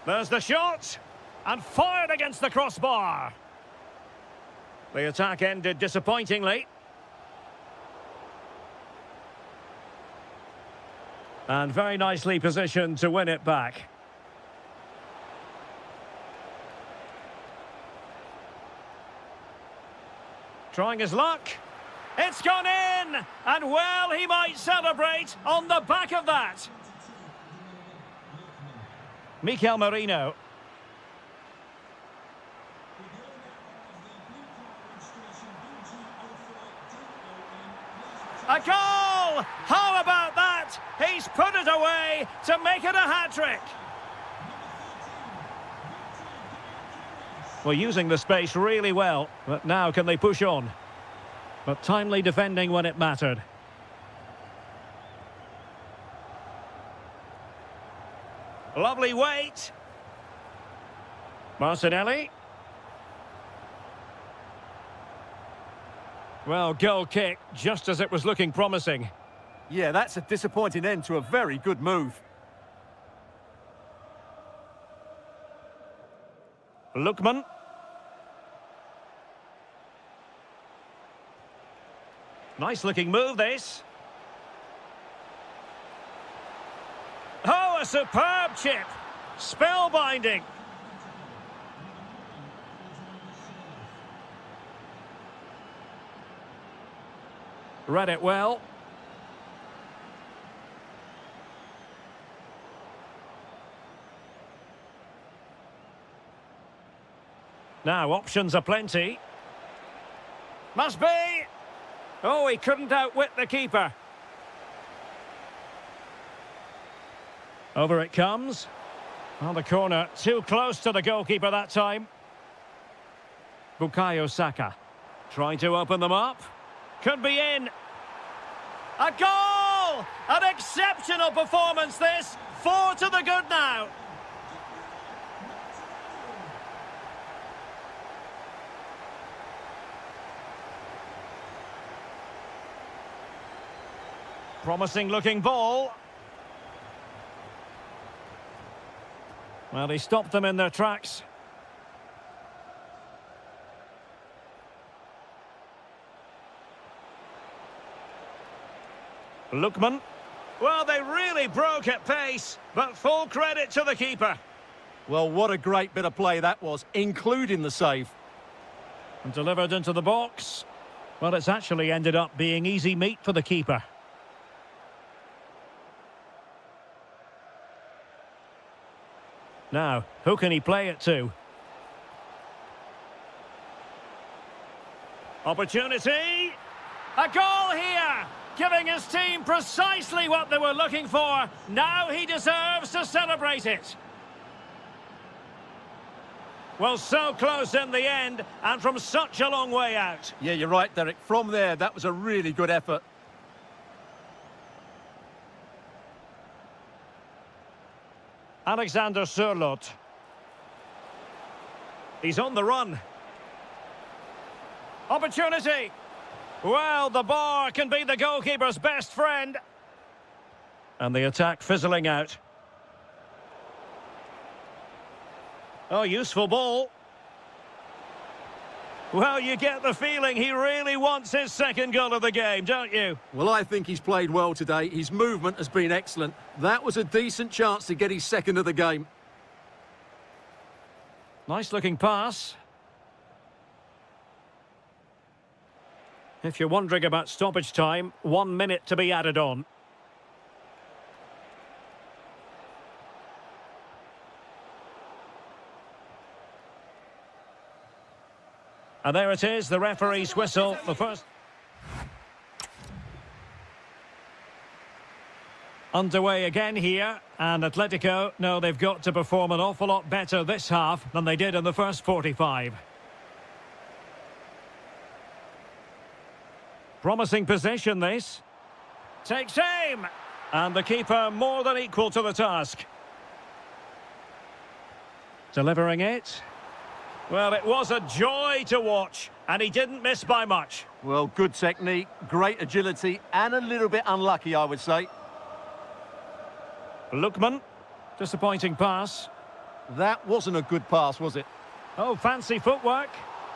There's the shot. And fired against the crossbar. The attack ended disappointingly. And very nicely positioned to win it back. Trying his luck. It's gone in! And well, he might celebrate on the back of that. Mikel Merino. A goal! How about that? He's put it away to make it a hat-trick. Well, using the space really well, but now can they push on? But timely defending when it mattered. Lovely weight. Martinelli. Well, goal kick, just as it was looking promising. Yeah, that's a disappointing end to a very good move. Lookman. Nice looking move, this. Oh, a superb chip. Spellbinding. Read it well. Now, options are plenty. Must be. Oh, he couldn't outwit the keeper. Over it comes. On the corner, too close to the goalkeeper that time. Bukayo Saka. Trying to open them up. Could be in. A goal! An exceptional performance, this. 4 to the good now. Promising looking ball. Well, he stopped them in their tracks. Lookman. Well, they really broke at pace, but full credit to the keeper. Well, what a great bit of play that was, including the save. And delivered into the box. Well, it's actually ended up being easy meat for the keeper. Now, who can he play it to? Opportunity! A goal here! Giving his team precisely what they were looking for. Now he deserves to celebrate it. Well, so close in the end, and from such a long way out. Yeah, you're right, Derek. From there, that was a really good effort. Alexander Sørloth. He's on the run. Opportunity! Well, the bar can be the goalkeeper's best friend. And the attack fizzling out. Oh, useful ball. Well, you get the feeling he really wants his second goal of the game, don't you? Well, I think he's played well today. His movement has been excellent. That was a decent chance to get his second of the game. Nice looking pass. If you're wondering about stoppage time, 1 minute to be added on. And there it is, the referee's whistle, the first. Underway again here, and Atletico know they've got to perform an awful lot better this half than they did in the first 45. Promising position, this. Takes aim! And the keeper more than equal to the task. Delivering it. Well, it was a joy to watch, and he didn't miss by much. Well, good technique, great agility, and a little bit unlucky, I would say. Lookman. Disappointing pass. That wasn't a good pass, was it? Oh, fancy footwork.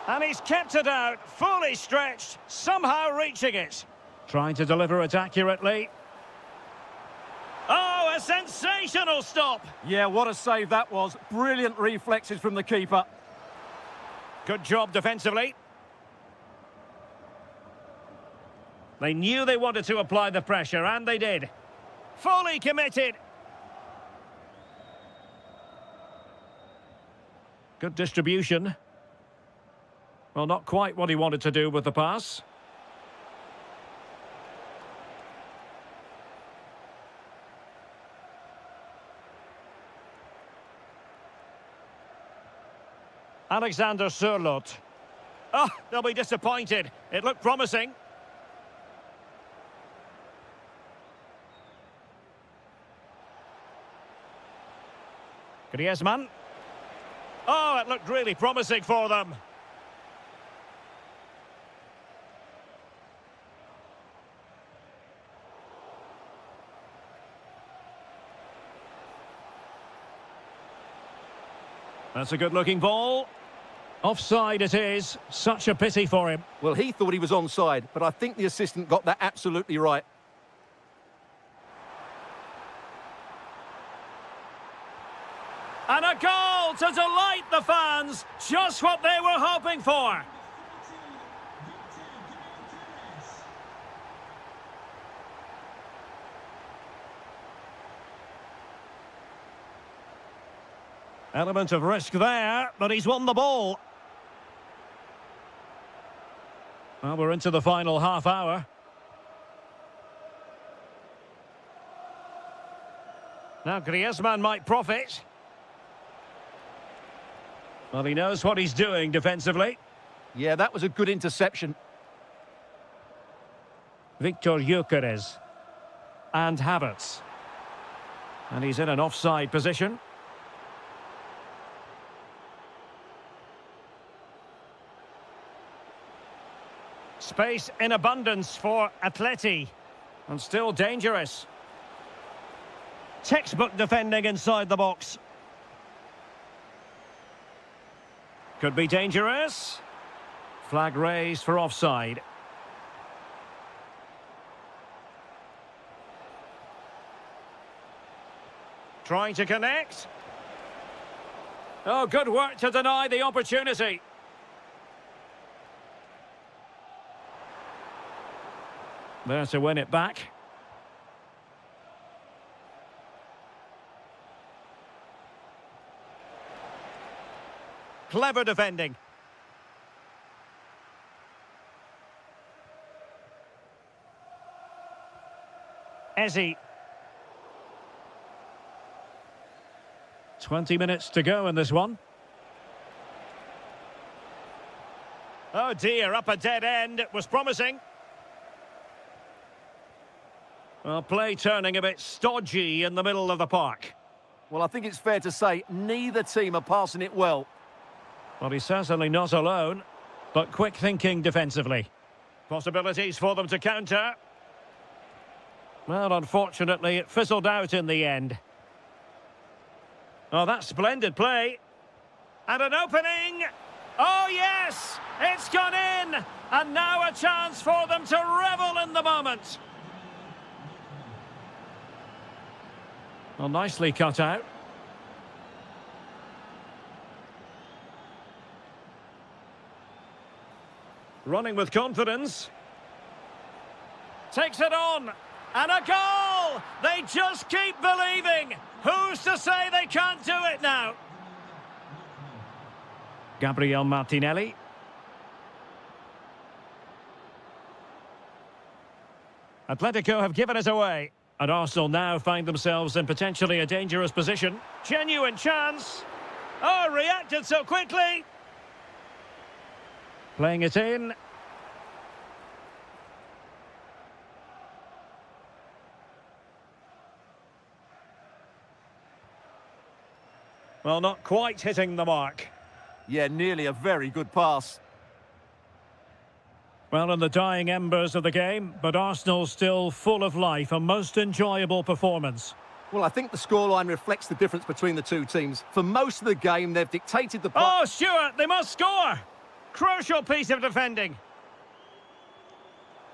And he's kept it out, fully stretched, somehow reaching it. Trying to deliver it accurately. Oh, a sensational stop. Yeah, what a save that was. Brilliant reflexes from the keeper. Good job defensively. They knew they wanted to apply the pressure, and they did. Fully committed. Good distribution. Well, not quite what he wanted to do with the pass. Alexander Sørloth. Oh, they'll be disappointed. It looked promising. Griezmann. Oh, it looked really promising for them. That's a good-looking ball. Offside it is. Such a pity for him. Well, he thought he was onside, but I think the assistant got that absolutely right. And a goal to delight the fans. Just what they were hoping for. Element of risk there, but he's won the ball. Well, we're into the final half hour. Now Griezmann might profit. Well, he knows what he's doing defensively. Yeah, that was a good interception. Victor Gyökeres. And Havertz. And he's in an offside position. Space in abundance for Atleti. And still dangerous. Textbook defending inside the box. Could be dangerous. Flag raised for offside. Trying to connect. Oh, good work to deny the opportunity. There to win it back. Clever defending. Ezzy. 20 minutes to go in this one. Oh dear, up a dead end. It was promising. Well, play turning a bit stodgy in the middle of the park. Well, I think it's fair to say neither team are passing it well. Well, he's certainly not alone, but quick thinking defensively. Possibilities for them to counter. Well, unfortunately, it fizzled out in the end. Oh, that's splendid play. And an opening. Oh, yes, it's gone in. And now a chance for them to revel in the moment. Well, nicely cut out. Running with confidence. Takes it on. And a goal! They just keep believing. Who's to say they can't do it now? Gabriel Martinelli. Atletico have given it away. And Arsenal now find themselves in potentially a dangerous position. Genuine chance. Oh, reacted so quickly. Playing it in. Well, not quite hitting the mark. Yeah, nearly a very good pass. Well, in the dying embers of the game, but Arsenal still full of life, a most enjoyable performance. Well, I think the scoreline reflects the difference between the two teams. For most of the game, they've dictated the... Oh, Stuart, they must score! Crucial piece of defending.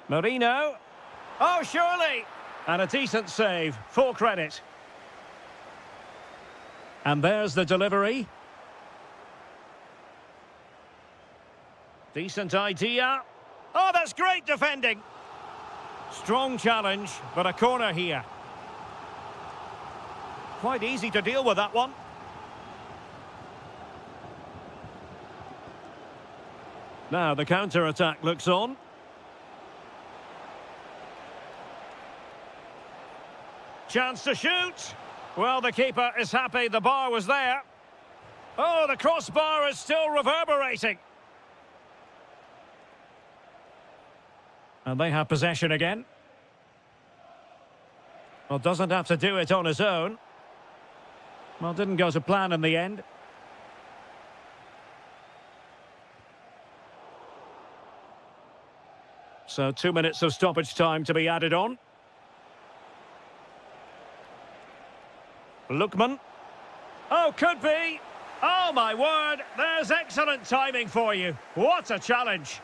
Marino. Oh, surely! And a decent save, full credit. And there's the delivery. Decent idea. Oh, that's great defending. Strong challenge, but a corner here. Quite easy to deal with that one. Now the counter-attack looks on. Chance to shoot. Well, the keeper is happy the bar was there. Oh, the crossbar is still reverberating. And they have possession again. Well, doesn't have to do it on his own. Well, didn't go to plan in the end. So 2 minutes of stoppage time to be added on. Lookman. Oh, could be. Oh, my word. There's excellent timing for you. What a challenge.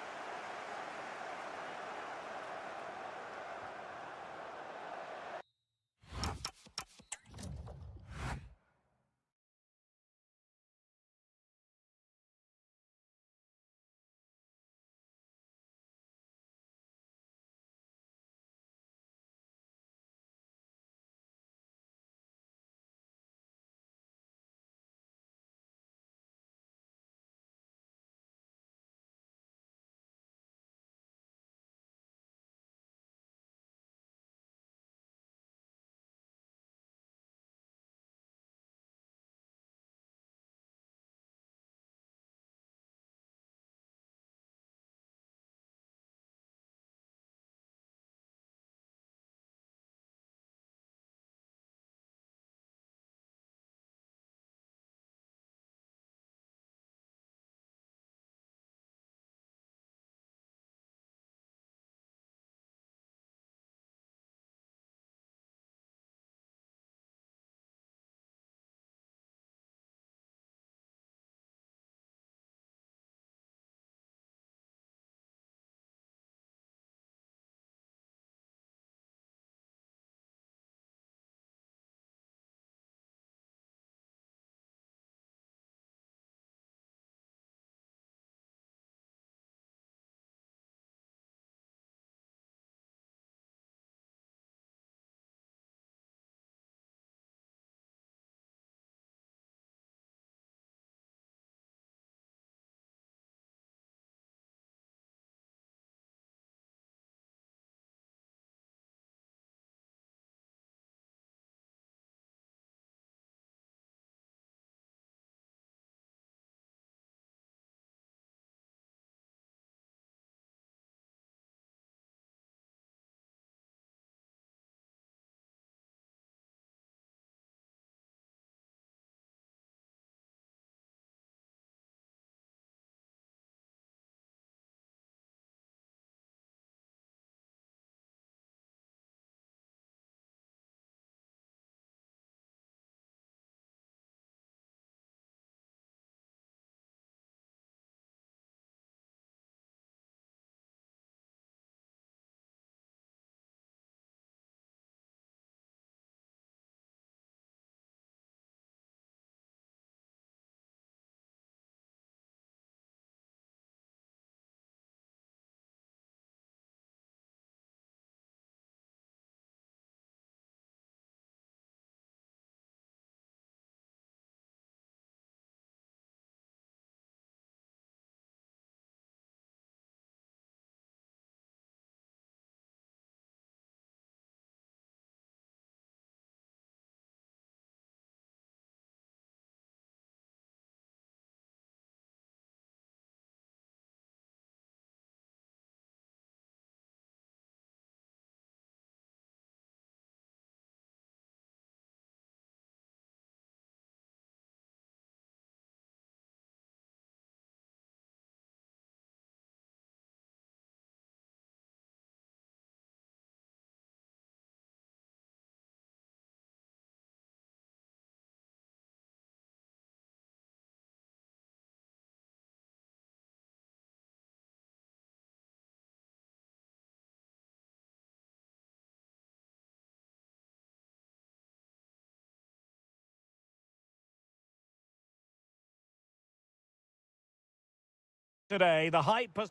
Today, the hype has...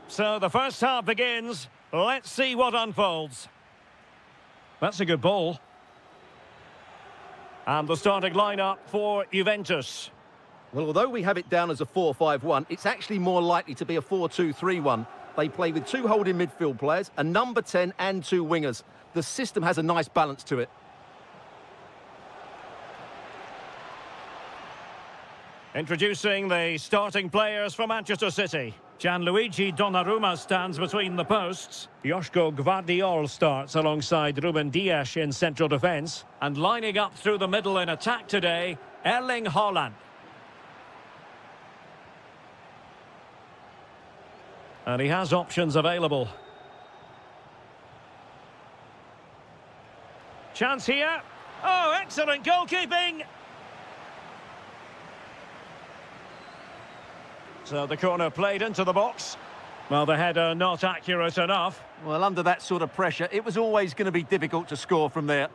So the first half begins. Let's see what unfolds. That's a good ball. And the starting lineup for Juventus. Well, although we have it down as a 4-5-1, it's actually more likely to be a 4-2-3-1. They play with two holding midfield players, a number 10 and two wingers. The system has a nice balance to it. Introducing the starting players for Manchester City. Gianluigi Donnarumma stands between the posts. Joško Gvardiol starts alongside Ruben Dias in central defence. And lining up through the middle in attack today, Erling Haaland. And he has options available. Chance here. Oh, excellent goalkeeping! So the corner played into the box. Well, the header not accurate enough. Well, under that sort of pressure, it was always going to be difficult to score from there.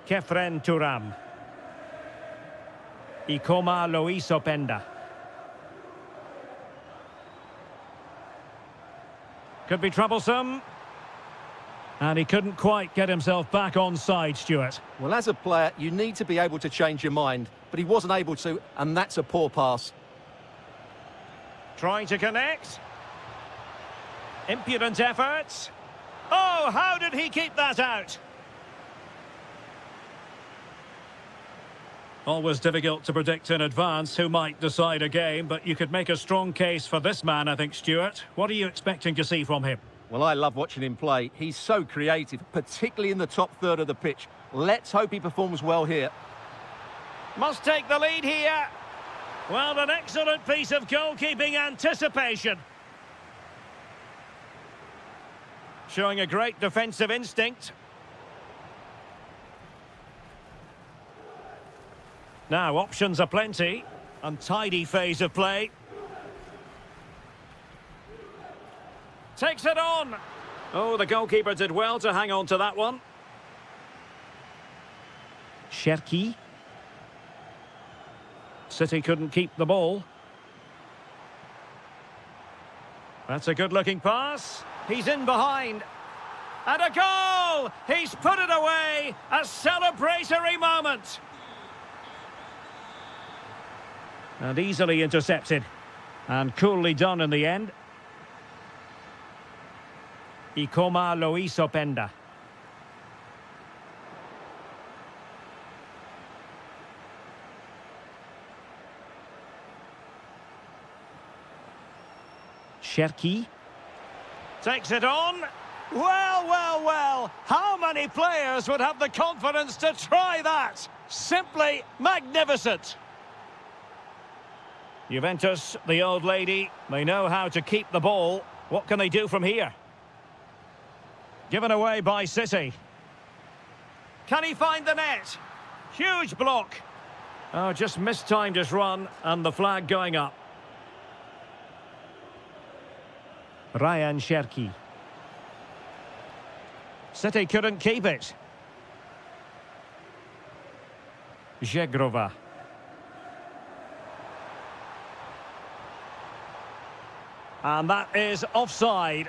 Kefren Turam. Ikoma Loisopenda. Could be troublesome. And he couldn't quite get himself back on side, Stuart. Well, as a player, you need to be able to change your mind. But he wasn't able to, and that's a poor pass. Trying to connect. Impudent efforts. Oh, how did he keep that out? Always difficult to predict in advance who might decide a game, but you could make a strong case for this man, I think, Stuart. What are you expecting to see from him? Well, I love watching him play. He's so creative, particularly in the top third of the pitch. Let's hope he performs well here. Must take the lead here. Well, an excellent piece of goalkeeping anticipation. Showing a great defensive instinct. Now, options are plenty. Untidy phase of play. Takes it on. Oh, the goalkeeper did well to hang on to that one. Cherki. City couldn't keep the ball. That's a good-looking pass. He's in behind. And a goal! He's put it away! A celebratory moment! And easily intercepted. And coolly done in the end. Ikoma Loisopenda. Cherki. Takes it on. Well, well, well. How many players would have the confidence to try that? Simply magnificent. Juventus, the old lady, they know how to keep the ball. What can they do from here? Given away by City. Can he find the net? Huge block. Oh, just mistimed his run and the flag going up. Ryan Cherki. City couldn't keep it. Żegrova. And that is offside.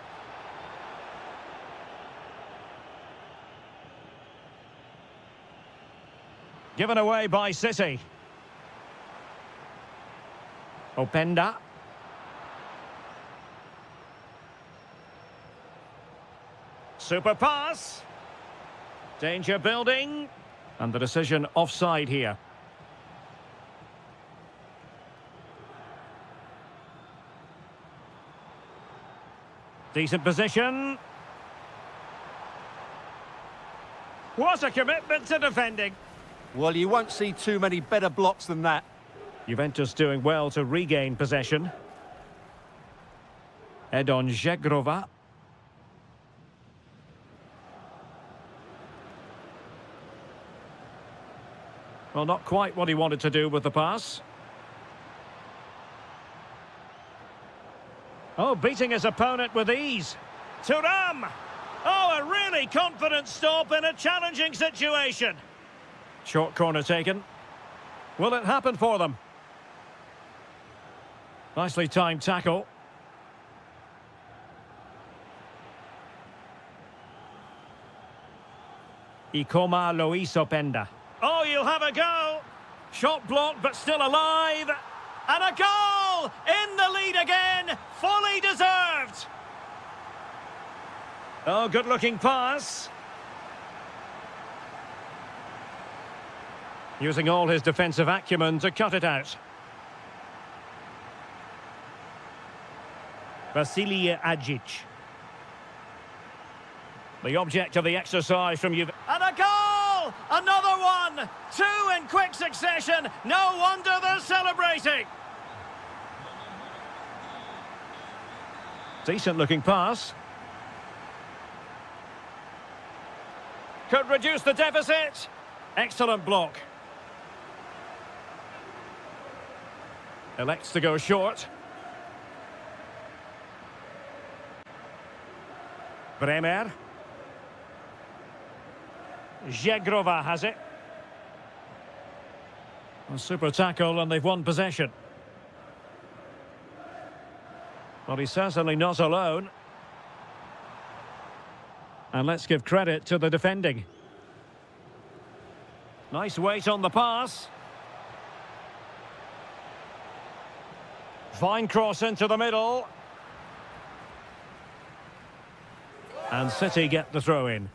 Given away by City. Openda. Super pass. Danger building. And the decision offside here. Decent position. What a commitment to defending. Well, you won't see too many better blocks than that. Juventus doing well to regain possession. Edon Żegrova. Well, not quite what he wanted to do with the pass. Oh, beating his opponent with ease. Thuram! Oh, a really confident stop in a challenging situation. Short corner taken. Will it happen for them? Nicely timed tackle. Ikoma Loiso Penda. Oh, you'll have a go. Shot blocked, but still alive. And a goal! In the lead again. Fully deserved. Oh, good-looking pass. Using all his defensive acumen to cut it out. Vasilije Ajic. The object of the exercise from Juve. And a goal! Another one! Two in quick succession. No wonder they're celebrating. Decent-looking pass. Could reduce the deficit. Excellent block. Elects to go short. Bremer. Żegrova has it. A super tackle and they've won possession. Well, he's certainly not alone. And let's give credit to the defending. Nice weight on the pass. Fine cross into the middle. And City get the throw in.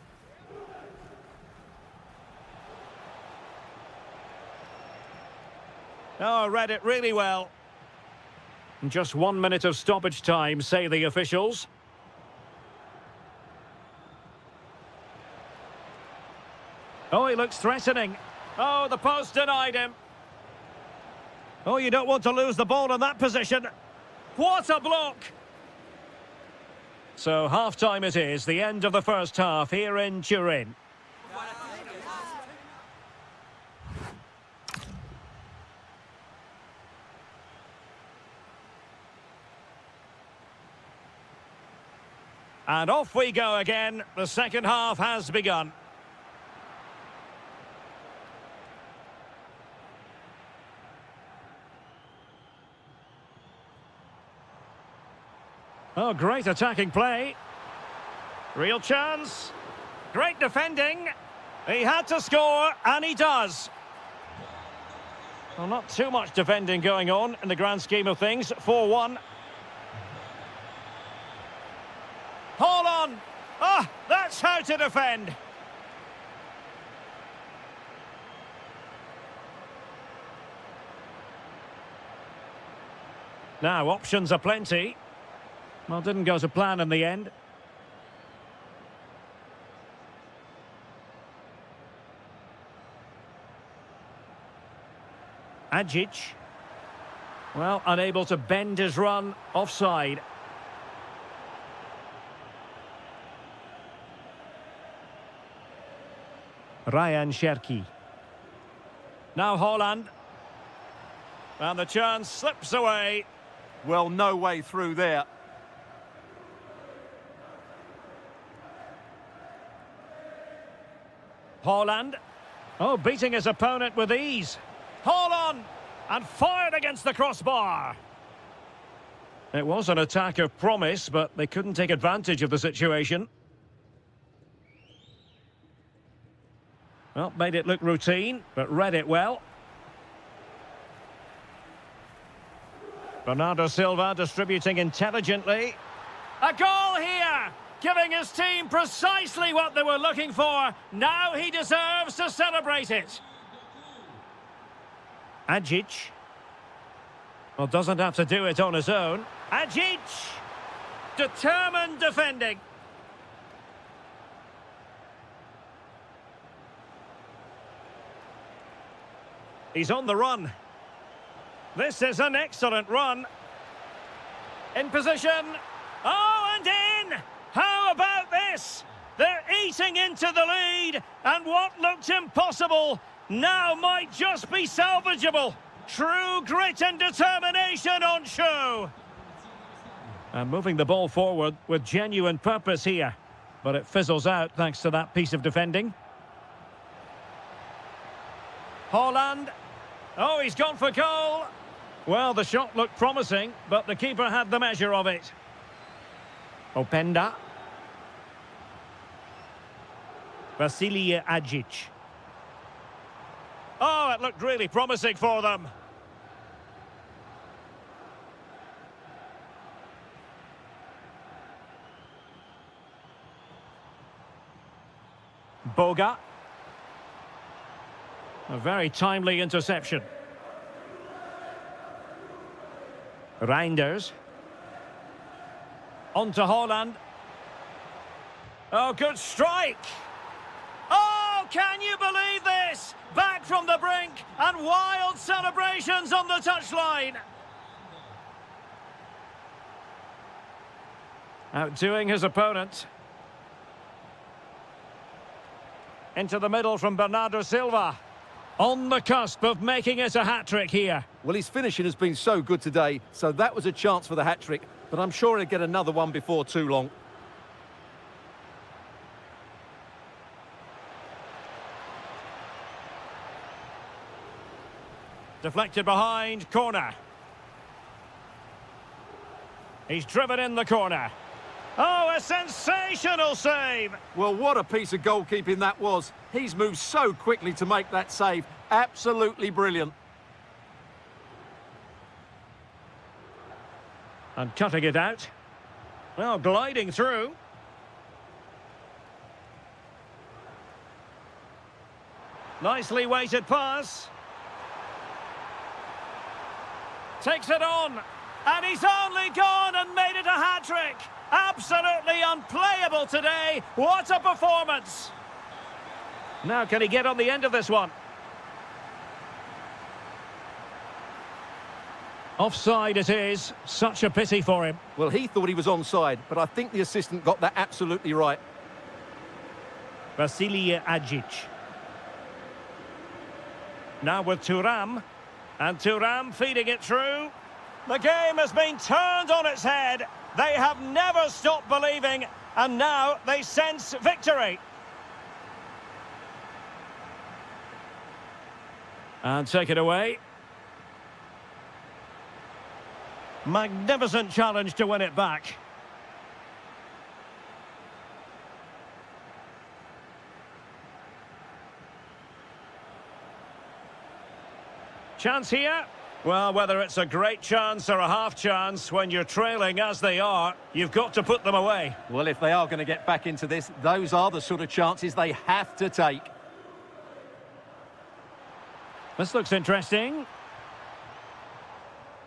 Oh, read it really well. Just 1 minute of stoppage time, say the officials. Oh, he looks threatening. Oh, the post denied him. Oh, you don't want to lose the ball in that position. What a block! So half-time it is, the end of the first half here in Turin. And off we go again. The second half has begun. Oh, great attacking play. Real chance. Great defending. He had to score, and he does. Well, not too much defending going on in the grand scheme of things. 4-1. Hold on. Ah, that's how to defend. Now, options are plenty. Well, didn't go to plan in the end. Ajic. Well, unable to bend his run. Offside. Ryan Cherki. Now Holland. And the chance slips away. Well, no way through there. Holland. Oh, beating his opponent with ease. Hold on! And fired against the crossbar. It was an attack of promise, but they couldn't take advantage of the situation. Well, made it look routine, but read it well. Bernardo Silva distributing intelligently. A goal here! Giving his team precisely what they were looking for. Now he deserves to celebrate it. Ajic. Well, doesn't have to do it on his own. Ajic! Determined defending. He's on the run. This is an excellent run. In position. Oh, and in! How about this? They're eating into the lead, and what looked impossible now might just be salvageable. True grit and determination on show. And moving the ball forward with genuine purpose here, but it fizzles out thanks to that piece of defending. Holland. Oh, he's gone for goal. Well, the shot looked promising, but the keeper had the measure of it. Openda. Vasilije Ajic. Oh, it looked really promising for them. Boga. A very timely interception. Reinders. On to Haaland. Oh, good strike. Oh, can you believe this? Back from the brink and wild celebrations on the touchline. Outdoing his opponent. Into the middle from Bernardo Silva. On the cusp of making it a hat-trick here. Well, his finishing has been so good today, so that was a chance for the hat-trick, but I'm sure he'll get another one before too long. Deflected behind, corner. He's driven in the corner. Oh, a sensational save! Well, what a piece of goalkeeping that was. He's moved so quickly to make that save. Absolutely brilliant. And cutting it out. Well, gliding through. Nicely weighted pass. Takes it on. And he's only gone and made it a hat-trick. Absolutely unplayable today. What a performance. Now, can he get on the end of this one? Offside it is. Such a pity for him. Well, he thought he was onside, but I think the assistant got that absolutely right. Vasilije Ajic. Now with Thuram. And Thuram feeding it through. The game has been turned on its head. They have never stopped believing, and now they sense victory. And take it away. Magnificent challenge to win it back. Chance here. Well, whether it's a great chance or a half chance, when you're trailing as they are, you've got to put them away. Well, if they are going to get back into this, those are the sort of chances they have to take. This looks interesting.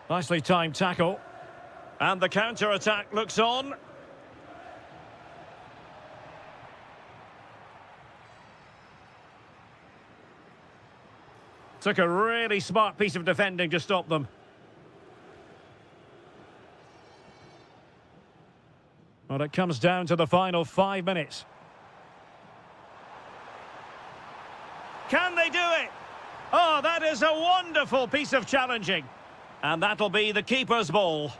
Nicely timed tackle. And the counter-attack looks on. Took a really smart piece of defending to stop them. Well, it comes down to the final 5 minutes. Can they do it? Oh, that is a wonderful piece of challenging. And that'll be the keeper's ball.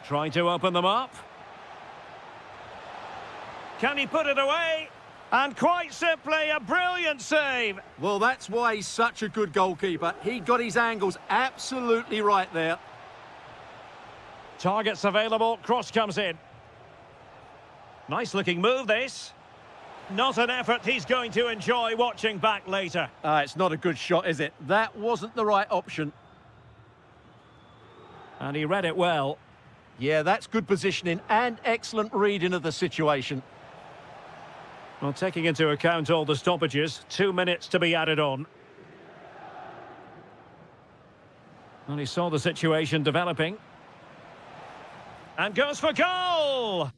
Trying to open them up. Can he put it away? And quite simply, a brilliant save. Well, that's why he's such a good goalkeeper. He got his angles absolutely right there. Targets available, cross comes in. Nice looking move, this. Not an effort he's going to enjoy watching back later. It's not a good shot, is it? That wasn't the right option. And he read it well. Yeah, that's good positioning and excellent reading of the situation. Well, taking into account all the stoppages, 2 minutes to be added on. And he saw the situation developing. And goes for goal!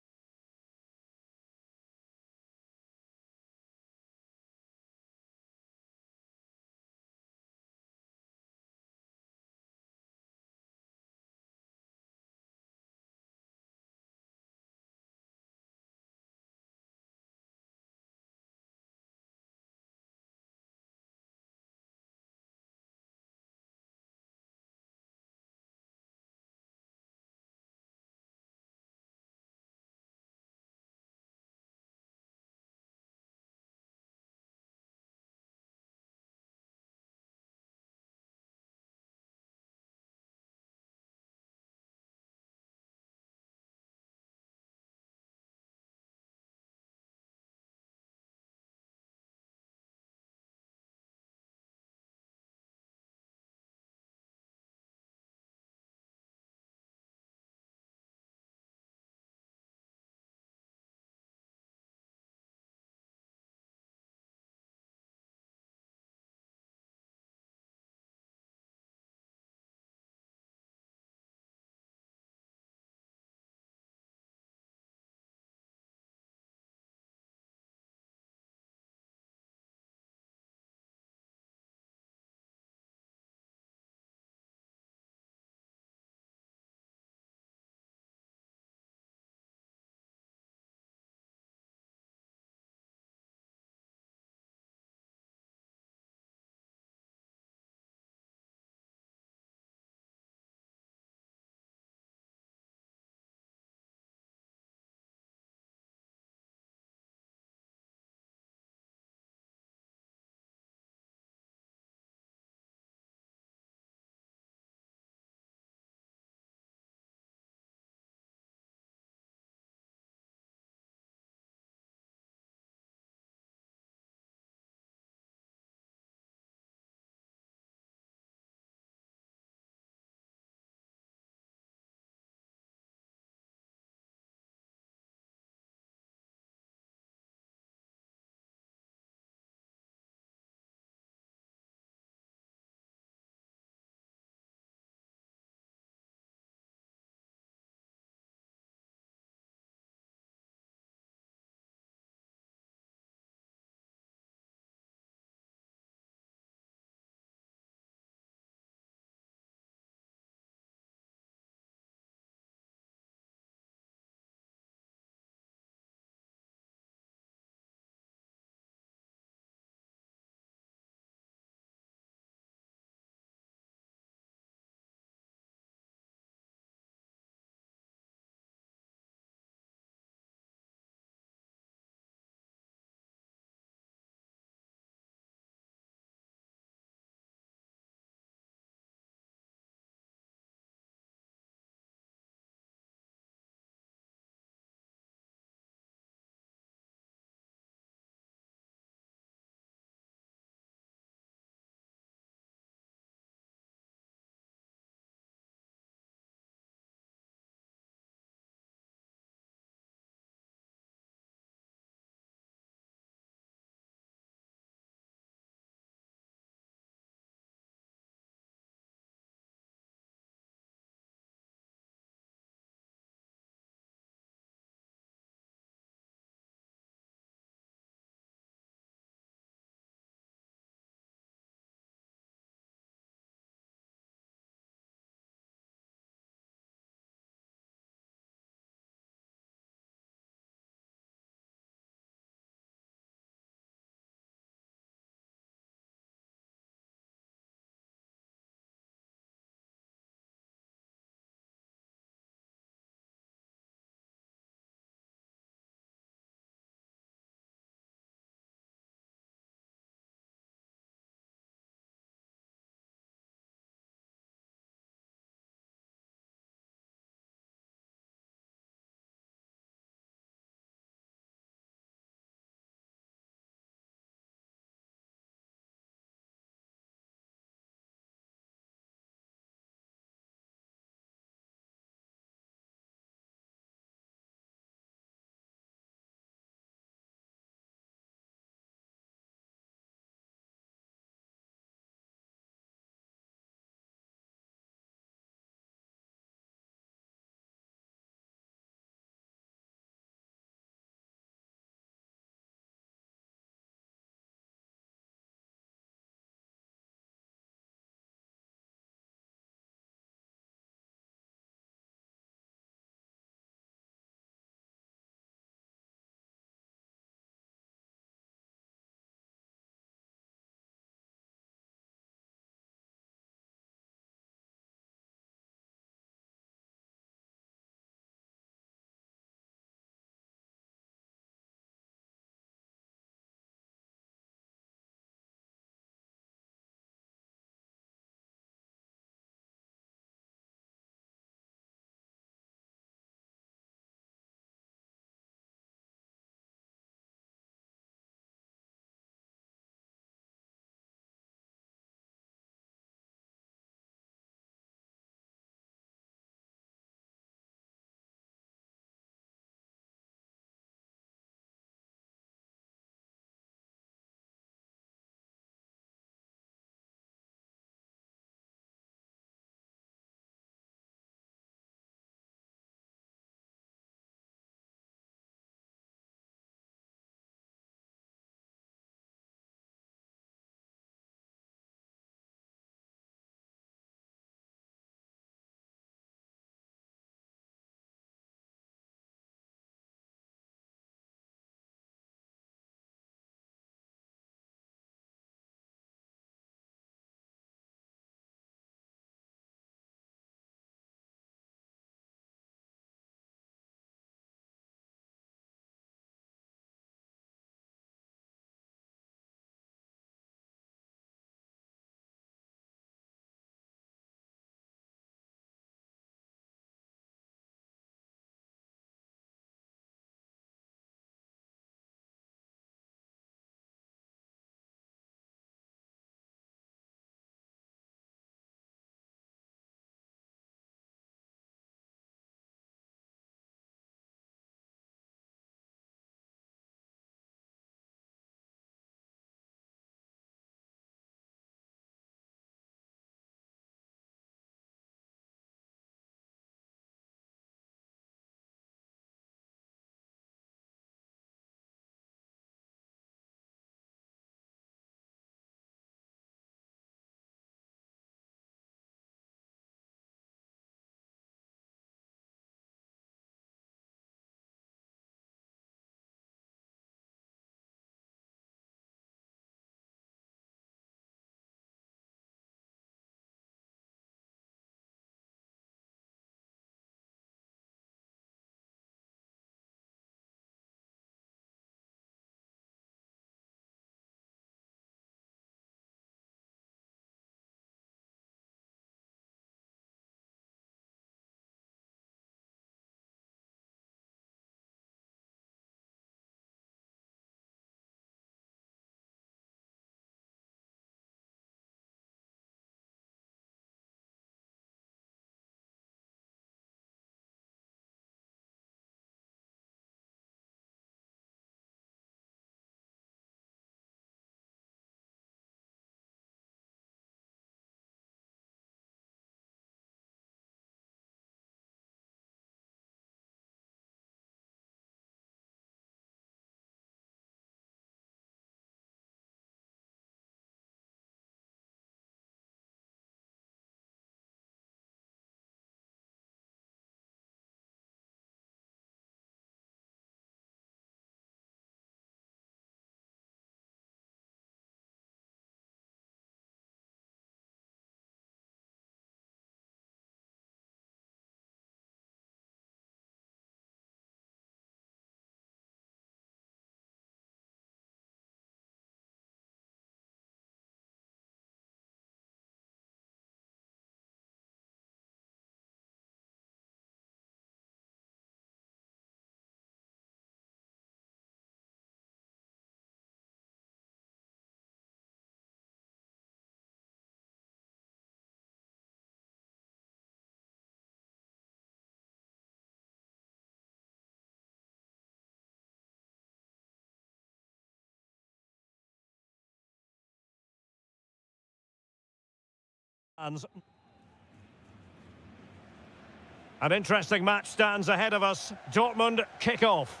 An interesting match stands ahead of us. Dortmund kick off.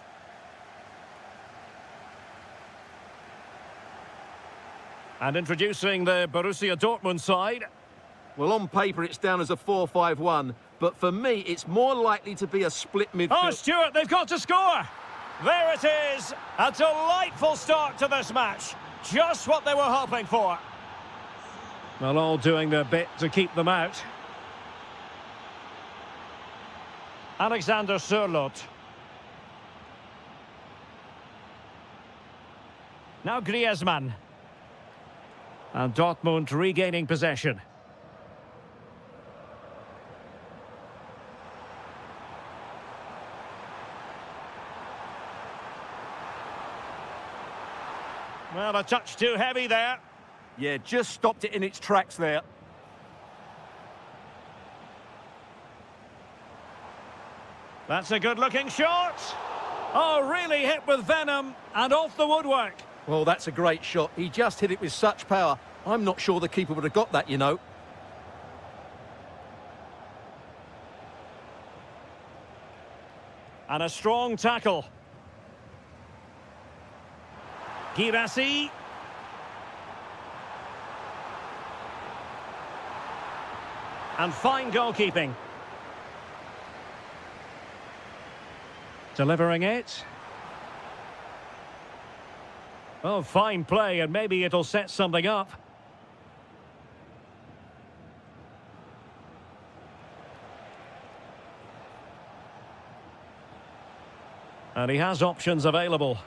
And introducing the Borussia Dortmund side. Well, on paper, it's down as a 4-5-1, but for me, it's more likely to be a split midfield. Oh, Stuart, they've got to score! There it is! A delightful start to this match. Just what they were hoping for. Well, all doing their bit to keep them out. Alexander Sørloth. Now Griezmann. And Dortmund regaining possession. Well, a touch too heavy there. Yeah, just stopped it in its tracks there. That's a good-looking shot. Oh, really hit with venom and off the woodwork. Well, that's a great shot. He just hit it with such power. I'm not sure the keeper would have got that, you know. And a strong tackle. Girassi. And fine goalkeeping. Delivering it. Oh, fine play, and maybe it'll set something up. And he has options available.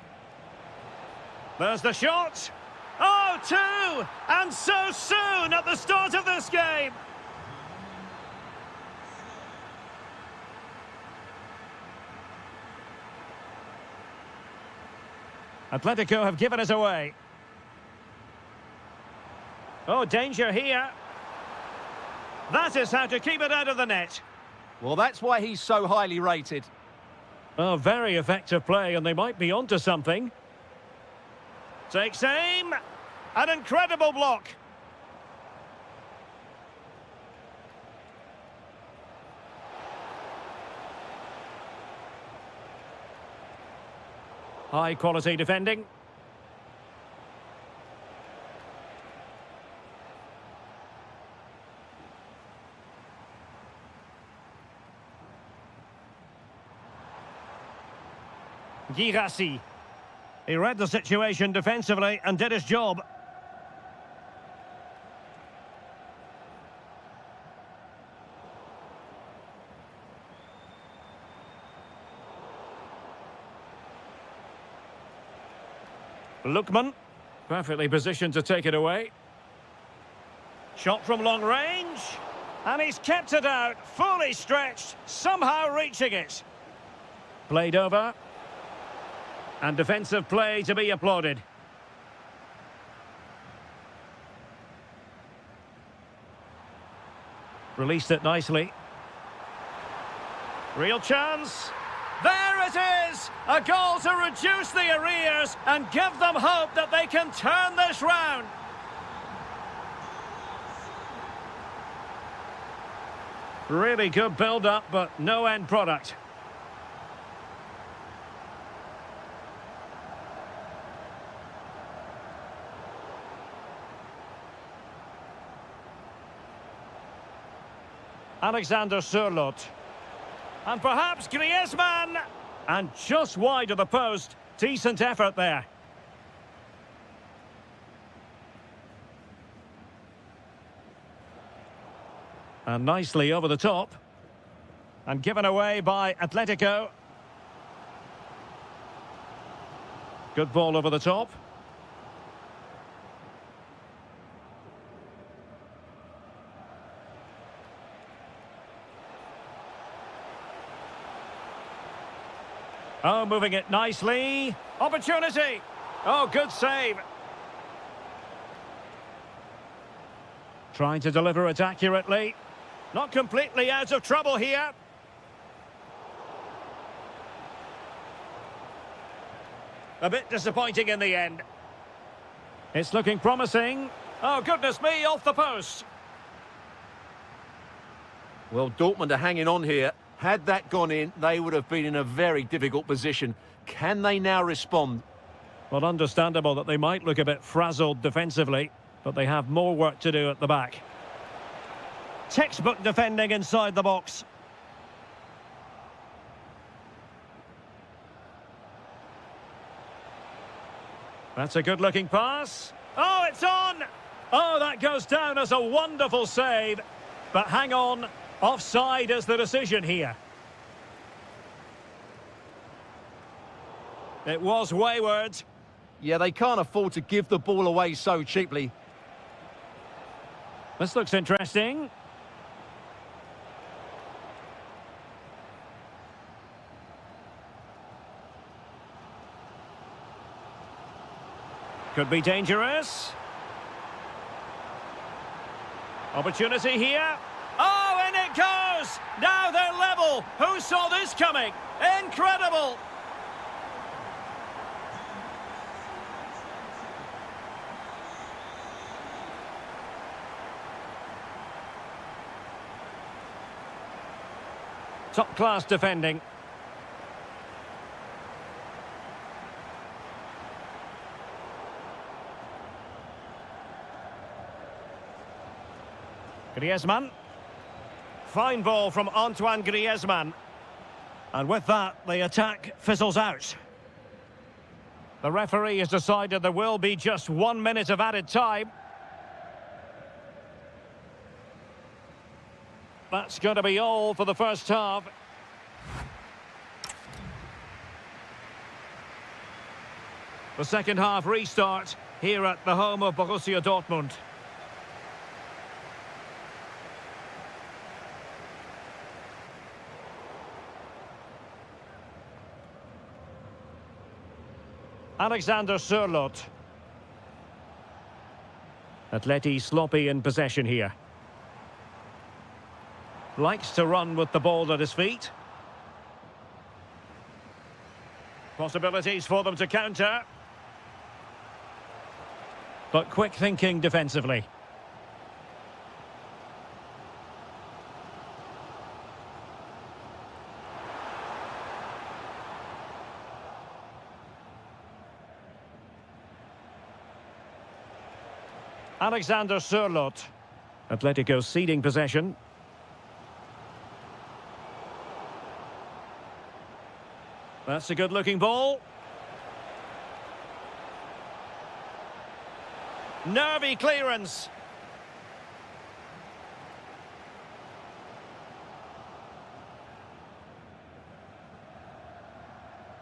There's the shot. Oh, two! And so soon at the start of this game. Atletico have given us away. Oh, danger here. That is how to keep it out of the net. Well, that's why he's so highly rated. Oh, very effective play, and they might be onto something. Takes aim. An incredible block. High quality defending. Girassi. He read the situation defensively and did his job. Lookman, perfectly positioned to take it away. Shot from long range. And he's kept it out, fully stretched, somehow reaching it. Played over. And defensive play to be applauded. Released it nicely. Real chance. There it is! A goal to reduce the arrears and give them hope that they can turn this round. Really good build-up, but no end product. Alexander Sørloth. And perhaps Griezmann. And just wide of the post. Decent effort there. And nicely over the top. And given away by Atletico. Good ball over the top. Oh, moving it nicely. Opportunity. Oh, good save. Trying to deliver it accurately. Not completely out of trouble here. A bit disappointing in the end. It's looking promising. Oh, goodness me, off the post. Well, Dortmund are hanging on here. Had that gone in, they would have been in a very difficult position. Can they now respond? Well, understandable that they might look a bit frazzled defensively, but they have more work to do at the back. Textbook defending inside the box. That's a good-looking pass. Oh, it's on! Oh, that goes down as a wonderful save. But hang on, offside is the decision here. It was wayward. Yeah, they can't afford to give the ball away so cheaply. This looks interesting. Could be dangerous. Opportunity here. Oh, and it goes! Now they're level. Who saw this coming? Incredible! Top-class defending. Griezmann. Fine ball from Antoine Griezmann. And with that, the attack fizzles out. The referee has decided there will be just 1 minute of added time. That's going to be all for the first half. The second half restart here at the home of Borussia Dortmund. Alexander Sørloth. Atleti sloppy in possession here. Likes to run with the ball at his feet. Possibilities for them to counter. But quick thinking defensively. Alexander Sørloth. Atletico ceding possession. That's a good-looking ball. Nervy clearance.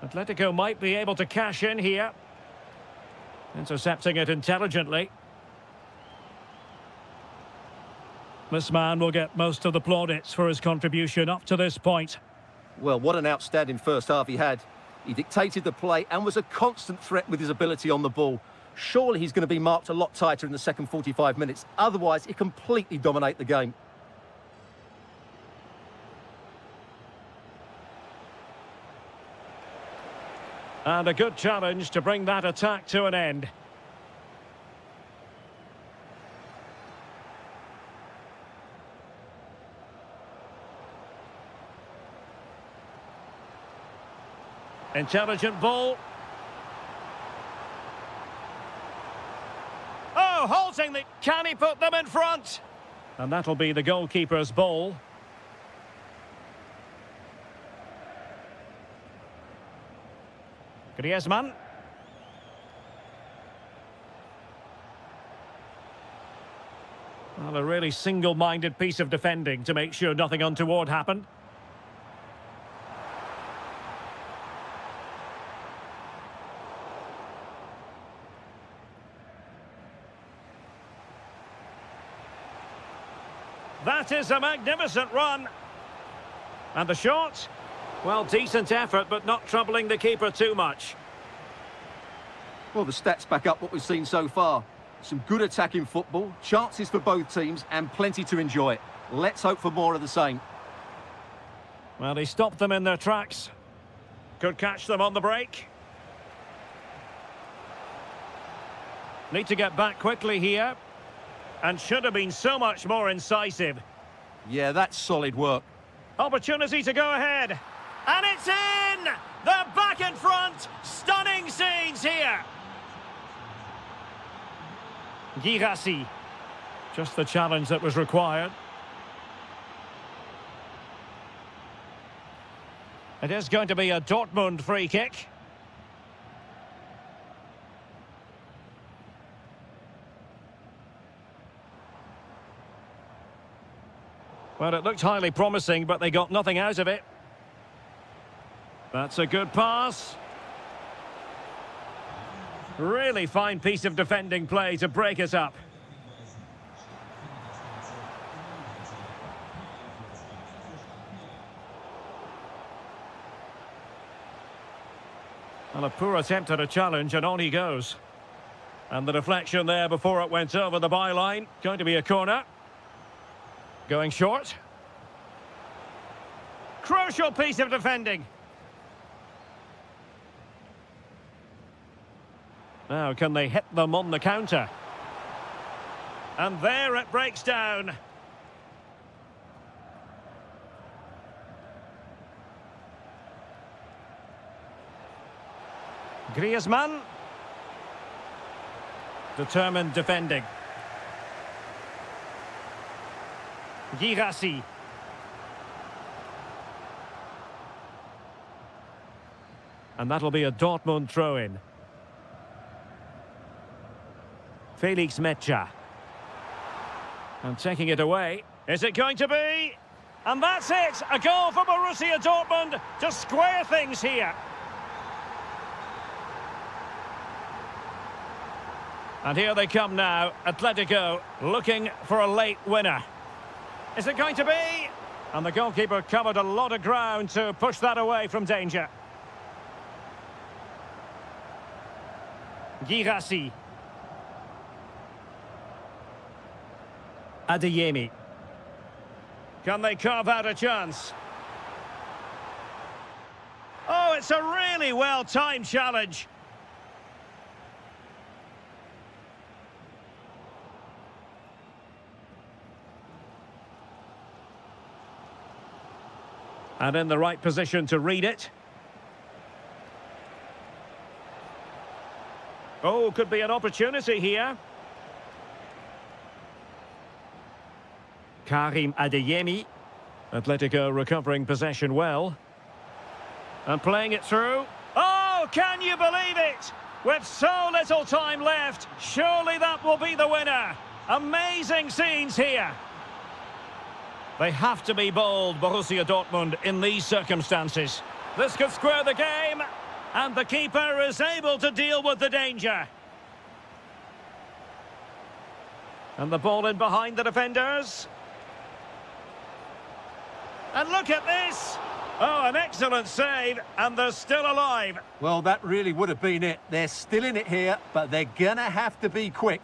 Atletico might be able to cash in here. Intercepting it intelligently. This man will get most of the plaudits for his contribution up to this point. Well, what an outstanding first half he had. He dictated the play and was a constant threat with his ability on the ball. Surely he's going to be marked a lot tighter in the second 45 minutes. Otherwise, he completely dominate the game. And a good challenge to bring that attack to an end. Intelligent ball. Oh, halting the... Can he put them in front? And that'll be the goalkeeper's ball. Griezmann. Well, a really single-minded piece of defending to make sure nothing untoward happened. That is a magnificent run. And the shot? Well, decent effort, but not troubling the keeper too much. Well, the stats back up what we've seen so far. Some good attacking football, chances for both teams, and plenty to enjoy. Let's hope for more of the same. Well, he stopped them in their tracks. Could catch them on the break. Need to get back quickly here. And should have been so much more incisive. Yeah, that's solid work. Opportunity to go ahead. And it's in! They're back in front! Stunning scenes here! Girassi. Just the challenge that was required. It is going to be a Dortmund free kick. Well, it looked highly promising, but they got nothing out of it. That's a good pass. Really fine piece of defending play to break us up. Well, a poor attempt at a challenge, and on he goes. And the deflection there before it went over the byline. Going to be a corner. Going short. Crucial piece of defending. Now, can they hit them on the counter? And there it breaks down. Griezmann. Determined defending. Girassi. And that'll be a Dortmund throw-in. Felix Mecha. And taking it away. Is it going to be? And that's it! A goal for Borussia Dortmund to square things here. And here they come now. Atletico looking for a late winner. Is it going to be? And the goalkeeper covered a lot of ground to push that away from danger. Girassi. Adeyemi. Can they carve out a chance? Oh, it's a really well-timed challenge. And in the right position to read it. Oh, could be an opportunity here. Karim Adeyemi. Atletico recovering possession well. And playing it through. Oh, can you believe it? With so little time left, surely that will be the winner. Amazing scenes here. They have to be bold, Borussia Dortmund, in these circumstances. This could square the game, and the keeper is able to deal with the danger. And the ball in behind the defenders. And look at this! Oh, an excellent save, and they're still alive. Well, that really would have been it. They're still in it here, but they're gonna have to be quick.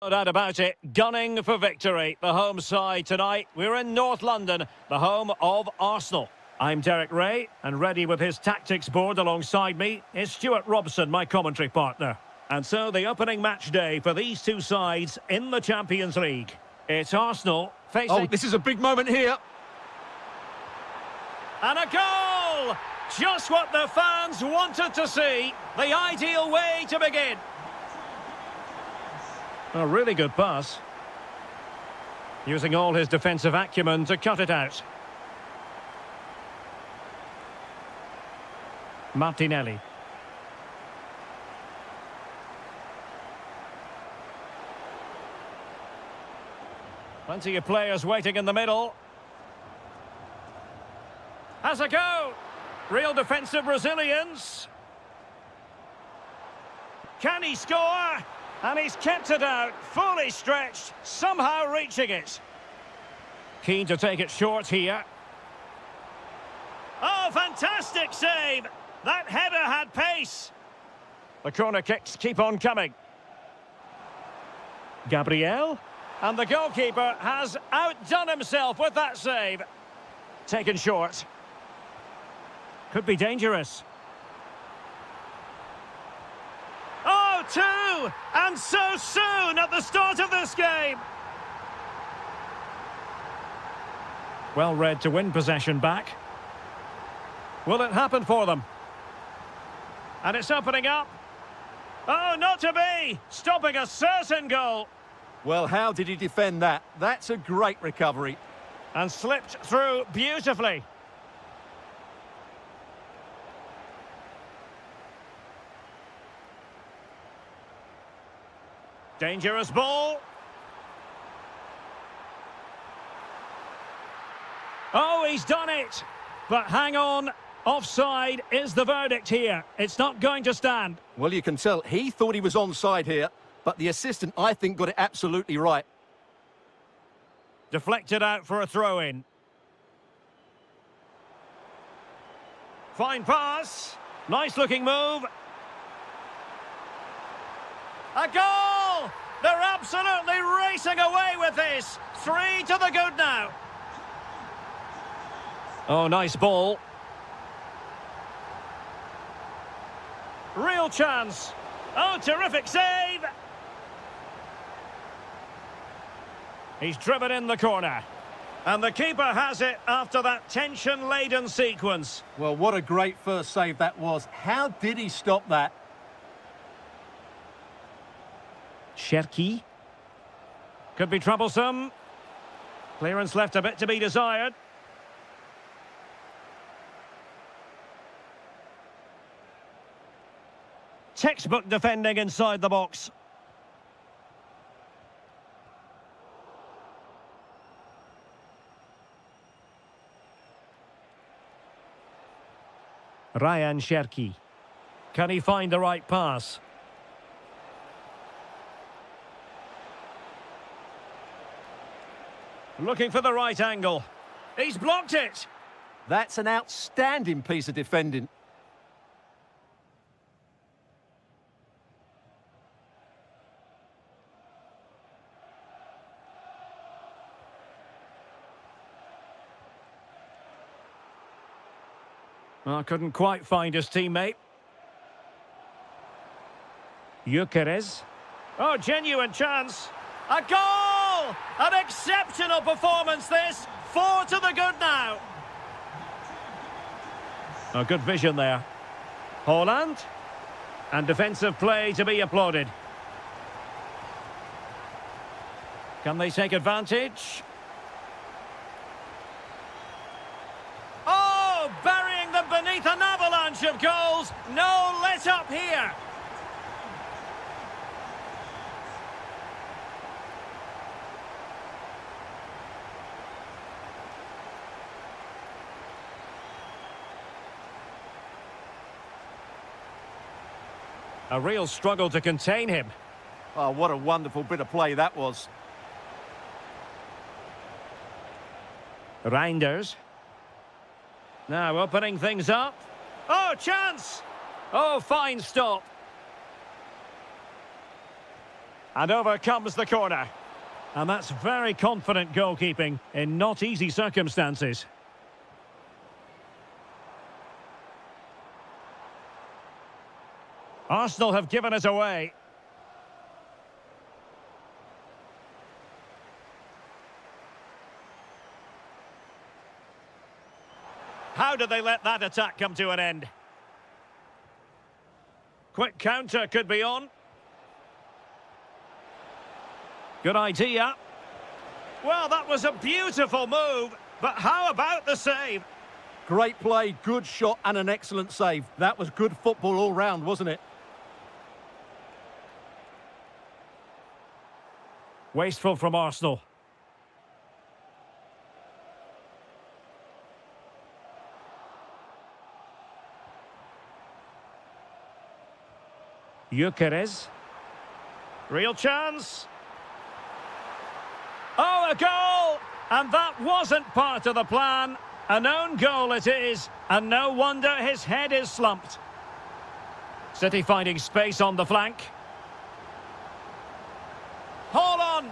No doubt about it, gunning for victory. The home side tonight. We're in North London, the home of Arsenal. I'm Derek Ray, and ready with his tactics board alongside me is Stuart Robson, my commentary partner. And so the opening match day for these two sides in the Champions League. It's Arsenal facing... Oh, this is a big moment here. And a goal! Just what the fans wanted to see. The ideal way to begin. A really good pass. Using all his defensive acumen to cut it out. Martinelli. Plenty of players waiting in the middle. Has a go. Real defensive resilience. Can he score? And he's kept it out, fully stretched, somehow reaching it. Keen to take it short here. Oh, fantastic save! That header had pace. The corner kicks keep on coming. Gabriel. And the goalkeeper has outdone himself with that save. Taken short. Could be dangerous. Oh, two! And so soon at the start of this game! Well read to win possession back. Will it happen for them? And it's opening up. Oh, not to be! Stopping a certain goal. Well, how did he defend that? That's a great recovery. And slipped through beautifully. Dangerous ball. Oh, he's done it. But hang on. Offside is the verdict here. It's not going to stand. Well, you can tell he thought he was onside here, but the assistant, I think, got it absolutely right. Deflected out for a throw-in. Fine pass. Nice-looking move. A goal! They're absolutely racing away with this. 3 to the good now. Oh, nice ball. Real chance. Oh, terrific save. He's driven in the corner. And the keeper has it after that tension-laden sequence. Well, what a great first save that was. How did he stop that? Cherki. Could be troublesome. Clearance left a bit to be desired. Textbook defending inside the box. Ryan Cherki. Can he find the right pass? Looking for the right angle. He's blocked it. That's an outstanding piece of defending. Well, couldn't quite find his teammate. Gyökeres. Oh, genuine chance. A goal! An exceptional performance, this. 4 to the good now. A good vision there. Holland. And defensive play to be applauded. Can they take advantage? Oh, burying them beneath an avalanche of goals. No let up here. A real struggle to contain him. Oh, what a wonderful bit of play that was. Reinders. Now opening things up. Oh, chance! Oh, fine stop. And over comes the corner. And that's very confident goalkeeping in not easy circumstances. Arsenal have given us away. How did they let that attack come to an end? Quick counter could be on. Good idea. Well, that was a beautiful move, but how about the save? Great play, good shot and an excellent save. That was good football all round, wasn't it? Wasteful from Arsenal. Gyökeres. Real chance. Oh, a goal! And that wasn't part of the plan. An own goal it is, and no wonder his head is slumped. City finding space on the flank. Hold on!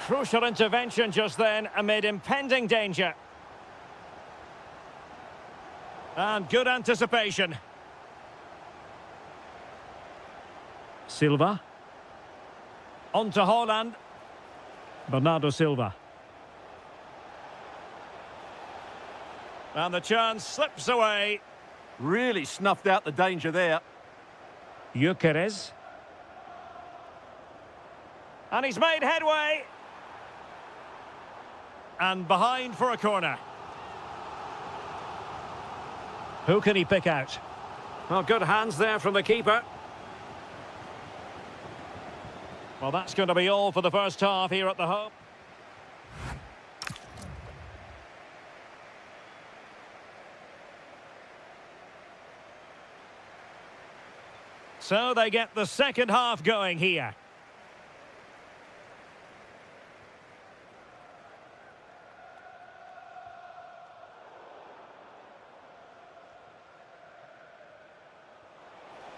Crucial intervention just then amid impending danger. And good anticipation. Silva. On to Haaland. Bernardo Silva. And the chance slips away. Really snuffed out the danger there. Gyökeres. And he's made headway. And behind for a corner. Who can he pick out? Well, good hands there from the keeper. Well, that's going to be all for the first half here at the home. So they get the second half going here.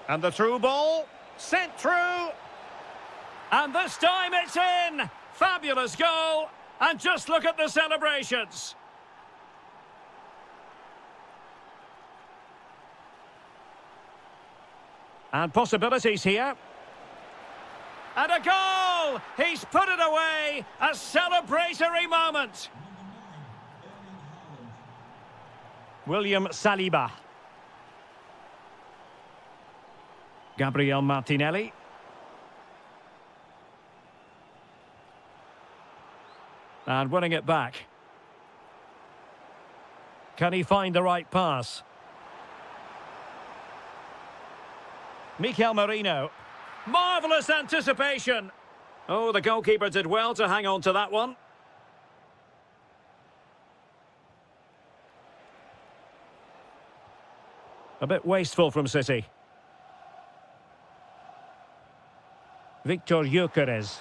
And the through ball, sent through. And this time it's in. Fabulous goal. And just look at the celebrations. And possibilities here. And a goal! He's put it away. A celebratory moment. William Saliba. Gabriel Martinelli. And winning it back. Can he find the right pass? Mikel Merino. Marvellous anticipation. Oh, the goalkeeper did well to hang on to that one. A bit wasteful from City. Victor Gyökeres.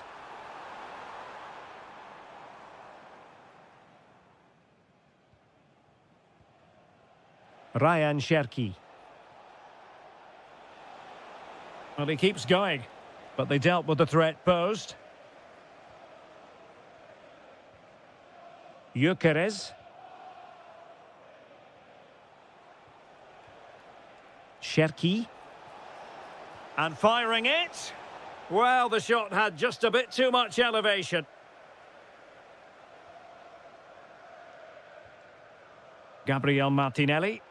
Ryan Cherki. Well, he keeps going, but they dealt with the threat posed. Gyökeres. Cherki. And firing it. Well, the shot had just a bit too much elevation. Gabriel Martinelli.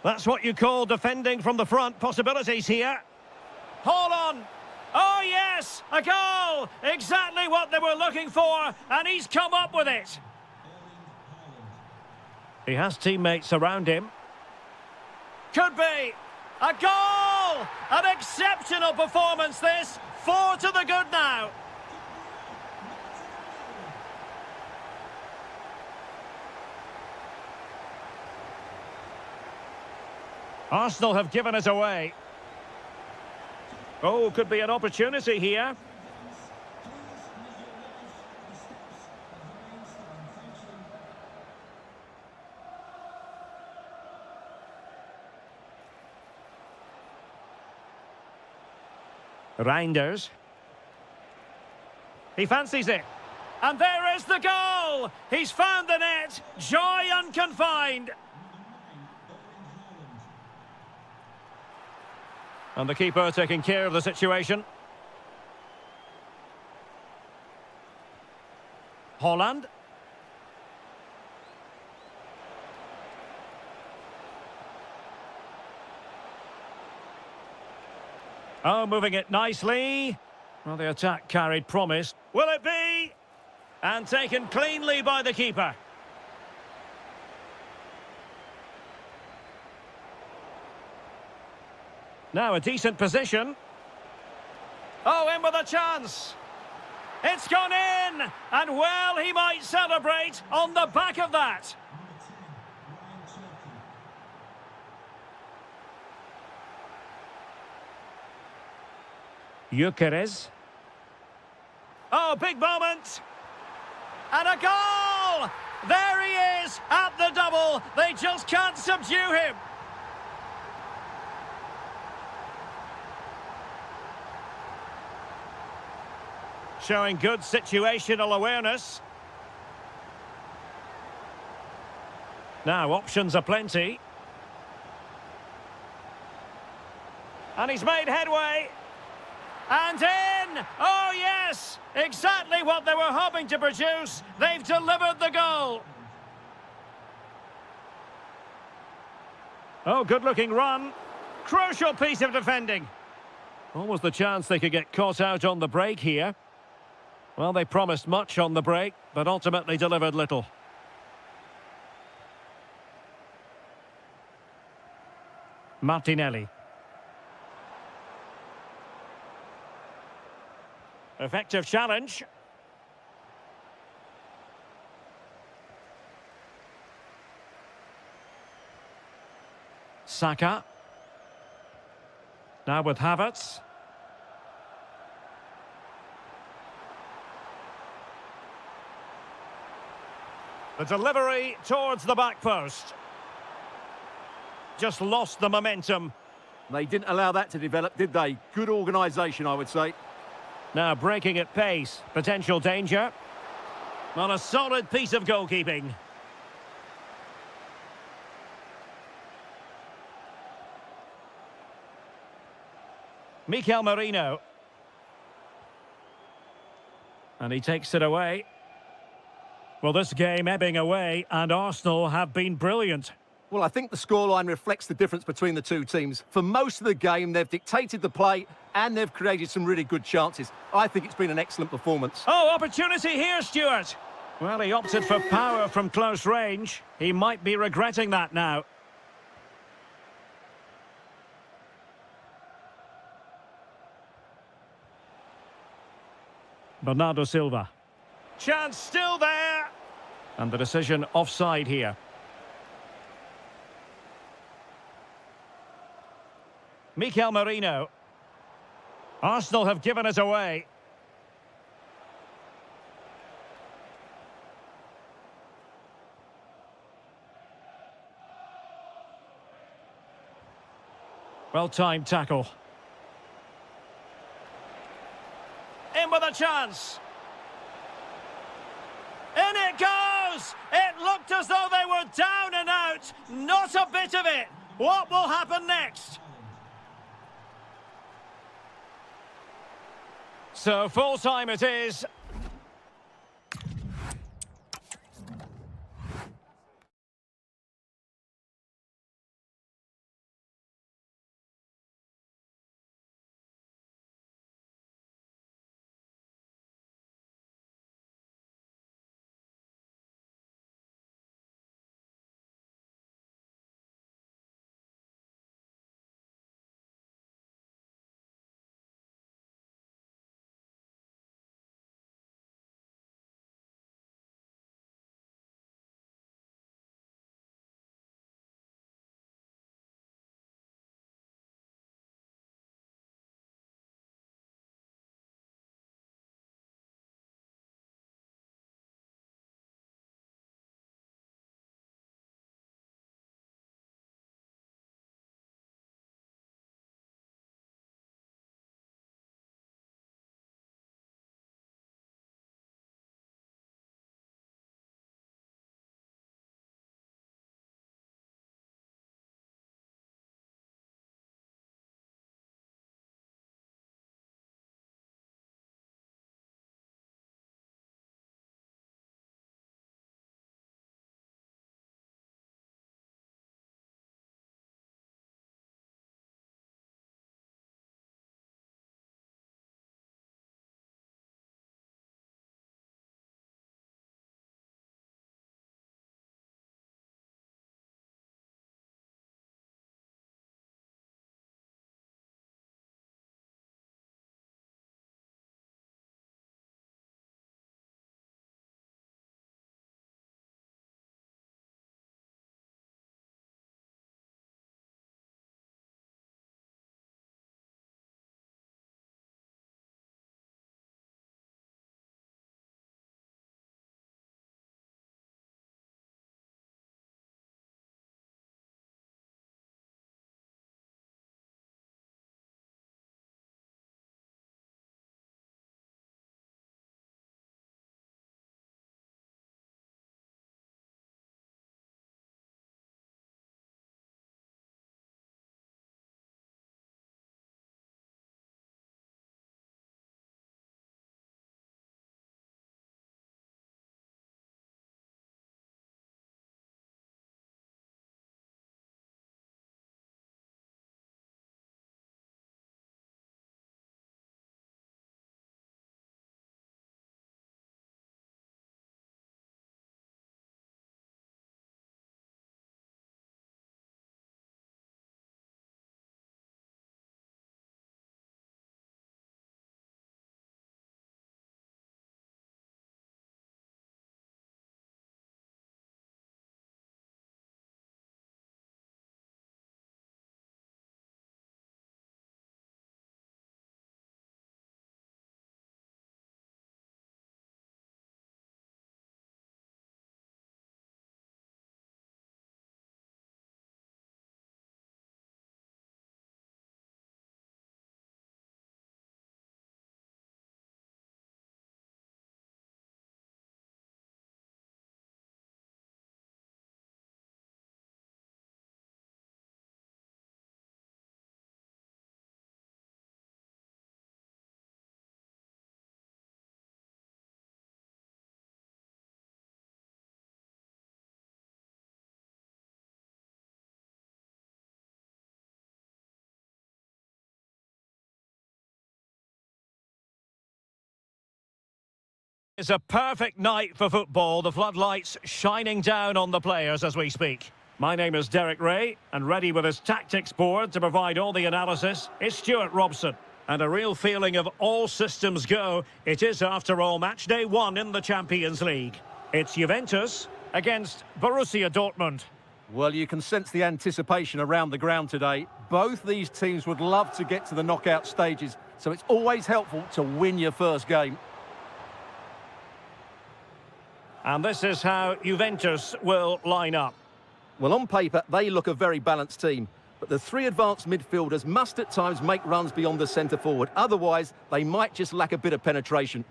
That's what you call defending from the front. Possibilities here. Hold on. Oh, yes, a goal. Exactly what they were looking for, and he's come up with it. He has teammates around him. Could be. A goal! An exceptional performance, this. 4 to the good now. Arsenal have given us away. Oh, could be an opportunity here. Reinders. He fancies it. And there is the goal! He's found the net. Joy unconfined. And the keeper taking care of the situation. Holland. Oh, moving it nicely. Well, the attack carried promise. Will it be? And taken cleanly by the keeper. Now a decent position. Oh, in with a chance. It's gone in. And well, he might celebrate on the back of that. Gyökeres. Oh, big moment. And a goal! There he is at the double. They just can't subdue him. Showing good situational awareness. Now, options are plenty. And he's made headway. And in! Oh, yes! Exactly what they were hoping to produce. They've delivered the goal. Oh, good-looking run. Crucial piece of defending. Almost the chance they could get caught out on the break here. Well, they promised much on the break, but ultimately delivered little. Martinelli. Effective challenge. Saka. Now with Havertz. The delivery towards the back post. Just lost the momentum. They didn't allow that to develop, did they? Good organisation, I would say. Now breaking at pace. Potential danger. On a solid piece of goalkeeping. Mikel Merino. And he takes it away. Well, this game ebbing away, and Arsenal have been brilliant. Well, I think the scoreline reflects the difference between the two teams. For most of the game, they've dictated the play, and they've created some really good chances. I think it's been an excellent performance. Oh, opportunity here, Stuart. Well, he opted for power from close range. He might be regretting that now. Bernardo Silva. Chance still there. And the decision offside here. Mikel Merino. Arsenal have given it away. Well-timed tackle. In with a chance. In it goes! It looked as though they were down and out. Not a bit of it. What will happen next? So full time it is. It's a perfect night for football, the floodlights shining down on the players as we speak. My name is Derek Ray, and ready with his tactics board to provide all the analysis is Stuart Robson. And a real feeling of all systems go. It is, after all, match day 1 in the Champions League. It's Juventus against Borussia Dortmund. Well, you can sense the anticipation around the ground today. Both these teams would love to get to the knockout stages, so it's always helpful to win your first game. And this is how Juventus will line up. Well, on paper, they look a very balanced team, but the three advanced midfielders must at times make runs beyond the centre-forward. Otherwise, they might just lack a bit of penetration.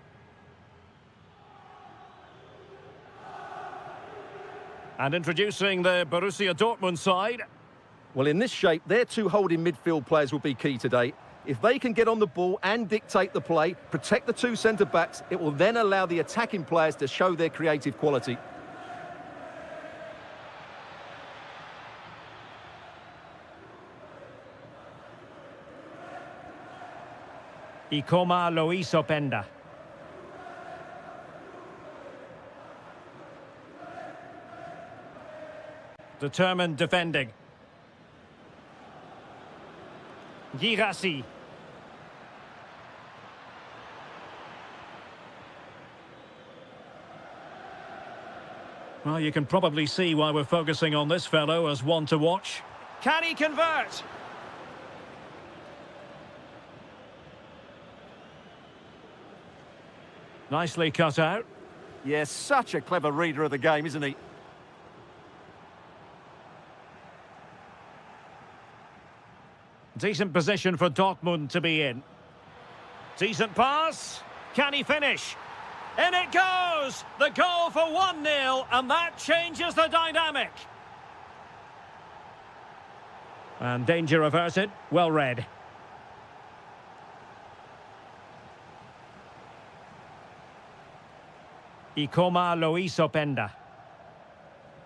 And introducing the Borussia Dortmund side. Well, in this shape, their two holding midfield players will be key today. If they can get on the ball and dictate the play, protect the two centre-backs, it will then allow the attacking players to show their creative quality. Ikoma Lois Openda. Determined defending. Girassi. Well, you can probably see why we're focusing on this fellow as one to watch. Can he convert? Nicely cut out. Yes, such a clever reader of the game, isn't he? Decent position for Dortmund to be in. Decent pass. Can he finish? In it goes! The goal for 1-0, and that changes the dynamic. And danger averted. Well read. Ikoma Lois Openda.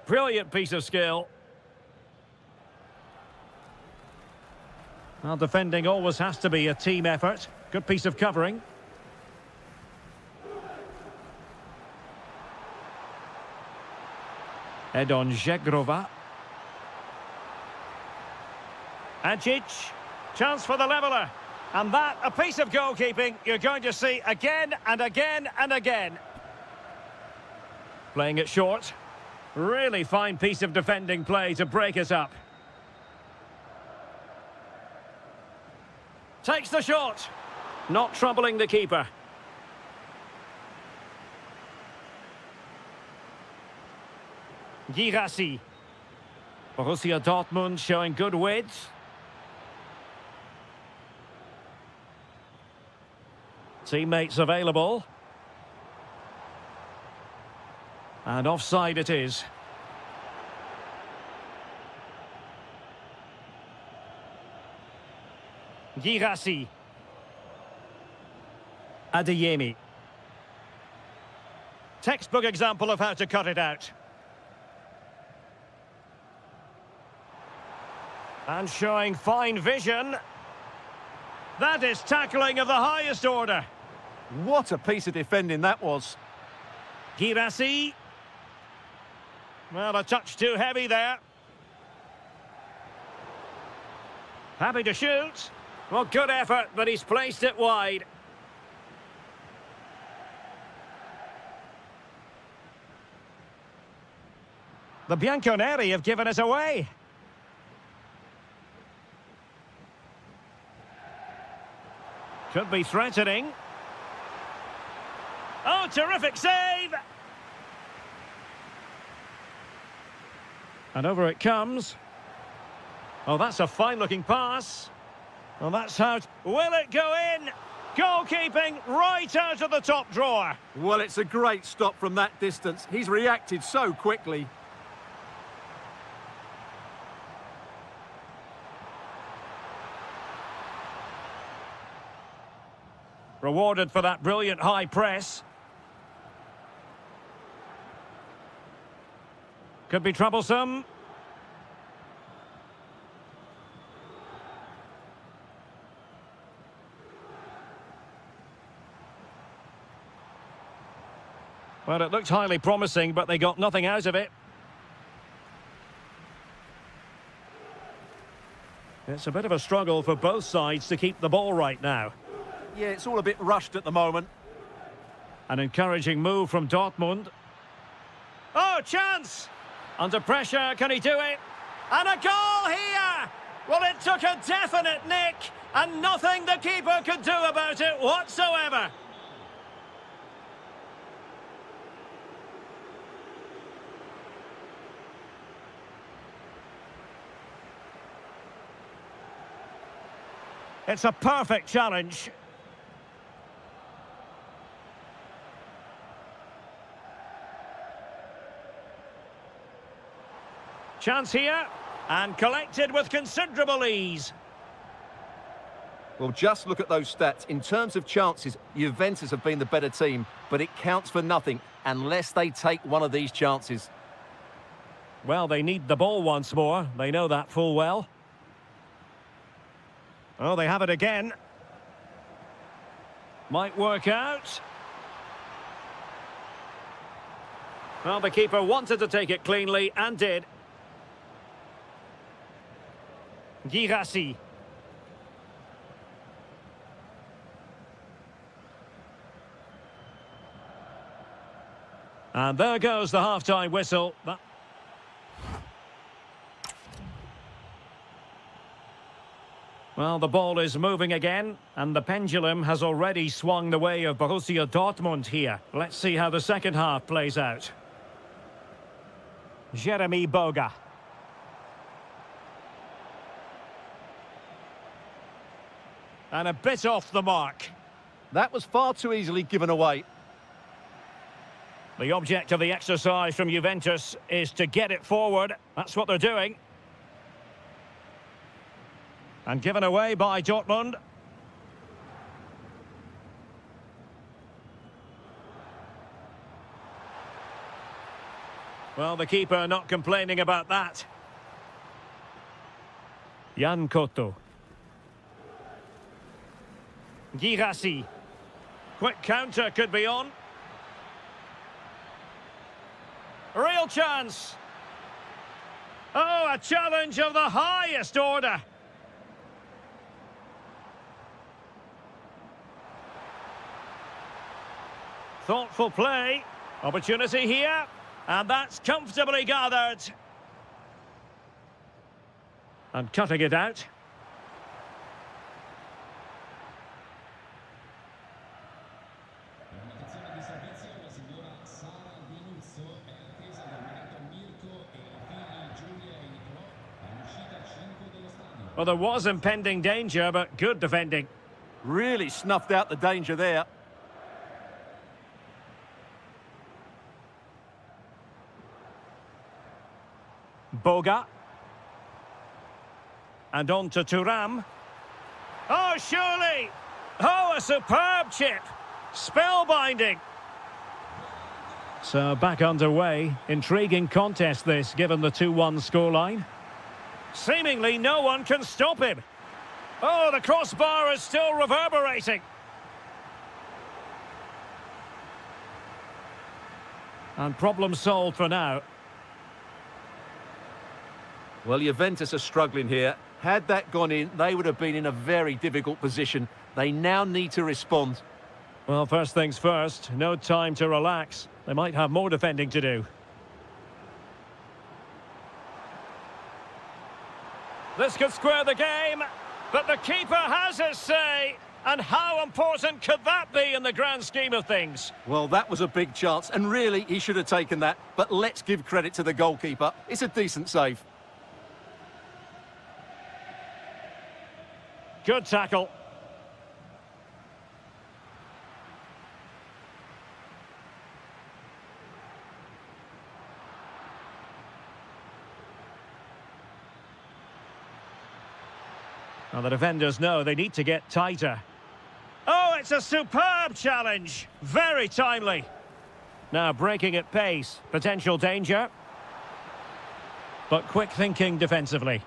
Brilliant piece of skill. Well, defending always has to be a team effort. Good piece of covering. Edon Žegrova. Ajic. Chance for the leveller. And that, a piece of goalkeeping you're going to see again and again and again. Playing it short. Really fine piece of defending play to break it up. Takes the shot. Not troubling the keeper. Girassi. Borussia Dortmund showing good width. Teammates available. And offside it is. Girassi. Adeyemi. Textbook example of how to cut it out. And showing fine vision. That is tackling of the highest order. What a piece of defending that was. Girassi. Well, a touch too heavy there. Happy to shoot. Well, good effort, but he's placed it wide. The Bianconeri have given us away. Could be threatening. Oh, terrific save! And over it comes. Oh, that's a fine-looking pass. Well, that's how... Will it go in? Goalkeeping right out of the top drawer. Well, it's a great stop from that distance. He's reacted so quickly. Rewarded for that brilliant high press. Could be troublesome. Well, it looked highly promising, but they got nothing out of it. It's a bit of a struggle for both sides to keep the ball right now. Yeah, it's all a bit rushed at the moment. An encouraging move from Dortmund. Oh, chance! Under pressure, can he do it? And a goal here! Well, it took a definite nick, and nothing the keeper could do about it whatsoever. It's a perfect challenge. Chance here, and collected with considerable ease. Well, just look at those stats. In terms of chances, Juventus have been the better team, but it counts for nothing unless they take one of these chances. Well, they need the ball once more. They know that full well. Oh, they have it again. Might work out. Well, the keeper wanted to take it cleanly and did. Girassi. And there goes the half-time whistle. Well, the ball is moving again, and the pendulum has already swung the way of Borussia Dortmund here. Let's see how the second half plays out. Jeremy Boga. And a bit off the mark. That was far too easily given away. The object of the exercise from Juventus is to get it forward. That's what they're doing. And given away by Dortmund. Well, the keeper not complaining about that. Jan Koto. Girassi. Quick counter could be on. Real chance. Oh, a challenge of the highest order. Thoughtful play. Opportunity here. And that's comfortably gathered. And cutting it out. Well, there was impending danger, but good defending. Really snuffed out the danger there. Boga. And on to Thuram. Oh, surely! Oh, a superb chip! Spellbinding! So, back underway. Intriguing contest this, given the 2-1 scoreline. Seemingly no one can stop him. Oh, the crossbar is still reverberating. And problem solved for now. Well, Juventus are struggling here. Had that gone in, they would have been in a very difficult position. They now need to respond. Well, first things first, no time to relax. They might have more defending to do. This could square the game, but the keeper has his say. And how important could that be in the grand scheme of things? Well, that was a big chance, and really, he should have taken that. But let's give credit to the goalkeeper. It's a decent save. Good tackle. Now the defenders know they need to get tighter. Oh, it's a superb challenge. Very timely. Now breaking at pace. Potential danger. But quick thinking defensively.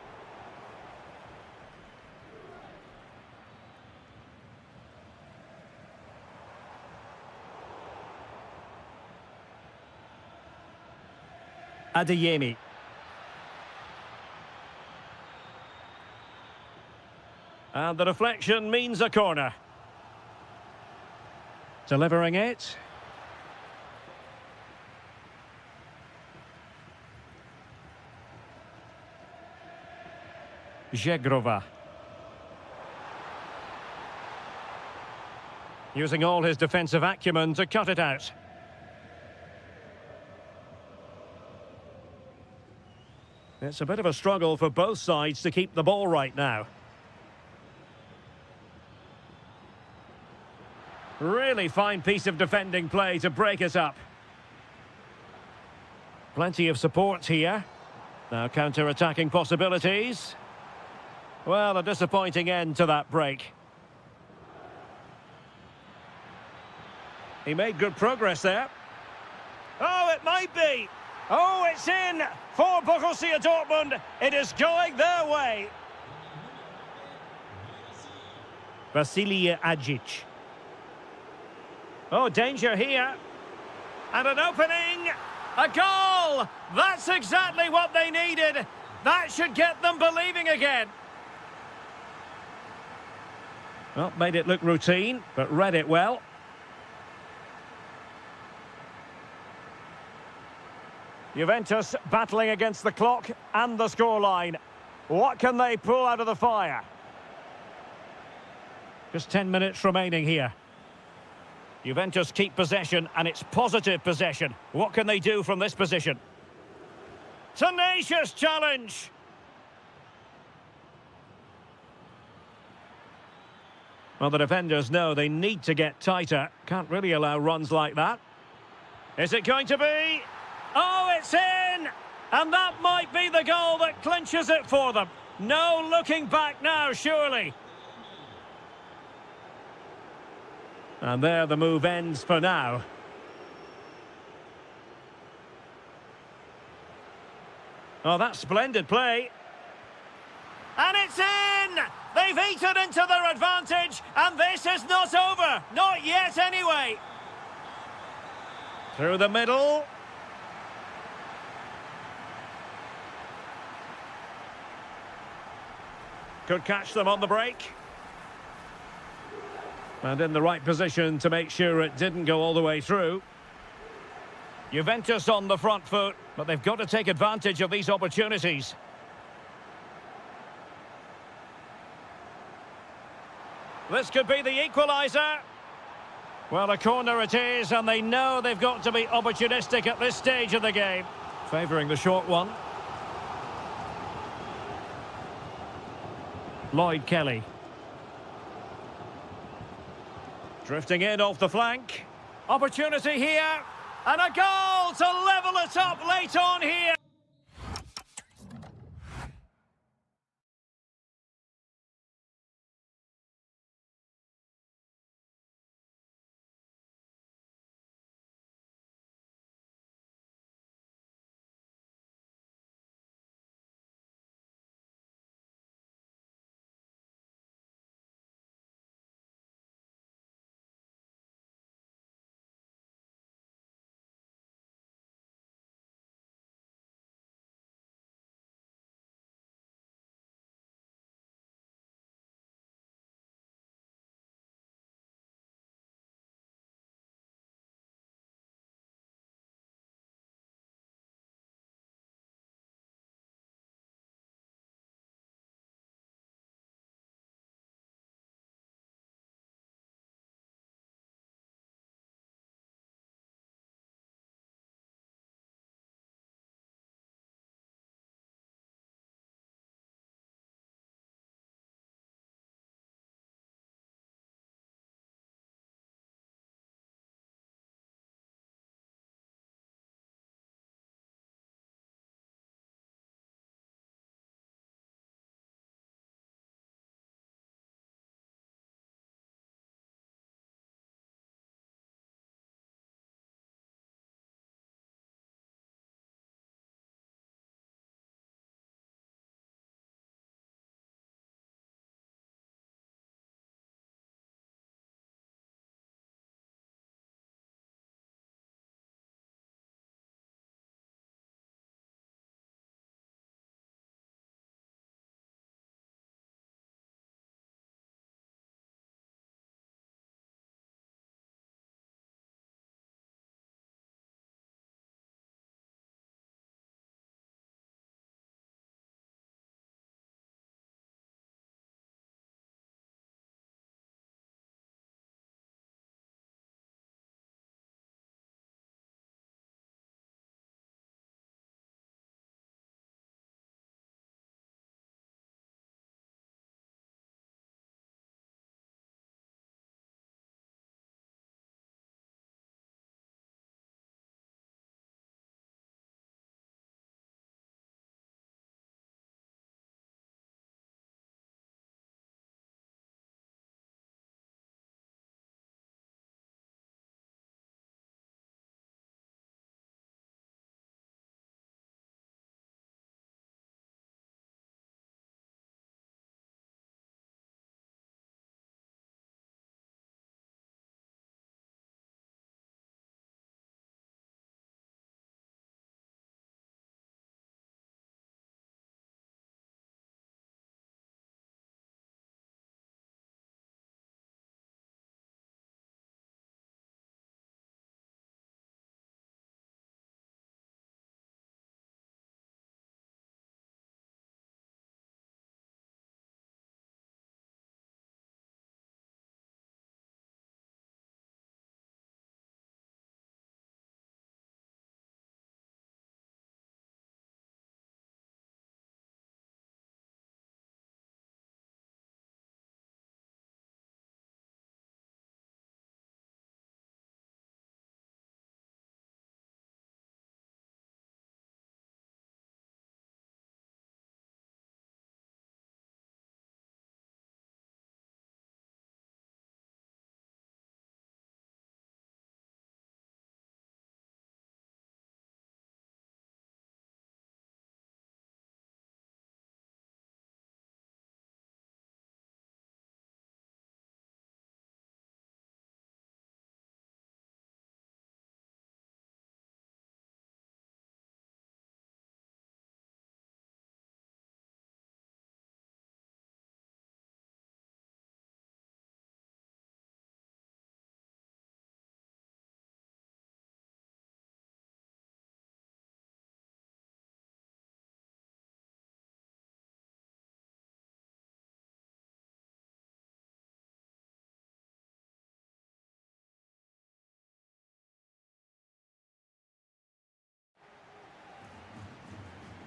Adeyemi. And the deflection means a corner. Delivering it. Żegrova. Using all his defensive acumen to cut it out. It's a bit of a struggle for both sides to keep the ball right now. Really fine piece of defending play to break it up. Plenty of support here. Now counter-attacking possibilities. Well, a disappointing end to that break. He made good progress there. Oh, it might be. Oh, it's in for Borussia Dortmund. It is going their way. Vasilije Ajic. Oh, danger here. And an opening. A goal! That's exactly what they needed. That should get them believing again. Well, made it look routine, but read it well. Juventus battling against the clock and the scoreline. What can they pull out of the fire? Just 10 minutes remaining here. Juventus keep possession, and it's positive possession. What can they do from this position? Tenacious challenge! Well, the defenders know they need to get tighter. Can't really allow runs like that. Is it going to be? Oh, it's in! And that might be the goal that clinches it for them. No looking back now, surely. And there the move ends for now. Oh, that's splendid play. And it's in! They've eaten into their advantage, and this is not over. Not yet, anyway. Through the middle. Could catch them on the break. And in the right position to make sure it didn't go all the way through. Juventus on the front foot, but they've got to take advantage of these opportunities. This could be the equaliser. Well, a corner it is, and they know they've got to be opportunistic at this stage of the game. Favouring the short one. Lloyd Kelly. Drifting in off the flank. Opportunity here. And a goal to level it up late on here.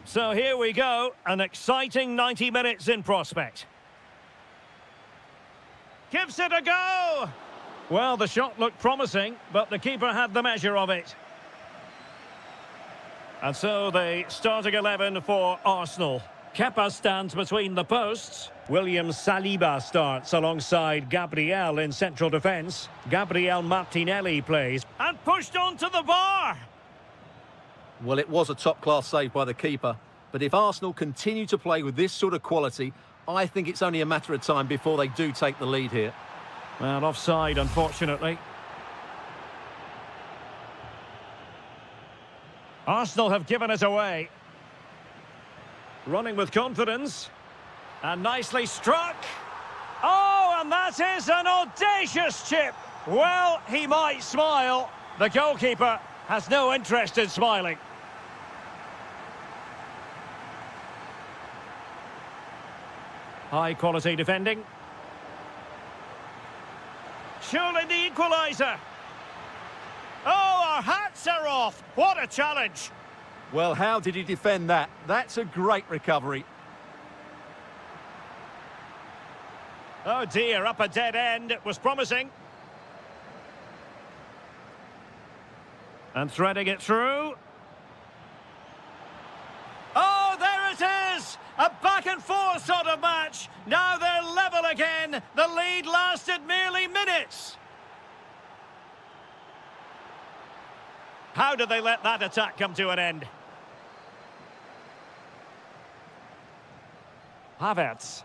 So here we go, an exciting 90 minutes in prospect. Gives it a go! Well, the shot looked promising, but the keeper had the measure of it. And so the starting 11 for Arsenal. Kepa stands between the posts. William Saliba starts alongside Gabriel in central defence. Gabriel Martinelli plays. And pushed onto the bar! Well, it was a top-class save by the keeper, but if Arsenal continue to play with this sort of quality, I think it's only a matter of time before they do take the lead here. Well, offside, unfortunately. Arsenal have given it away. Running with confidence. And nicely struck. Oh, and that is an audacious chip. Well, he might smile. The goalkeeper has no interest in smiling. High quality defending. Surely the equaliser. Oh, our hats are off. What a challenge. Well, how did he defend that? That's a great recovery. Oh dear, up a dead end. It was promising. And threading it through. Oh, there it is! A back and forth sort of match. Now they're level again. The lead lasted merely minutes. How did they let that attack come to an end? Havertz.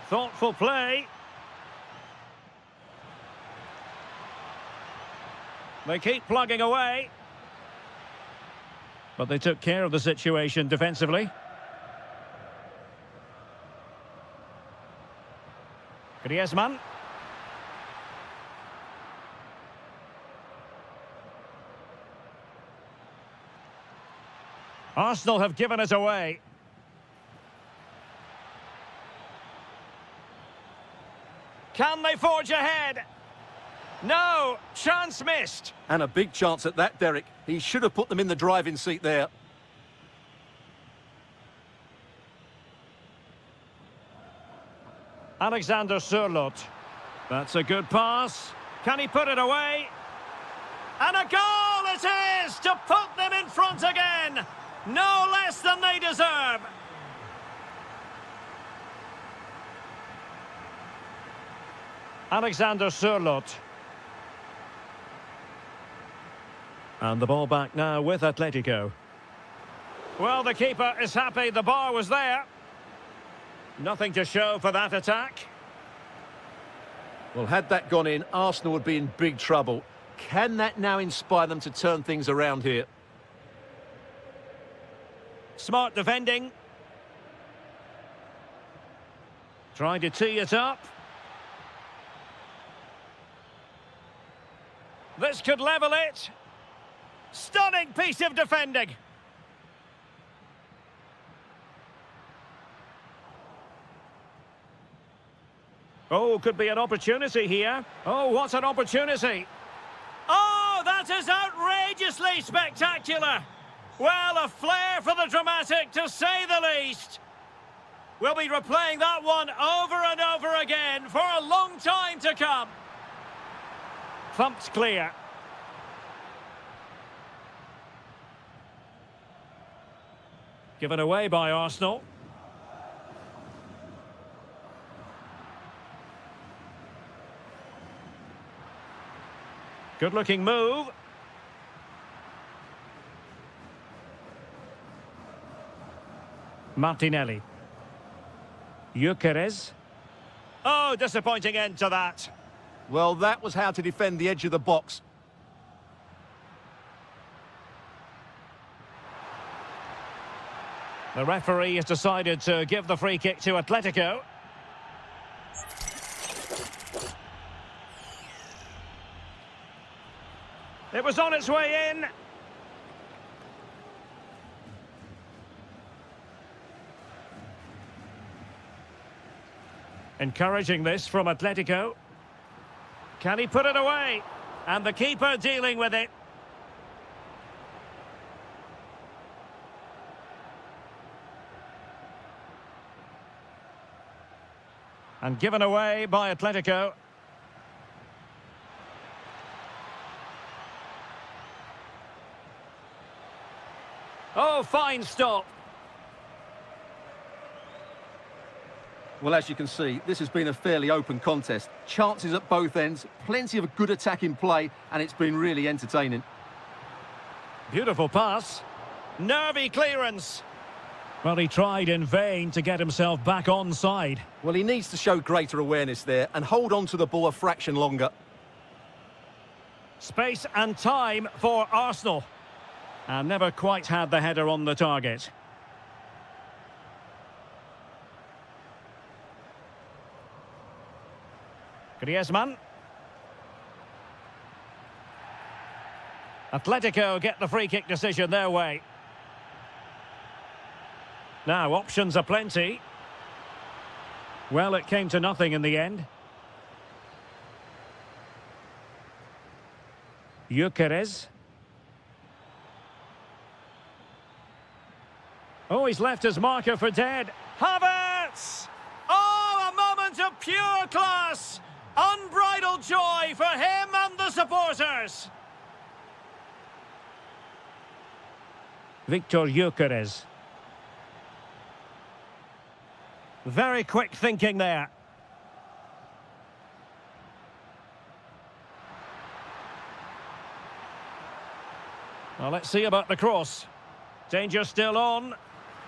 Thoughtful play. They keep plugging away. But they took care of the situation defensively. Griezmann. Arsenal have given it away. Can they forge ahead? No, chance missed. And a big chance at that, Derek. He should have put them in the driving seat there. Alexander Sørloth. That's a good pass. Can he put it away? And a goal it is to put them in front again. No less than they deserve. Alexander Sørloth. And the ball back now with Atletico. Well, the keeper is happy the bar was there. Nothing to show for that attack. Well, had that gone in, Arsenal would be in big trouble. Can that now inspire them to turn things around here? Smart defending. Trying to tee it up. This could level it. Stunning piece of defending. Oh, could be an opportunity here. Oh, what an opportunity. Oh, that is outrageously spectacular. Well, a flair for the dramatic, to say the least. We'll be replaying that one over and over again for a long time to come. Thumped clear. Given away by Arsenal. Good-looking move. Martinelli. Gyökeres. Oh, disappointing end to that. Well, that was how to defend the edge of the box. The referee has decided to give the free kick to Atletico. It was on its way in. Encouraging this from Atletico. Can he put it away? And the keeper dealing with it. And given away by Atletico. Oh, fine stop. Well, as you can see, this has been a fairly open contest. Chances at both ends, plenty of good attacking play, and it's been really entertaining. Beautiful pass. Nervy clearance. Well, he tried in vain to get himself back onside. Well, he needs to show greater awareness there and hold on to the ball a fraction longer. Space and time for Arsenal. And never quite had the header on the target. Griezmann. Atletico get the free kick decision their way. Now, options are plenty. Well, it came to nothing in the end. Gyökeres. Oh, he's left his marker for dead. Havertz! Oh, a moment of pure class! Unbridled joy for him and the supporters! Victor Gyökeres. Very quick thinking there. Well, let's see about the cross. Danger still on.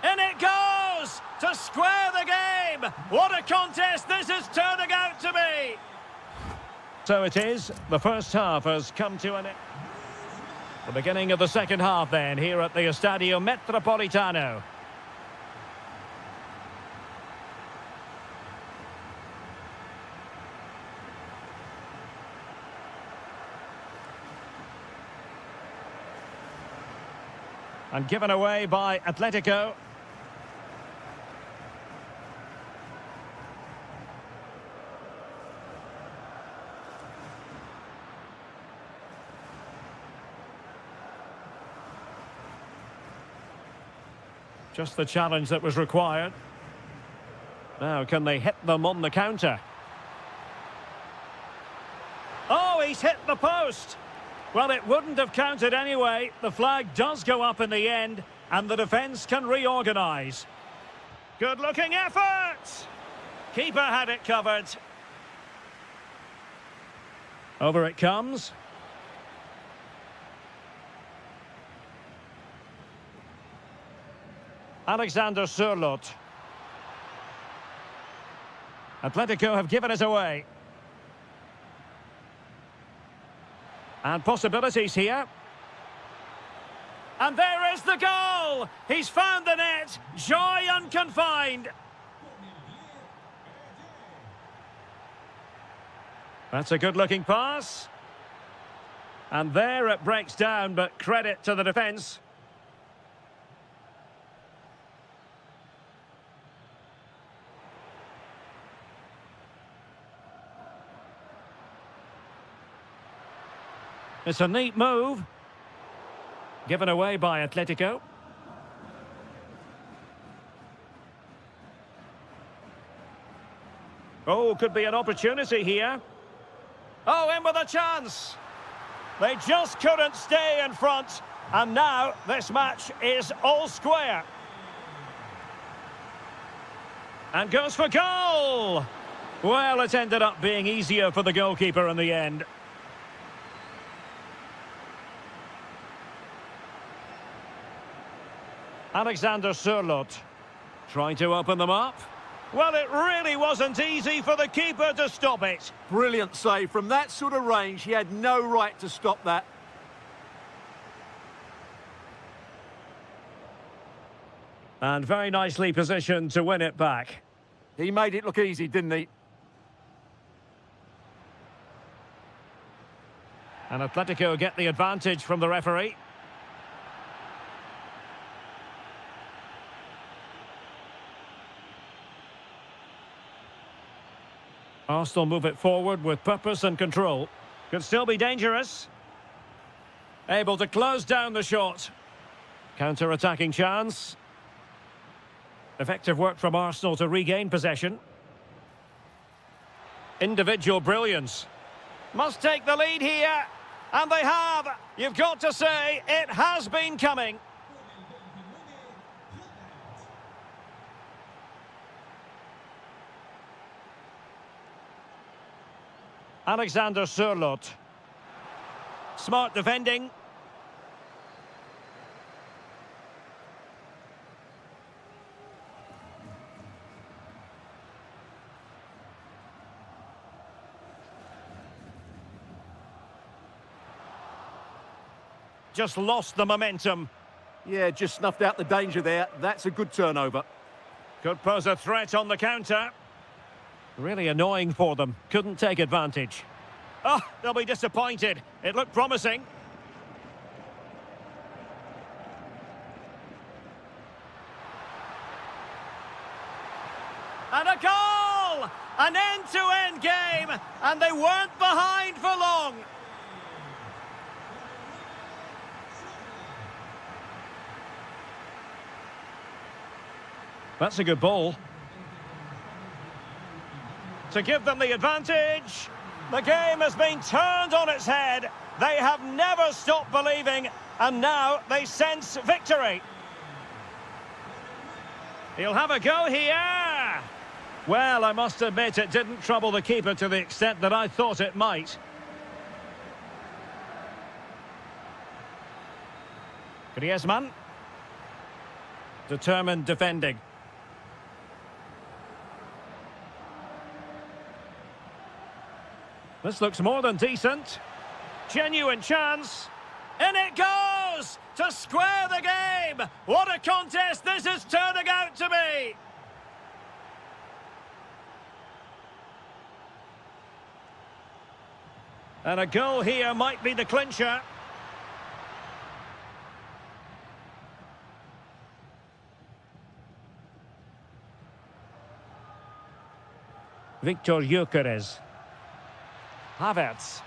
In it goes! To square the game! What a contest this is turning out to be! So it is. The first half has come to an end. The beginning of the second half then, here at the Estadio Metropolitano. And given away by Atletico. Just the challenge that was required. Now, can they hit them on the counter? Oh, he's hit the post! Well, it wouldn't have counted anyway. The flag does go up in the end, and the defence can reorganise. Good-looking effort! Keeper had it covered. Over it comes. Alexander Sørloth. Atletico have given it away. And possibilities here. And there is the goal! He's found the net! Joy unconfined! That's a good-looking pass. And there it breaks down, but credit to the defence. It's a neat move. Given away by Atletico. Oh, could be an opportunity here. Oh, in with a chance. They just couldn't stay in front. And now this match is all square. And goes for goal. Well, it ended up being easier for the goalkeeper in the end. Alexander Sørloth trying to open them up. Well, it really wasn't easy for the keeper to stop it. Brilliant save. From that sort of range, he had no right to stop that. And very nicely positioned to win it back. He made it look easy, didn't he? And Atletico get the advantage from the referee. Arsenal move it forward with purpose and control. Could still be dangerous. Able to close down the shot. Counter-attacking chance. Effective work from Arsenal to regain possession. individual brilliance. Must take the lead here. And they have. You've got to say, it has been coming. Alexander Sørloth. Smart defending. Just lost the momentum. Yeah, just snuffed out the danger there. That's a good turnover. Could pose a threat on the counter. Really annoying for them. Couldn't take advantage. Oh, they'll be disappointed. It looked promising. And a goal! An end-to-end game, and they weren't behind for long. That's a good ball. To give them the advantage. The game has been turned on its head. They have never stopped believing, and now they sense victory. He'll have a go here. Well, I must admit it didn't trouble the keeper to the extent that I thought it might. Griezmann. Determined defending. This looks more than decent. Genuine chance. In it goes! To square the game! What a contest this is turning out to be! And a goal here might be the clincher. Victor Gyökeres. Havertz.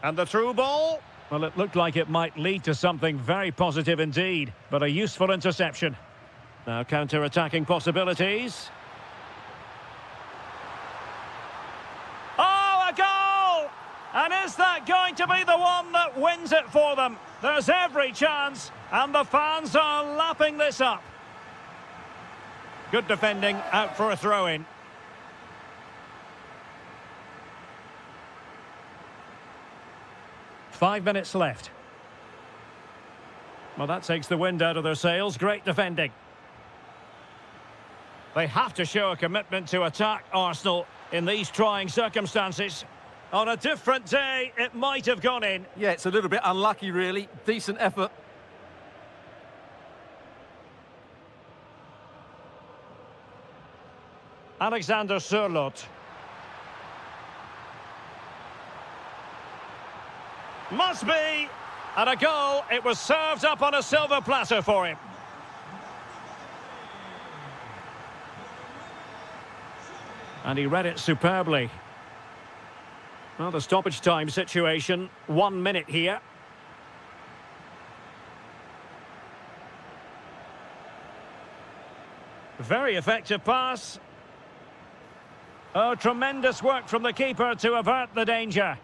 And the through ball? Well, it looked like it might lead to something very positive indeed, but a useful interception. Now counter-attacking possibilities. Oh, a goal! And is that going to be the one that wins it for them? There's every chance, and the fans are lapping this up. Good defending, out for a throw-in. Five minutes left. Well, that takes the wind out of their sails. Great defending. They have to show a commitment to attack Arsenal in these trying circumstances. On a different day, it might have gone in. Yeah, it's a little bit unlucky, really. Decent effort. Alexander Sørloth. Must be! And a goal. It was served up on a silver platter for him. And he read it superbly. Well, the stoppage time situation. 1 minute here. Very effective pass. Oh, tremendous work from the keeper to avert the danger.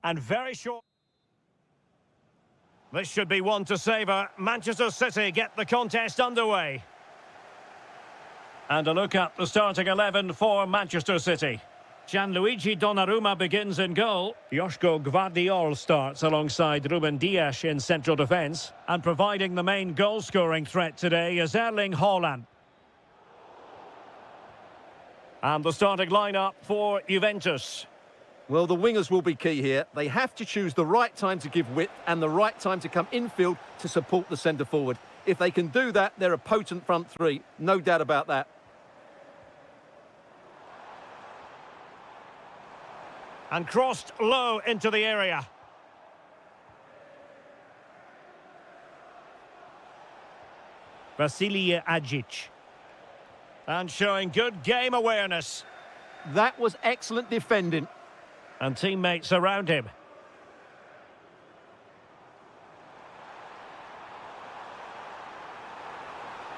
And very short. This should be one to savour. Manchester City get the contest underway. And a look at the starting 11 for Manchester City. Gianluigi Donnarumma begins in goal. Joško Gvardiol starts alongside Ruben Dias in central defence. And providing the main goal-scoring threat today is Erling Haaland. And the starting lineup for Juventus. Well, the wingers will be key here. They have to choose the right time to give width and the right time to come infield to support the centre-forward. If they can do that, they're a potent front three. No doubt about that. And crossed low into the area. Vasilije Ajic. And showing good game awareness. That was excellent defending. And teammates around him.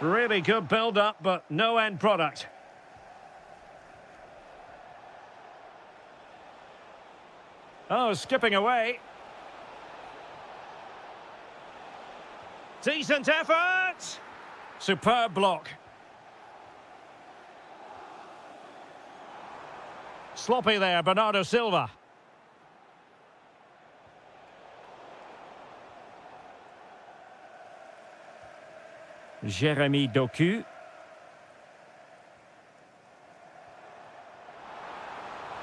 Really good build-up, but no end product. Oh, skipping away. Decent effort! Superb block. Sloppy there, Bernardo Silva. Jeremy Doku.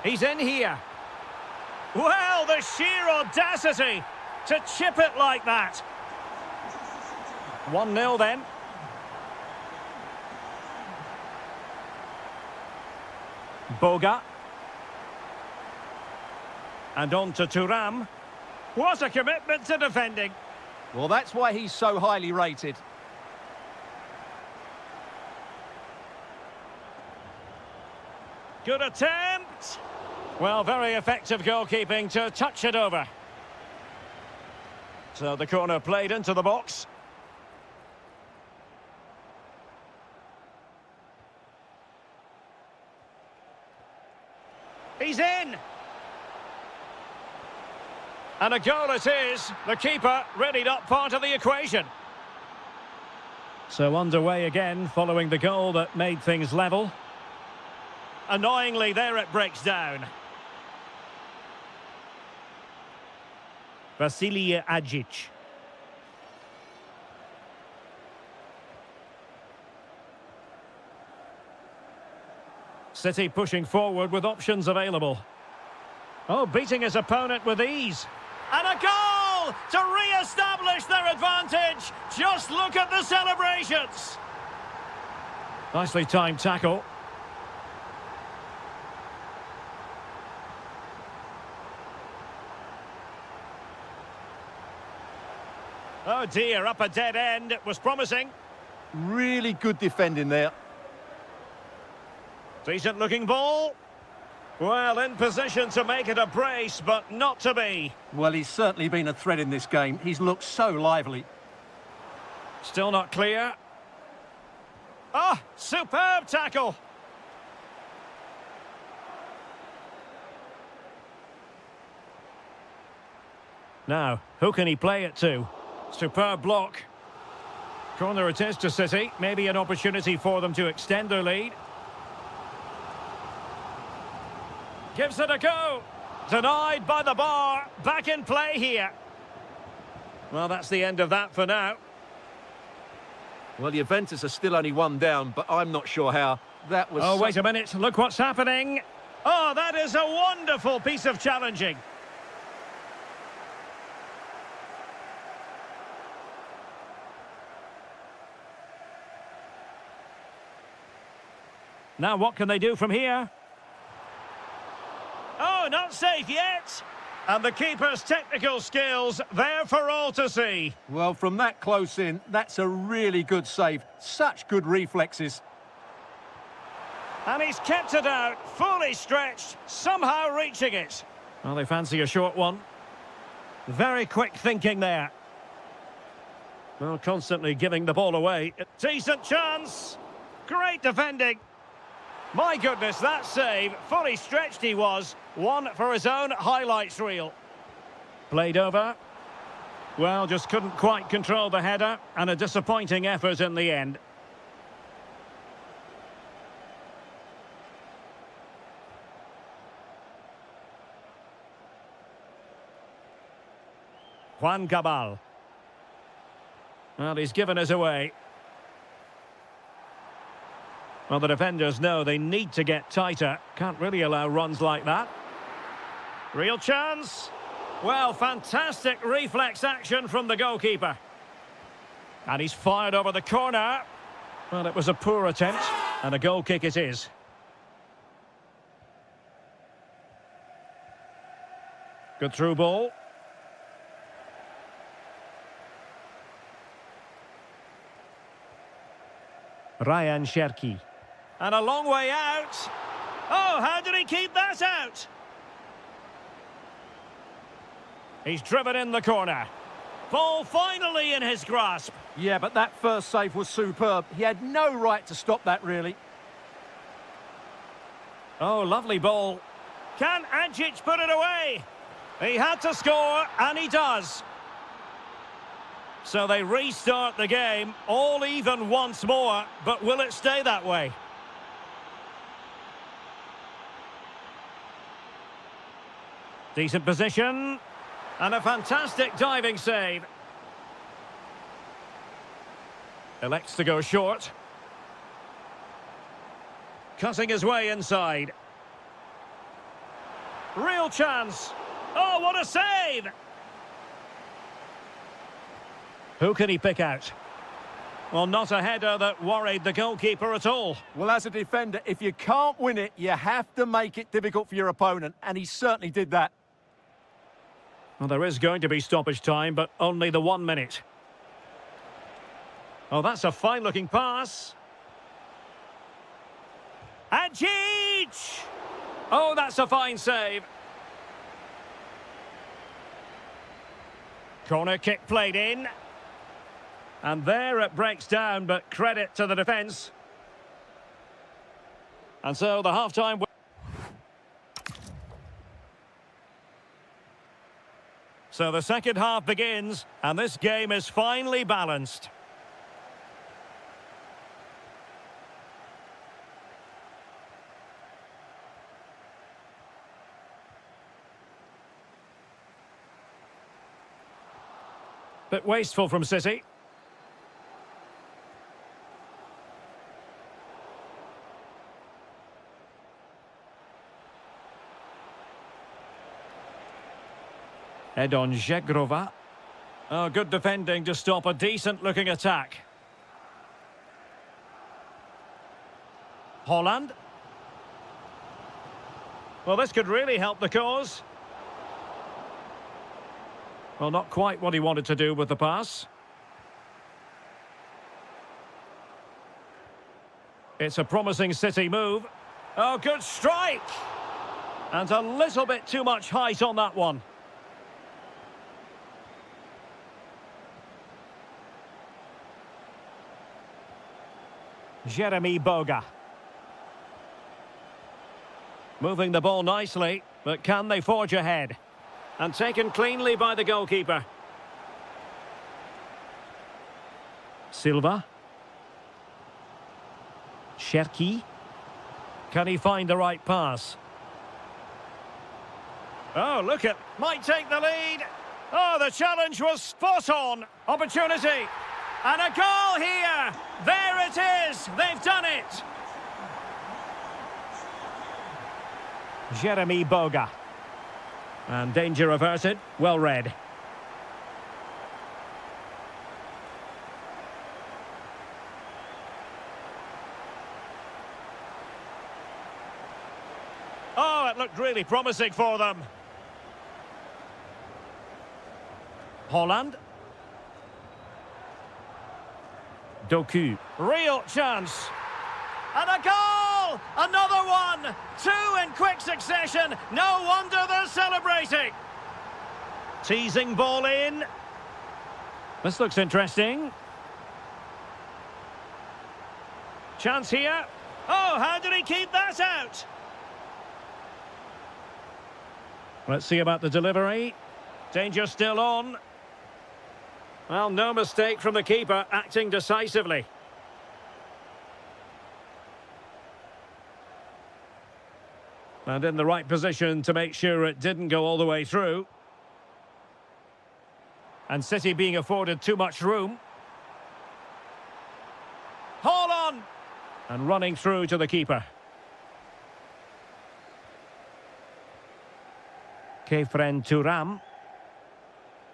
He's in here. Well, the sheer audacity to chip it like that. 1-0 then. Boga. And on to Thuram. What a commitment to defending. Well, that's why he's so highly rated. Good attempt. Well, very effective goalkeeping to touch it over. So the corner played into the box. He's in. And a goal it is. The keeper readied up part of the equation. So underway again following the goal that made things level. Annoyingly, there it breaks down. Vasilije Ajic. City pushing forward with options available. Oh, beating his opponent with ease. And a goal to re-establish their advantage. Just look at the celebrations. Nicely timed tackle. Oh dear, up a dead end. It was promising. Really good defending there. Decent looking ball. Well, in position to make it a brace, but not to be. Well, he's certainly been a threat in this game. He's looked so lively. Still not clear. Ah, superb tackle. Now, who can he play it to? Superb block. Corner it is to City. Maybe an opportunity for them to extend their lead. Gives it a go. Denied by the bar. Back in play here. Well, that's the end of that for now. Well, Juventus are still only one down, but I'm not sure how. That was... Oh, wait a minute. Look what's happening. Oh, that is a wonderful piece of challenging. Now, what can they do from here? Oh, not safe yet. And the keeper's technical skills there for all to see. Well, from that close in, that's a really good save. Such good reflexes. And he's kept it out, fully stretched, somehow reaching it. Well, they fancy a short one. Very quick thinking there. Well, constantly giving the ball away. Decent chance. Great defending. My goodness, that save, fully stretched he was. One for his own highlights reel. Played over. Well, just couldn't quite control the header, and a disappointing effort in the end. Juan Cabal. Well, he's given us away. Well, the defenders know they need to get tighter. Can't really allow runs like that. Real chance. Well, fantastic reflex action from the goalkeeper. And he's fired over the corner. Well, it was a poor attempt, and a goal kick it is. Good through ball. Ryan Cherki. And a long way out. Oh, how did he keep that out? He's driven in the corner. Ball finally in his grasp. Yeah, but that first save was superb. He had no right to stop that, really. Oh, lovely ball. Can Agic put it away? He had to score, and he does. So they restart the game, all even once more, but will it stay that way? Decent position, and a fantastic diving save. Elects to go short. Cutting his way inside. Real chance. Oh, what a save! Who can he pick out? Well, not a header that worried the goalkeeper at all. Well, as a defender, if you can't win it, you have to make it difficult for your opponent, and he certainly did that. Well, there is going to be stoppage time, but only the 1 minute. Oh, that's a fine-looking pass. Agic! Oh, that's a fine save. Corner kick played in. And there it breaks down, but credit to the defence. And so the half-time... So the second half begins, and this game is finely balanced. Bit wasteful from City. Edon Žegrova. Oh, good defending to stop a decent-looking attack. Holland. Well, this could really help the cause. Well, not quite what he wanted to do with the pass. It's a promising City move. Oh, good strike! And a little bit too much height on that one. Jeremy Boga. Moving the ball nicely, but can they forge ahead? And taken cleanly by the goalkeeper. Silva. Cherki. Can he find the right pass? Oh, look at... Might take the lead. Oh, the challenge was spot on. Opportunity. And a goal here. There it is. They've done it. Jeremy Boga. And danger averted. Well read. Oh, it looked really promising for them. Holland. Doku. Real chance. And a goal! Another one! Two in quick succession. No wonder they're celebrating. Teasing ball in. This looks interesting. Chance here. Oh, how did he keep that out? Let's see about the delivery. Danger still on. Well, no mistake from the keeper, acting decisively. And in the right position to make sure it didn't go all the way through. And City being afforded too much room. Hold on! And running through to the keeper. Kefren Turam.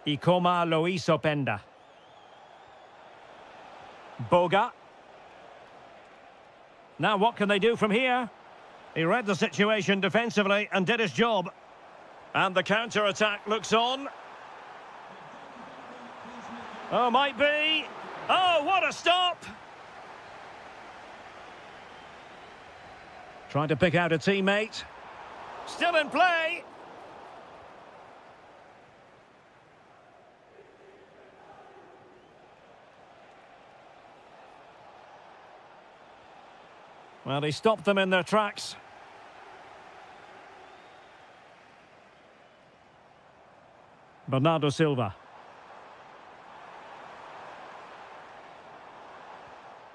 Ikoma Loisopenda. Boga. Now what can they do from here? He read the situation defensively and did his job. And the counter-attack looks on. Oh, might be. Oh, what a stop! Trying to pick out a teammate. Still in play. Well, he stopped them in their tracks. Bernardo Silva.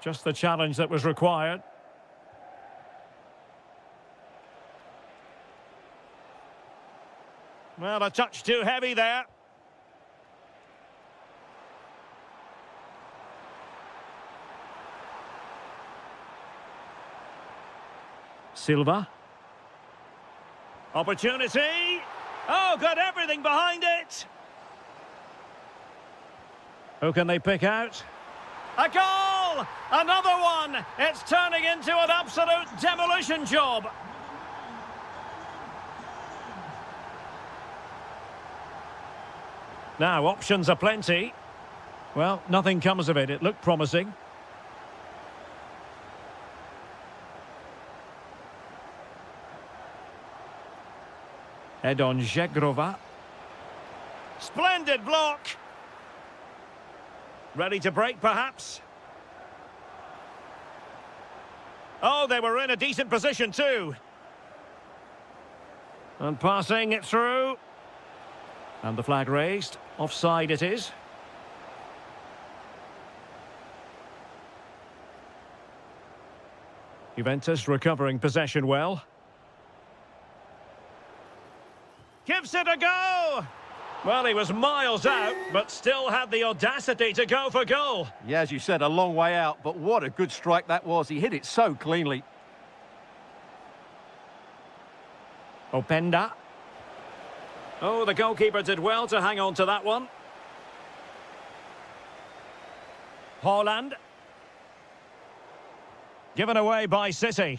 Just the challenge that was required. Well, a touch too heavy there. Silva. Opportunity. Oh, got everything behind it. Who can they pick out? A goal! Another one! It's turning into an absolute demolition job. Now, options are plenty. Well, nothing comes of it. It looked promising. Edon Zegrova. Splendid block. Ready to break, perhaps? Oh, they were in a decent position, too. And passing it through. And the flag raised. Offside it is. Juventus recovering possession well. Gives it a go! Well, he was miles out, but still had the audacity to go for goal. Yeah, as you said, a long way out, but what a good strike that was. He hit it so cleanly. Openda. Oh, the goalkeeper did well to hang on to that one. Haaland. Given away by City.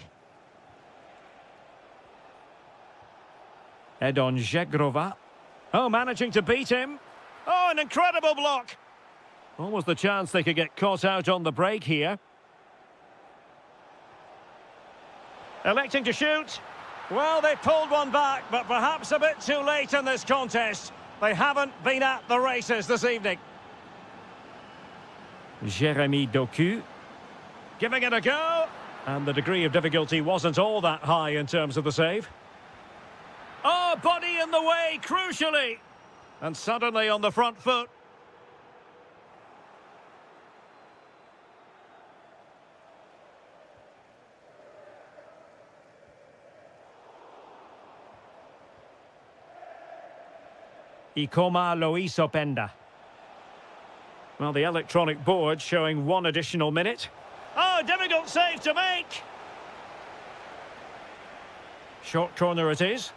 Edon Zegrova. Oh, managing to beat him. Oh, an incredible block. Almost the chance they could get caught out on the break here. Electing to shoot. Well, they pulled one back, but perhaps a bit too late in this contest. They haven't been at the races this evening. Jeremy Doku. Giving it a go. And the degree of difficulty wasn't all that high in terms of the save. Oh, body in the way, crucially. And suddenly on the front foot. Ikoma Loisopenda. Well, the electronic board showing one additional minute. Oh, difficult save to make. Short corner it is.